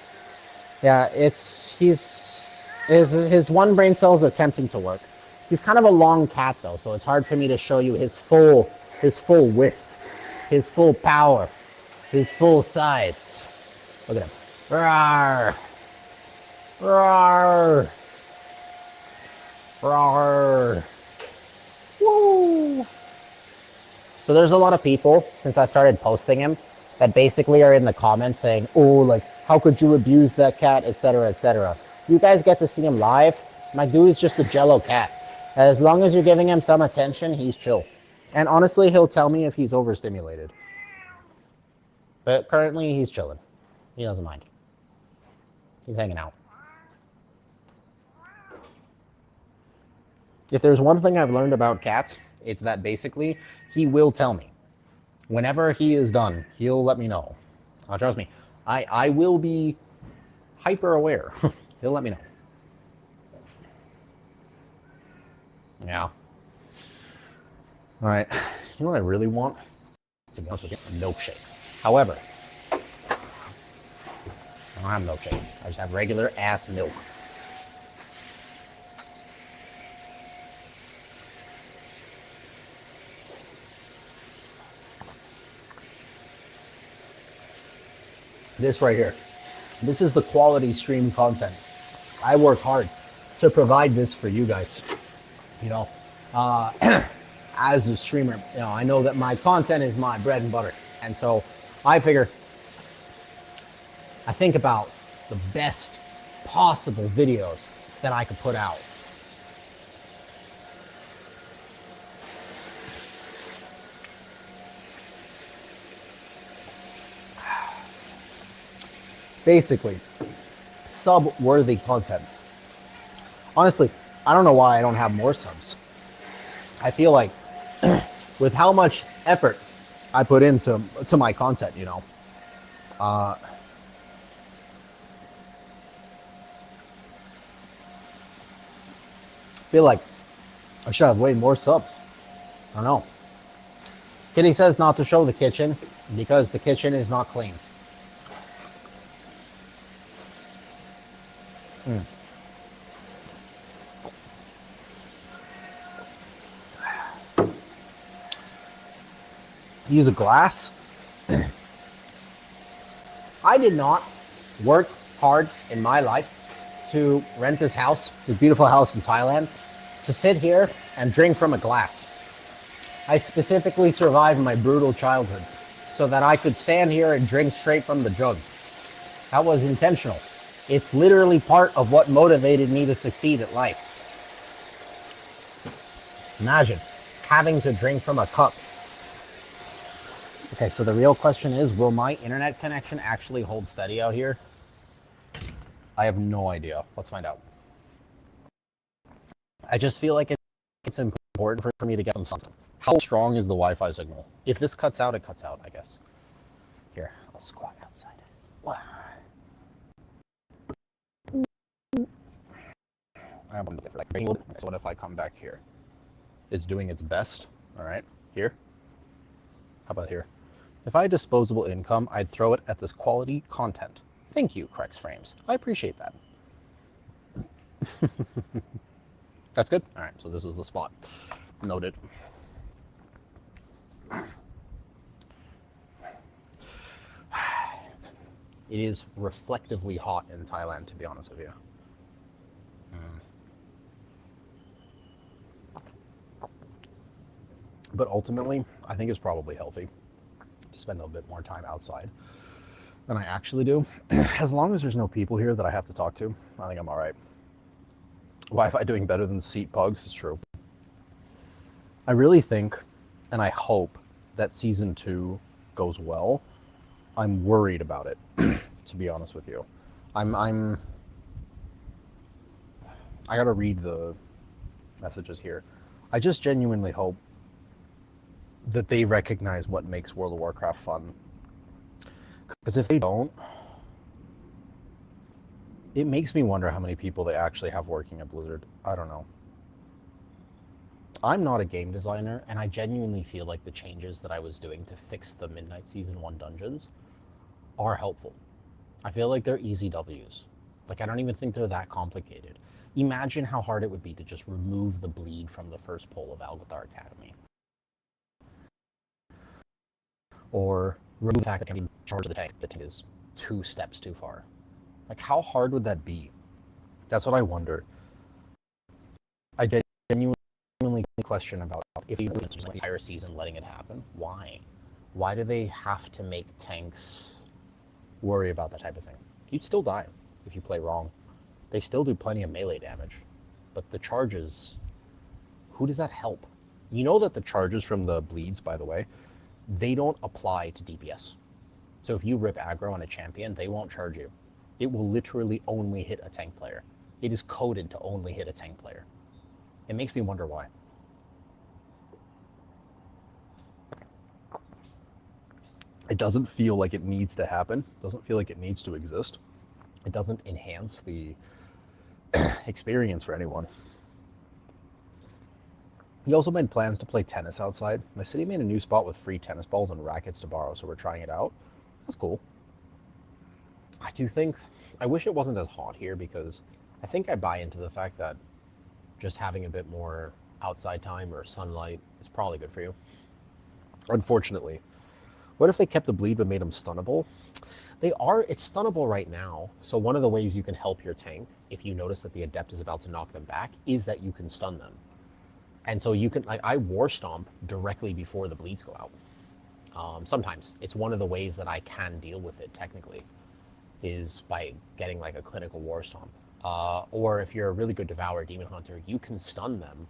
Yeah, his one brain cell is attempting to work. He's kind of a long cat though, so it's hard for me to show you his full width, his full power, his full size. Look at him. Roar! Roar! Roar! Woo! So there's a lot of people, since I started posting him, that basically are in the comments saying, oh, like, how could you abuse that cat, etc., etc. You guys get to see him live. My dude is just a jello cat. As long as you're giving him some attention, he's chill. And honestly, he'll tell me if he's overstimulated. But currently, he's chilling. He doesn't mind. He's hanging out. If there's one thing I've learned about cats, it's that basically he will tell me. Whenever he is done, he'll let me know. Trust me, I will be hyper aware. He'll let me know. Yeah. All right. You know what I really want? To be honest with you, a milkshake. However, I don't have milkshake. I just have regular ass milk. This right here. This is the quality stream content. I work hard to provide this for you guys. You know, as a streamer, you know, I know that my content is my bread and butter. And so I figure, I think about the best possible videos that I could put out. Basically, sub-worthy content. Honestly, I don't know why I don't have more subs. I feel like with how much effort I put into my content, you know, feel like I should have way more subs. I don't know. Kitty says not to show the kitchen because the kitchen is not clean. Use a glass. I did not work hard in my life to rent this house, this beautiful house in Thailand, to sit here and drink from a glass. I specifically survived my brutal childhood so that I could stand here and drink straight from the jug. That was intentional. It's literally part of what motivated me to succeed at life. Imagine having to drink from a cup. Okay, so the real question is, will my internet connection actually hold steady out here? I have no idea. Let's find out. I just feel like it's important for me to get some sun. How strong is the Wi-Fi signal? If this cuts out, it cuts out, I guess. Here, I'll squat outside. Wow. I have one for like, so what if I come back here? It's doing its best. All right, here. How about here? If I had disposable income, I'd throw it at this quality content. Thank you, Crex Frames. I appreciate that. That's good? All right, so this is the spot. Noted. It is reflectively hot in Thailand, to be honest with you. But ultimately, I think it's probably healthy to spend a bit more time outside than I actually do. As long as there's no people here that I have to talk to, I think I'm all right. Wi-Fi doing better than seat pugs is true. I really think, and I hope, that season 2 goes well. I'm worried about it, to be honest with you. I gotta read the messages here. I just genuinely hope that they recognize what makes World of Warcraft fun. Because if they don't, it makes me wonder how many people they actually have working at Blizzard. I don't know. I'm not a game designer, and I genuinely feel like the changes that I was doing to fix the Midnight Season 1 dungeons are helpful. I feel like they're easy W's. Like, I don't even think they're that complicated. Imagine how hard it would be to just remove the bleed from the first pole of Algothar Academy. Or remove the fact that in charge of the tank is 2 steps too far. Like, how hard would that be? That's what I wonder. I genuinely question about if you spend the entire season letting it happen. Why? Why do they have to make tanks worry about that type of thing? You'd still die if you play wrong. They still do plenty of melee damage. But the charges, who does that help? You know that the charges from the bleeds, by the way, they don't apply to DPS. So if you rip aggro on a champion, they won't charge you. It will literally only hit a tank player. It is coded to only hit a tank player. It makes me wonder why. It doesn't feel like it needs to happen. It doesn't feel like it needs to exist. It doesn't enhance the experience for anyone. He also made plans to play tennis outside. My city made a new spot with free tennis balls and rackets to borrow, so we're trying it out. That's cool. I do think, I wish it wasn't as hot here because I think I buy into the fact that just having a bit more outside time or sunlight is probably good for you. Unfortunately, what if they kept the bleed but made them stunnable? It's stunnable right now. So one of the ways you can help your tank, if you notice that the adept is about to knock them back, is that you can stun them. And so you can, like, I war stomp directly before the bleeds go out. Sometimes it's one of the ways that I can deal with it technically, is by getting like a clinical war stomp. Or if you're a really good Devour Demon Hunter, you can stun them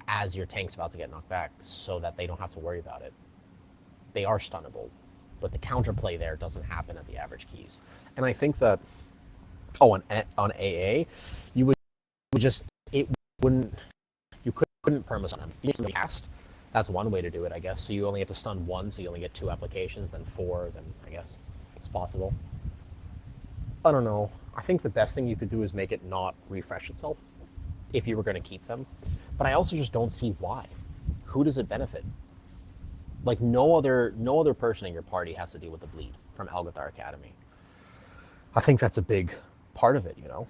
as your tank's about to get knocked back so that they don't have to worry about it. They are stunnable, but the counterplay there doesn't happen at the average keys. And I think that, on AA, you would just, it wouldn't, you couldn't perma-stun them. You need to cast. That's one way to do it, I guess. So you only have to stun one, so you only get 2 applications, then 4, then I guess it's possible. I don't know. I think the best thing you could do is make it not refresh itself if you were going to keep them. But I also just don't see why. Who does it benefit? Like no other person in your party has to deal with the bleed from Algathar Academy. I think that's a big part of it, you know?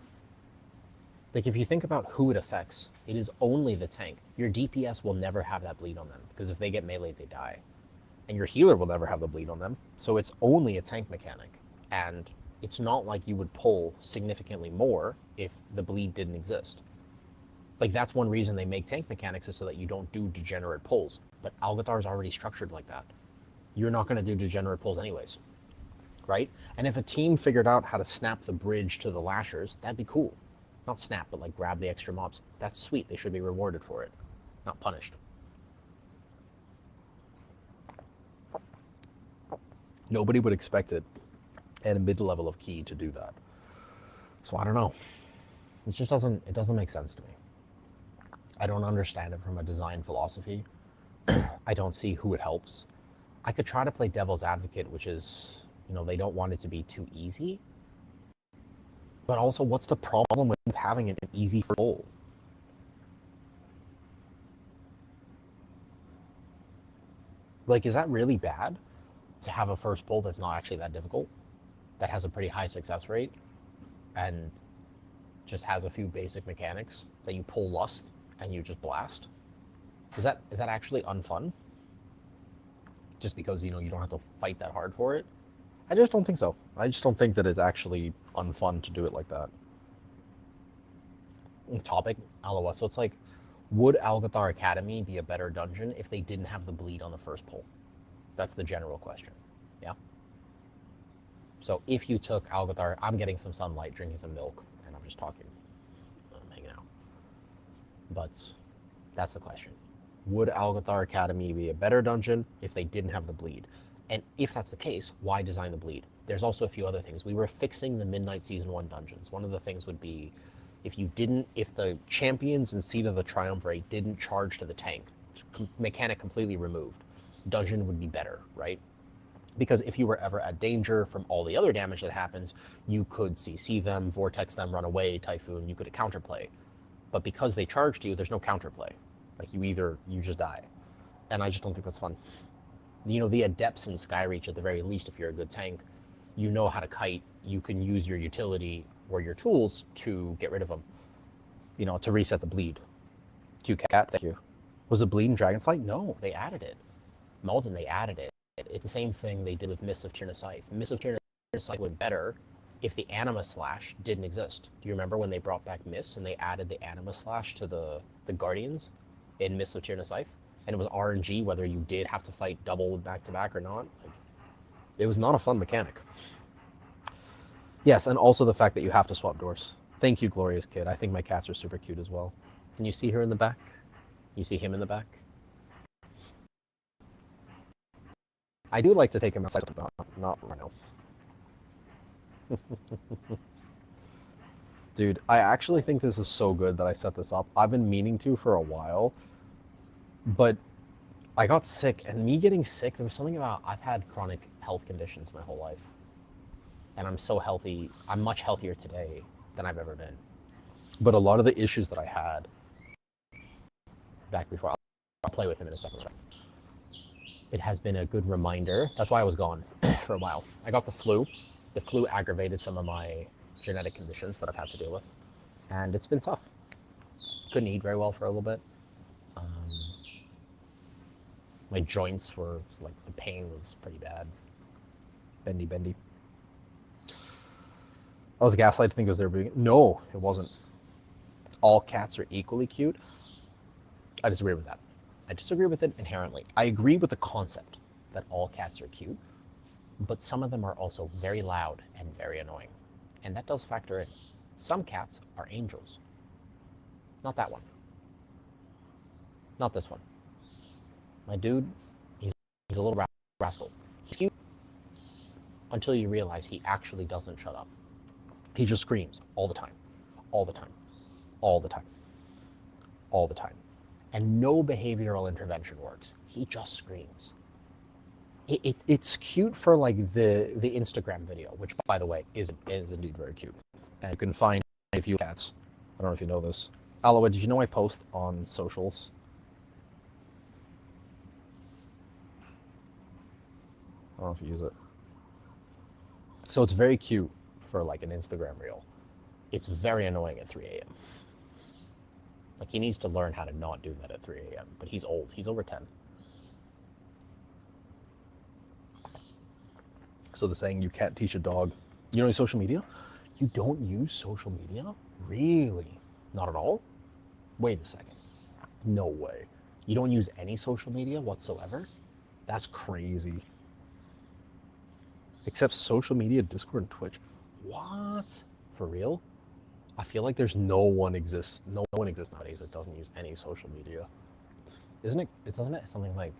Like if you think about who it affects, it is only the tank. Your DPS will never have that bleed on them because if they get melee, they die. And your healer will never have the bleed on them. So it's only a tank mechanic. And it's not like you would pull significantly more if the bleed didn't exist. Like that's one reason they make tank mechanics is so that you don't do degenerate pulls. But Algathar's already structured like that. You're not going to do degenerate pulls anyways, right? And if a team figured out how to snap the bridge to the lashers, that'd be cool. Not snap, but like grab the extra mobs. That's sweet. They should be rewarded for it, not punished. Nobody would expect it at a mid-level of key to do that. So I don't know. It just doesn't make sense to me. I don't understand it from a design philosophy. I don't see who it helps. I could try to play devil's advocate, which is, you know, they don't want it to be too easy. But also, what's the problem with having an easy pull? Like, is that really bad to have a first pull that's not actually that difficult, that has a pretty high success rate, and just has a few basic mechanics that you pull lust and you just blast? Is that actually unfun? Just because, you know, you don't have to fight that hard for it? I just don't think so. I just don't think that it's actually unfun to do it like that. Topic, LOS. So it's like, would Algathar Academy be a better dungeon if they didn't have the bleed on the first pull? That's the general question. Yeah? So if you took Algathar, I'm getting some sunlight, drinking some milk, and I'm just talking. I'm hanging out. But that's the question. Would Algathar Academy be a better dungeon if they didn't have the bleed? And if that's the case, why design the bleed? There's also a few other things. We were fixing the Midnight Season 1 dungeons. One of the things would be if the champions in Seat of the Triumvirate didn't charge to the tank, mechanic completely removed, dungeon would be better, right? Because if you were ever at danger from all the other damage that happens, you could CC them, vortex them, run away, Typhoon, you could counterplay. But because they charged you, there's no counterplay. Like you just die. And I just don't think that's fun. You know, the adepts in Skyreach, at the very least, if you're a good tank, you know how to kite, you can use your utility or your tools to get rid of them. You know, to reset the bleed. Q-Cat, thank you. Was it bleed in Dragonflight? No, they added it. Malden, they added it. It's the same thing they did with Mists of Tyrna Scythe. Mists of Tyrna Scythe would be better if the Anima Slash didn't exist. Do you remember when they brought back Mists and they added the Anima Slash to the Guardians in Mists of Tyrna Scythe? And it was RNG whether you did have to fight double back-to-back or not. Like, it was not a fun mechanic. Yes, and also the fact that you have to swap doors. Thank you, Glorious Kid. I think my cats are super cute as well. Can you see her in the back? You see him in the back? I do like to take him outside, but not right now. Dude, I actually think this is so good that I set this up. I've been meaning to for a while, but I got sick, and me getting sick, there was something about, I've had chronic health conditions my whole life. And I'm so healthy. I'm much healthier today than I've ever been. But a lot of the issues that I had back before, I'll play with him in a second. It has been a good reminder. That's why I was gone for a while. I got the flu. The flu aggravated some of my genetic conditions that I've had to deal with. And it's been tough. Couldn't eat very well for a little bit. My joints were, like, the pain was pretty bad. Bendy. I was gaslighted to think it was their being. No, it wasn't. All cats are equally cute. I disagree with that. I disagree with it inherently. I agree with the concept that all cats are cute, but some of them are also very loud and very annoying. And that does factor in. Some cats are angels. Not that one. Not this one. My dude, he's a little rascal. He's cute until you realize he actually doesn't shut up. He just screams all the time. All the time. All the time. All the time. And no behavioral intervention works. He just screams. It's cute for, like, the Instagram video, which, by the way, is indeed very cute. And you can find a few cats. I don't know if you know this. Aloha, did you know I post on socials? I don't know if you use it. So it's very cute for, like, an Instagram reel. It's very annoying at 3 a.m. Like, he needs to learn how to not do that at 3 a.m. But he's old. He's over 10. So the saying, you can't teach a dog. You don't use social media? You don't use social media? Really? Not at all? Wait a second. No way. You don't use any social media whatsoever? That's crazy. Except social media, Discord, and Twitch. What? For real? I feel like there's no one exists nowadays that doesn't use any social media. Doesn't it something like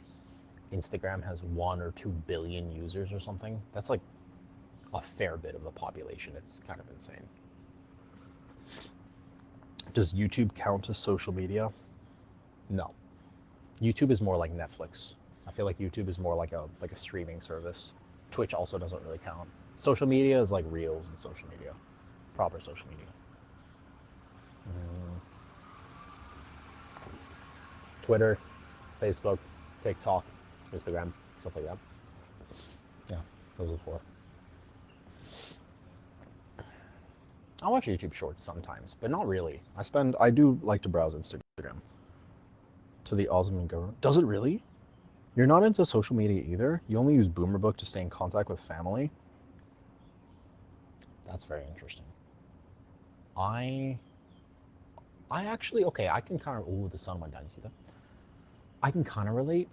Instagram has 1 or 2 billion users or something? That's like a fair bit of the population. It's kind of insane. Does YouTube count as social media? No. YouTube is more like Netflix. I feel like YouTube is more like a streaming service. Twitch also doesn't really count. Social media is like Reels and social media. Proper social media. Twitter, Facebook, TikTok, Instagram, stuff like that. Yeah, those are the 4. I watch YouTube Shorts sometimes, but not really. I do like to browse Instagram. To the Osman government. Does it really? You're not into social media either? You only use Boomerbook to stay in contact with family? That's very interesting. I actually, okay, I can kind of, ooh, the sun went down, you see that? I can kind of relate.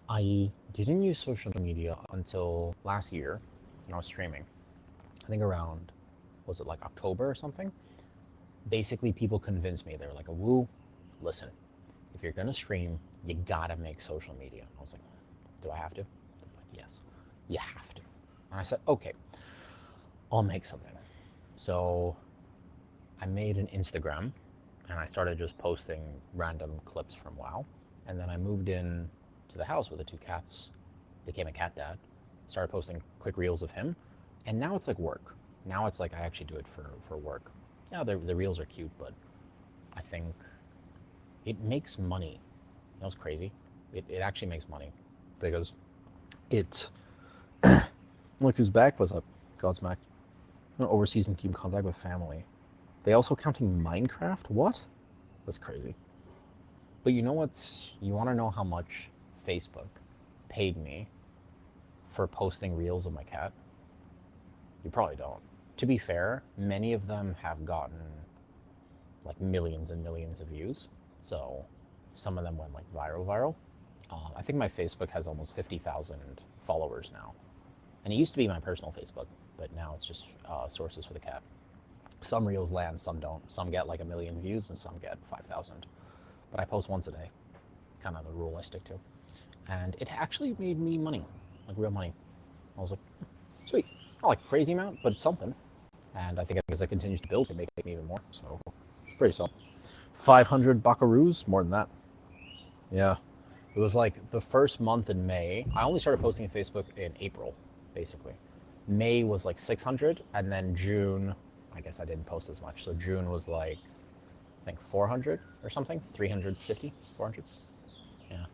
I didn't use social media until last year when I was streaming. I think around, was it like October or something? Basically, people convinced me. They were like, woo, listen, if you're gonna stream, you gotta make social media. I was like, do I have to? They're like, yes, you have to. And I said, okay, I'll make something. So I made an Instagram and I started just posting random clips from WoW. And then I moved in to the house with the 2 cats, became a cat dad, started posting quick reels of him. And now it's like work. Now it's like I actually do it for work. Yeah, the reels are cute, but I think it makes money. You know what's crazy? It actually makes money because it, look who's back, what's up, Godsmack. Overseas and keep in contact with family. They also counting Minecraft? What? That's crazy. But you know what's, you want to know how much Facebook paid me for posting reels of my cat? You probably don't. To be fair, many of them have gotten like millions and millions of views. So some of them went like viral. I think my Facebook has almost 50,000 followers now. And it used to be my personal Facebook, but now it's just sources for the cat. Some reels land, some don't. Some get like 1 million views and some get 5,000. But I post once a day, kind of the rule I stick to. And it actually made me money, like real money. I was like, sweet. Not like a crazy amount, but it's something. And I think as it continues to build, it can make me even more. So pretty solid. 500 buckaroos, more than that. Yeah. It was like the first month in May. I only started posting on Facebook in April. basically. May was like 600, and then June, I guess I didn't post as much. So June was like, I think 400 or something, 350, 400. Yeah.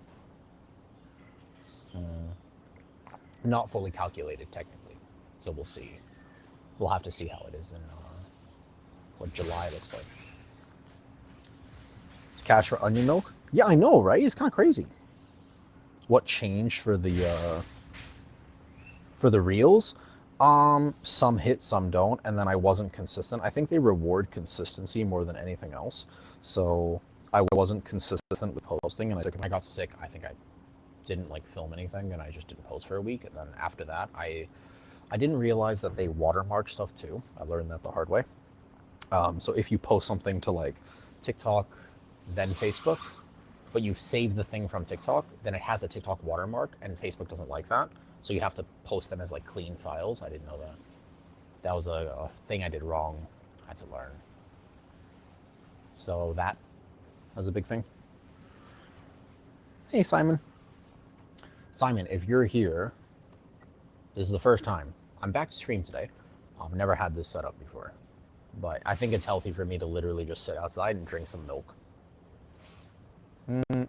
Not fully calculated technically, so we'll see. We'll have to see how it is in what July looks like. It's cash for onion milk? Yeah, I know, right? It's kind of crazy. What changed for the reels? Some hit, some don't, and then I wasn't consistent. I think they reward consistency more than anything else. So I wasn't consistent with posting, and I got sick. I think I didn't like film anything, and I just didn't post for a week. And then after that, I didn't realize that they watermark stuff too. I learned that the hard way. So if you post something to like TikTok, then Facebook, but you've saved the thing from TikTok, then it has a TikTok watermark, and Facebook doesn't like that. So you have to post them as like clean files. I didn't know that. That was a thing I did wrong. I had to learn. So that was a big thing. Hey, Simon. Simon, if you're here, this is the first time. I'm back to stream today. I've never had this set up before, but I think it's healthy for me to literally just sit outside and drink some milk. I'm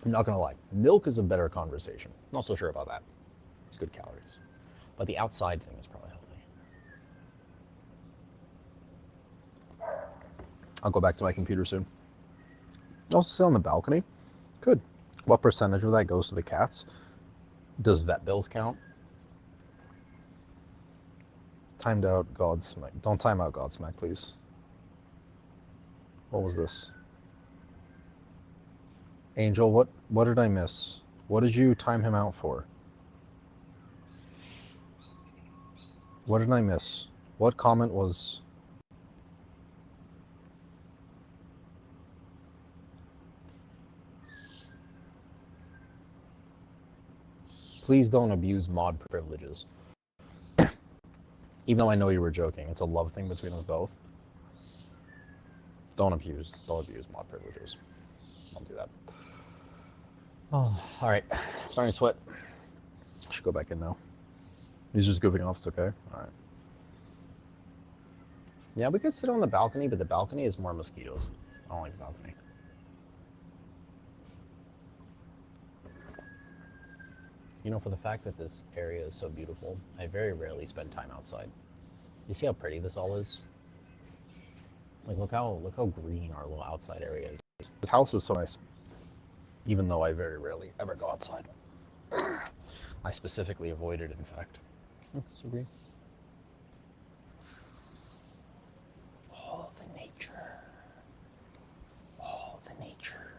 not gonna lie, milk is a better conversation. Not so sure about that. It's good calories, but the outside thing is probably healthy. I'll go back to my computer soon. Also sit on the balcony. Good. What percentage of that goes to the cats? Does vet bills count? Timed out Godsmack. Don't time out Godsmack, please. What was this? Angel, what did I miss? What did you time him out for? What did I miss? What comment was... Please don't abuse mod privileges. Even though I know you were joking, it's a love thing between us both. Don't abuse mod privileges. Don't do that. Oh, all right. Starting to sweat. I should go back in now. He's just goofing off. It's okay. All right. Yeah, we could sit on the balcony, but the balcony is more mosquitoes. I don't like the balcony. You know, for the fact that this area is so beautiful, I very rarely spend time outside. You see how pretty this all is? Like, look how green our little outside area is. This house is so nice, even though I very rarely ever go outside. I specifically avoid it, in fact. Oh, so green. Oh, the nature. Oh, the nature.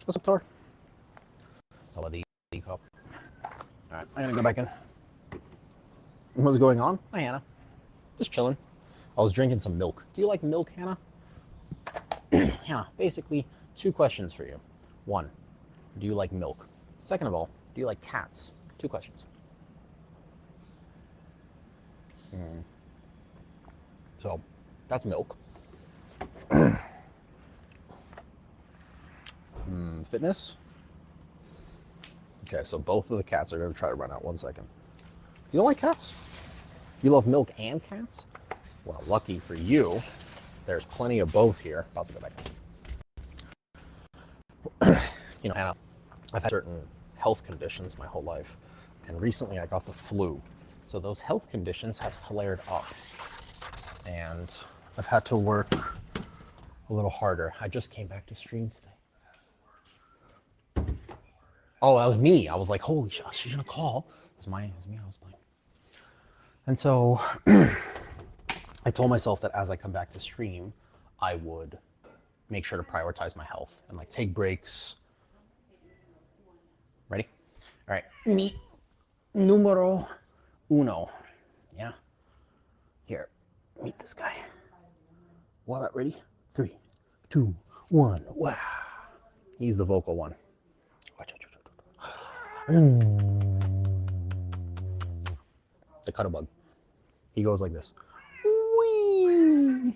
What's up, Tor? It's all about the cup. All right, I'm gonna go back in. What's going on? Hi, Hannah. Just chilling. I was drinking some milk. Do you like milk, Hannah? Hannah, basically, 2 questions for you. 1, do you like milk? Second of all, do you like cats? 2 questions. So, that's milk. Fitness? Okay, so both of the cats are going to try to run out. 1 second. You don't like cats? You love milk and cats? Well, lucky for you, there's plenty of both here. About to go back. You know, Hannah, I've had certain health conditions my whole life, and recently I got the flu. So those health conditions have flared up, and I've had to work a little harder. I just came back to stream today. Oh, that was me. I was like, holy shit, she's gonna call. It was me, I was playing. And so I told myself that as I come back to stream, I would make sure to prioritize my health and like take breaks. Ready? All right. Mi numero uno. Yeah. Here, meet this guy. What? Ready? 3, 2, 1. Wow. He's the vocal one. Watch. The cutterbug. He goes like this. Whee!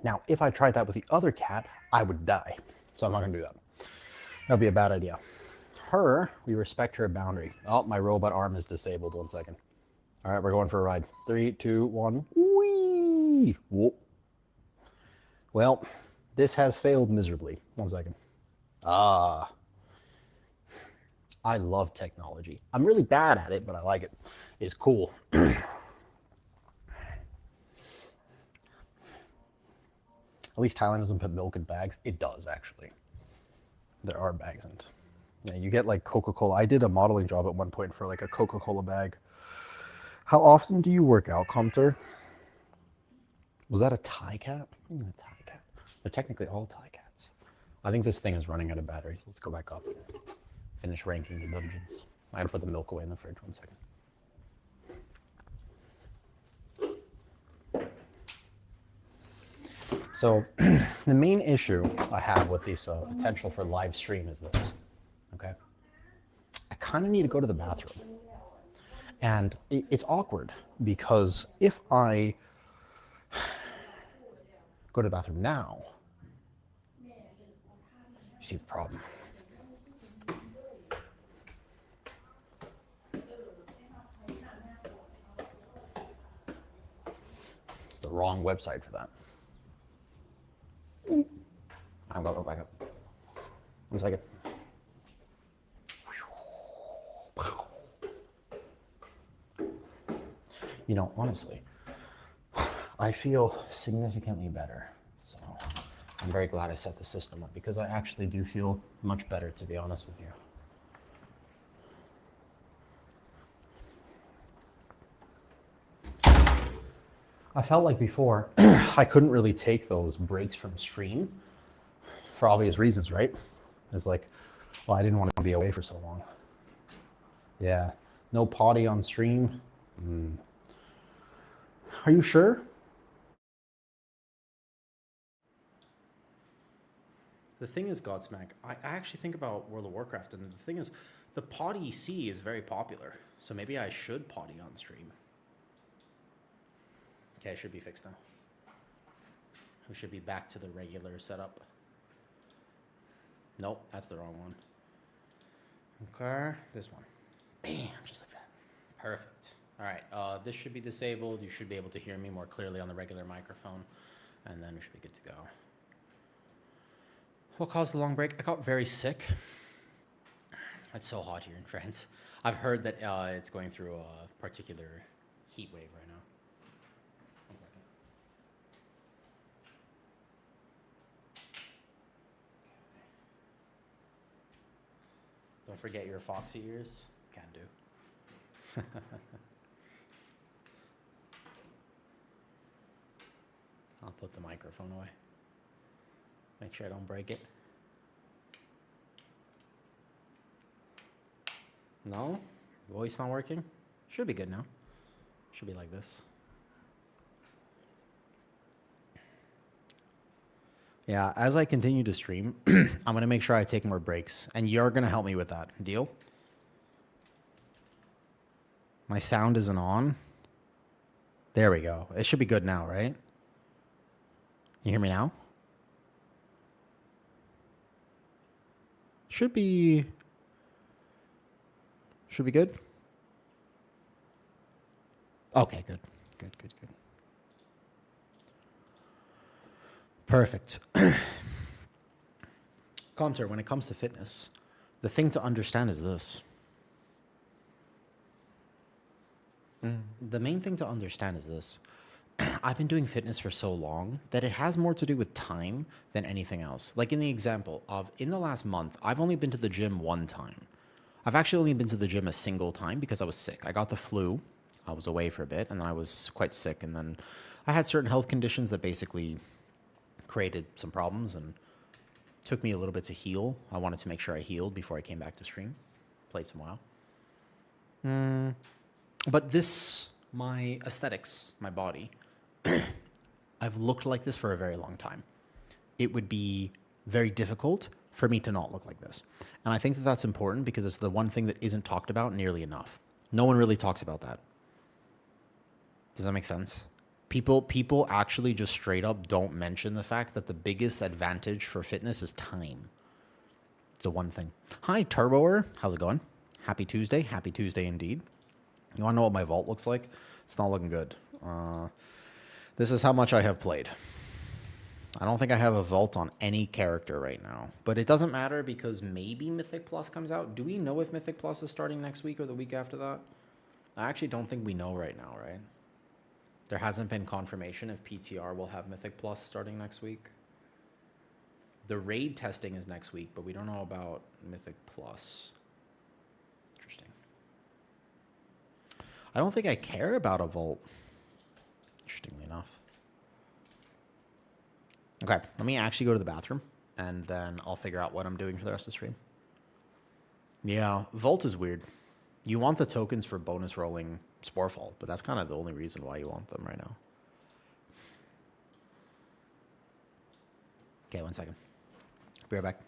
Now, if I tried that with the other cat, I would die. So I'm not gonna do that. That'd be a bad idea. Her, we respect her boundary. Oh, my robot arm is disabled. 1 second. All right, we're going for a ride. 3, 2, 1. Whee! Whoop. Well, this has failed miserably. 1 second. Ah. I love technology. I'm really bad at it, but I like it. It's cool. At least Thailand doesn't put milk in bags. It does, actually. There are bags in it. Yeah, you get like Coca-Cola. I did a modeling job at one point for like a Coca-Cola bag. How often do you work out, Comter? Was that a Thai cat? What do you mean a Thai cat? They're technically all Thai cats. I think this thing is running out of batteries. Let's go back up. Finish ranking the dungeons. I gotta put the milk away in the fridge. 1 second. So the main issue I have with this potential for live stream is this, okay? I kind of need to go to the bathroom. And it's awkward because if I go to the bathroom now, you see the problem. It's the wrong website for that. I'm going to go back up. 1 second. You know, honestly, I feel significantly better. So I'm very glad I set the system up because I actually do feel much better, to be honest with you. I felt like before I couldn't really take those breaks from stream for obvious reasons, right? It's like, well, I didn't want to be away for so long. Yeah, no potty on stream. Are you sure? The thing is, Godsmack, I actually think about World of Warcraft, and the thing is, the potty C is very popular, so maybe I should potty on stream. Okay, it should be fixed now. We should be back to the regular setup. Nope, that's the wrong one. Okay, this one. Bam, just like that. Perfect. All right, this should be disabled. You should be able to hear me more clearly on the regular microphone, and then we should be good to go. What caused the long break? I got very sick. It's so hot here in France. I've heard that it's going through a particular heat wave right now. 1 second. Don't forget your foxy ears. Can do. I'll put the microphone away. Make sure I don't break it. No? Voice not working? Should be good now. Should be like this. Yeah, as I continue to stream, I'm going to make sure I take more breaks. And you're going to help me with that. Deal? My sound isn't on. There we go. It should be good now, right? You hear me now? Should be good. Okay, good. Good. Perfect. Contour, when it comes to fitness, the thing to understand is this. The main thing to understand is this. I've been doing fitness for so long that it has more to do with time than anything else. Like in the example of, in the last month, I've only been to the gym 1 time. I've actually only been to the gym a single time because I was sick. I got the flu. I was away for a bit, and then I was quite sick. And then I had certain health conditions that basically created some problems and took me a little bit to heal. I wanted to make sure I healed before I came back to stream. Played some WoW. But this, my aesthetics, my body, I've looked like this for a very long time. It would be very difficult for me to not look like this. And I think that that's important because it's the one thing that isn't talked about nearly enough. No one really talks about that. Does that make sense? People actually just straight up don't mention the fact that the biggest advantage for fitness is time. It's the one thing. Hi, Turboer. How's it going? Happy Tuesday. Happy Tuesday indeed. You want to know what my vault looks like? It's not looking good. This is how much I have played. I don't think I have a vault on any character right now. But it doesn't matter because maybe Mythic Plus comes out. Do we know if Mythic Plus is starting next week or the week after that? I actually don't think we know right now, right? There hasn't been confirmation if PTR will have Mythic Plus starting next week. The raid testing is next week, but we don't know about Mythic Plus. Interesting. I don't think I care about a vault. Interestingly enough. Okay, let me actually go to the bathroom, and then I'll figure out what I'm doing for the rest of the stream. Yeah, vault is weird. You want the tokens for bonus rolling Sporefall, but that's kind of the only reason why you want them right now. Okay, 1 second. Be right back.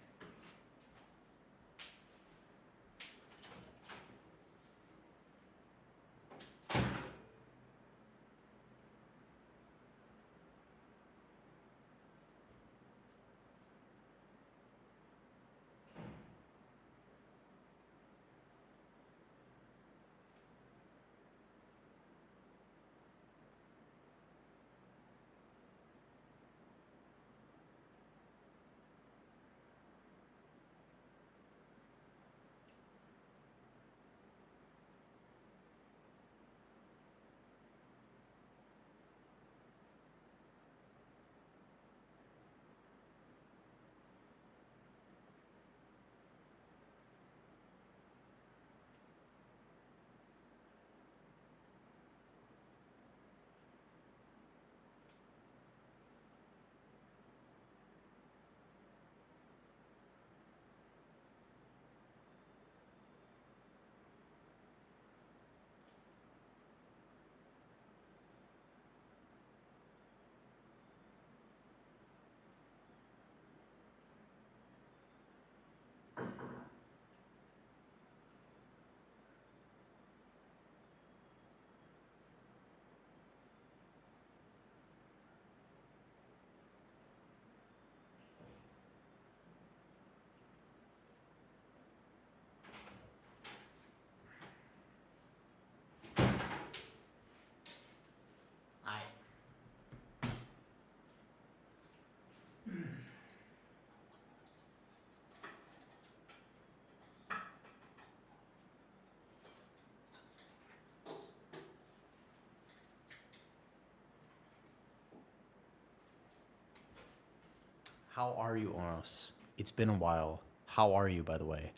Hi. How are you, Onos? It's been a while. How are you, by the way?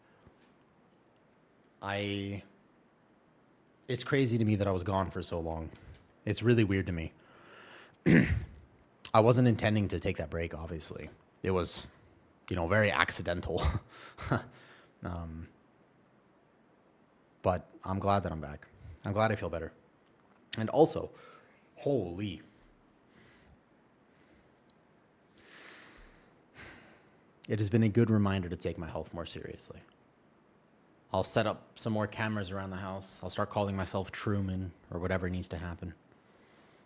It's crazy to me that I was gone for so long. It's really weird to me. I wasn't intending to take that break, obviously. It was, very accidental. But I'm glad that I'm back. I'm glad I feel better. And also, holy. It has been a good reminder to take my health more seriously. I'll set up some more cameras around the house. I'll start calling myself Truman or whatever needs to happen.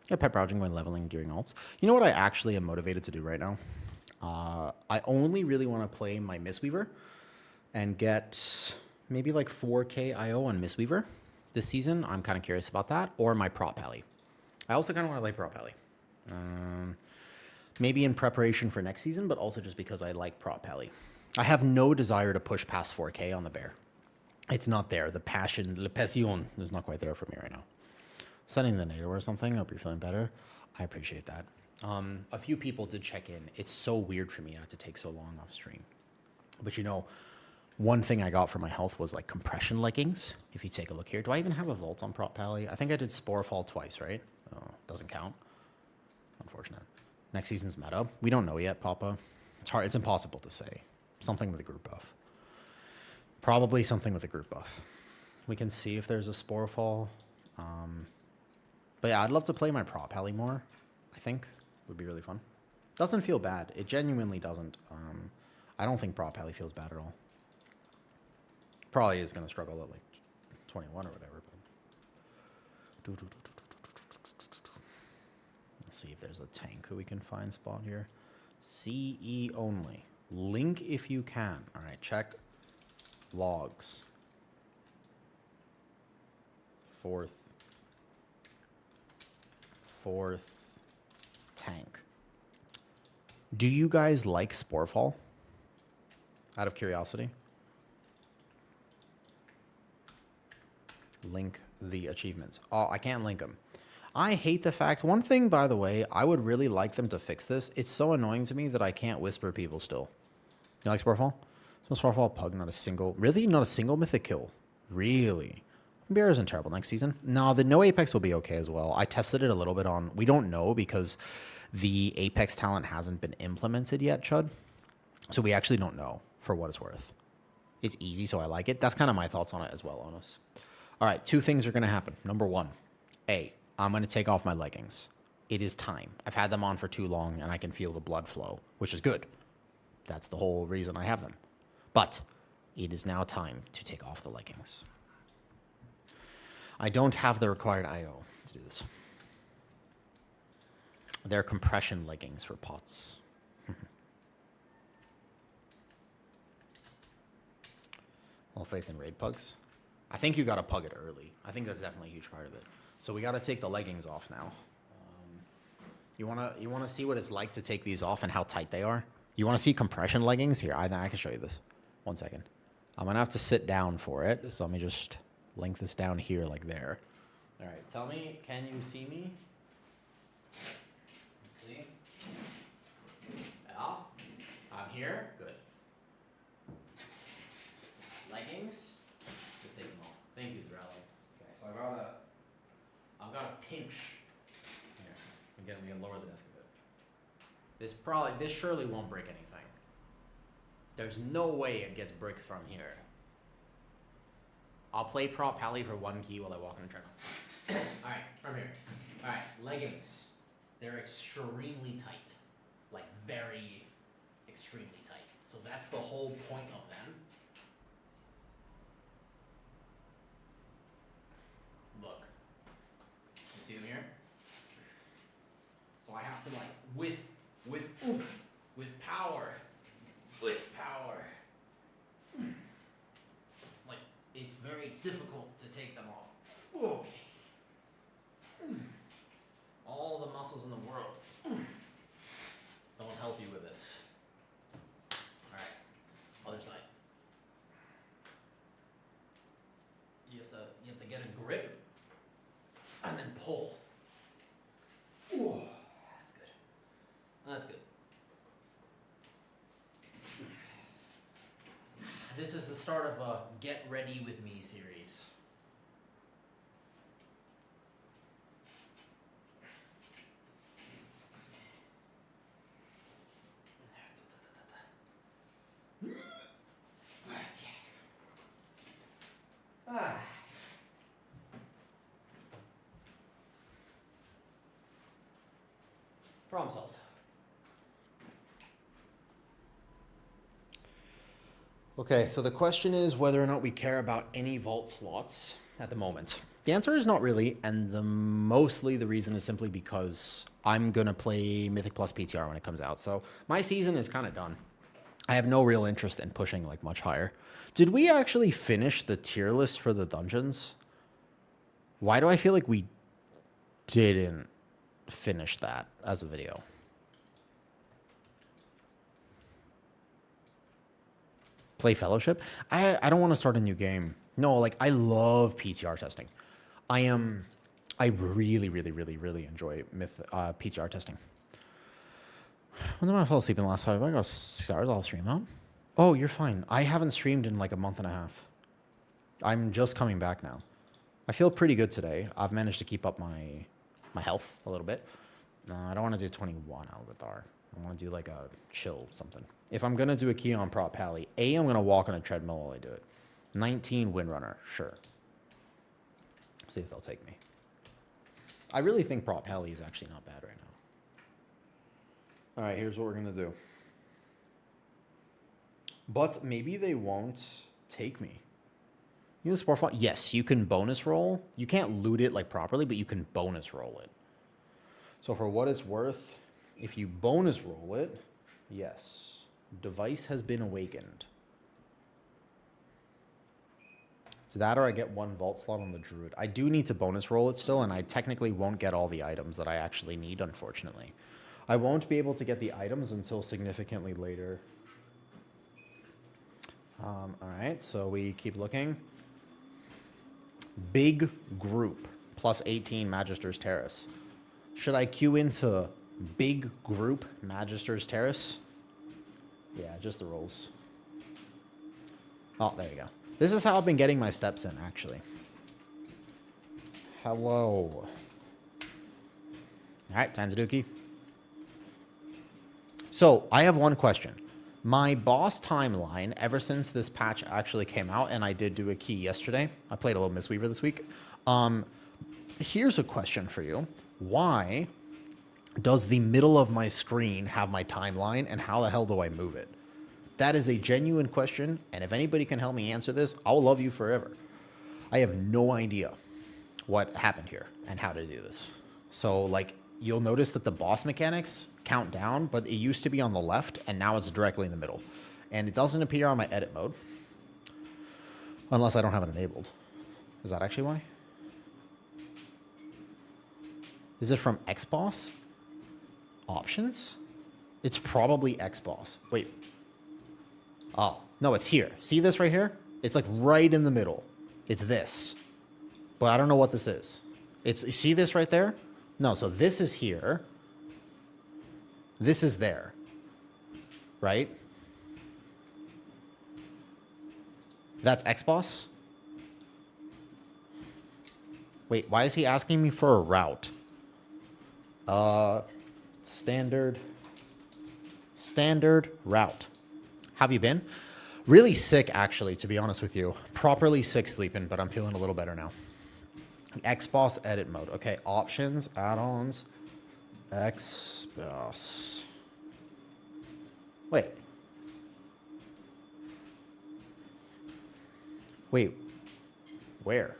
Yeah, pet browsing when leveling, gearing alts. You know what I actually am motivated to do right now? I only really want to play my Mistweaver and get maybe like 4K IO on Mistweaver this season. I'm kind of curious about that. Or my Prop Pally. I also kind of want to play Prop Pally. Maybe in preparation for next season, but also just because I like Prop Pally. I have no desire to push past 4K on the bear. It's not there. The passion, le passion, is not quite there for me right now. Sending the NATO or something. I hope you're feeling better. I appreciate that. A few people did check in. It's so weird for me not to take so long off stream. But one thing I got for my health was like compression leggings. If you take a look here, do I even have a vault on Prop Pally? I think I did Sporefall twice, right? Oh, doesn't count. Unfortunate. Next season's meta. We don't know yet, Papa. It's hard. It's impossible to say. Something with a group buff. Probably something with a group buff. We can see if there's a Sporefall. But yeah, I'd love to play my Prop Pally more. I think would be really fun. Doesn't feel bad. It genuinely doesn't. I don't think Prop Pally feels bad at all. Probably is going to struggle at like 21 or whatever. But see if there's a tank who we can find spot here. CE only. Link if you can. All right, check logs. Fourth tank. Do you guys like Sporefall? Out of curiosity. Link the achievements. Oh, I can't link them. I hate the fact. One thing, by the way, I would really like them to fix this. It's so annoying to me that I can't whisper people still. You like Sporefall? So Sporefall Pug, not a single. Really? Not a single mythic kill? Really? Bear isn't terrible next season. No, the no Apex will be okay as well. I tested it a little bit on. We don't know because the Apex talent hasn't been implemented yet, Chud. So we actually don't know for what it's worth. It's easy, so I like it. That's kind of my thoughts on it as well, honest. All right, two things are going to happen. Number one, I'm going to take off my leggings. It is time. I've had them on for too long, and I can feel the blood flow, which is good. That's the whole reason I have them. But it is now time to take off the leggings. I don't have the required IO to do this. They're compression leggings for pots. All faith in raid pugs. I think you got to pug it early. I think that's definitely a huge part of it. So we got to take the leggings off now. You wanna see what it's like to take these off and how tight they are? You want to see compression leggings? Here, I can show you this. 1 second. I'm going to have to sit down for it. So let me just link this down here like there. All right. Tell me, can you see me? Let's see. Yeah. I'm here. Good. Leggings. Let's take them off. Thank you, Zrally. Okay, so I've got a pinch. Here. Again, we can lower the desk a bit. This surely won't break anything. There's no way it gets bricked from here. I'll play prop pally for 1 key while I walk in the treadmill. Alright, from here. Alright, leggings. They're extremely tight. Like, very extremely tight. So that's the whole point of them. Look. You see them here? So I have to, like, with oomph, with power, like, it's very difficult to take them off. Okay. All the muscles in the world don't help you with this. Alright, other side. You have to get a grip and then pull. Ooh, that's good. That's good. This is the start of a Get Ready With Me series. Problem solved. Okay, so the question is whether or not we care about any vault slots at the moment. The answer is not really, and mostly the reason is simply because I'm going to play Mythic Plus PTR when it comes out. So my season is kind of done. I have no real interest in pushing like much higher. Did we actually finish the tier list for the dungeons? Why do I feel like we didn't finish that as a video? Play Fellowship? I don't want to start a new game. No, like, I love PTR testing. I really, really, really, really enjoy PTR testing. When did I fall asleep in the last 5 hours? I got 6 hours. I'll stream out. Oh, you're fine. I haven't streamed in like a month and a half. I'm just coming back now. I feel pretty good today. I've managed to keep up my health a little bit. No, I don't want to do 21 Alvatar. I want to do like a chill something. If I'm going to do a key on prop pally, I'm going to walk on a treadmill while I do it. 19 Windrunner, sure. See if they'll take me. I really think prop pally is actually not bad right now. All right, here's what we're going to do. But maybe they won't take me. You know Sport Fun? Yes, you can bonus roll. You can't loot it like properly, but you can bonus roll it. So for what it's worth, if you bonus roll it, yes, device has been awakened. It's that or I get 1 vault slot on the druid. I do need to bonus roll it still, and I technically won't get all the items that I actually need, unfortunately. I won't be able to get the items until significantly later. All right, so we keep looking. Big group, plus 18 Magister's Terrace. Should I queue into big group Magister's Terrace? Yeah, just the rolls. Oh, there you go. This is how I've been getting my steps in, actually. Hello. All right, time to dookie. So, I have one question. My boss timeline, ever since this patch actually came out, and I did do a key yesterday. I played a little Mistweaver this week. Here's a question for you. Why does the middle of my screen have my timeline, and how the hell do I move it? That is a genuine question, and if anybody can help me answer this, I'll love you forever. I have no idea what happened here and how to do this. So, like, you'll notice that the boss mechanics count down, but it used to be on the left, and now it's directly in the middle. And it doesn't appear on my edit mode, unless I don't have it enabled. Is that actually why? Is it from Xboss? Options? It's probably Xboss. Wait. Oh, no, it's here. See this right here? It's like right in the middle. It's this. But I don't know what this is. It's, you see this right there? No, so this is here. This is there. Right? That's Xboss? Wait, why is he asking me for a route? Standard route. Have you been? Really sick, actually, to be honest with you. Properly sick sleeping, but I'm feeling a little better now. Xboss edit mode. Okay, options, add-ons, Xboss. Wait. Wait. Where?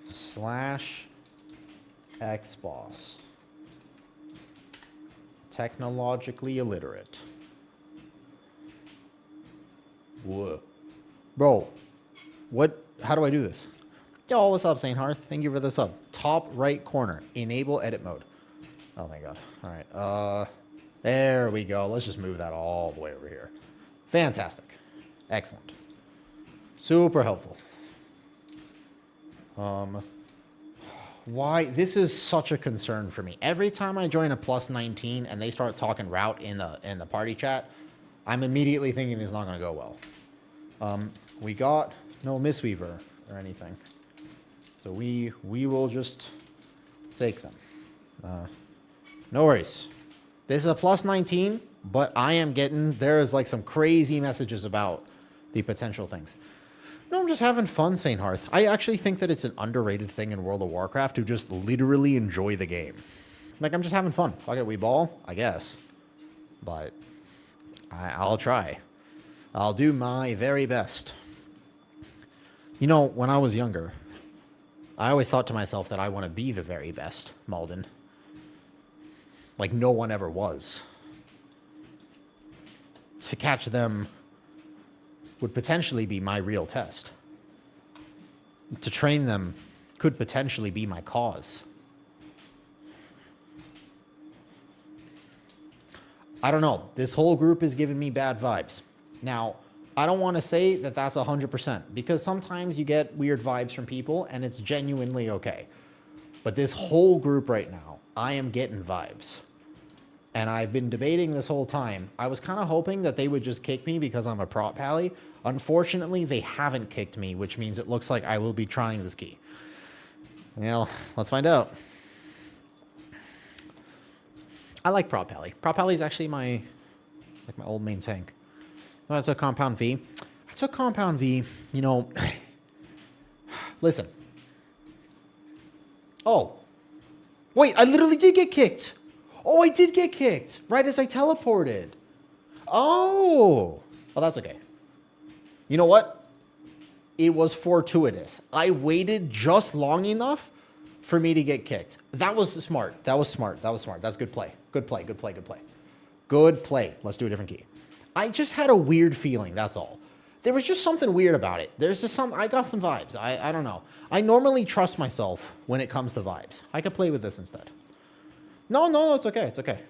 Slash Xboss. Technologically illiterate. Whoa. Bro, what? How do I do this? Yo, what's up, Saint Hearth? Thank you for the sub. Top right corner. Enable edit mode. Oh, thank God. All right. There we go. Let's just move that all the way over here. Fantastic. Excellent. Super helpful. Why? This is such a concern for me. Every time I join a plus 19 and they start talking route in the party chat, I'm immediately thinking it's not going to go well. We got no Mistweaver or anything. So we will just take them. No worries. This is a plus 19, but I am getting, there is like some crazy messages about the potential things. No, I'm just having fun, Saint Hearth. I actually think that it's an underrated thing in World of Warcraft to just literally enjoy the game. Like, I'm just having fun. Fuck it, we ball, I guess. But I'll try. I'll do my very best. You know, when I was younger, I always thought to myself that I want to be the very best, Malden. Like, no one ever was. To catch them would potentially be my real test. To train them could potentially be my cause. I don't know. This whole group is giving me bad vibes. Now, I don't want to say that that's 100%, because sometimes you get weird vibes from people and it's genuinely okay. But this whole group right now, I am getting vibes. And I've been debating this whole time. I was kind of hoping that they would just kick me because I'm a prop pally. Unfortunately, they haven't kicked me, which means it looks like I will be trying this key. Well, let's find out. I like prop pally. Prop pally is actually my old main tank. Oh, I took compound V. I took compound V, you know. Listen. Oh. Wait, I literally did get kicked. Oh, I did get kicked right as I teleported. Oh. Well, that's okay. You know what? It was fortuitous. I waited just long enough for me to get kicked. That was smart. That was smart. That was smart. That's good play. Good play. Good play. Good play. Good play. Let's do a different key. I just had a weird feeling. That's all. There was just something weird about it. There's just some, I got some vibes. I don't know. I normally trust myself when it comes to vibes. I could play with this instead. No, it's okay. It's okay.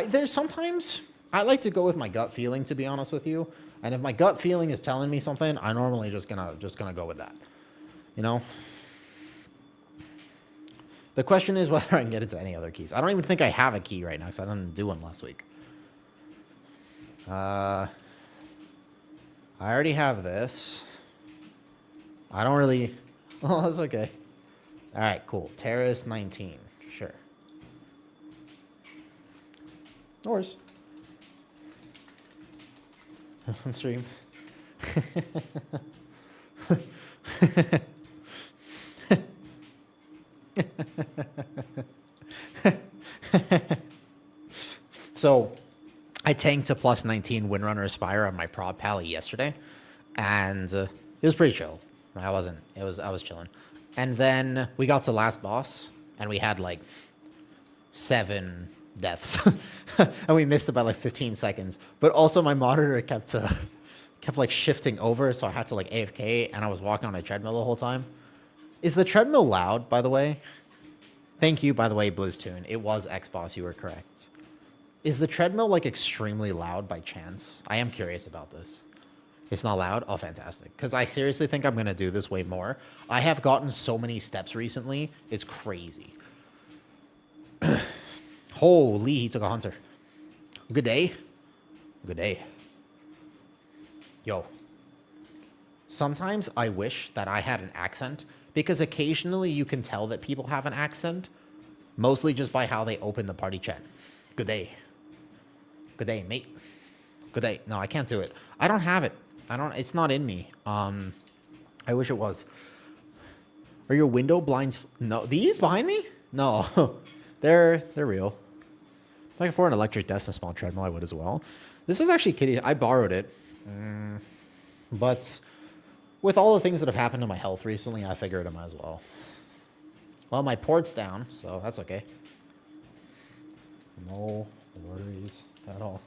There's sometimes I like to go with my gut feeling, to be honest with you. And if my gut feeling is telling me something, I normally just gonna go with that. You know? The question is whether I can get into any other keys. I don't even think I have a key right now because I didn't do one last week. I already have this. I don't really... Oh, that's okay. All right, cool. Terrace 19. Sure. No worries. On stream. So, I tanked a plus 19 Windrunner Aspire on my prop pally yesterday, and it was pretty chill. I was chilling. And then we got to last boss, and we had like 7 deaths, and we missed it by like 15 seconds. But also my monitor kept like shifting over, so I had to like AFK, and I was walking on a treadmill the whole time. Is the treadmill loud, by the way? Thank you, by the way, BlizzTune. It was Xboss, you were correct. Is the treadmill like extremely loud by chance? I am curious about this. It's not loud? Oh, fantastic. Because I seriously think I'm going to do this way more. I have gotten so many steps recently. It's crazy. Holy, he took a hunter. Good day. Good day. Yo. Sometimes I wish that I had an accent, because occasionally you can tell that people have an accent, mostly just by how they open the party chat. Good day. Good day, mate. Good day. No, I can't do it. I don't have it. It's not in me. I wish it was. Are your window blinds? No, these behind me? No, they're real. Like for an electric desk and a small treadmill, I would as well. This is actually Kitty. I borrowed it, but with all the things that have happened to my health recently, I figured I might as well. Well, my port's down, so that's okay. No worries at all.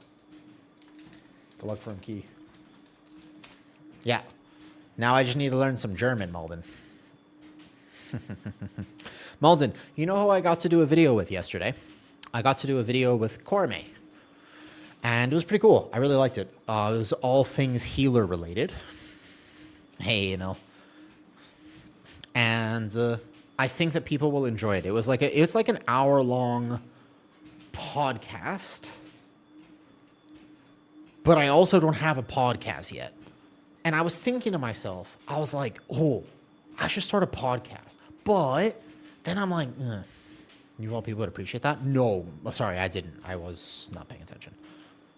Good luck from key. Yeah. Now I just need to learn some German, Malden. Malden, you know who I got to do a video with yesterday? I got to do a video with Korme. And it was pretty cool. I really liked it. It was all things healer related. Hey, you know. And I think that people will enjoy it. It's like an hour-long podcast. But I also don't have a podcast yet. And I was thinking to myself, I was like, oh, I should start a podcast. But then I'm like, you want people to appreciate that? No. Oh, sorry, I didn't. I was not paying attention.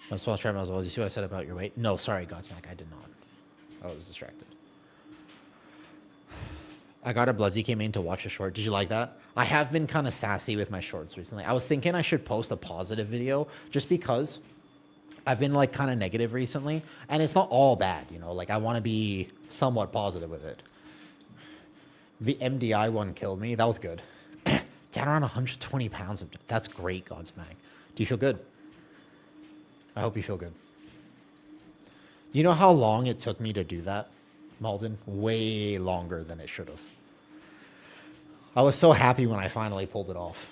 I was supposed to try as well. Did you see what I said about your weight? No, sorry, Godsmack, I did not. I was distracted. I got a Bloodsy came in to watch a short. Did you like that? I have been kind of sassy with my shorts recently. I was thinking I should post a positive video just because I've been like kind of negative recently, and it's not all bad, you know, like I want to be somewhat positive with it. The MDI one killed me. That was good. Down around 120 pounds. That's great, Godsmack. Do you feel good? I hope you feel good. You know how long it took me to do that, Malden? Way longer than it should have. I was so happy when I finally pulled it off.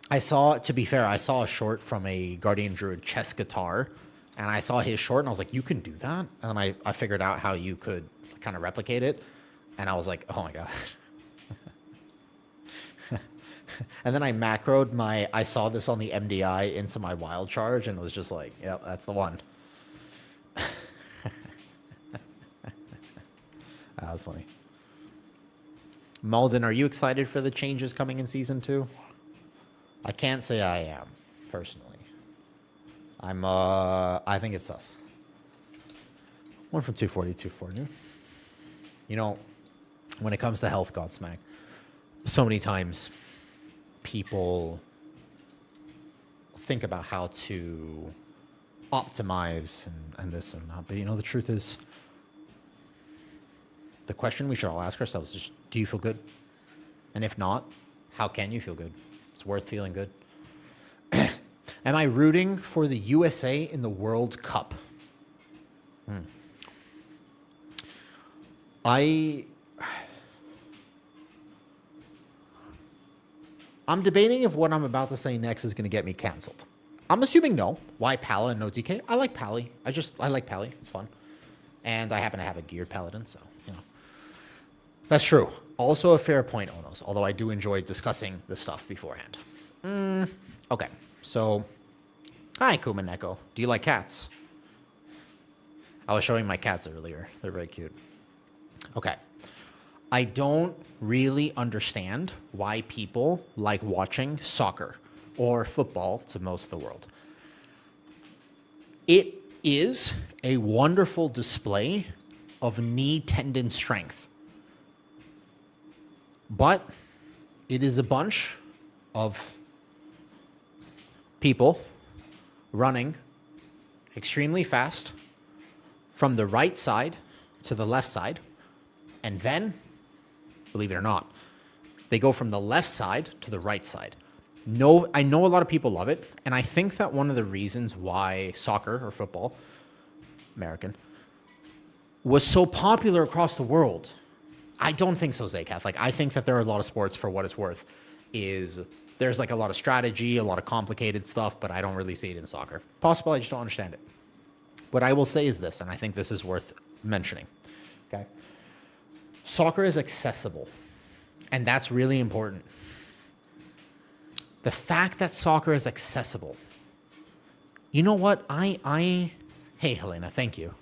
To be fair, I saw a short from a Guardian Druid chess guitar, and I saw his short, and I was like, you can do that? And then I figured out how you could kind of replicate it, and I was like, oh my god. And then I macroed I saw this on the MDI into my wild charge, and was just like, yep, that's the one. That was funny. Malden, are you excited for the changes coming in Season 2? I can't say I am, personally. I think it's sus. One from 240, 240. You know, when it comes to health, Godsmack, so many times people think about how to optimize and this and that. But, you know, the truth is, the question we should all ask ourselves is, do you feel good? And if not, how can you feel good? It's worth feeling good. Am I rooting for the USA in the World Cup? I'm debating if what I'm about to say next is going to get me canceled. I'm assuming no. Why Pala and no DK? I like Pally. I like Pally. It's fun. And I happen to have a geared Paladin, so, you know. That's true. Also a fair point, Onos, although I do enjoy discussing this stuff beforehand. Okay, so, hi, Kumaneko. Do you like cats? I was showing my cats earlier. They're very cute. Okay. I don't really understand why people like watching soccer or football to most of the world. It is a wonderful display of knee tendon strength. But it is a bunch of people running extremely fast from the right side to the left side, and then, believe it or not, they go from the left side to the right side. No, I know a lot of people love it, and I think that one of the reasons why soccer or football, American, was so popular across the world. I don't think so, Zaykath. Like, I think that there are a lot of sports, for what it's worth, is there's like a lot of strategy, a lot of complicated stuff, but I don't really see it in soccer. Possible, I just don't understand it. What I will say is this, and I think this is worth mentioning, okay? Soccer is accessible, and that's really important. The fact that soccer is accessible. You know what? Hey, Helena, thank you.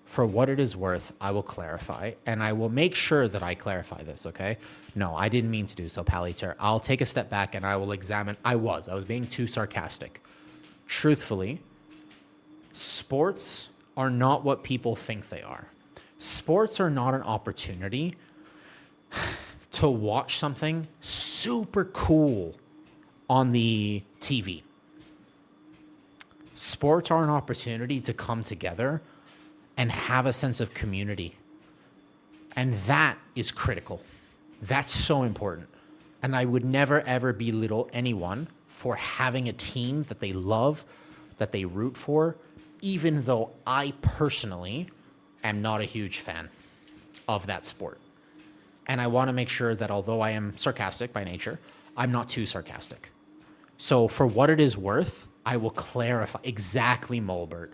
For what it is worth, I will clarify, and I will make sure that I clarify this, okay? No, I didn't mean to do so, Paliter. I'll take a step back and I will examine. I was being too sarcastic. Truthfully, sports are not what people think they are. Sports are not an opportunity to watch something super cool on the TV. Sports are an opportunity to come together and have a sense of community. And that is critical. That's so important. And I would never, ever belittle anyone for having a team that they love, that they root for, even though I personally am not a huge fan of that sport. And I want to make sure that although I am sarcastic by nature, I'm not too sarcastic. So for what it is worth, I will clarify exactly, Mulbert.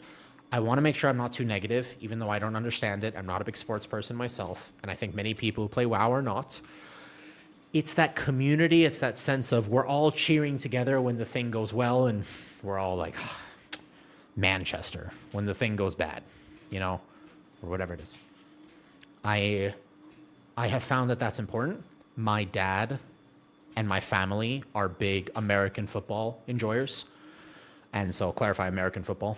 I want to make sure I'm not too negative, even though I don't understand it. I'm not a big sports person myself, and I think many people who play WoW are not. It's that community, it's that sense of we're all cheering together when the thing goes well, and we're all like, Manchester, when the thing goes bad, you know, or whatever it is. I have found that that's important. My dad and my family are big American football enjoyers, and so clarify American football.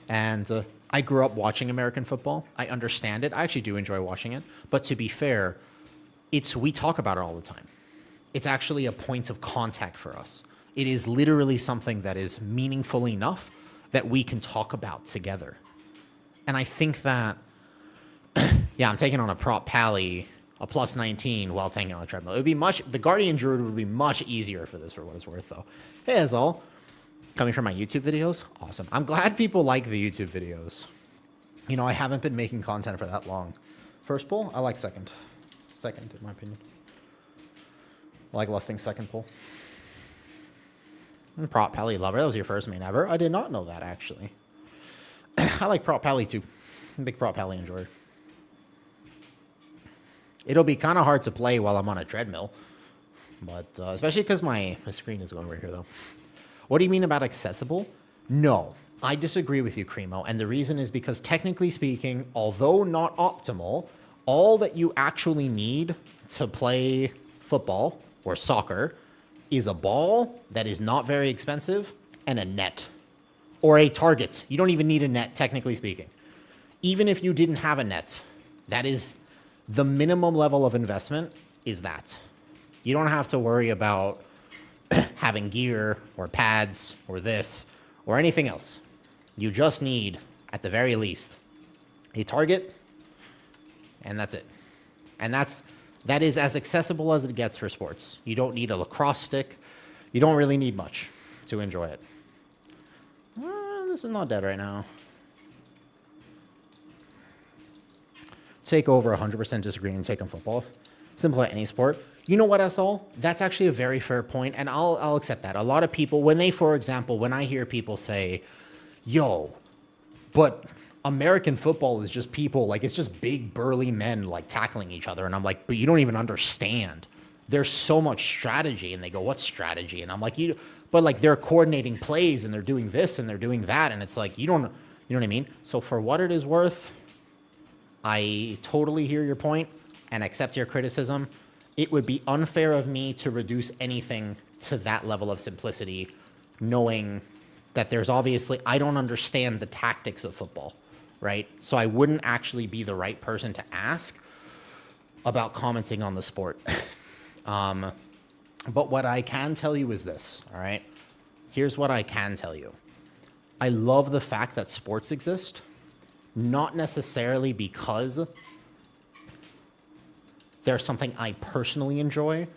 And I grew up watching American football. I understand it. I actually do enjoy watching it. But to be fair, we talk about it all the time. It's actually a point of contact for us. It is literally something that is meaningful enough that we can talk about together. And I think that, yeah, I'm taking on a prop pally, a plus 19 while taking on a treadmill. It would be the Guardian Druid would be much easier for this, for what it's worth, though. Hey, that's all. Coming from my YouTube videos? Awesome. I'm glad people like the YouTube videos. You know, I haven't been making content for that long. First pull? I like second. Second, in my opinion. I like Lusting's second pull. Prop Pally Lover, that was your first main ever. I did not know that, actually. I like Prop Pally, too. I'm a big Prop Pally enjoyer. It'll be kind of hard to play while I'm on a treadmill. But, especially because my screen is going right here, though. What do you mean about accessible? No, I disagree with you, Cremo. And the reason is because technically speaking, although not optimal, all that you actually need to play football or soccer is a ball that is not very expensive and a net or a target. You don't even need a net, technically speaking. Even if you didn't have a net, that is the minimum level of investment is that. You don't have to worry about having gear or pads or this or anything else. You just need, at the very least, a target, and that's it. And that is as accessible as it gets for sports. You don't need a lacrosse stick. You don't really need much to enjoy it. This is not dead right now. Take over 100% disagree and take on football. Simple at any sport. You know what, SL? That's actually a very fair point, and I'll accept that. A lot of people, when they, for example, when I hear people say, yo, but American football is just people, like, it's just big, burly men, like, tackling each other. And I'm like, but you don't even understand. There's so much strategy. And they go, what strategy? And I'm like, but, like, they're coordinating plays, and they're doing this, and they're doing that. And it's like, you know what I mean? So for what it is worth, I totally hear your point and accept your criticism. It would be unfair of me to reduce anything to that level of simplicity, knowing that there's obviously, I don't understand the tactics of football, right? So I wouldn't actually be the right person to ask about commenting on the sport. But what I can tell you is this, all right? Here's what I can tell you. I love the fact that sports exist, not necessarily because they're something I personally enjoy,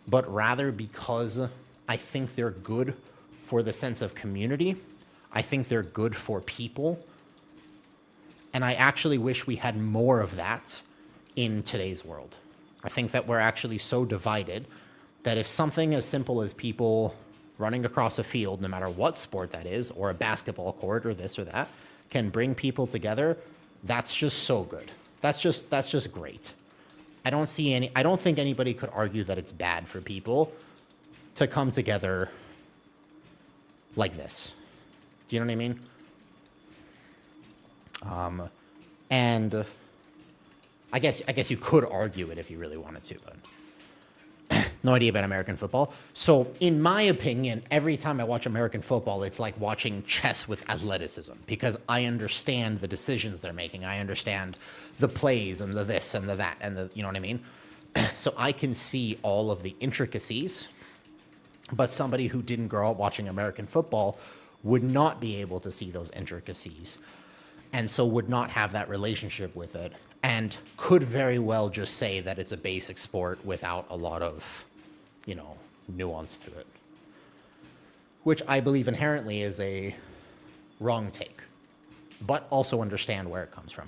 but rather because I think they're good for the sense of community. I think they're good for people. And I actually wish we had more of that in today's world. I think that we're actually so divided that if something as simple as people running across a field, no matter what sport that is, or a basketball court or this or that, can bring people together, that's just so good. That's just great. I don't think anybody could argue that it's bad for people to come together like this. Do you know what I mean? And I guess you could argue it if you really wanted to, but no idea about American football. So in my opinion, every time I watch American football, it's like watching chess with athleticism, because I understand the decisions they're making. I understand the plays and the this and the that and the, you know what I mean? So I can see all of the intricacies, but somebody who didn't grow up watching American football would not be able to see those intricacies, and so would not have that relationship with it, and could very well just say that it's a basic sport without a lot of, nuance to it, which I believe inherently is a wrong take, but also understand where it comes from.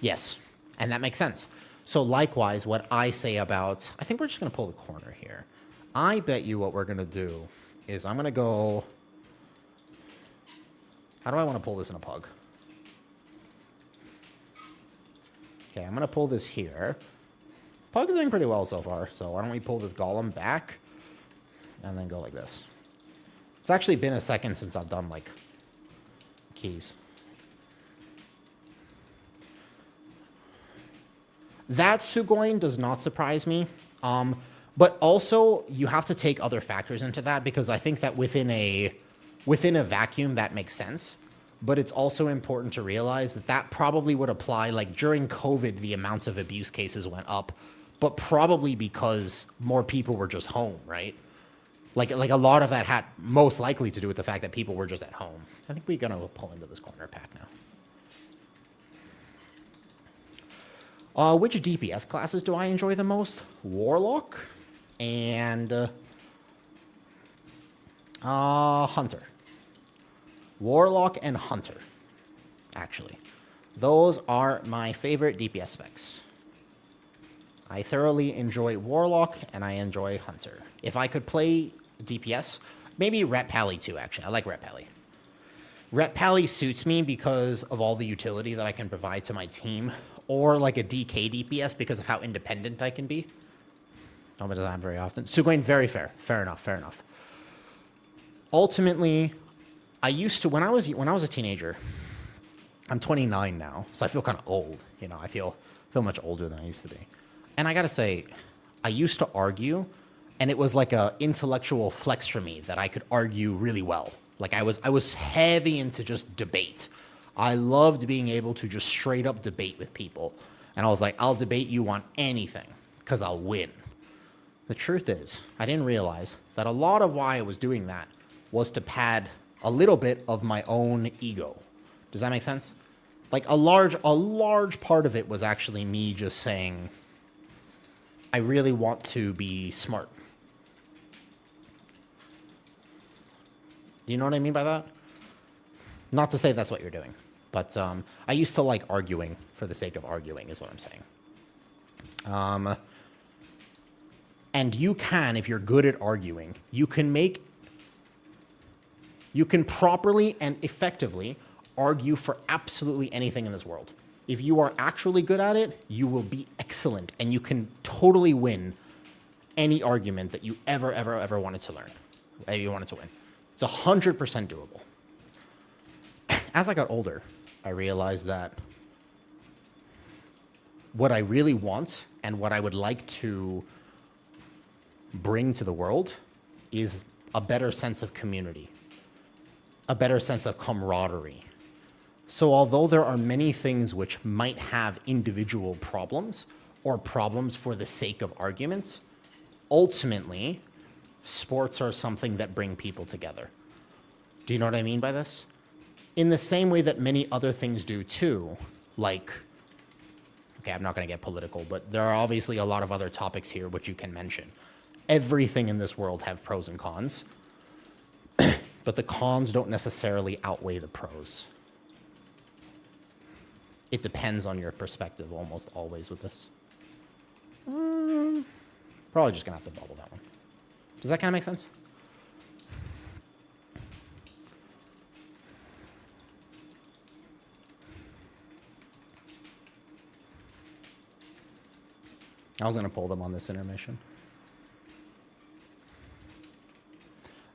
Yes, and that makes sense. So likewise, what I say about, I think we're just going to pull the corner here. I bet you what we're going to do is I'm going to go, how do I want to pull this in a pug? Okay, I'm going to pull this here. Pug's doing pretty well so far, so why don't we pull this golem back and then go like this. It's actually been a second since I've done, like, keys. That Sugoi does not surprise me, but also you have to take other factors into that, because I think that within a vacuum that makes sense. But it's also important to realize that that probably would apply, like during COVID, the amounts of abuse cases went up, but probably because more people were just home, right? Like a lot of that had most likely to do with the fact that people were just at home. I think we're gonna pull into this corner pack now. Which DPS classes do I enjoy the most? Warlock and Hunter. Warlock and Hunter, actually. Those are my favorite DPS specs. I thoroughly enjoy Warlock and I enjoy Hunter. If I could play DPS, maybe Rep Pally too, actually. I like Rep Pally. Rep Pally suits me because of all the utility that I can provide to my team, or like a DK DPS because of how independent I can be. It doesn't happen very often. Sugoi, very fair. Fair enough. Ultimately, I used to, when I was a teenager, I'm 29 now, so I feel kind of old. I feel much older than I used to be. And I gotta say, I used to argue, and it was like a intellectual flex for me that I could argue really well. Like I was heavy into just debate. I loved being able to just straight up debate with people. And I was like, I'll debate you on anything, because I'll win. The truth is, I didn't realize that a lot of why I was doing that was to pad a little bit of my own ego. Does that make sense? Like a large part of it was actually me just saying, I really want to be smart. Do you know what I mean by that? Not to say that's what you're doing, but I used to like arguing for the sake of arguing is what I'm saying. And you can, if you're good at arguing, you can properly and effectively argue for absolutely anything in this world. If you are actually good at it, you will be excellent, and you can totally win any argument that you ever wanted to learn, that you wanted to win. It's 100% doable. As I got older, I realized that what I really want and what I would like to bring to the world is a better sense of community, a better sense of camaraderie. So although there are many things which might have individual problems or problems for the sake of arguments, ultimately, sports are something that bring people together. Do you know what I mean by this? In the same way that many other things do too, like, okay, I'm not going to get political, but there are obviously a lot of other topics here which you can mention. Everything in this world have pros and cons, but the cons don't necessarily outweigh the pros. It depends on your perspective almost always with this. Probably just going to have to bubble that one. Does that kind of make sense? I was going to pull them on this intermission.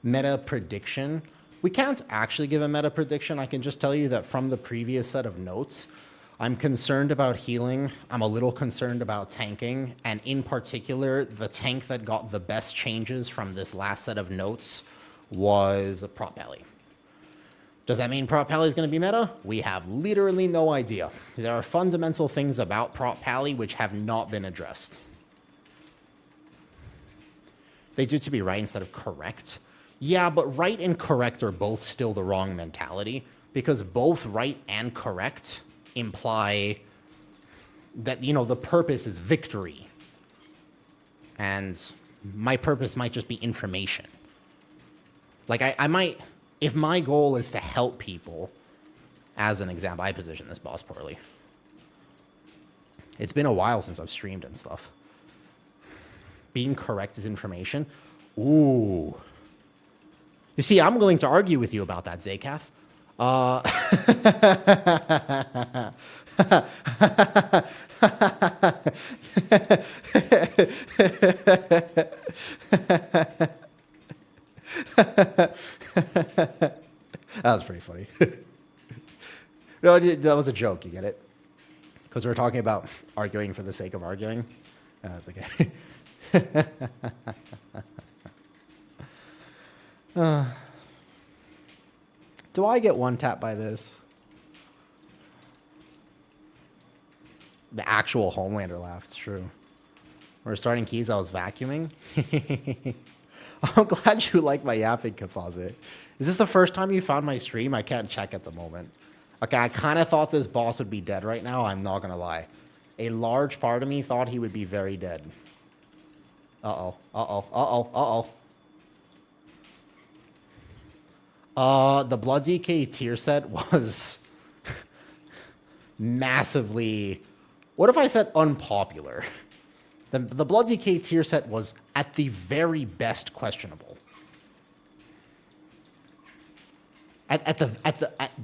Meta prediction. We can't actually give a meta prediction. I can just tell you that from the previous set of notes, I'm concerned about healing. I'm a little concerned about tanking. And in particular, the tank that got the best changes from this last set of notes was Prop Pally. Does that mean Prop Pally is going to be meta? We have literally no idea. There are fundamental things about Prop Pally which have not been addressed. They do to be right instead of correct. Yeah, but right and correct are both still the wrong mentality, because both right and correct imply that, you know, the purpose is victory. And my purpose might just be information. Like, I might, if my goal is to help people, as an example, I position this boss poorly. It's been a while since I've streamed and stuff. Being correct is information. Ooh. You see, I'm willing to argue with you about that, Zakath. That was pretty funny. No, that was a joke, you get it? Because we're talking about arguing for the sake of arguing. That's okay. Do I get one tap by this? The actual Homelander laugh, it's true. We're starting keys, I was vacuuming. I'm glad you like my yapping composite. Is this the first time you found my stream? I can't check at the moment. Okay, I kind of thought this boss would be dead right now, I'm not going to lie. A large part of me thought he would be very dead. Uh-oh, uh-oh, uh-oh, uh-oh. The Blood DK tier set was massively... What if I said unpopular? The Blood DK tier set was at the very best questionable. At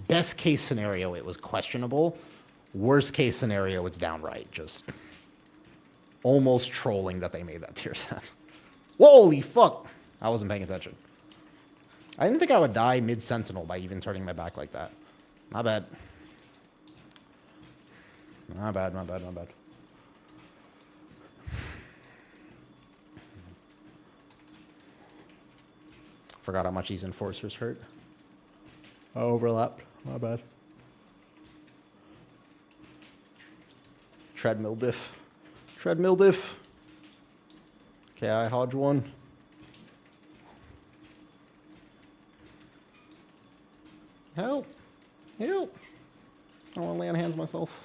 best case scenario, it was questionable. Worst case scenario, it's downright just almost trolling that they made that tier set. Holy fuck! I wasn't paying attention. I didn't think I would die mid-sentinel by even turning my back like that. My bad. My bad, my bad, my bad. Forgot how much these enforcers hurt. I overlapped. My bad. Treadmill diff. Treadmill diff. Okay, I hodge one. Help. Help. I want to lay on hands myself.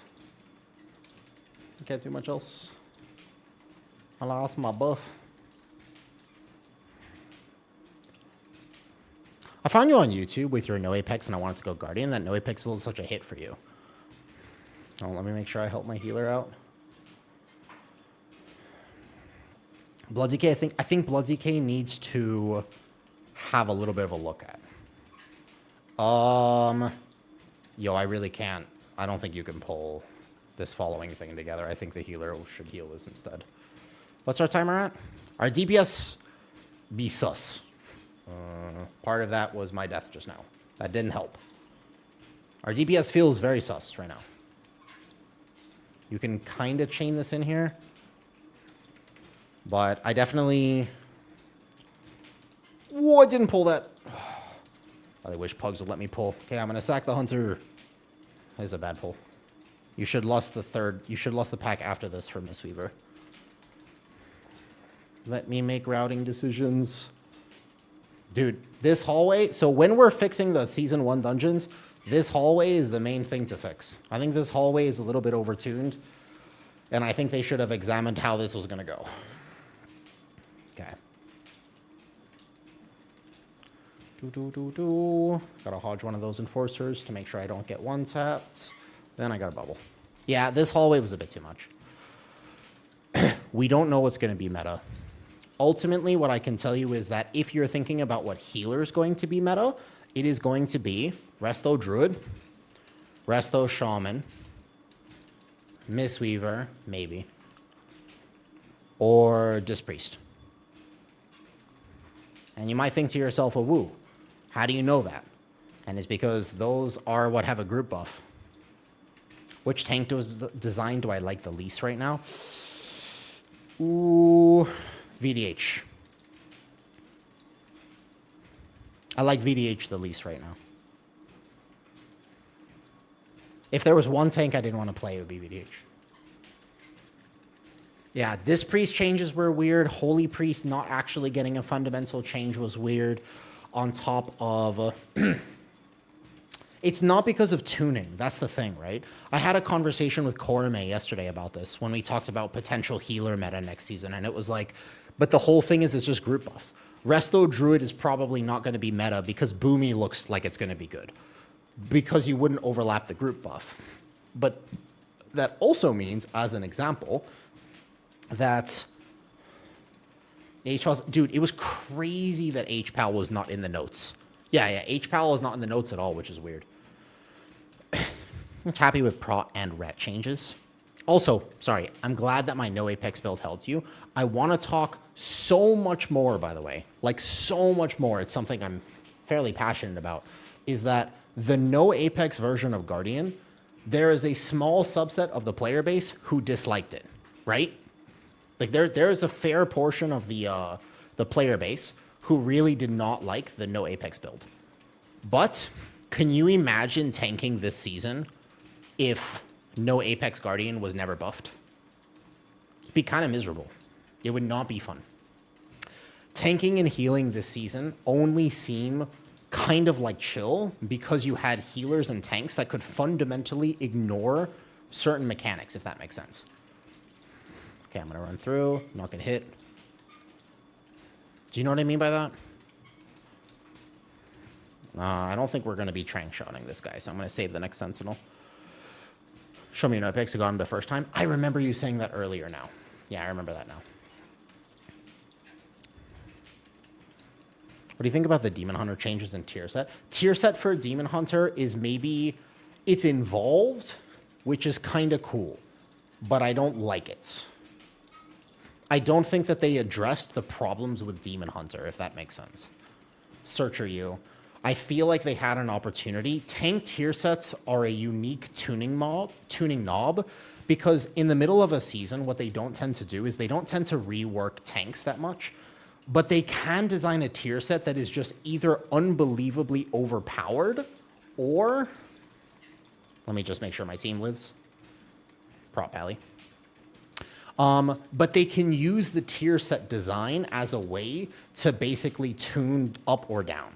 I can't do much else. I lost my buff. I found you on YouTube with your no Apex and I wanted to go Guardian. That no Apex build is such a hit for you. Oh, let me make sure I help my healer out. Blood DK, I think Blood DK needs to have a little bit of a look at. Yo, I really can't. I don't think you can pull this following thing together. I think the healer should heal this instead. What's our timer at? Our DPS be sus. Part of that was my death just now. That didn't help. Our DPS feels very sus right now. You can kind of chain this in here. But I definitely... Whoa, I didn't pull that. I wish Pugs would let me pull. Okay, I'm going to sack the Hunter. That is a bad pull. You should lost the third. You should lost the pack after this for Mistweaver. Let me make routing decisions. Dude, this hallway... So when we're fixing the Season 1 dungeons, this hallway is the main thing to fix. I think this hallway is a little bit overtuned. And I think they should have examined how this was going to go. Okay. Gotta hodge one of those enforcers to make sure I don't get one tapped. Then I got a bubble. Yeah, this hallway was a bit too much. We don't know what's going to be meta. Ultimately, what I can tell you is that if you're thinking about what healer is going to be meta, it is going to be Resto Druid, Resto Shaman, Mistweaver, maybe, or Disc Priest. And you might think to yourself, oh, woo, how do you know that? And it's because those are what have a group buff. Which tank design do I like the least right now? Ooh, VDH. I like VDH the least right now. If there was one tank I didn't want to play, it would be VDH. Yeah, Disc Priest changes were weird. Holy Priest not actually getting a fundamental change was weird. On top of... it's not because of tuning. That's the thing, right? I had a conversation with Korame yesterday about this when we talked about potential healer meta next season. And it was like, but the whole thing is it's just group buffs. Resto Druid is probably not going to be meta because Boomy looks like it's going to be good. Because you wouldn't overlap the group buff. But that also means, as an example... that HPAL, dude, it was crazy that HPAL was not in the notes. Yeah, HPAL is not in the notes at all, which is weird. I'm happy with Pro and Ret changes. Also, sorry, I'm glad that my no Apex build helped you. I want to talk so much more, by the way, like so much more. It's something I'm fairly passionate about, is that the no Apex version of Guardian, there is a small subset of the player base who disliked it, right? Like there is a fair portion of the player base who really did not like the no Apex build. But can you imagine tanking this season if no Apex Guardian was never buffed? It'd be kind of miserable. It would not be fun. Tanking and healing this season only seem kind of like chill because you had healers and tanks that could fundamentally ignore certain mechanics, if that makes sense. Okay, I'm going to run through. I'm not going to hit. Do you know what I mean by that? I don't think we're going to be trank shotting this guy, so I'm going to save the next Sentinel. Show me your Apex. I got him the first time. I remember you saying that earlier now. Yeah, I remember that now. What do you think about the Demon Hunter changes in tier set? Tier set for Demon Hunter is maybe... it's involved, which is kind of cool, but I don't like it. I don't think that they addressed the problems with Demon Hunter, if that makes sense. Searcher you. I feel like they had an opportunity. Tank tier sets are a unique tuning knob because in the middle of a season, what they don't tend to do is they don't tend to rework tanks that much, but they can design a tier set that is just either unbelievably overpowered or... let me just make sure my team lives. Prop alley. But they can use the tier set design as a way to basically tune up or down.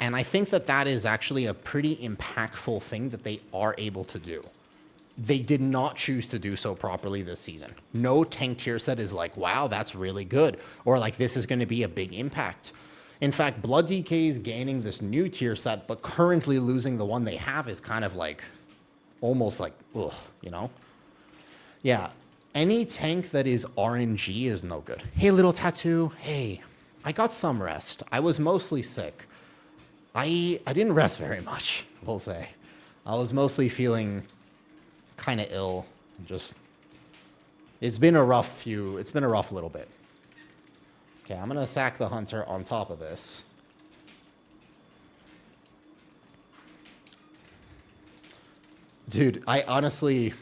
And I think that that is actually a pretty impactful thing that they are able to do. They did not choose to do so properly this season. No tank tier set is like, wow, that's really good. Or like, this is going to be a big impact. In fact, Blood DK is gaining this new tier set, but currently losing the one they have is kind of like, almost like, ugh, you know? Yeah, any tank that is RNG is no good. Hey, little tattoo. Hey, I got some rest. I was mostly sick. I didn't rest very much, we'll say. I was mostly feeling kind of ill. Just, it's been a rough little bit. Okay, I'm gonna sack the hunter on top of this. Dude, I honestly,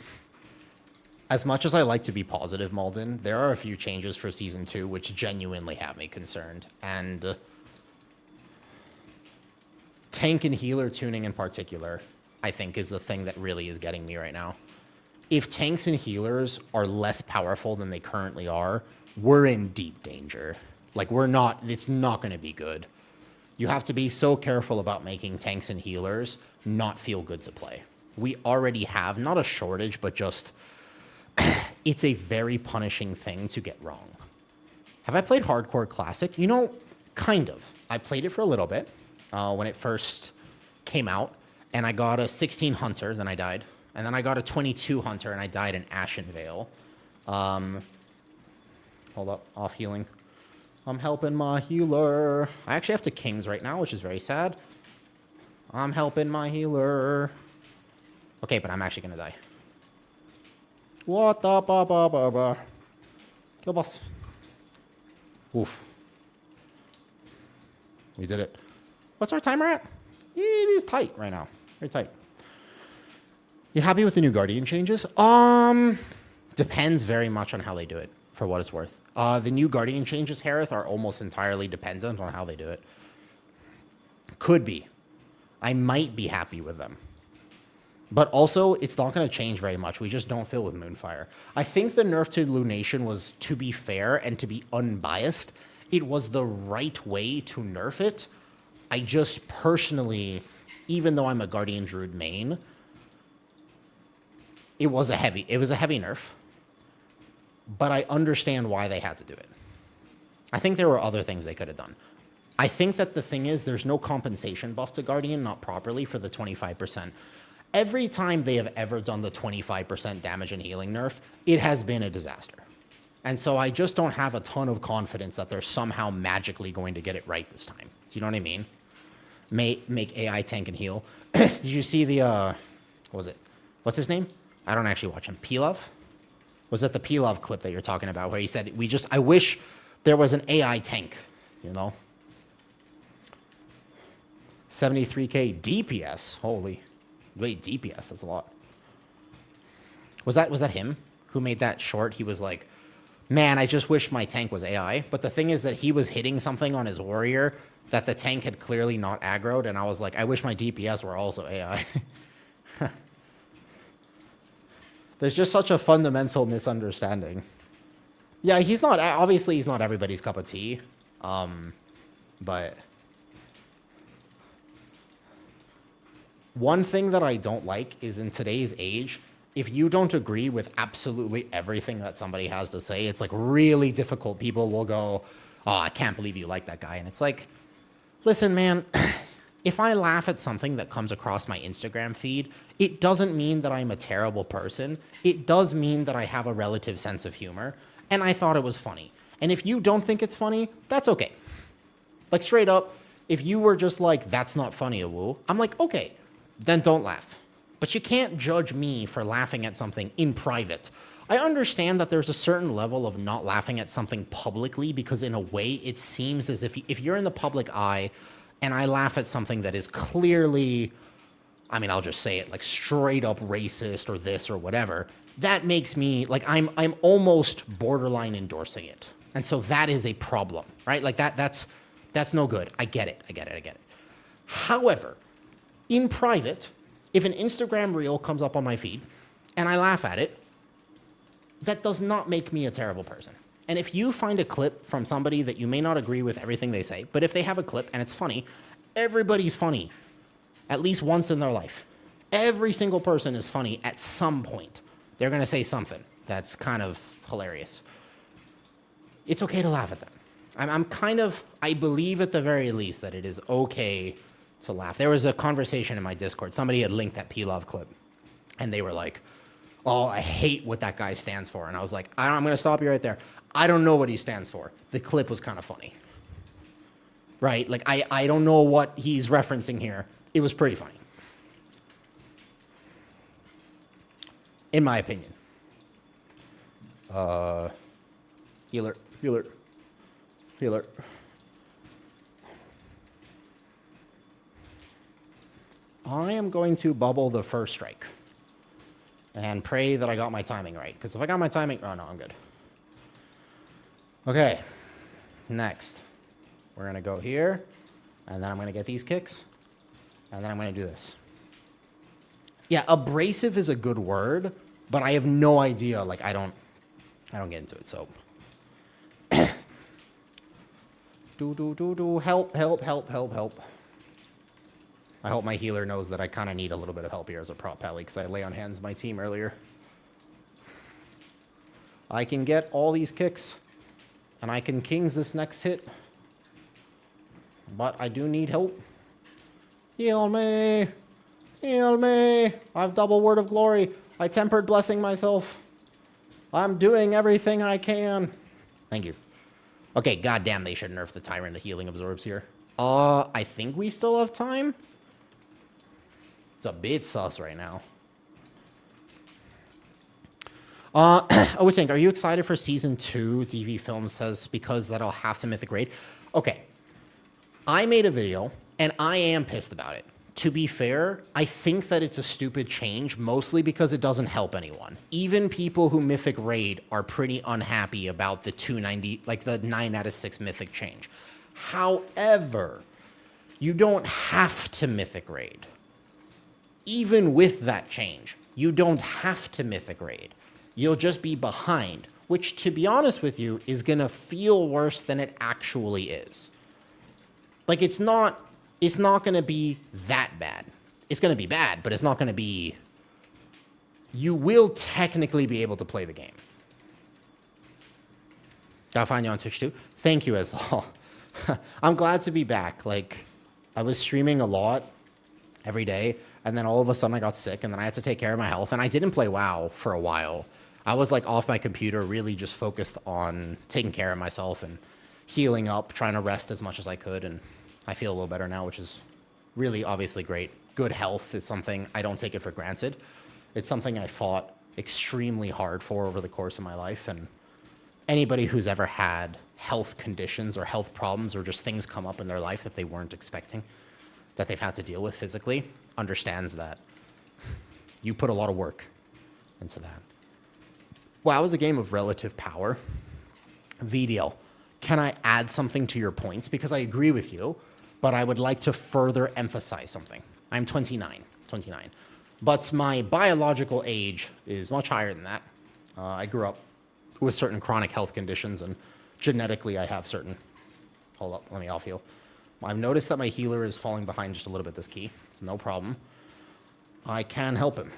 as much as I like to be positive, Malden, there are a few changes for Season 2 which genuinely have me concerned. And tank and healer tuning in particular, I think, is the thing that really is getting me right now. If tanks and healers are less powerful than they currently are, we're in deep danger. Like, it's not going to be good. You have to be so careful about making tanks and healers not feel good to play. We already have, not a shortage, but just, it's a very punishing thing to get wrong. Have I played Hardcore Classic? You know, kind of. I played it for a little bit when it first came out, and I got a 16 Hunter, then I died. And then I got a 22 Hunter, and I died in Ashen Veil. Hold up, off healing. I'm helping my healer. I actually have to Kings right now, which is very sad. I'm helping my healer. Okay, but I'm actually gonna die. What the ba. Kill boss. Oof. We did it. What's our timer at? It is tight right now. Very tight. You happy with the new Guardian changes? Depends very much on how they do it, for what it's worth. The new Guardian changes, Harith, are almost entirely dependent on how they do it. Could be. I might be happy with them. But also, it's not going to change very much. We just don't fill with Moonfire. I think the nerf to Lunation was, to be fair and to be unbiased, it was the right way to nerf it. I just personally, even though I'm a Guardian Druid main, it was a heavy nerf. But I understand why they had to do it. I think there were other things they could have done. I think that the thing is, there's no compensation buff to Guardian, not properly, for the 25%. Every time they have ever done the 25% damage and healing nerf, it has been a disaster. And so I just don't have a ton of confidence that they're somehow magically going to get it right this time. Do you know what I mean? Make AI tank and heal. Did you see the, what was it? What's his name? I don't actually watch him. Pilov? Was it the Pilov clip that you're talking about where he said, I wish there was an AI tank, you know? 73k DPS. Holy. Wait, DPS, that's a lot. Was that him who made that short? He was like, man, I just wish my tank was AI. But the thing is that he was hitting something on his warrior that the tank had clearly not aggroed, and I was like, I wish my DPS were also AI. There's just such a fundamental misunderstanding. Yeah, obviously he's not everybody's cup of tea. But one thing that I don't like is in today's age, if you don't agree with absolutely everything that somebody has to say, it's like really difficult. People will go, oh, I can't believe you like that guy. And it's like, listen, man, if I laugh at something that comes across my Instagram feed, it doesn't mean that I'm a terrible person. It does mean that I have a relative sense of humor. And I thought it was funny. And if you don't think it's funny, that's okay. Like, straight up, if you were just like, that's not funny, Awoo, I'm like, okay, then don't laugh. But you can't judge me for laughing at something in private. I understand that there's a certain level of not laughing at something publicly, because in a way it seems as if you're in the public eye and I laugh at something that is clearly, I mean, I'll just say it, like straight up racist or this or whatever, that makes me, like, I'm almost borderline endorsing it. And so that is a problem, right? Like that's no good. I get it. However, in private, if an Instagram reel comes up on my feed and I laugh at it, that does not make me a terrible person. And if you find a clip from somebody that you may not agree with everything they say, but if they have a clip and it's funny, Everybody's funny at least once in their life. Every single person is funny at some point. They're going to say something that's kind of hilarious. It's okay to laugh at them. I believe at the very least that it is okay to laugh. There was a conversation in my Discord. Somebody had linked that P-Love clip, and they were like, oh, I hate what that guy stands for. And I was like, I'm going to stop you right there. I don't know what he stands for. The clip was kind of funny. Right? Like, I don't know what he's referencing here. It was pretty funny. In my opinion. Healer. I am going to bubble the first strike. And pray that I got my timing right. Because if I got my timing... Oh, no, I'm good. Okay. Next. We're going to go here. And then I'm going to get these kicks. And then I'm going to do this. Yeah, abrasive is a good word. But I have no idea. Like, I don't get into it, so... Help. I hope my healer knows that I kind of need a little bit of help here as a prop pally, because I lay on hands my team earlier. I can get all these kicks, and I can kings this next hit. But I do need help. Heal me! Heal me! I have double word of glory. I tempered blessing myself. I'm doing everything I can. Thank you. Okay, goddamn, they should nerf the Tyrant to healing absorbs here. I think we still have time. It's a bit sus right now. I would think, are you excited for Season 2, DV Film says, because that'll have to Mythic Raid? Okay. I made a video, and I am pissed about it. To be fair, I think that it's a stupid change, mostly because it doesn't help anyone. Even people who Mythic Raid are pretty unhappy about the 290, like the 9 out of 6 Mythic change. However, you don't have to Mythic Raid. Even with that change, you don't have to Mythic Raid. You'll just be behind, which, to be honest with you, is going to feel worse than it actually is. Like, it's not going to be that bad. It's going to be bad, but it's not going to be... You will technically be able to play the game. I'll find you on Twitch too. Thank you, Azal. I'm glad to be back. Like, I was streaming a lot every day, and then all of a sudden I got sick, and then I had to take care of my health, and I didn't play WoW for a while. I was, like, off my computer, really just focused on taking care of myself and healing up, trying to rest as much as I could, and I feel a little better now, which is really obviously great. Good health is something I don't take it for granted. It's something I fought extremely hard for over the course of my life, and anybody who's ever had health conditions or health problems or just things come up in their life that they weren't expecting, that they've had to deal with physically, understands that you put a lot of work into that. WoW is a game of relative power. VDL, can I add something to your points? Because I agree with you, but I would like to further emphasize something. I'm 29. But my biological age is much higher than that. I grew up with certain chronic health conditions, and genetically I have certain... Hold up, let me off heal. I've noticed that my healer is falling behind just a little bit this key. It's no problem. I can help him.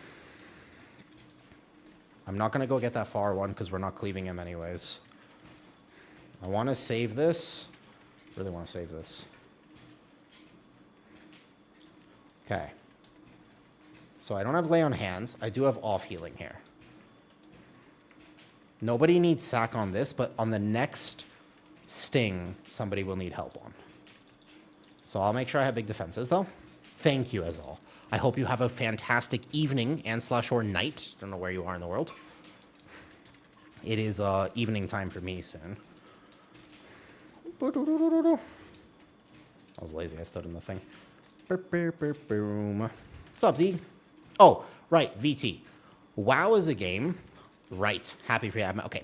I'm not going to go get that far one because we're not cleaving him anyways. I want to save this. Really want to save this. Okay. So I don't have lay on hands. I do have off healing here. Nobody needs sack on this, but on the next sting, somebody will need help on. So I'll make sure I have big defenses, though. Thank you, Azal. I hope you have a fantastic evening and/or night. Don't know where you are in the world. It is evening time for me soon. I was lazy. I stood in the thing. Boom. What's up, Z? Oh, right. VT. WoW is a game. Right. Happy for you. Okay.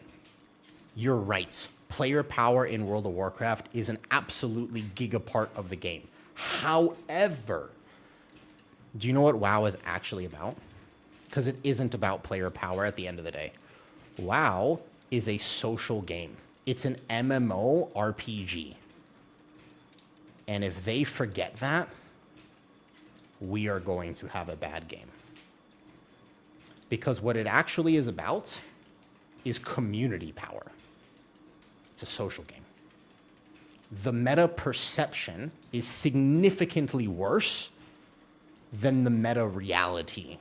You're right. Player power in World of Warcraft is an absolutely giga part of the game. However, do you know what WoW is actually about? Because it isn't about player power at the end of the day. WoW is a social game. It's an MMO RPG. And if they forget that, we are going to have a bad game. Because what it actually is about is community power. It's a social game. The meta perception is significantly worse than the meta reality.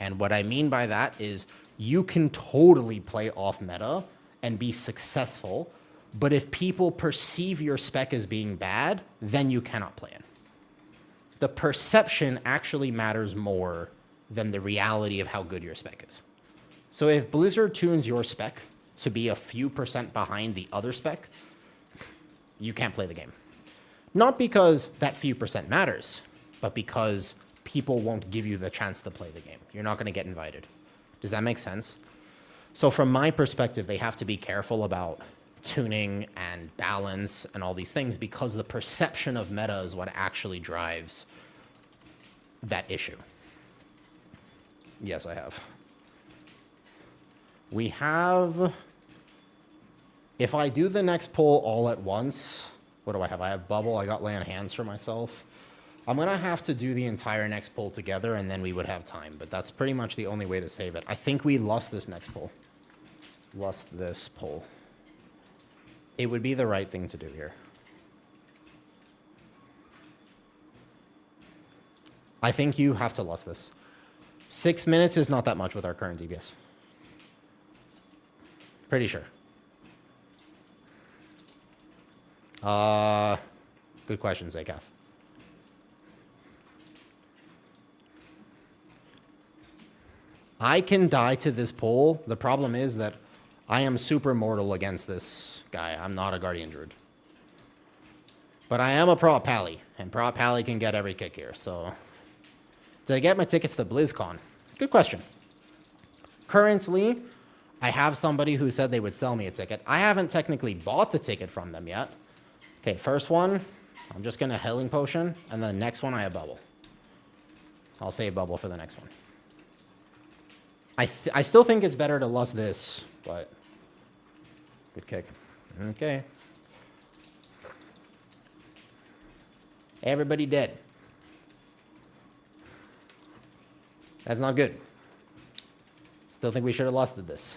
And what I mean by that is you can totally play off meta and be successful, but if people perceive your spec as being bad, then you cannot play it. The perception actually matters more than the reality of how good your spec is. So if Blizzard tunes your spec to be a few % behind the other spec, you can't play the game. Not because that few % matters, but because people won't give you the chance to play the game. You're not going to get invited. Does that make sense? So from my perspective, they have to be careful about tuning and balance and all these things because the perception of meta is what actually drives that issue. Yes, I have. We have... If I do the next poll all at once, what do I have? I have bubble. I got lay on hands for myself. I'm going to have to do the entire next poll together, and then we would have time. But that's pretty much the only way to save it. I think we lost this next poll. Lost this poll. It would be the right thing to do here. I think you have to lost this. 6 minutes is not that much with our current DPS. Pretty sure. Good question, Zakath. I can die to this pole. The problem is that I am super mortal against this guy. I'm not a Guardian Druid. But I am a Prop Pally, and Prop Pally can get every kick here, so... Did I get my tickets to BlizzCon? Good question. Currently, I have somebody who said they would sell me a ticket. I haven't technically bought the ticket from them yet. Okay, first one, I'm just going to Healing Potion, and the next one I have Bubble. I'll save Bubble for the next one. I still think it's better to lust this, but... Good kick. Okay. Everybody dead. That's not good. Still think we should have lusted this.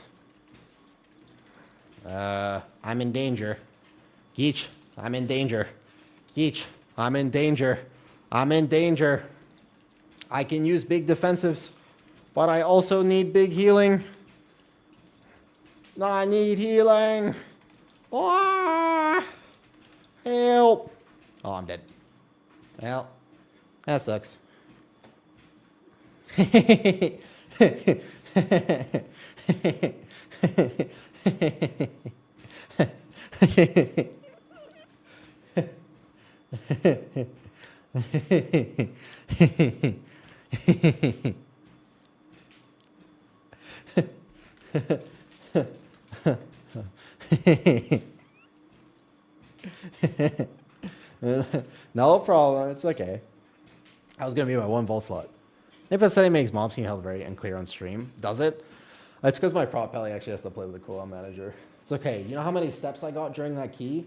I'm in danger. Geech, I'm in danger. Geech, I'm in danger. I'm in danger. I can use big defensives, but I also need big healing. I need healing. Ah! Help. Oh, I'm dead. Well, that sucks. No problem. It's okay. That was gonna be my 1 volt slot. Nipa said it makes mob scene health very unclear on stream. Does it? It's because my prop pally actually has to play with the cooldown manager. It's okay. You know how many steps I got during that key?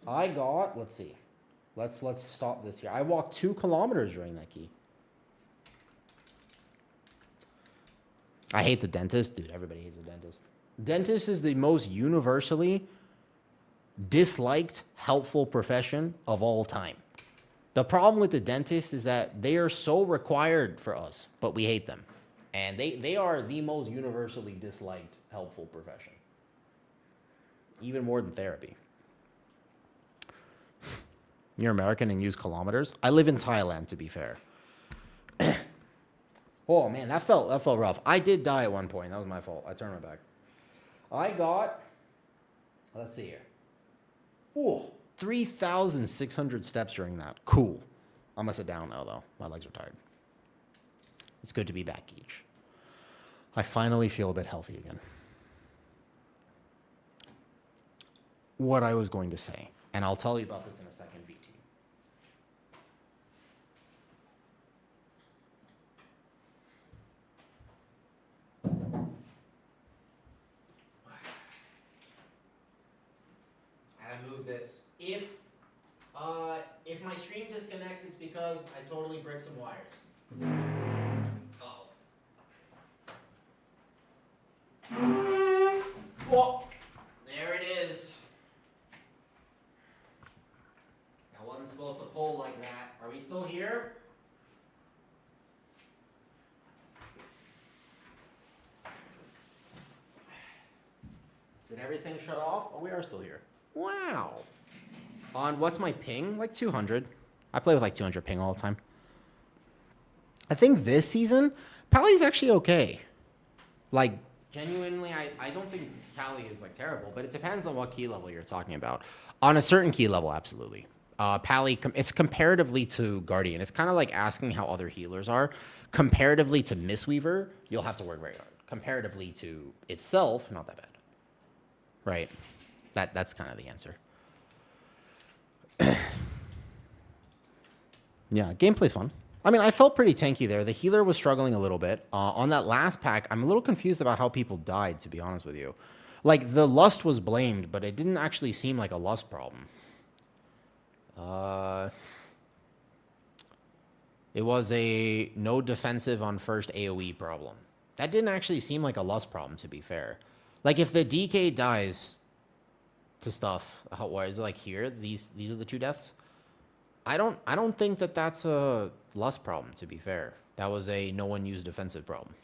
I got, let's see. Let's stop this here. I walked 2 kilometers during that key. I hate the dentist. Dude, everybody hates the dentist. Dentist is the most universally disliked, helpful profession of all time. The problem with the dentist is that they are so required for us, but we hate them. And they are the most universally disliked, helpful profession. Even more than therapy. You're American and use kilometers? I live in Thailand, to be fair. Oh, man, that felt rough. I did die at one point. That was my fault. I turned my back. I got, let's see here. Ooh, 3,600 steps during that. Cool. I'm going to sit down now, though. My legs are tired. It's good to be back each. I finally feel a bit healthy again. What I was going to say, and I'll tell you about this in a second, VT. And I move this. If If my stream disconnects, it's because I totally bricked some wires. Oh, there it is. I wasn't supposed to pull like that. Are we still here? Did everything shut off? Oh, we are still here. Wow. On what's my ping? Like 200. I play with like 200 ping all the time. I think this season, Pally's actually okay. Like, genuinely, I don't think Pally is like terrible, but it depends on what key level you're talking about. On a certain key level, absolutely. Pally, it's comparatively to Guardian. It's kind of like asking how other healers are. Comparatively to Mistweaver, you'll have to work very hard. Comparatively to itself, not that bad. Right. That's kind of the answer. Yeah, gameplay's fun. I mean, I felt pretty tanky there. The healer was struggling a little bit. On that last pack, I'm a little confused about how people died, to be honest with you. Like, the lust was blamed, but it didn't actually seem like a lust problem. It was a no defensive on first AoE problem. That didn't actually seem like a lust problem, to be fair. Like, if the DK dies to stuff, what is it like here? These are the 2 deaths. I don't think that that's a lust problem, to be fair. That was a no one used defensive problem.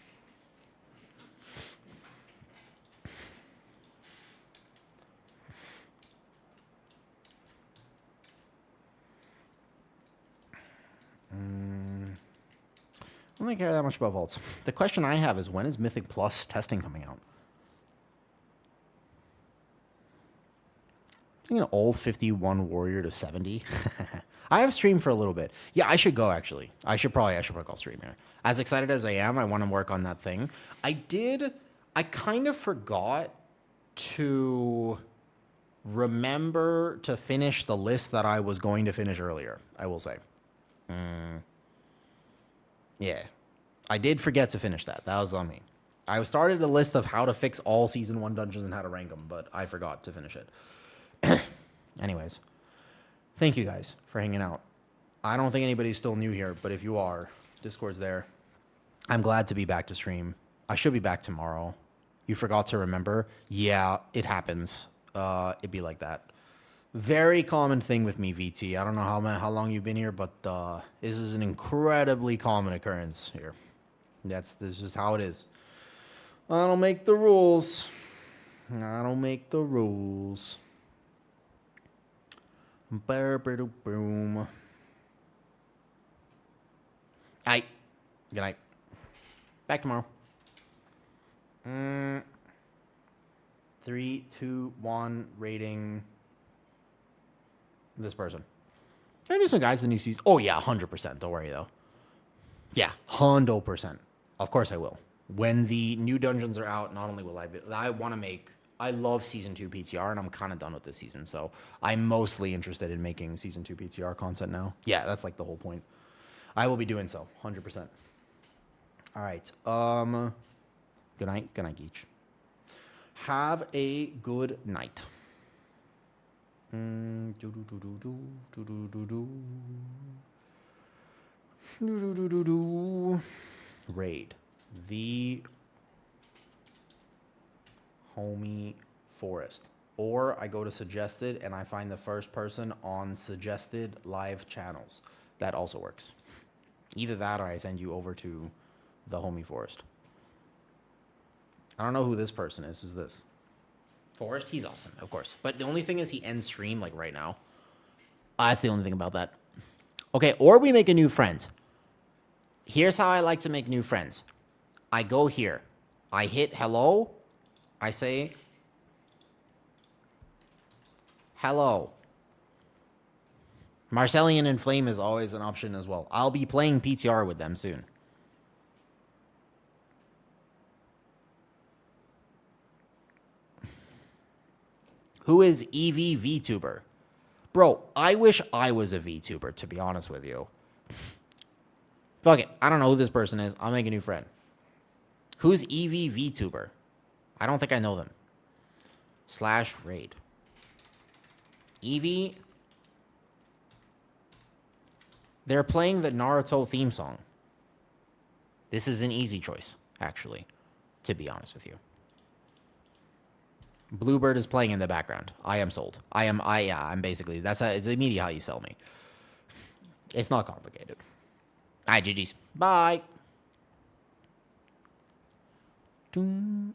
I don't care that much about vaults. The question I have is, when is Mythic Plus testing coming out? I think an old 51 warrior to 70. I have streamed for a little bit. Yeah, I should go, actually. I should probably call stream here. As excited as I am, I want to work on that thing. I kind of forgot to remember to finish the list that I was going to finish earlier, I will say. Yeah. I did forget to finish that. That was on me. I started a list of how to fix all Season 1 dungeons and how to rank them, but I forgot to finish it. Anyways, thank you guys for hanging out. I don't think anybody's still new here, but if you are, Discord's there. I'm glad to be back to stream. I should be back tomorrow. You forgot to remember? Yeah, it happens. It'd be like that. Very common thing with me, VT. I don't know how long you've been here, but this is an incredibly common occurrence here. This is just how it is. I don't make the rules. I don't make the rules. Boom. Aight. Good night. Back tomorrow. 3, 2, 1. Rating this person. There are some guys in the new season. Oh yeah, 100%. Don't worry though. Yeah, 100%. Of course I will. When the new dungeons are out, not only will I love Season 2 PTR, and I'm kind of done with this season, so I'm mostly interested in making Season 2 PTR content now. Yeah, that's like the whole point. I will be doing so, 100%. All right. Good night. Good night, Geach. Have a good night. Raid. The homie forest. Or I go to suggested and I find the first person on suggested live channels. That also works. Either that or I send you over to the homie forest. I don't know who this person is. Who's this? Forest? He's awesome, of course. But the only thing is he ends stream like right now. That's the only thing about that. Okay, or we make a new friend. Here's how I like to make new friends. I go here. I hit hello. I say hello. Marcellian and Flame is always an option as well. I'll be playing PTR with them soon. Who is EV VTuber? Bro, I wish I was a VTuber, to be honest with you. Fuck it. I don't know who this person is. I'll make a new friend. Who's EV VTuber? I don't think I know them. /raid. EV They're playing the Naruto theme song. This is an easy choice, actually, to be honest with you. Bluebird is playing in the background. I am sold. I'm basically, it's immediately how you sell me. It's not complicated. All right, GG's. Bye. Doom.